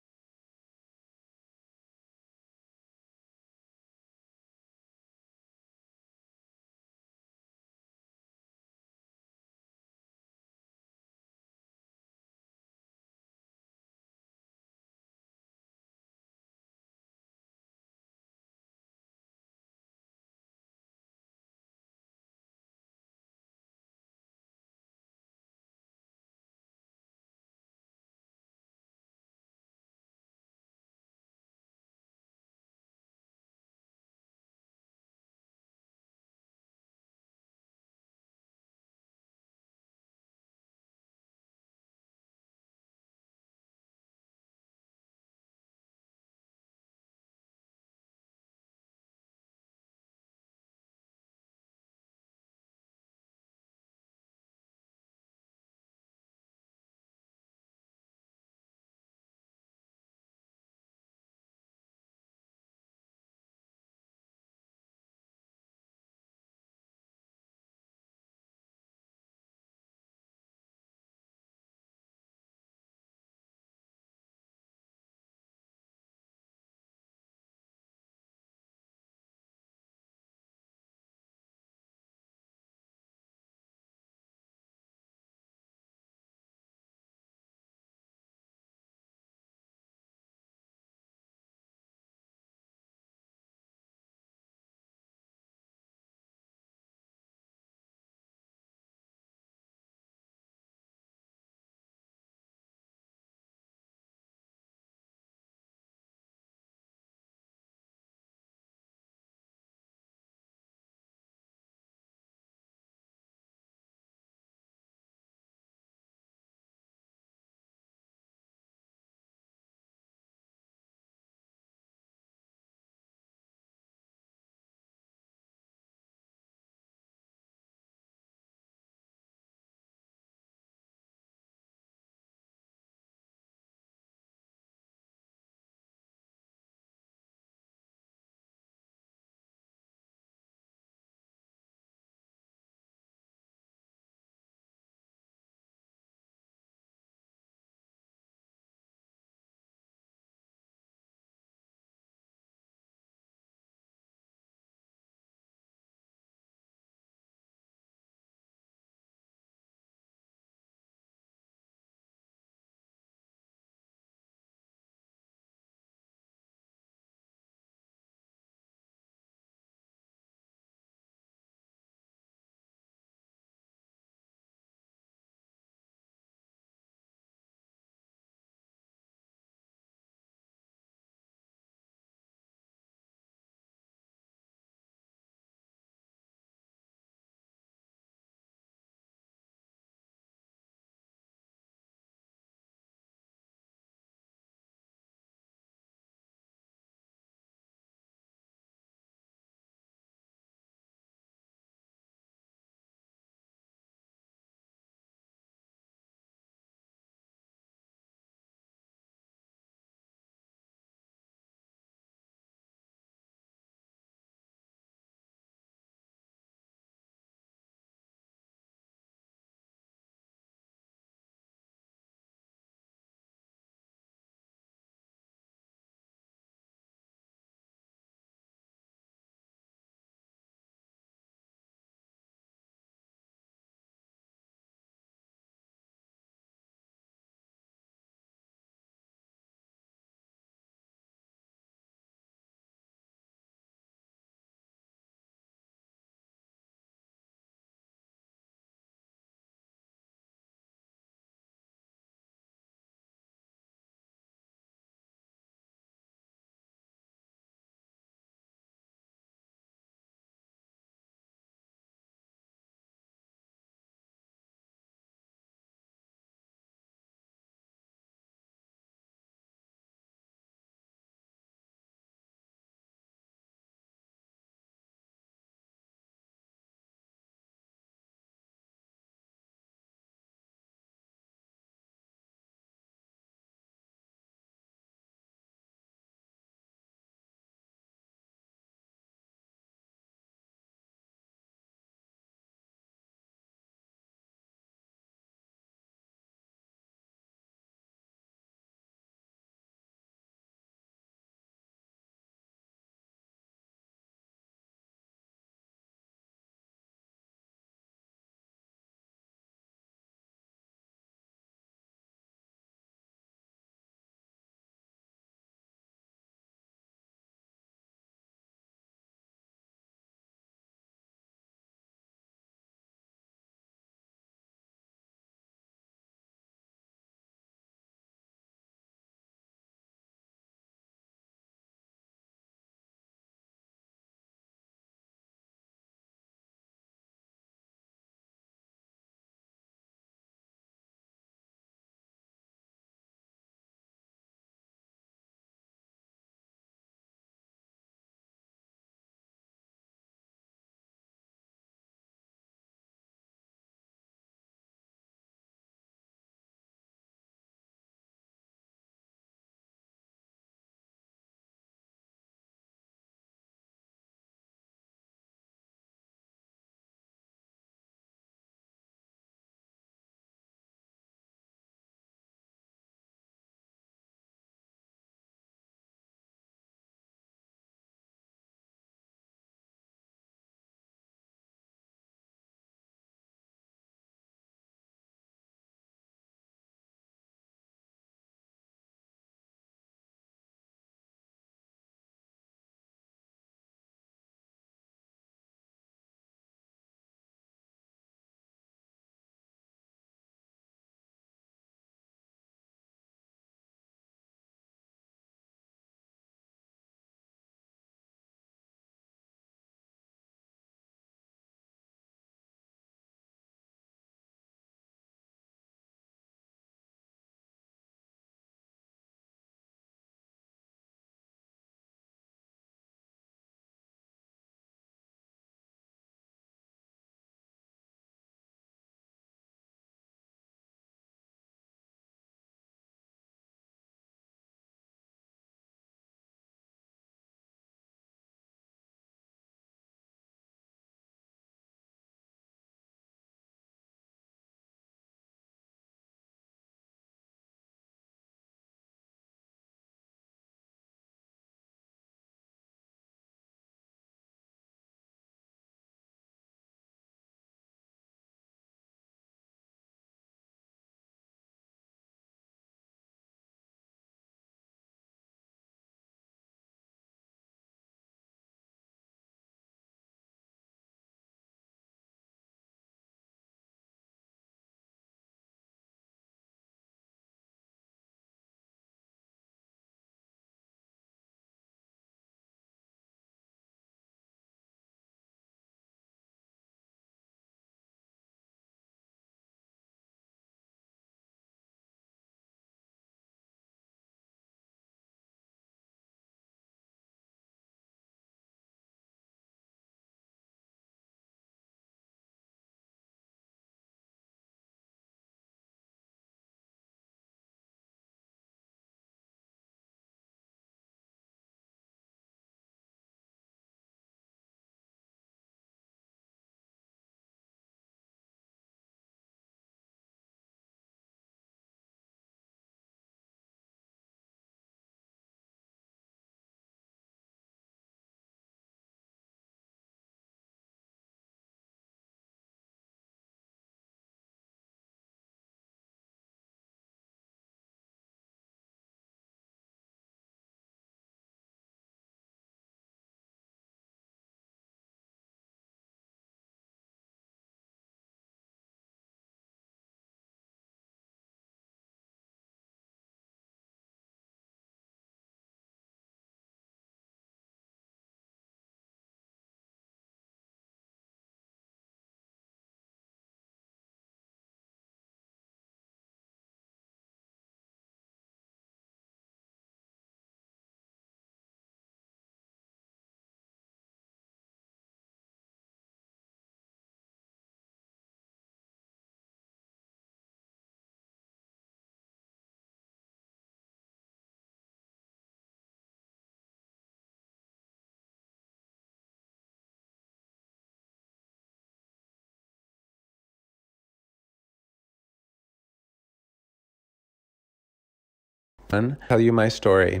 Speaker 2: Tell you my story.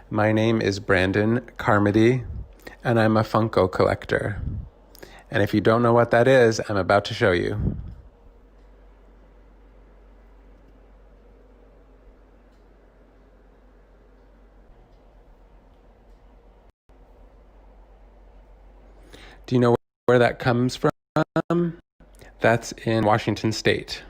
Speaker 2: My name is Brandon Carmedy, and I'm a Funko collector. And if you don't know what that is, I'm about to show you. Do you know where that comes from? That's in Washington State.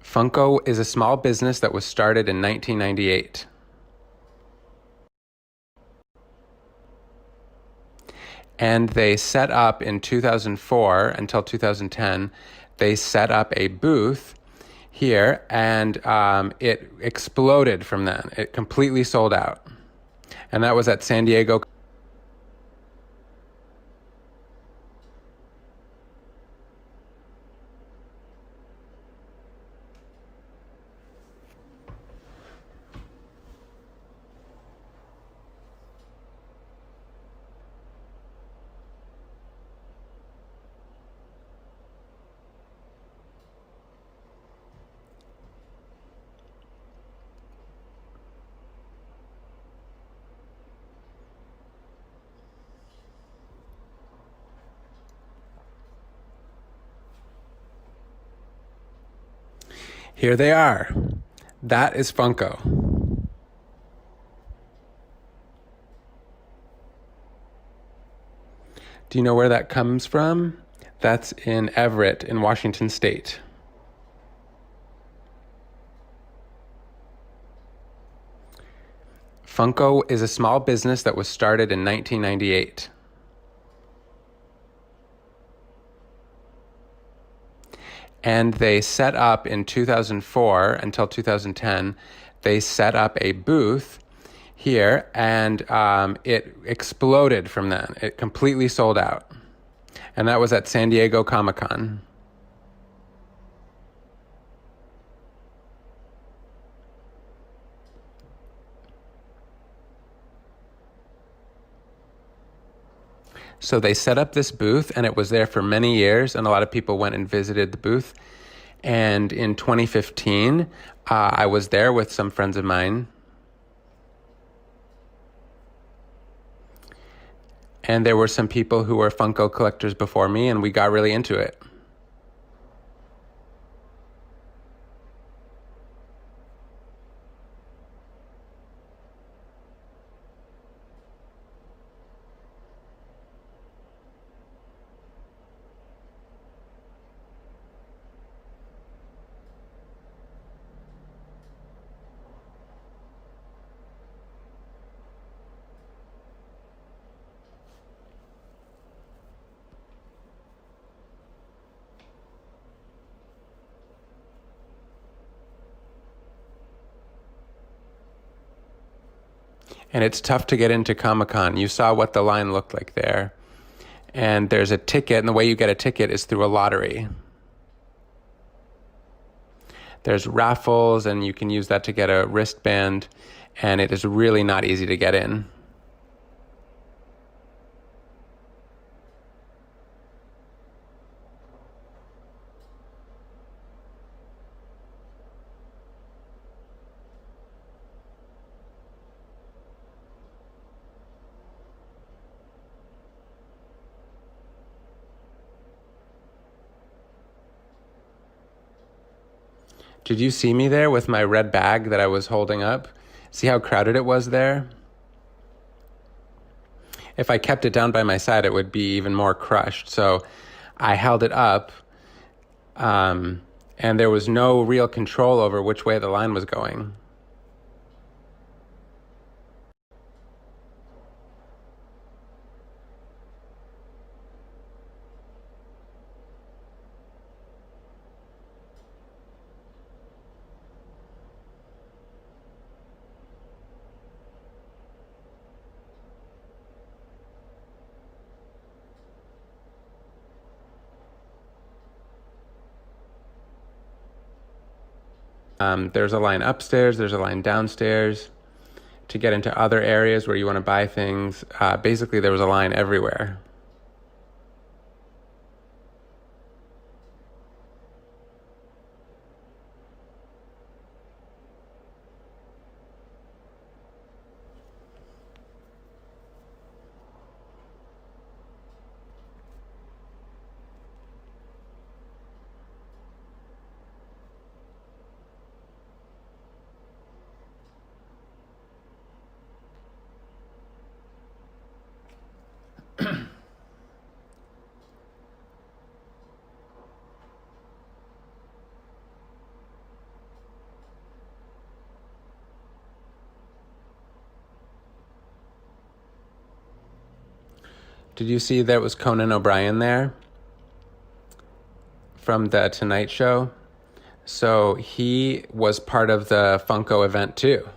Speaker 2: Funko is a small business that was started in 1998. And they set up in 2004 until 2010, they set up a booth here, and it exploded from then. It completely sold out. And that was at San Diego. Here they are. That is Funko. Do you know where that comes from? That's in Everett in Washington State. Funko is a small business that was started in 1998. And they set up in 2004 until 2010, they set up a booth here, and it exploded from then. It completely sold out. And that was at San Diego Comic-Con. So they set up this booth, and it was there for many years, and a lot of people went and visited the booth. And in 2015, I was there with some friends of mine. And there were some people who were Funko collectors before me, and we got really into it. And it's tough to get into Comic-Con. You saw what the line looked like there. And there's a ticket, and the way you get a ticket is through a lottery. There's raffles, and you can use that to get a wristband, and it is really not easy to get in. Did you see me there with my red bag that I was holding up? See how crowded it was there? If I kept it down by my side, it would be even more crushed. So I held it up, and there was no real control over which way the line was going. There's a line upstairs, there's a line downstairs to get into other areas where you want to buy things. Basically, there was a line everywhere. Did you see there was Conan O'Brien there from the Tonight Show? So he was part of the Funko event too.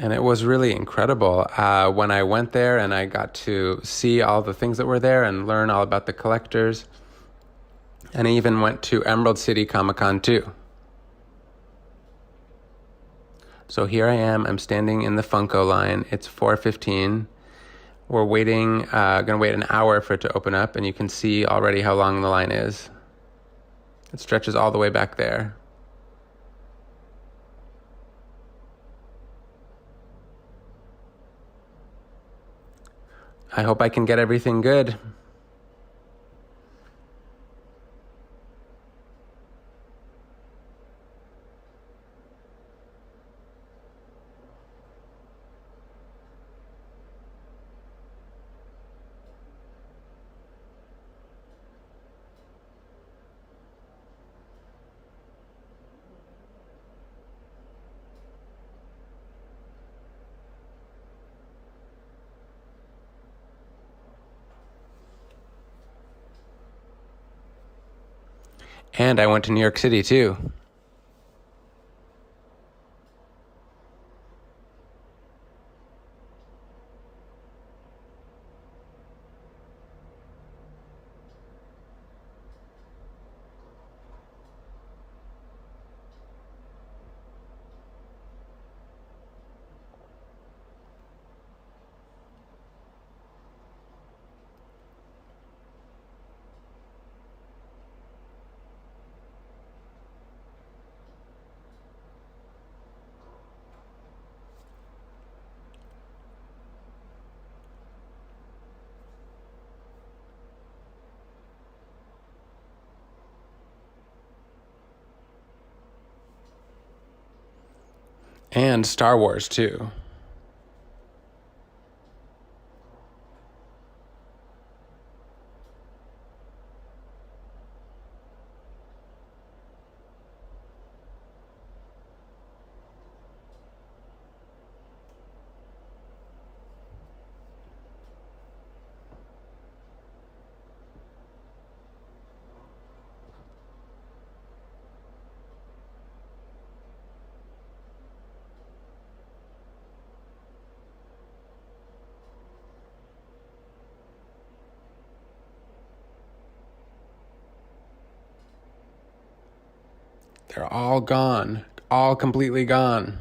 Speaker 2: And it was really incredible when I went there and I got to see all the things that were there and learn all about the collectors. And I even went to Emerald City Comic-Con too. So here I am, I'm standing in the Funko line. It's 4:15. We're waiting, gonna wait an hour for it to open up, and you can see already how long the line is. It stretches all the way back there. I hope I can get everything good. And I went to New York City too. And Star Wars too. They're all gone, all completely gone.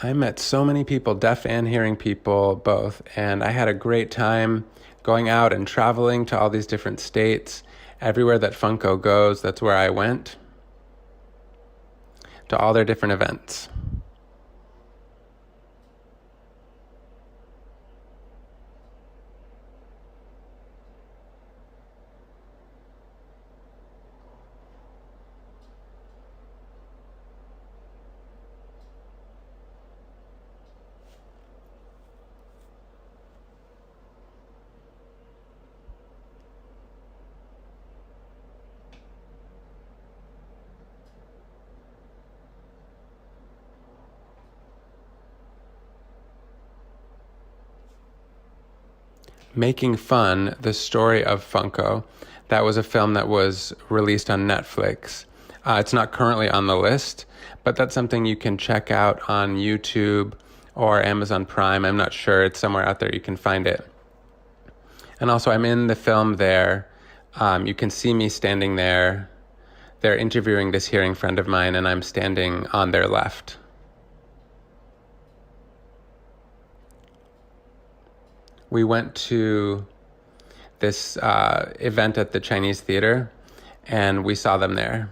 Speaker 2: I met so many people, deaf and hearing people both, and I had a great time going out and traveling to all these different states. Everywhere that Funko goes, that's where I went, to all their different events. Making Fun, the story of Funko. That was a film that was released on Netflix. It's not currently on the list, but that's something you can check out on YouTube or Amazon Prime. I'm not sure. It's somewhere out there you can find it. And also, I'm in the film there. You can see me standing there. They're interviewing this hearing friend of mine, and I'm standing on their left. We went to this event at the Chinese Theater, and we saw them there.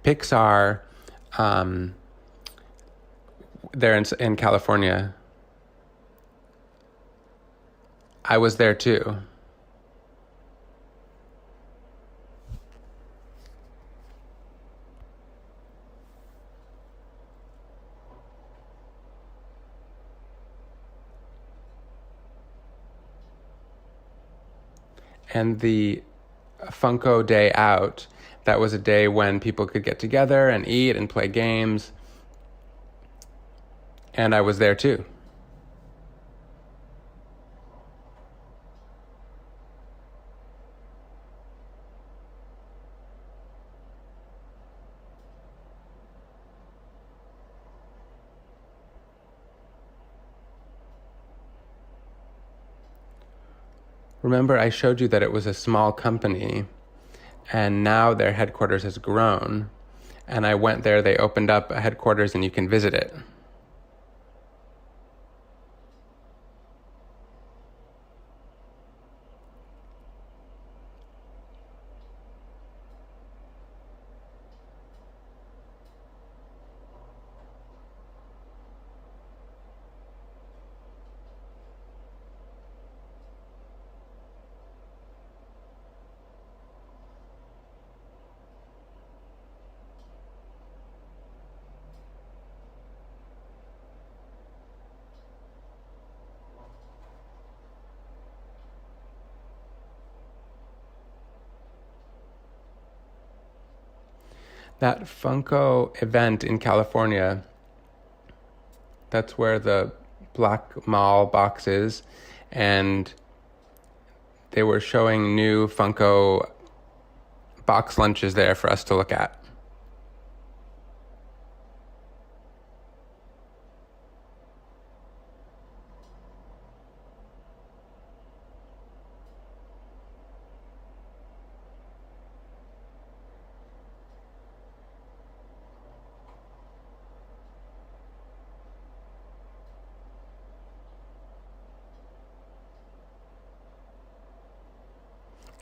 Speaker 2: Pixar, they're in California. I was there too. And the Funko Day Out, that was a day when people could get together and eat and play games. And I was there too. Remember, I showed you that it was a small company, and now their headquarters has grown. And I went there, they opened up a headquarters, and you can visit it. That Funko event in California, that's where the Black Mall box is, and they were showing new Funko box lunches there for us to look at.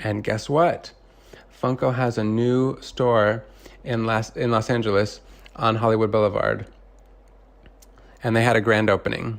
Speaker 2: And guess what? Funko has a new store in Los Angeles on Hollywood Boulevard. And they had a grand opening.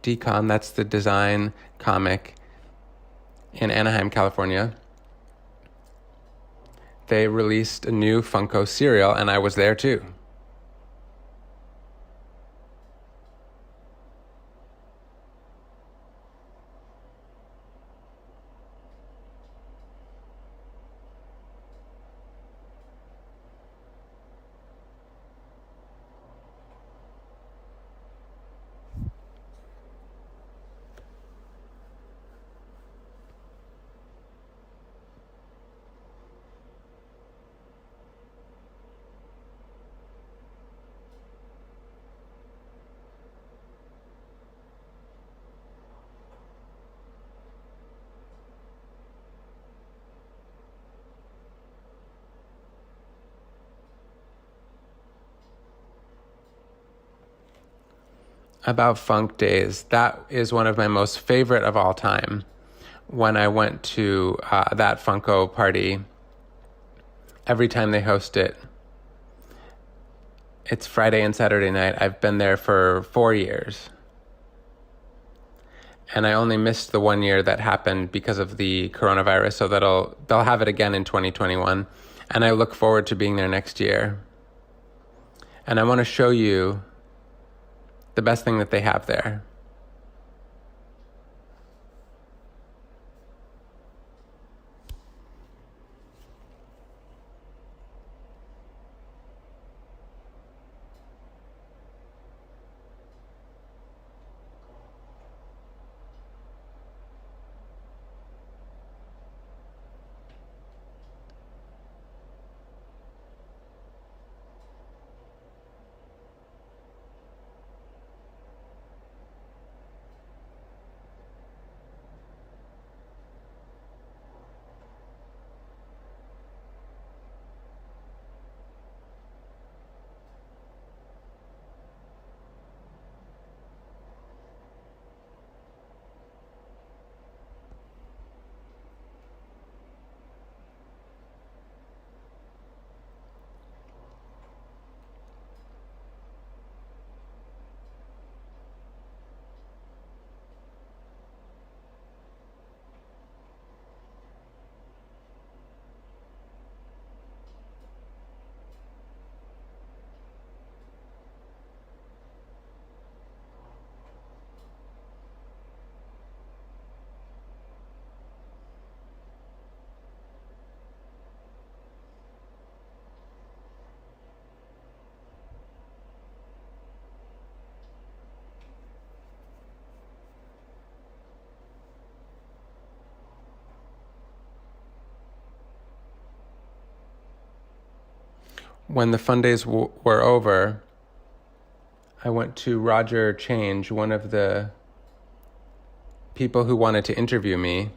Speaker 2: Decon, that's the design comic in Anaheim, California. They released a new Funko cereal, and I was there too. About Funk Days, that is one of my most favorite of all time. When I went to that Funko party, every time they host it, It's Friday and Saturday night. I've been there for 4 years. And I only missed the 1 year that happened because of the coronavirus, so they'll have it again in 2021. And I look forward to being there next year. And I want to show you the best thing that they have there. When the fun days were over, I went to Roger Change, one of the people who wanted to interview me.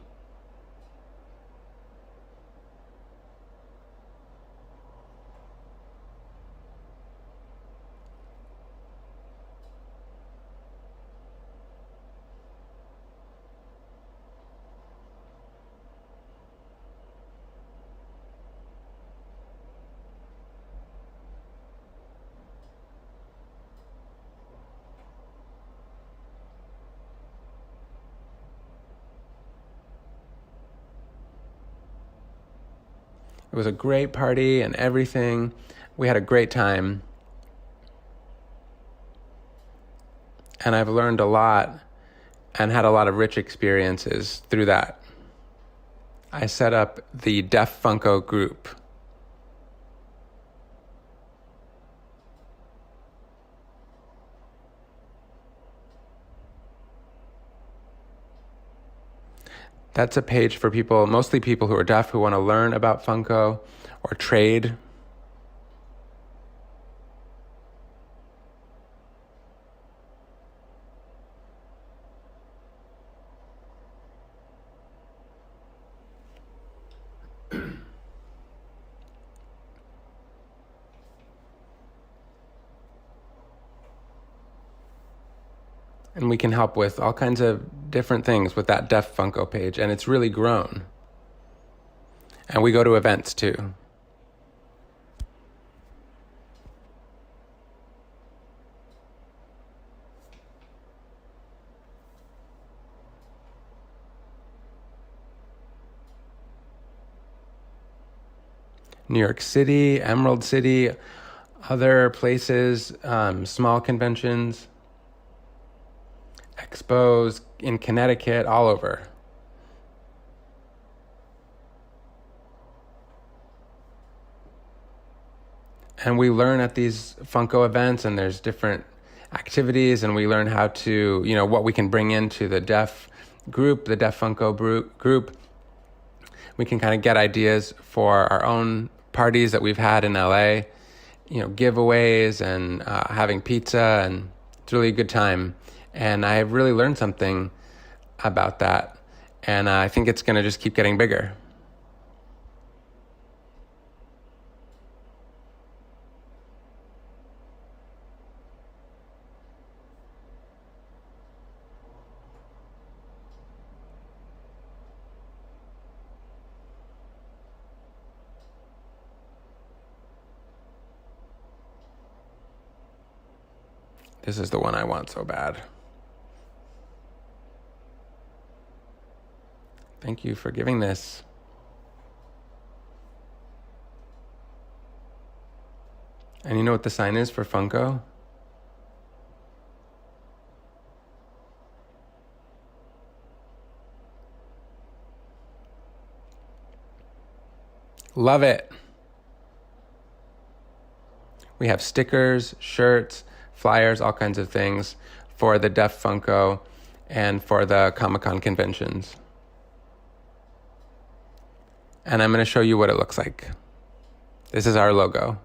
Speaker 2: It was a great party and everything. We had a great time. And I've learned a lot and had a lot of rich experiences through that. I set up the Deaf Funko group. That's a page for people, mostly people who are deaf, who want to learn about Funko or trade. And we can help with all kinds of different things with that Deaf Funko page, and it's really grown. And we go to events too. New York City, Emerald City, other places, small conventions, expos in Connecticut, all over. And we learn at these Funko events, and there's different activities, and we learn how to, what we can bring into the deaf group, the Deaf Funko group. We can kind of get ideas for our own parties that we've had in LA, giveaways and having pizza, and it's really a good time. And I have really learned something about that. And I think it's going to just keep getting bigger. This is the one I want so bad. Thank you for giving this. And you know what the sign is for Funko? Love it. We have stickers, shirts, flyers, all kinds of things for the Deaf Funko and for the Comic-Con conventions. And I'm going to show you what it looks like. This is our logo.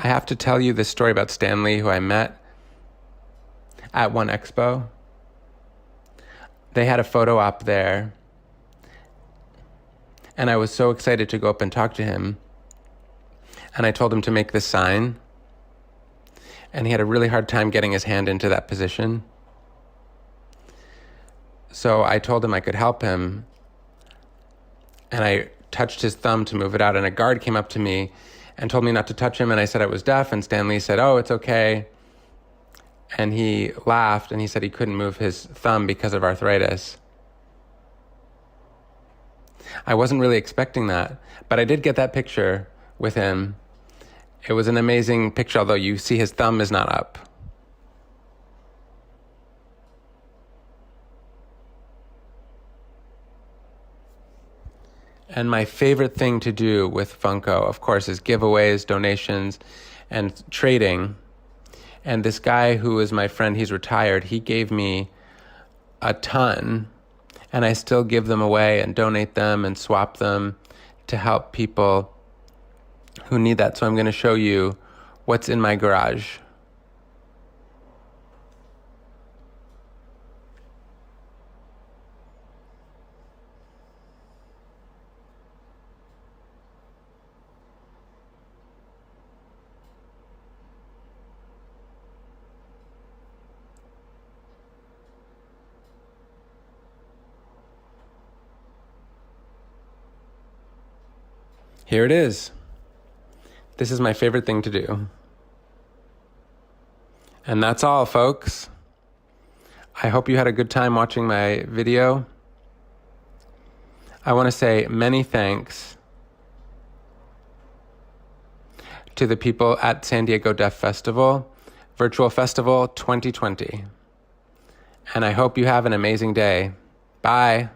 Speaker 2: I have to tell you this story about Stanley, who I met at one expo. They had a photo op there, and I was so excited to go up and talk to him. And I told him to make this sign, and he had a really hard time getting his hand into that position. So I told him I could help him, and I touched his thumb to move it out, and a guard came up to me and told me not to touch him, and I said I was deaf, and Stanley said, "Oh, it's okay." And he laughed, and he said he couldn't move his thumb because of arthritis. I wasn't really expecting that, but I did get that picture with him. It was an amazing picture, although you see his thumb is not up. And my favorite thing to do with Funko, of course, is giveaways, donations, and trading. And this guy who is my friend, he's retired, he gave me a ton, and I still give them away and donate them and swap them to help people who need that. So I'm going to show you what's in my garage. Here it is. This is my favorite thing to do. And that's all, folks. I hope you had a good time watching my video. I want to say many thanks to the people at San Diego DEAFestival, Virtual Festival 2020. And I hope you have an amazing day. Bye.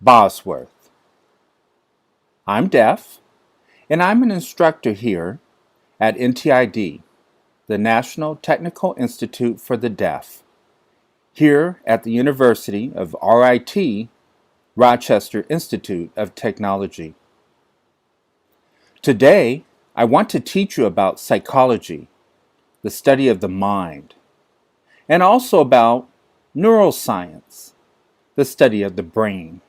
Speaker 16: Bosworth. I'm deaf, and I'm an instructor here at NTID, the National Technical Institute for the Deaf, here at the University of RIT, Rochester Institute of Technology. Today, I want to teach you about psychology, the study of the mind, and also about neuroscience, the study of the brain.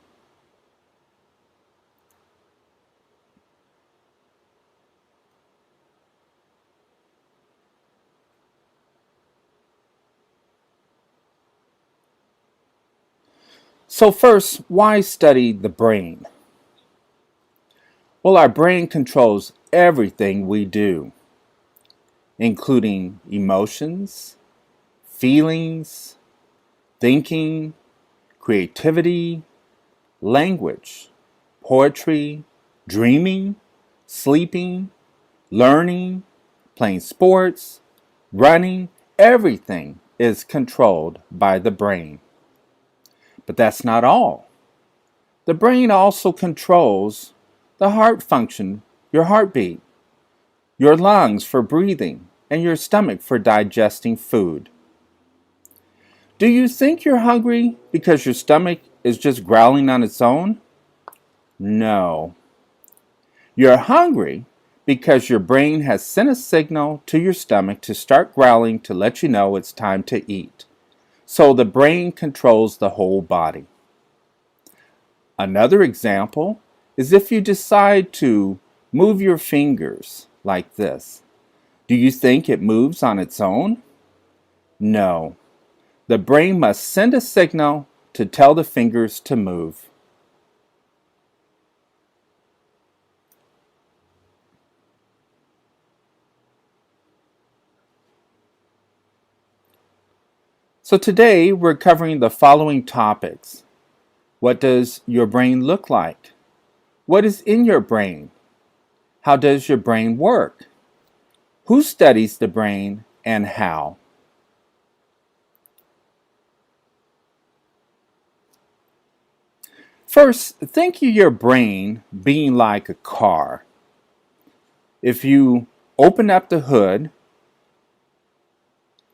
Speaker 16: So first, why study the brain? Well, our brain controls everything we do, including emotions, feelings, thinking, creativity, language, poetry, dreaming, sleeping, learning, playing sports, running. Everything is controlled by the brain. But that's not all. The brain also controls the heart function, your heartbeat, your lungs for breathing, and your stomach for digesting food. Do you think you're hungry because your stomach is just growling on its own? No. You're hungry because your brain has sent a signal to your stomach to start growling to let you know it's time to eat. So the brain controls the whole body. Another example is if you decide to move your fingers like this. Do you think it moves on its own? No. The brain must send a signal to tell the fingers to move. So today we're covering the following topics. What does your brain look like? What is in your brain? How does your brain work? Who studies the brain and how? First, think of your brain being like a car. If you open up the hood,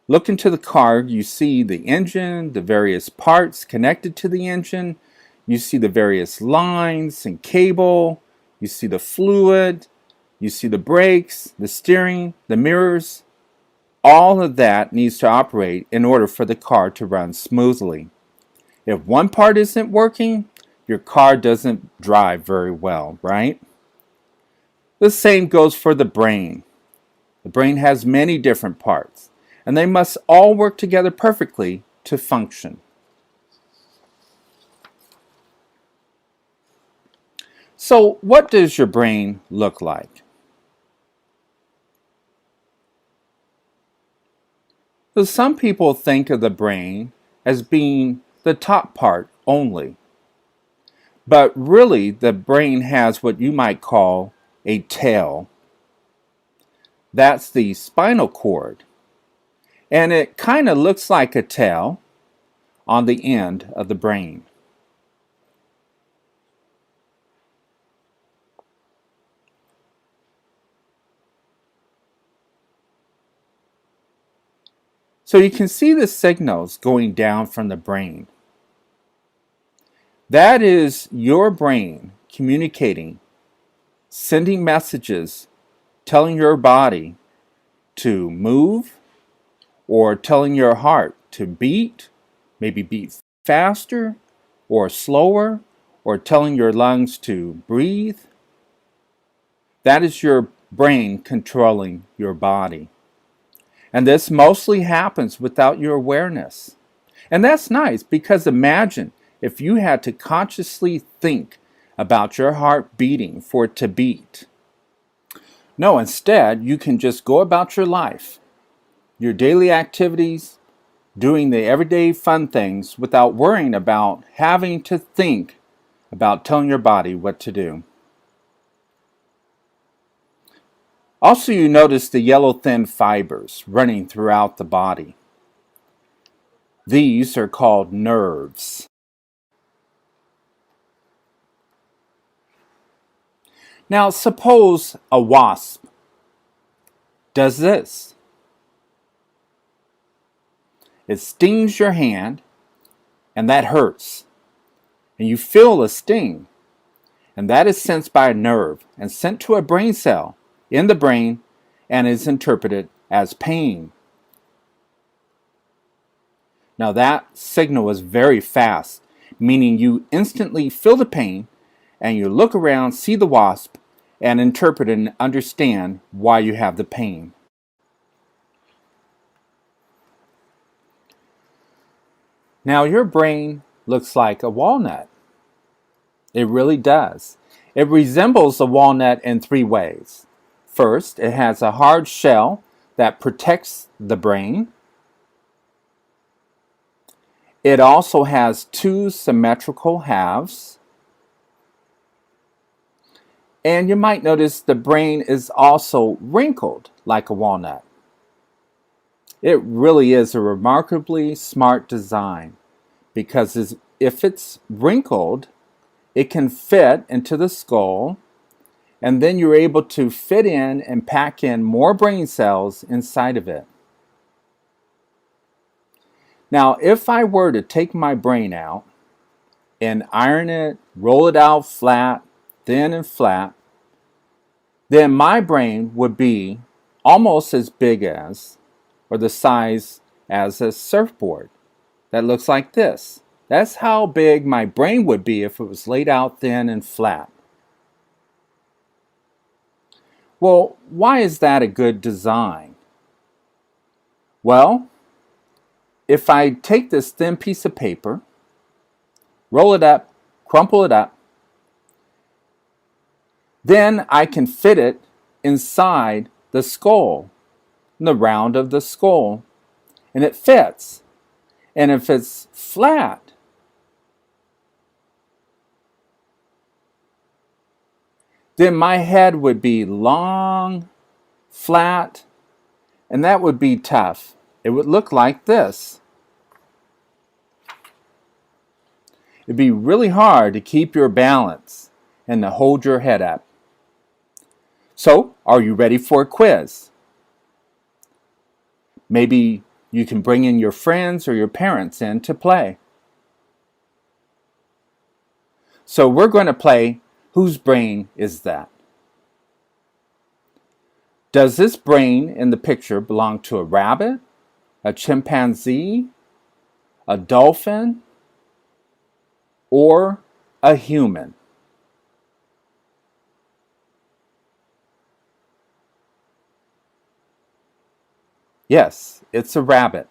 Speaker 16: look into the car, you see the engine, the various parts connected to the engine. You see the various lines and cable. You see the fluid. You see the brakes, the steering, the mirrors. All of that needs to operate in order for the car to run smoothly. If one part isn't working, your car doesn't drive very well, right? The same goes for the brain. The brain has many different parts, and they must all work together perfectly to function. So, what does your brain look like? So some people think of the brain as being the top part only. But really, the brain has what you might call a tail. That's the spinal cord. And it kind of looks like a tail on the end of the brain. So you can see the signals going down from the brain. That is your brain communicating, sending messages, telling your body to move, or telling your heart to beat, maybe beat faster or slower, or telling your lungs to breathe. That is your brain controlling your body. And this mostly happens without your awareness. And that's nice, because imagine if you had to consciously think about your heart beating for it to beat. No, instead, you can just go about your life, your daily activities, doing the everyday fun things without worrying about having to think about telling your body what to do. Also, you notice the yellow thin fibers running throughout the body. These are called nerves. Now suppose a wasp does this. It stings your hand, and that hurts. And you feel a sting. And that is sensed by a nerve and sent to a brain cell in the brain and is interpreted as pain. Now that signal is very fast, meaning you instantly feel the pain and you look around, see the wasp, and interpret and understand why you have the pain. Now your brain looks like a walnut. It really does. It resembles a walnut in three ways. First, it has a hard shell that protects the brain. It also has two symmetrical halves. And you might notice the brain is also wrinkled like a walnut. It really is a remarkably smart design because if it's wrinkled, it can fit into the skull, and then you're able to fit in and pack in more brain cells inside of it. Now, if I were to take my brain out and iron it, roll it out flat, thin and flat, then my brain would be almost as big as, or the size as a surfboard that looks like this. That's how big my brain would be if it was laid out thin and flat. Well, why is that a good design? Well, if I take this thin piece of paper, roll it up, crumple it up, then I can fit it inside the skull, in the round of the skull, and it fits. And if it's flat, then my head would be long, flat, and that would be tough. It would look like this. It'd be really hard to keep your balance and to hold your head up. So, are you ready for a quiz? Maybe you can bring in your friends or your parents in to play. So we're going to play Whose Brain Is That? Does this brain in the picture belong to a rabbit, a chimpanzee, a dolphin, or a human? Yes, it's a rabbit.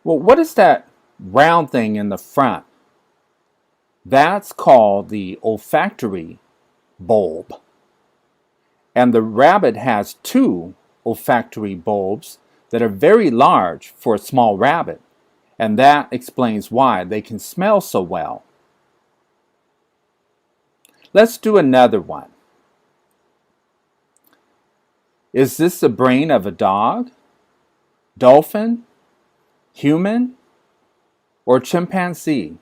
Speaker 16: Well, what is that round thing in the front? That's called the olfactory bulb. And the rabbit has two olfactory bulbs that are very large for a small rabbit. And that explains why they can smell so well. Let's do another one. Is this the brain of a dog, dolphin, human, or chimpanzee?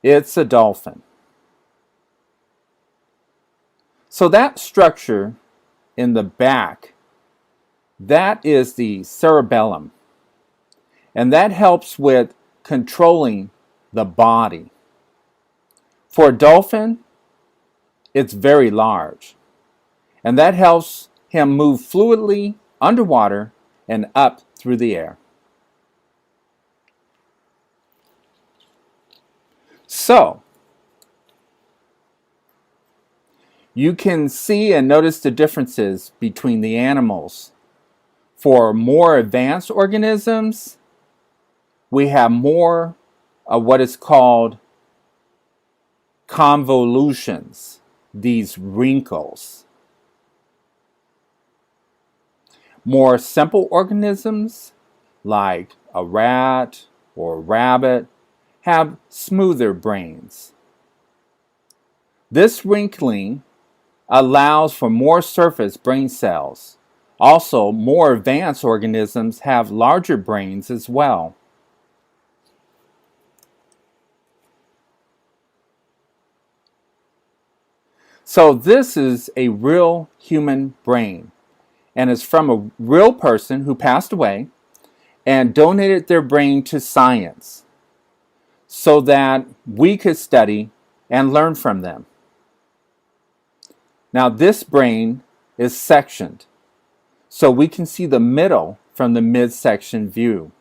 Speaker 16: It's a dolphin. So that structure in the back, that is the cerebellum. And that helps with controlling the body. For a dolphin, it's very large. And that helps him move fluidly underwater and up through the air. So, you can see and notice the differences between the animals. For more advanced organisms, we have more of what is called convolutions, these wrinkles. More simple organisms, like a rat or a rabbit, have smoother brains. This wrinkling allows for more surface brain cells, Also, more advanced organisms have larger brains as well. So this is a real human brain, and it's from a real person who passed away and donated their brain to science so that we could study and learn from them. Now this brain is sectioned, so we can see the middle from the midsection view.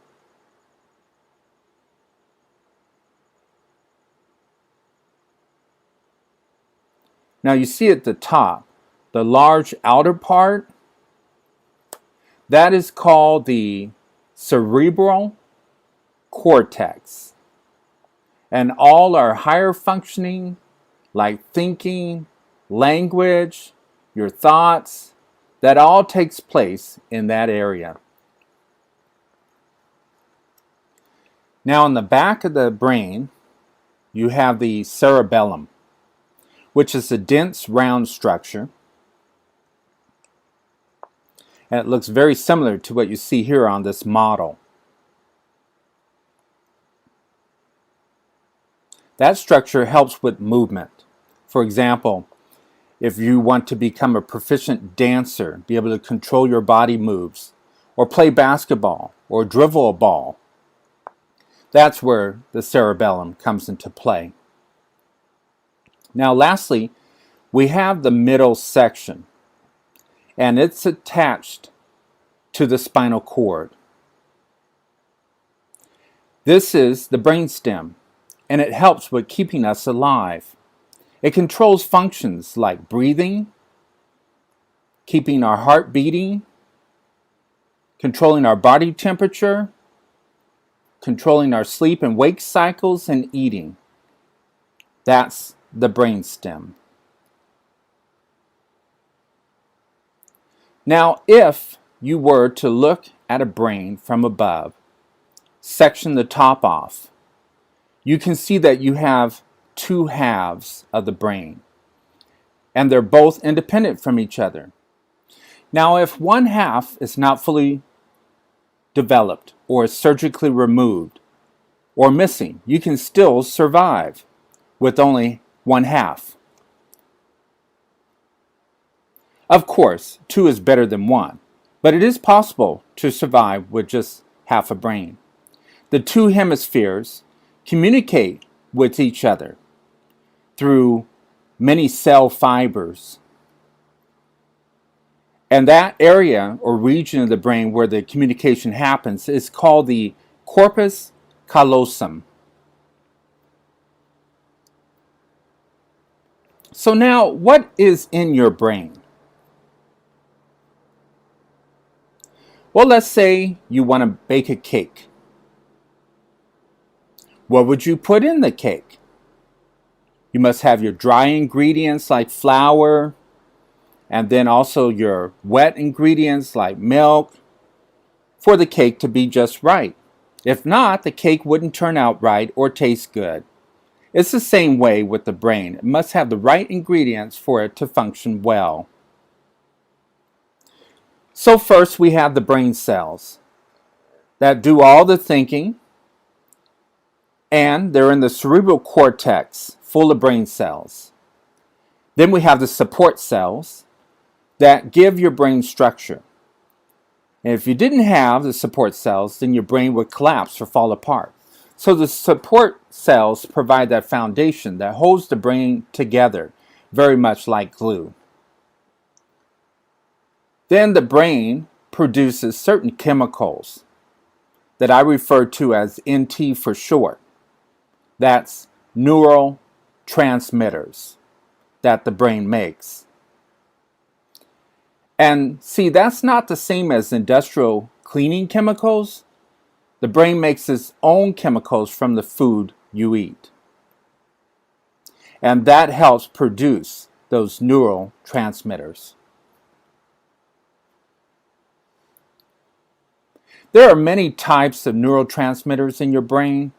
Speaker 16: Now you see at the top, the large outer part, that is called the cerebral cortex. And all our higher functioning, like thinking, language, your thoughts, that all takes place in that area. Now in the back of the brain, you have the cerebellum, which is a dense round structure. And it looks very similar to what you see here on this model. That structure helps with movement. For example, if you want to become a proficient dancer, be able to control your body moves, or play basketball, or dribble a ball, that's where the cerebellum comes into play. Now lastly, we have the middle section, and it's attached to the spinal cord. This is the brainstem, and it helps with keeping us alive. It controls functions like breathing, keeping our heart beating, controlling our body temperature, controlling our sleep and wake cycles, and eating. That's the brainstem. Now, if you were to look at a brain from above, section the top off, you can see that you have two halves of the brain, and they're both independent from each other. Now, if one half is not fully developed or is surgically removed or missing, you can still survive with only one half. Of course, two is better than one, but it is possible to survive with just half a brain. The two hemispheres communicate with each other through many cell fibers. And that area or region of the brain where the communication happens is called the corpus callosum. So now, what is in your brain? Well, let's say you want to bake a cake. What would you put in the cake? You must have your dry ingredients like flour, and then also your wet ingredients like milk for the cake to be just right. If not, the cake wouldn't turn out right or taste good. It's the same way with the brain. It must have the right ingredients for it to function well. So first we have the brain cells that do all the thinking, and they're in the cerebral cortex, full of brain cells. Then we have the support cells that give your brain structure. And if you didn't have the support cells, then your brain would collapse or fall apart. So the support cells provide that foundation that holds the brain together, very much like glue. Then the brain produces certain chemicals that I refer to as NT for short. That's neural transmitters that the brain makes. And see, that's not the same as industrial cleaning chemicals. The brain makes its own chemicals from the food you eat. And that helps produce those neural transmitters. There are many types of neurotransmitters in your brain.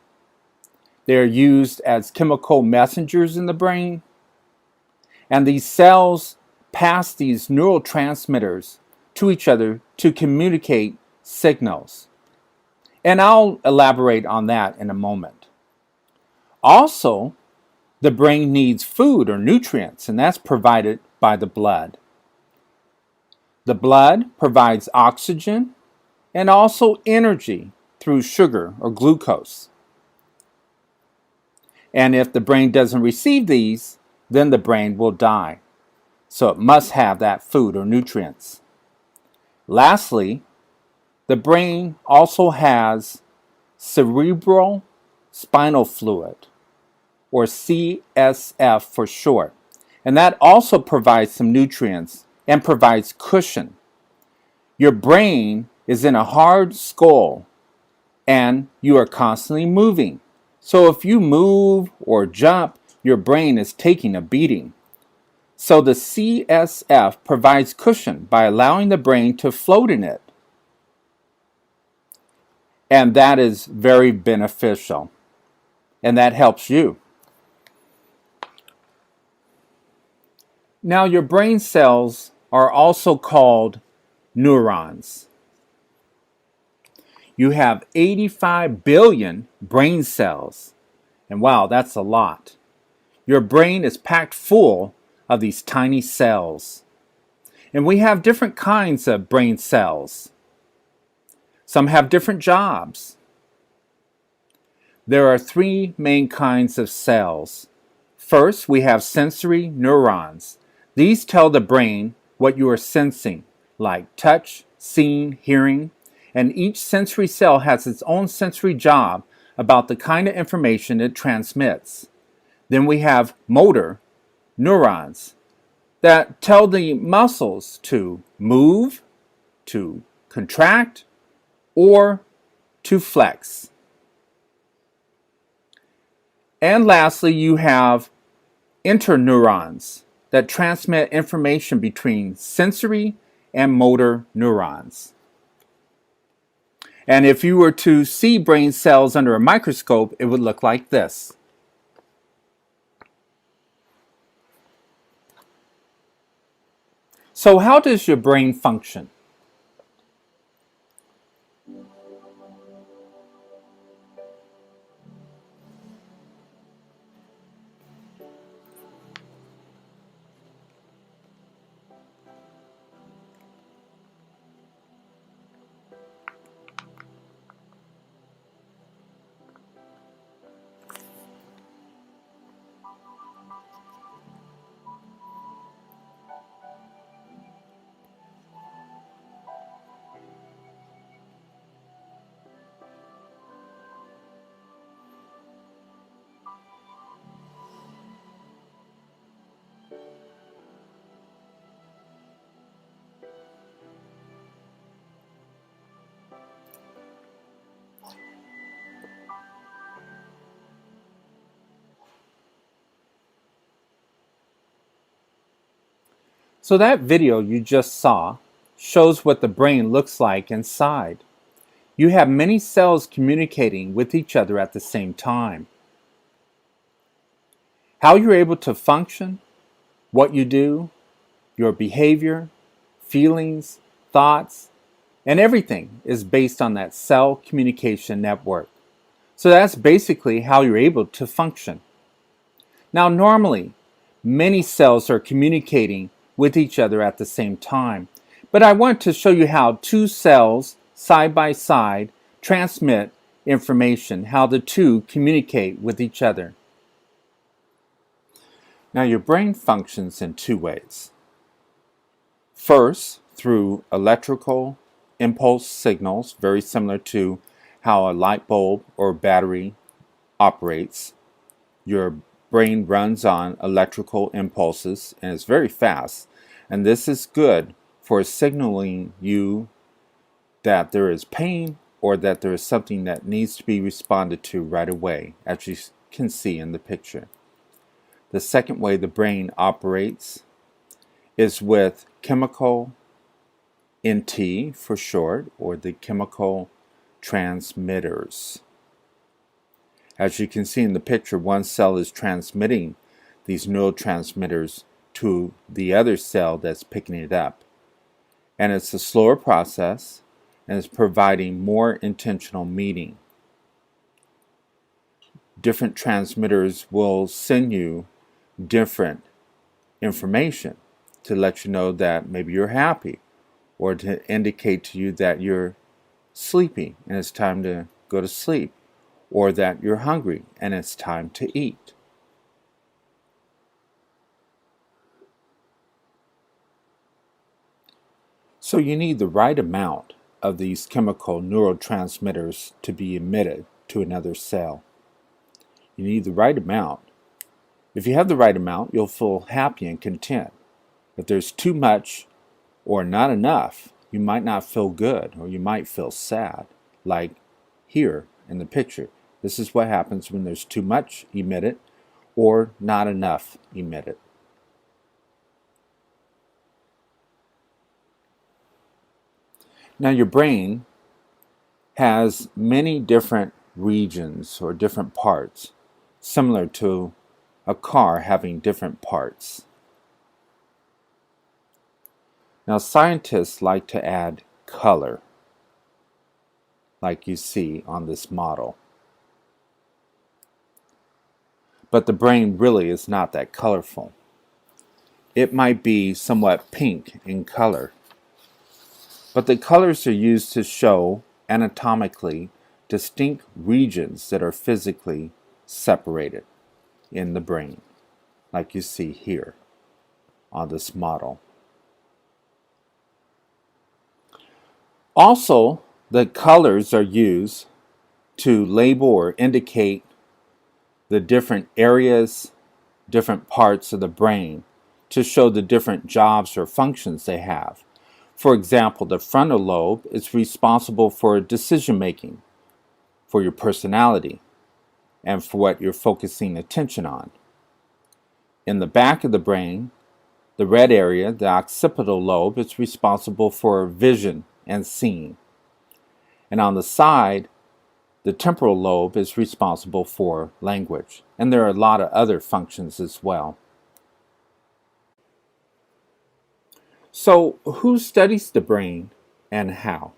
Speaker 16: They are used as chemical messengers in the brain. And these cells pass these neurotransmitters to each other to communicate signals. And I'll elaborate on that in a moment. Also, the brain needs food or nutrients, and that's provided by the blood. The blood provides oxygen and also energy through sugar or glucose. And if the brain doesn't receive these, then the brain will die. So it must have that food or nutrients. Lastly, the brain also has cerebral spinal fluid, or CSF for short. And that also provides some nutrients and provides cushion. Your brain is in a hard skull and you are constantly moving. So if you move or jump, your brain is taking a beating. So the CSF provides cushion by allowing the brain to float in it. And that is very beneficial. And that helps you. Now, your brain cells are also called neurons. You have 85 billion brain cells. And wow, that's a lot. Your brain is packed full of these tiny cells. And we have different kinds of brain cells. Some have different jobs. There are three main kinds of cells. First, we have sensory neurons. These tell the brain what you are sensing, like touch, seeing, hearing, and each sensory cell has its own sensory job about the kind of information it transmits. Then we have motor neurons that tell the muscles to move, to contract, or to flex. And lastly, you have interneurons that transmit information between sensory and motor neurons. And if you were to see brain cells under a microscope, it would look like this. So how does your brain function? So that video you just saw shows what the brain looks like inside. You have many cells communicating with each other at the same time. How you're able to function, what you do, your behavior, feelings, thoughts, and everything is based on that cell communication network. So that's basically how you're able to function. Now normally, many cells are communicating with each other at the same time. But I want to show you how two cells side by side transmit information, how the two communicate with each other. Now your brain functions in two ways. First, through electrical impulse signals, very similar to how a light bulb or battery operates. Your brain runs on electrical impulses and it's very fast. And this is good for signaling you that there is pain or that there is something that needs to be responded to right away, as you can see in the picture. The second way the brain operates is with chemical NT for short, or the chemical transmitters. As you can see in the picture, one cell is transmitting these neurotransmitters to the other cell that's picking it up. and it's a slower process, and it's providing more intentional meaning. Different transmitters will send you different information to let you know that maybe you're happy, or to indicate to you that you're sleepy and it's time to go to sleep, or that you're hungry and it's time to eat. So you need the right amount of these chemical neurotransmitters to be emitted to another cell. You need the right amount. If you have the right amount, you'll feel happy and content. If there's too much or not enough, you might not feel good, or you might feel sad, like here in the picture. This is what happens when there's too much emitted or not enough emitted. Now your brain has many different regions or different parts, similar to a car having different parts. Now scientists like to add color, like you see on this model. But the brain really is not that colorful. It might be somewhat pink in color, but the colors are used to show anatomically distinct regions that are physically separated in the brain, like you see here on this model. Also, the colors are used to label or indicate the different areas, different parts of the brain, to show the different jobs or functions they have. For example, the frontal lobe is responsible for decision making, for your personality, and for what you're focusing attention on. In the back of the brain, the red area, the occipital lobe, is responsible for vision and seeing. And on the side, the temporal lobe is responsible for language. And there are a lot of other functions as well. So, who studies the brain and how?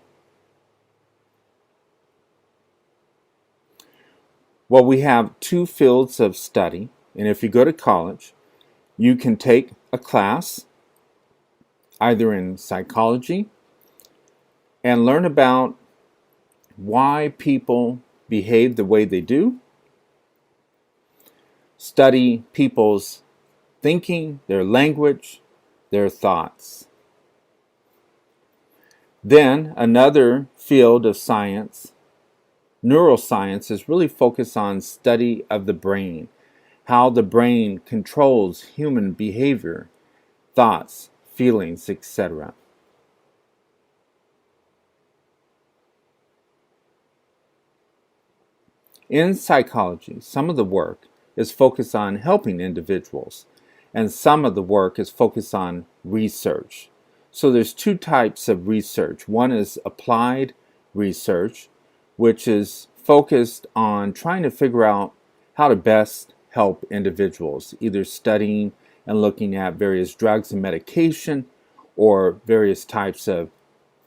Speaker 16: Well, we have two fields of study, and if you go to college, you can take a class either in psychology and learn about why people behave the way they do, study people's thinking, their language, their thoughts. Then another field of science, neuroscience, is really focused on study of the brain, how the brain controls human behavior, thoughts, feelings, etc. In psychology, some of the work is focused on helping individuals, and some of the work is focused on research. So there's two types of research. One is applied research, which is focused on trying to figure out how to best help individuals, either studying and looking at various drugs and medication or various types of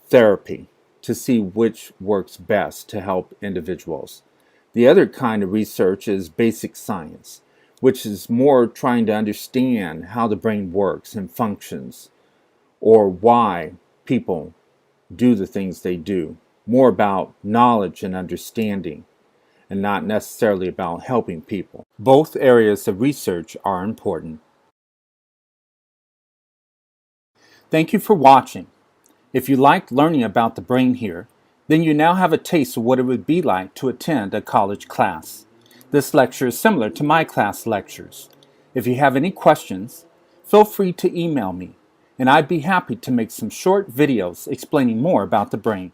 Speaker 16: therapy to see which works best to help individuals. The other kind of research is basic science, which is more trying to understand how the brain works and functions, or why people do the things they do. More about knowledge and understanding, and not necessarily about helping people. Both areas of research are important. Thank you for watching. If you liked learning about the brain here, then you now have a taste of what it would be like to attend a college class. This lecture is similar to my class lectures. If you have any questions, feel free to email me, and I'd be happy to make some short videos explaining more about the brain.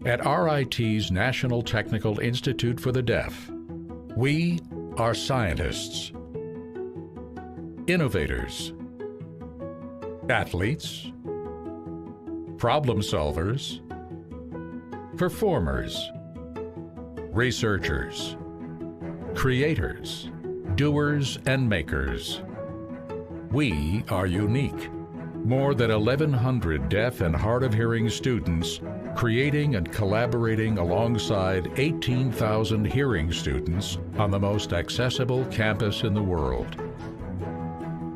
Speaker 6: At RIT's National Technical Institute for the Deaf, we are scientists, innovators, athletes, problem solvers, performers, researchers, creators, doers, and makers. We are unique. More than 1,100 deaf and hard of hearing students creating and collaborating alongside 18,000 hearing students on the most accessible campus in the world.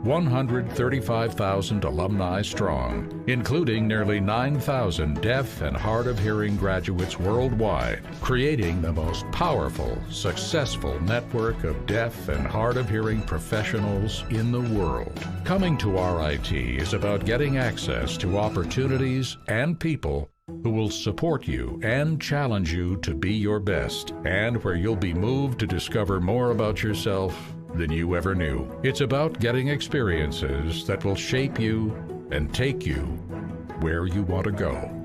Speaker 6: 135,000 alumni strong, including nearly 9,000 deaf and hard of hearing graduates worldwide, creating the most powerful, successful network of deaf and hard of hearing professionals in the world. Coming to RIT is about getting access to opportunities and people who will support you and challenge you to be your best, and where you'll be moved to discover more about yourself than you ever knew. It's about getting experiences that will shape you and take you where you want to go.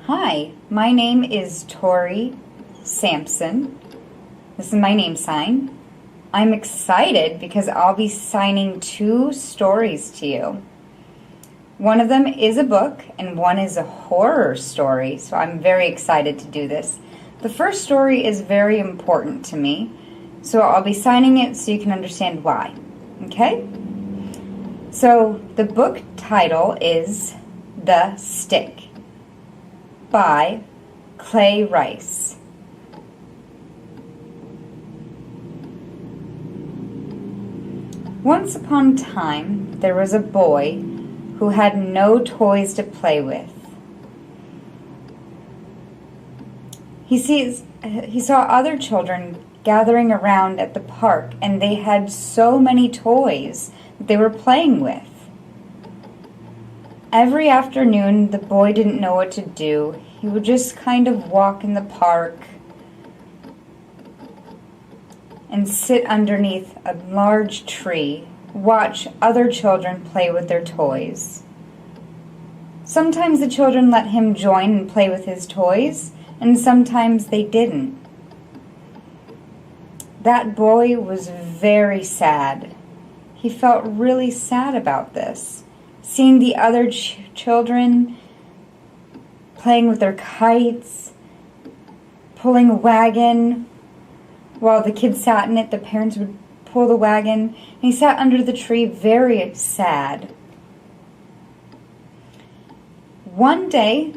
Speaker 17: Hi, my name is Tory Sampson. This is my name sign. I'm excited because I'll be signing 2 stories to you. One of them is a book and one is a horror story, so I'm very excited to do this. The first story is very important to me, so I'll be signing it so you can understand why. Okay? So the book title is The Stick by Clay Rice. Once upon a time, there was a boy who had no toys to play with. He saw other children gathering around at the park, and they had so many toys that they were playing with. Every afternoon, the boy didn't know what to do. He would just kind of walk in the park and sit underneath a large tree, watch other children play with their toys. Sometimes the children let him join and play with his toys, and sometimes they didn't. That boy was very sad. He felt really sad about this. Seeing the other children playing with their kites, pulling a wagon. While the kids sat in it, the parents would pull the wagon. And he sat under the tree very sad. One day,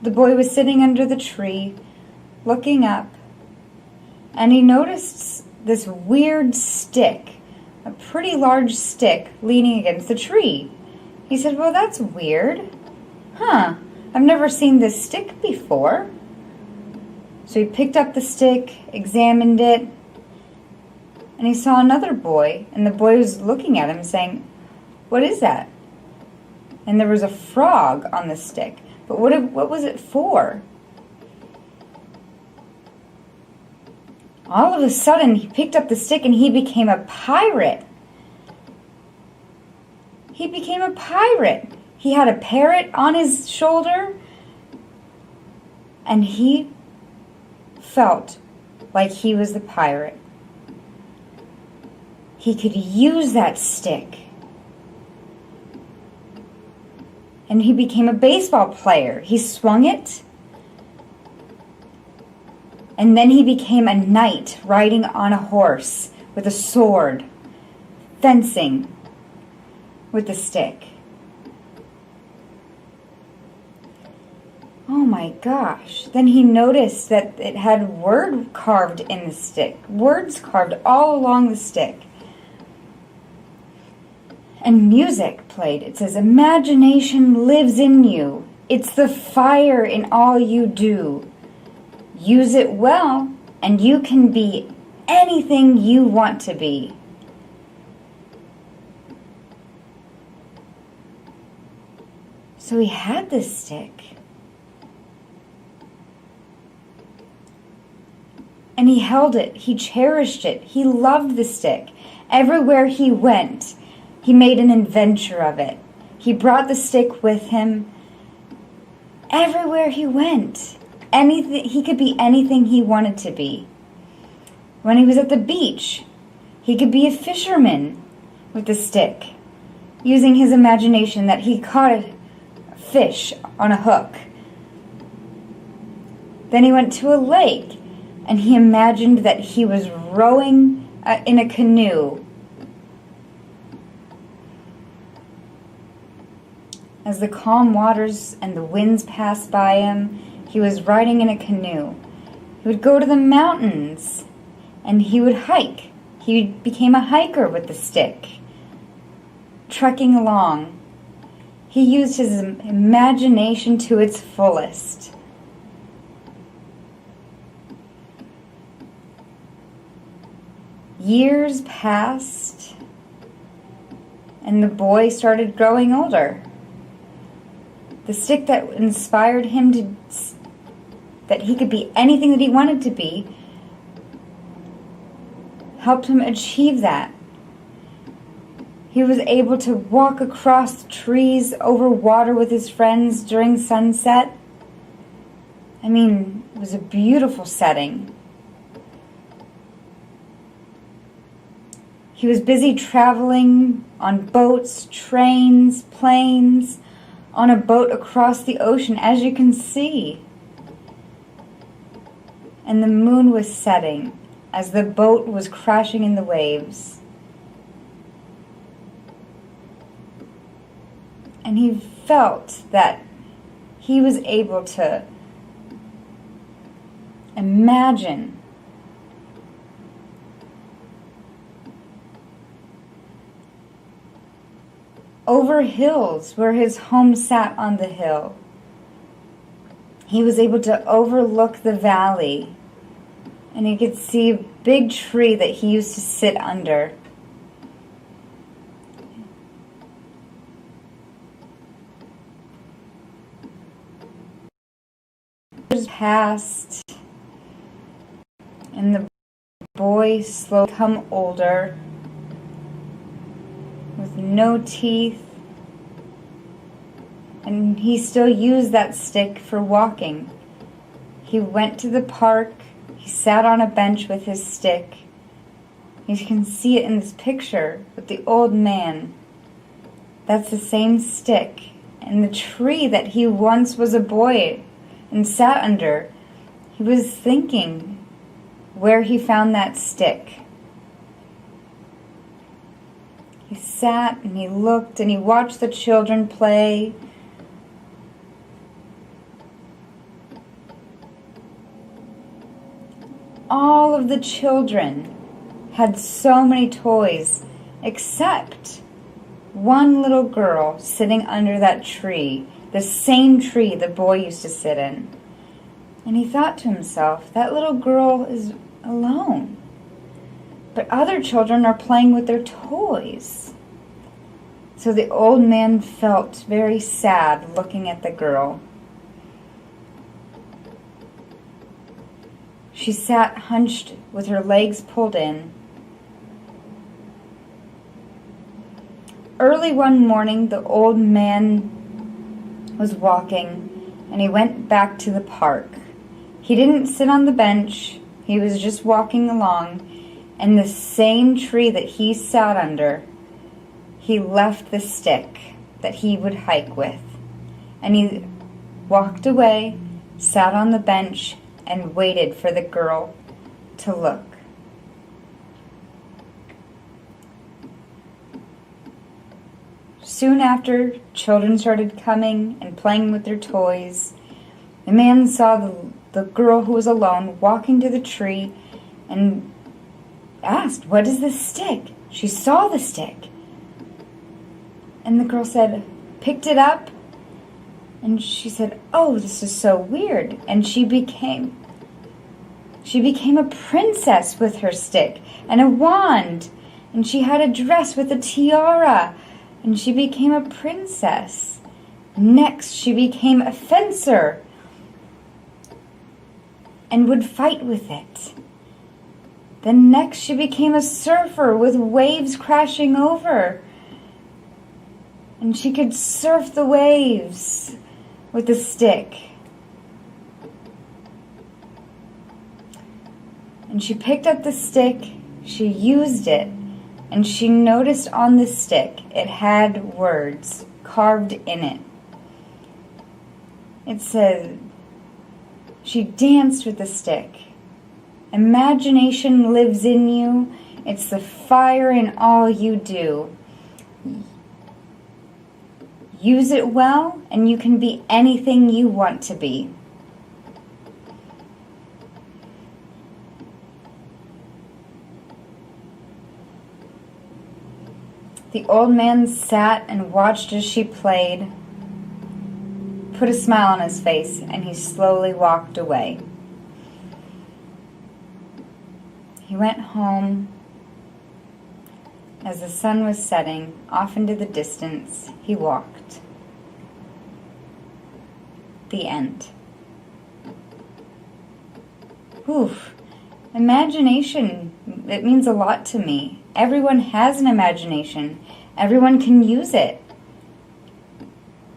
Speaker 17: the boy was sitting under the tree, looking up, and he noticed this weird stick, a pretty large stick, leaning against the tree. He said, "Well, that's weird. Huh, I've never seen this stick before." So he picked up the stick, examined it, and he saw another boy, and the boy was looking at him saying, "What is that?" And there was a frog on the stick. But what was it for? All of a sudden, he picked up the stick and he became a pirate. He became a pirate. He had a parrot on his shoulder, and he felt like he was the pirate. He could use that stick. And he became a baseball player. He swung it. And then he became a knight riding on a horse with a sword, fencing with a stick. Oh my gosh. Then he noticed that it had word carved in the stick. Words carved all along the stick. And music played. It says, "Imagination lives in you. It's the fire in all you do. Use it well, and you can be anything you want to be." So he had this stick. And he held it. He cherished it. He loved the stick. Everywhere he went, he made an adventure of it. He brought the stick with him everywhere he went. He could be anything he wanted to be. When he was at the beach, he could be a fisherman with the stick, using his imagination that he caught a fish on a hook. Then he went to a lake, and he imagined that he was rowing in a canoe. As the calm waters and the winds passed by him, he was riding in a canoe. He would go to the mountains, and he would hike. He became a hiker with the stick, trekking along. He used his imagination to its fullest. Years passed, and the boy started growing older. The stick that inspired him that he could be anything that he wanted to be helped him achieve that. He was able to walk across trees over water with his friends during sunset. I mean, it was a beautiful setting. He was busy traveling on boats, trains, planes, on a boat across the ocean, as you can see. And the moon was setting as the boat was crashing in the waves. And he felt that he was able to imagine over hills where his home sat on the hill. He was able to overlook the valley, and he could see a big tree that he used to sit under. Years passed, and the boy slowly became older, with no teeth, and he still used that stick for walking. He went to the park, he sat on a bench with his stick. You can see it in this picture with the old man. That's the same stick, and the tree that he once was a boy and sat under. He was thinking where he found that stick. He sat and he looked and he watched the children play. All of the children had so many toys except one little girl sitting under that tree, the same tree the boy used to sit in. And he thought to himself, that little girl is alone. But other children are playing with their toys. So the old man felt very sad looking at the girl. She sat hunched with her legs pulled in. Early one morning, the old man was walking, and he went back to the park. He didn't sit on the bench. He was just walking along, and the same tree that he sat under, he left the stick that he would hike with. And he walked away, sat on the bench, and waited for the girl to look. Soon after, children started coming and playing with their toys. The man saw the girl who was alone walking to the tree and asked, "What is this stick?" She saw the stick. And the girl said, picked it up, and she said, "Oh, this is so weird." And she became a princess with her stick and a wand, and she had a dress with a tiara, and she became a princess. Next, she became a fencer and would fight with it. Then next, she became a surfer with waves crashing over, and she could surf the waves with a stick. And she picked up the stick, she used it, and she noticed on the stick it had words carved in it. It said, she danced with the stick. Imagination lives in you. It's the fire in all you do. Use it well, and you can be anything you want to be. The old man sat and watched as she played, put a smile on his face, and he slowly walked away. He went home. As the sun was setting, off into the distance, he walked. The end. Oof. Imagination, it means a lot to me. Everyone has an imagination. Everyone can use it.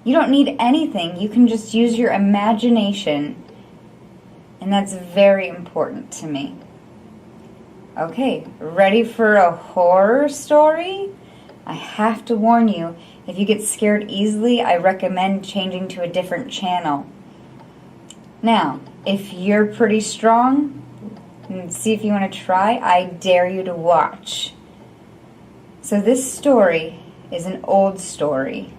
Speaker 17: You don't need anything. You can just use your imagination and that's very important to me. Okay, ready for a horror story? I have to warn you, if you get scared easily, I recommend changing to a different channel. Now, if you're pretty strong, and see if you want to try, I dare you to watch. So this story is an old story.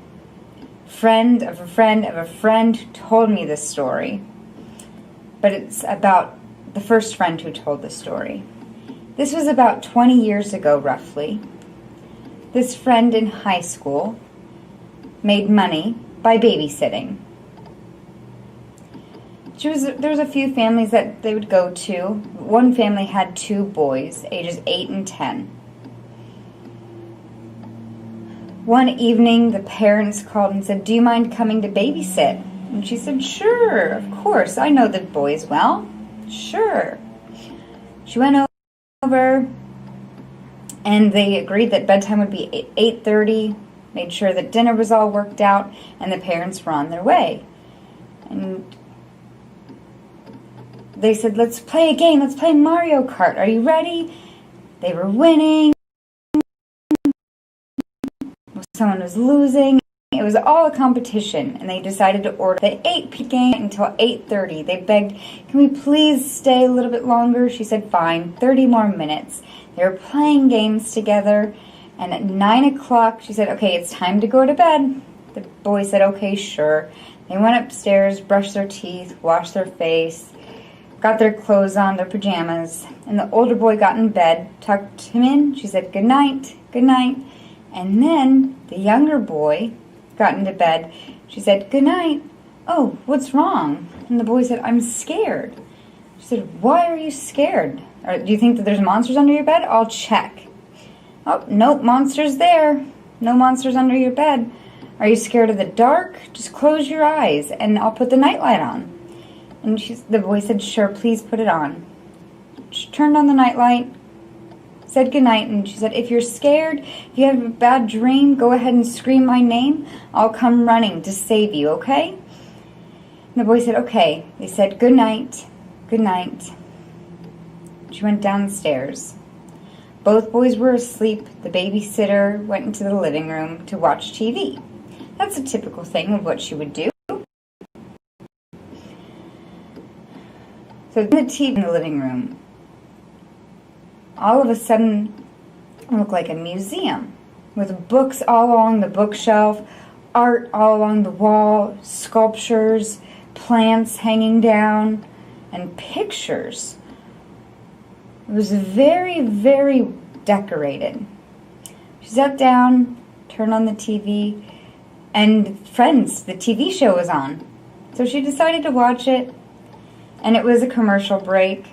Speaker 17: Friend of a friend of a friend told me this story. But it's about the first friend who told the story. This was about 20 years ago, roughly. This friend in high school made money by babysitting. There was a few families that they would go to. One family had 2 boys, ages 8 and 10. One evening, the parents called and said, "Do you mind coming to babysit?" And she said, "Sure, of course. I know the boys well. Sure." She went over, and they agreed that bedtime would be 8:30, made sure that dinner was all worked out, and the parents were on their way. And they said, "Let's play a game. Let's play Mario Kart. Are you ready?" They were winning. Someone was losing. It was all a competition, and they decided to order the 8 game until 8:30. They begged, "Can we please stay a little bit longer?" She said, "Fine, 30 more minutes." They were playing games together, and at 9 o'clock, she said, "Okay, it's time to go to bed." The boy said, "Okay, sure." They went upstairs, brushed their teeth, washed their face, got their clothes on, their pajamas, and the older boy got in bed, tucked him in. She said, "Good night, good night." And then the younger boy got into bed. She said, "Good night." "Oh, what's wrong?" And the boy said, "I'm scared." She said, "Why are you scared? Or do you think that there's monsters under your bed? I'll check." "Oh, nope, monsters there. No monsters under your bed." "Are you scared of the dark? Just close your eyes and I'll put the nightlight on." And the boy said, "Sure, please put it on." She turned on the nightlight, said goodnight, and she said, "If you're scared, if you have a bad dream, go ahead and scream my name. I'll come running to save you, okay?" And the boy said, "Okay." They said, "Good night, good night." She went downstairs. Both boys were asleep. The babysitter went into the living room to watch TV. That's a typical thing of what she would do. So the TV in the living room, all of a sudden, it looked like a museum with books all along the bookshelf, art all along the wall, sculptures, plants hanging down, and pictures. It was very, very decorated. She sat down, turned on the TV, and Friends, the TV show, was on. So she decided to watch it, and it was a commercial break.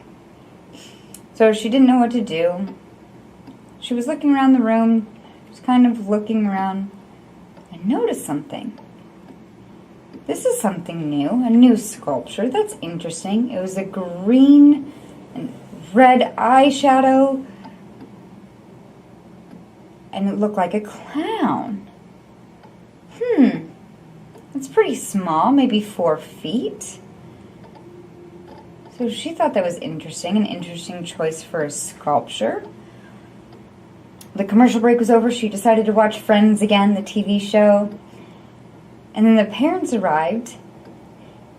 Speaker 17: So she didn't know what to do. She was looking around the room, just kind of looking around, and noticed something. This is something new, a new sculpture. That's interesting. It was a green and red eyeshadow, and it looked like a clown. It's pretty small, maybe 4 feet. So she thought that was interesting, an interesting choice for a sculpture. The commercial break was over. She decided to watch Friends again, the TV show. And then the parents arrived,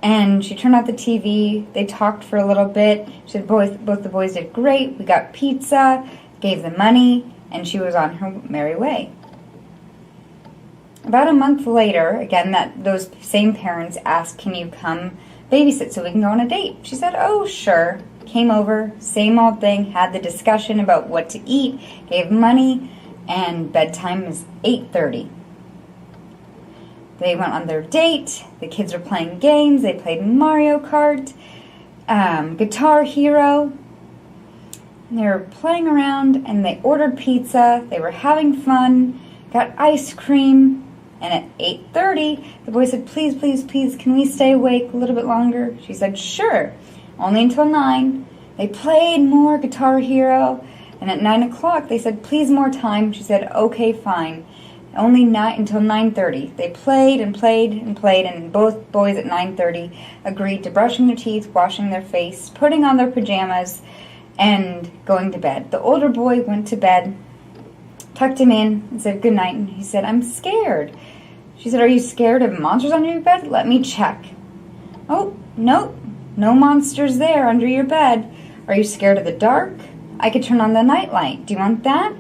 Speaker 17: and she turned off the TV. They talked for a little bit. She said both the boys did great. We got pizza, gave them money, and she was on her merry way. About a month later, again, those same parents asked, "Can you come babysit so we can go on a date?" She said, "Oh, sure." Came over, same old thing, had the discussion about what to eat, gave money, and bedtime was 8:30. They went on their date. The kids were playing games. They played Mario Kart, Guitar Hero. And they were playing around, and they ordered pizza. They were having fun, got ice cream. And at 8:30, the boy said, "Please, please, please, can we stay awake a little bit longer?" She said, "Sure." Only until 9. They played more Guitar Hero. And at 9 o'clock, they said, "Please, more time." She said, "Okay, fine." only until 9:30. They played and played and played, and both boys at 9:30 agreed to brushing their teeth, washing their face, putting on their pajamas, and going to bed. The older boy went to bed, tucked him in, and said goodnight, and he said, "I'm scared." She said, "Are you scared of monsters under your bed? Let me check." "Oh, nope, no monsters there under your bed." "Are you scared of the dark? I could turn on the nightlight. Do you want that?"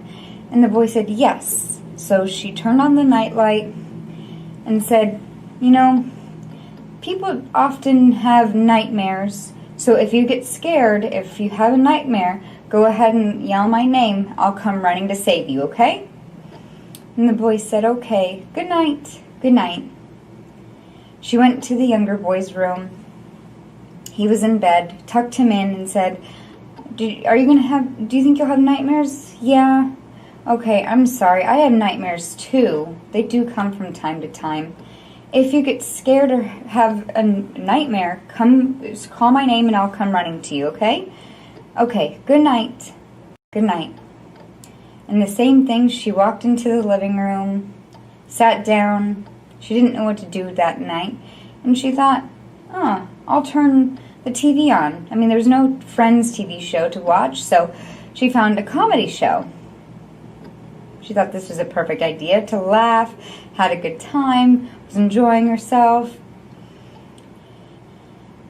Speaker 17: And the boy said yes. So she turned on the nightlight and said, "You know, people often have nightmares. So if you get scared, if you have a nightmare, go ahead and yell my name. I'll come running to save you, okay?" And the boy said, "Okay, good night, good night." She went to the younger boy's room. He was in bed, tucked him in, and said, do you think you'll have nightmares?" "Yeah." "Okay, I'm sorry. I have nightmares too. They do come from time to time. If you get scared or have a nightmare, just call my name and I'll come running to you, okay?" "Okay, good night. Good night." And the same thing, she walked into the living room, sat down. She didn't know what to do that night. And she thought, I'll turn the TV on. I mean, there's no Friends TV show to watch, so she found a comedy show. She thought this was a perfect idea to laugh, had a good time, was enjoying herself.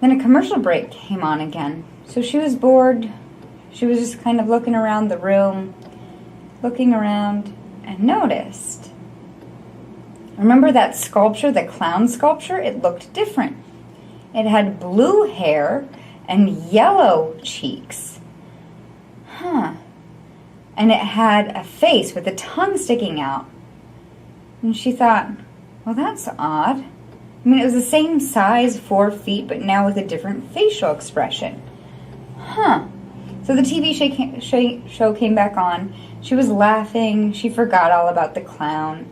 Speaker 17: Then a commercial break came on again. So she was bored. She was just kind of looking around the room, looking around, and noticed. Remember that sculpture, the clown sculpture? It looked different. It had blue hair and yellow cheeks. And it had a face with a tongue sticking out. And she thought, well, that's odd. I mean, it was the same size, 4 feet, but now with a different facial expression. So the TV show came back on. She was laughing. She forgot all about the clown.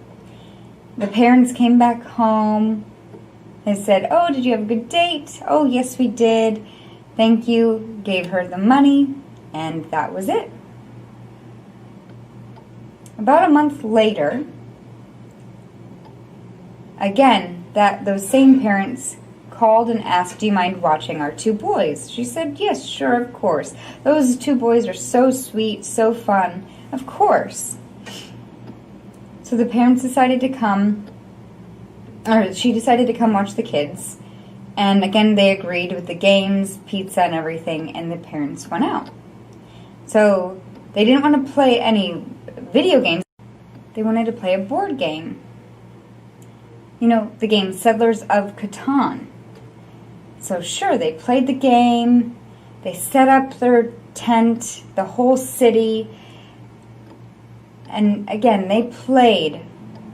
Speaker 17: The parents came back home. They said, "Oh, did you have a good date?" "Oh, yes, we did. Thank you." Gave her the money, and that was it. About a month later, again, those same parents called and asked, "Do you mind watching our 2 boys?" She said, "Yes, sure, of course. Those 2 boys are so sweet, so fun. Of course." So the parents decided to come, or she decided to come watch the kids. And again, they agreed with the games, pizza, and everything, and the parents went out. So they didn't want to play any video games. They wanted to play a board game. You know, the game Settlers of Catan. So sure, they played the game. They set up their tent, the whole city. And again, they played.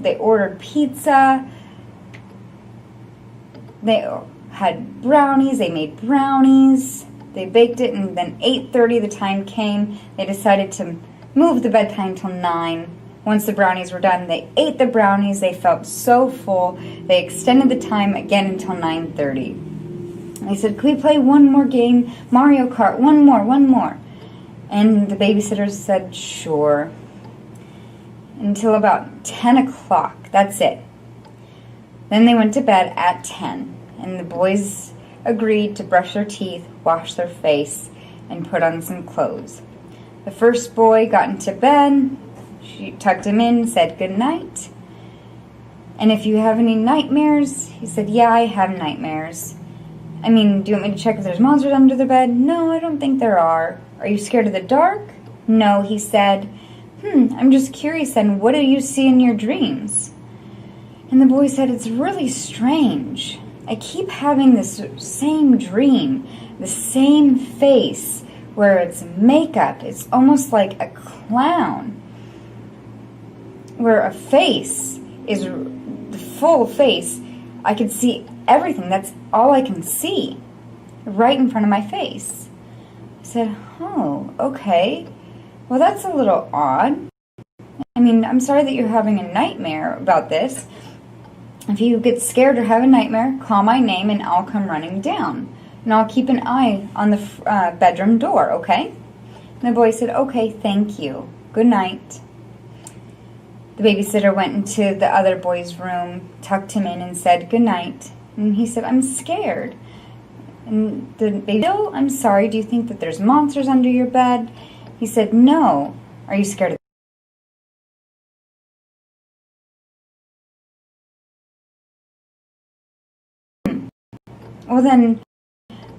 Speaker 17: They ordered pizza. They had brownies. They made brownies. They baked it, and then 8:30 the time came. They decided to move the bedtime till 9. Once the brownies were done, they ate the brownies. They felt so full. They extended the time again until 9:30. They said, "Can we play one more game? Mario Kart, one more. And the babysitters said, "Sure." Until about 10 o'clock. That's it. Then they went to bed at 10. And the boys agreed to brush their teeth, wash their face, and put on some clothes. The first boy got into bed. She tucked him in, said good night. "And if you have any nightmares?" He said, "Yeah, I have nightmares." "I mean, do you want me to check if there's monsters under the bed?" "No, I don't think there are." "Are you scared of the dark?" "No," he said. I'm just curious then, what do you see in your dreams?" And the boy said, "It's really strange. I keep having this same dream, the same face, where it's makeup. It's almost like a clown, where a face is the full face. I can see everything. That's all I can see, right in front of my face." I said, "Oh, okay. Well, that's a little odd. I mean, I'm sorry that you're having a nightmare about this. If you get scared or have a nightmare, call my name and I'll come running down. And I'll keep an eye on the bedroom door, okay?" And the boy said, "Okay, thank you. Good night." The babysitter went into the other boy's room, tucked him in, and said goodnight. And he said, I'm scared. And the baby, oh, I'm sorry, do you think that there's monsters under your bed? He said, no. Are you scared of Well then,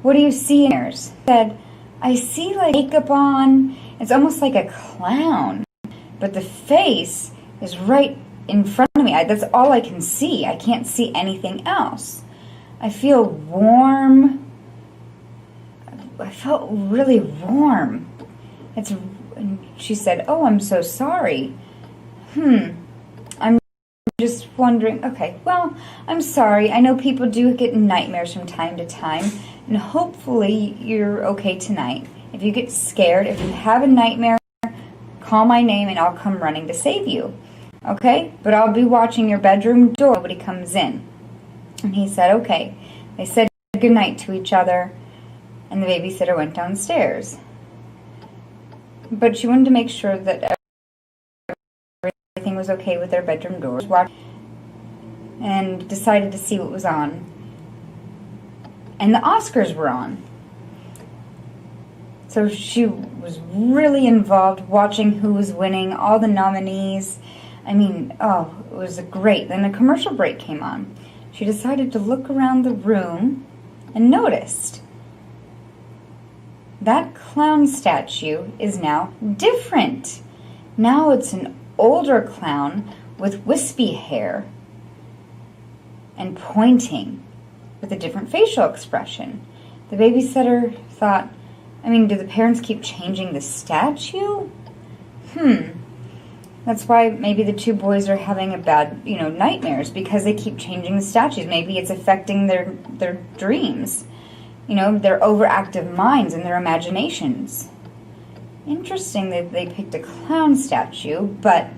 Speaker 17: what do you see in there? He said, I see like makeup on. It's almost like a clown. But the face is right in front of me. That's all I can see. I can't see anything else. I feel warm. I felt really warm. And she said, oh, I'm so sorry. I'm just wondering, okay, well, I'm sorry. I know people do get nightmares from time to time, and hopefully you're okay tonight. If you get scared, if you have a nightmare, call my name and I'll come running to save you. Okay? But I'll be watching your bedroom door. Nobody comes in. And he said, okay. They said goodnight to each other, and the babysitter went downstairs. But she wanted to make sure that everything was okay with their bedroom doors, and decided to see what was on. And the Oscars were on. So she was really involved, watching who was winning, all the nominees. I mean, oh, it was great. Then a commercial break came on. She decided to look around the room and noticed that clown statue is now different. Now it's an older clown with wispy hair and pointing with a different facial expression. The babysitter thought, I mean, do the parents keep changing the statue? That's why maybe the two boys are having a bad, nightmares, because they keep changing the statues. Maybe it's affecting their dreams. Their overactive minds and their imaginations. Interesting that they picked a clown statue, but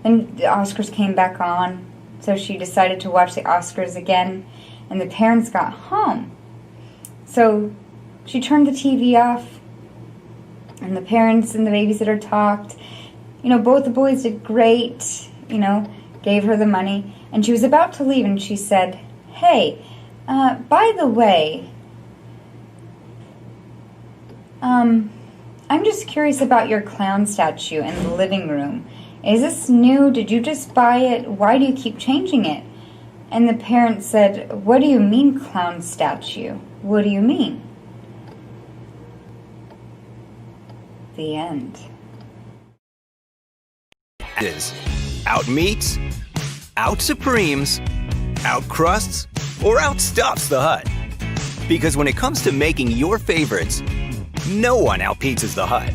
Speaker 17: then the Oscars came back on, so she decided to watch the Oscars again, and the parents got home. So she turned the TV off, and the parents and the babysitter talked. Both the boys did great, gave her the money, and she was about to leave, and she said, hey, by the way, I'm just curious about your clown statue in the living room. Is this new? Did you just buy it? Why do you keep changing it? And the parent said, what do you mean clown statue? What do you mean? The end.
Speaker 4: Out meats, out supremes, out crusts, or out stuffs the hut. Because when it comes to making your favorites, no one out pizzas the hut.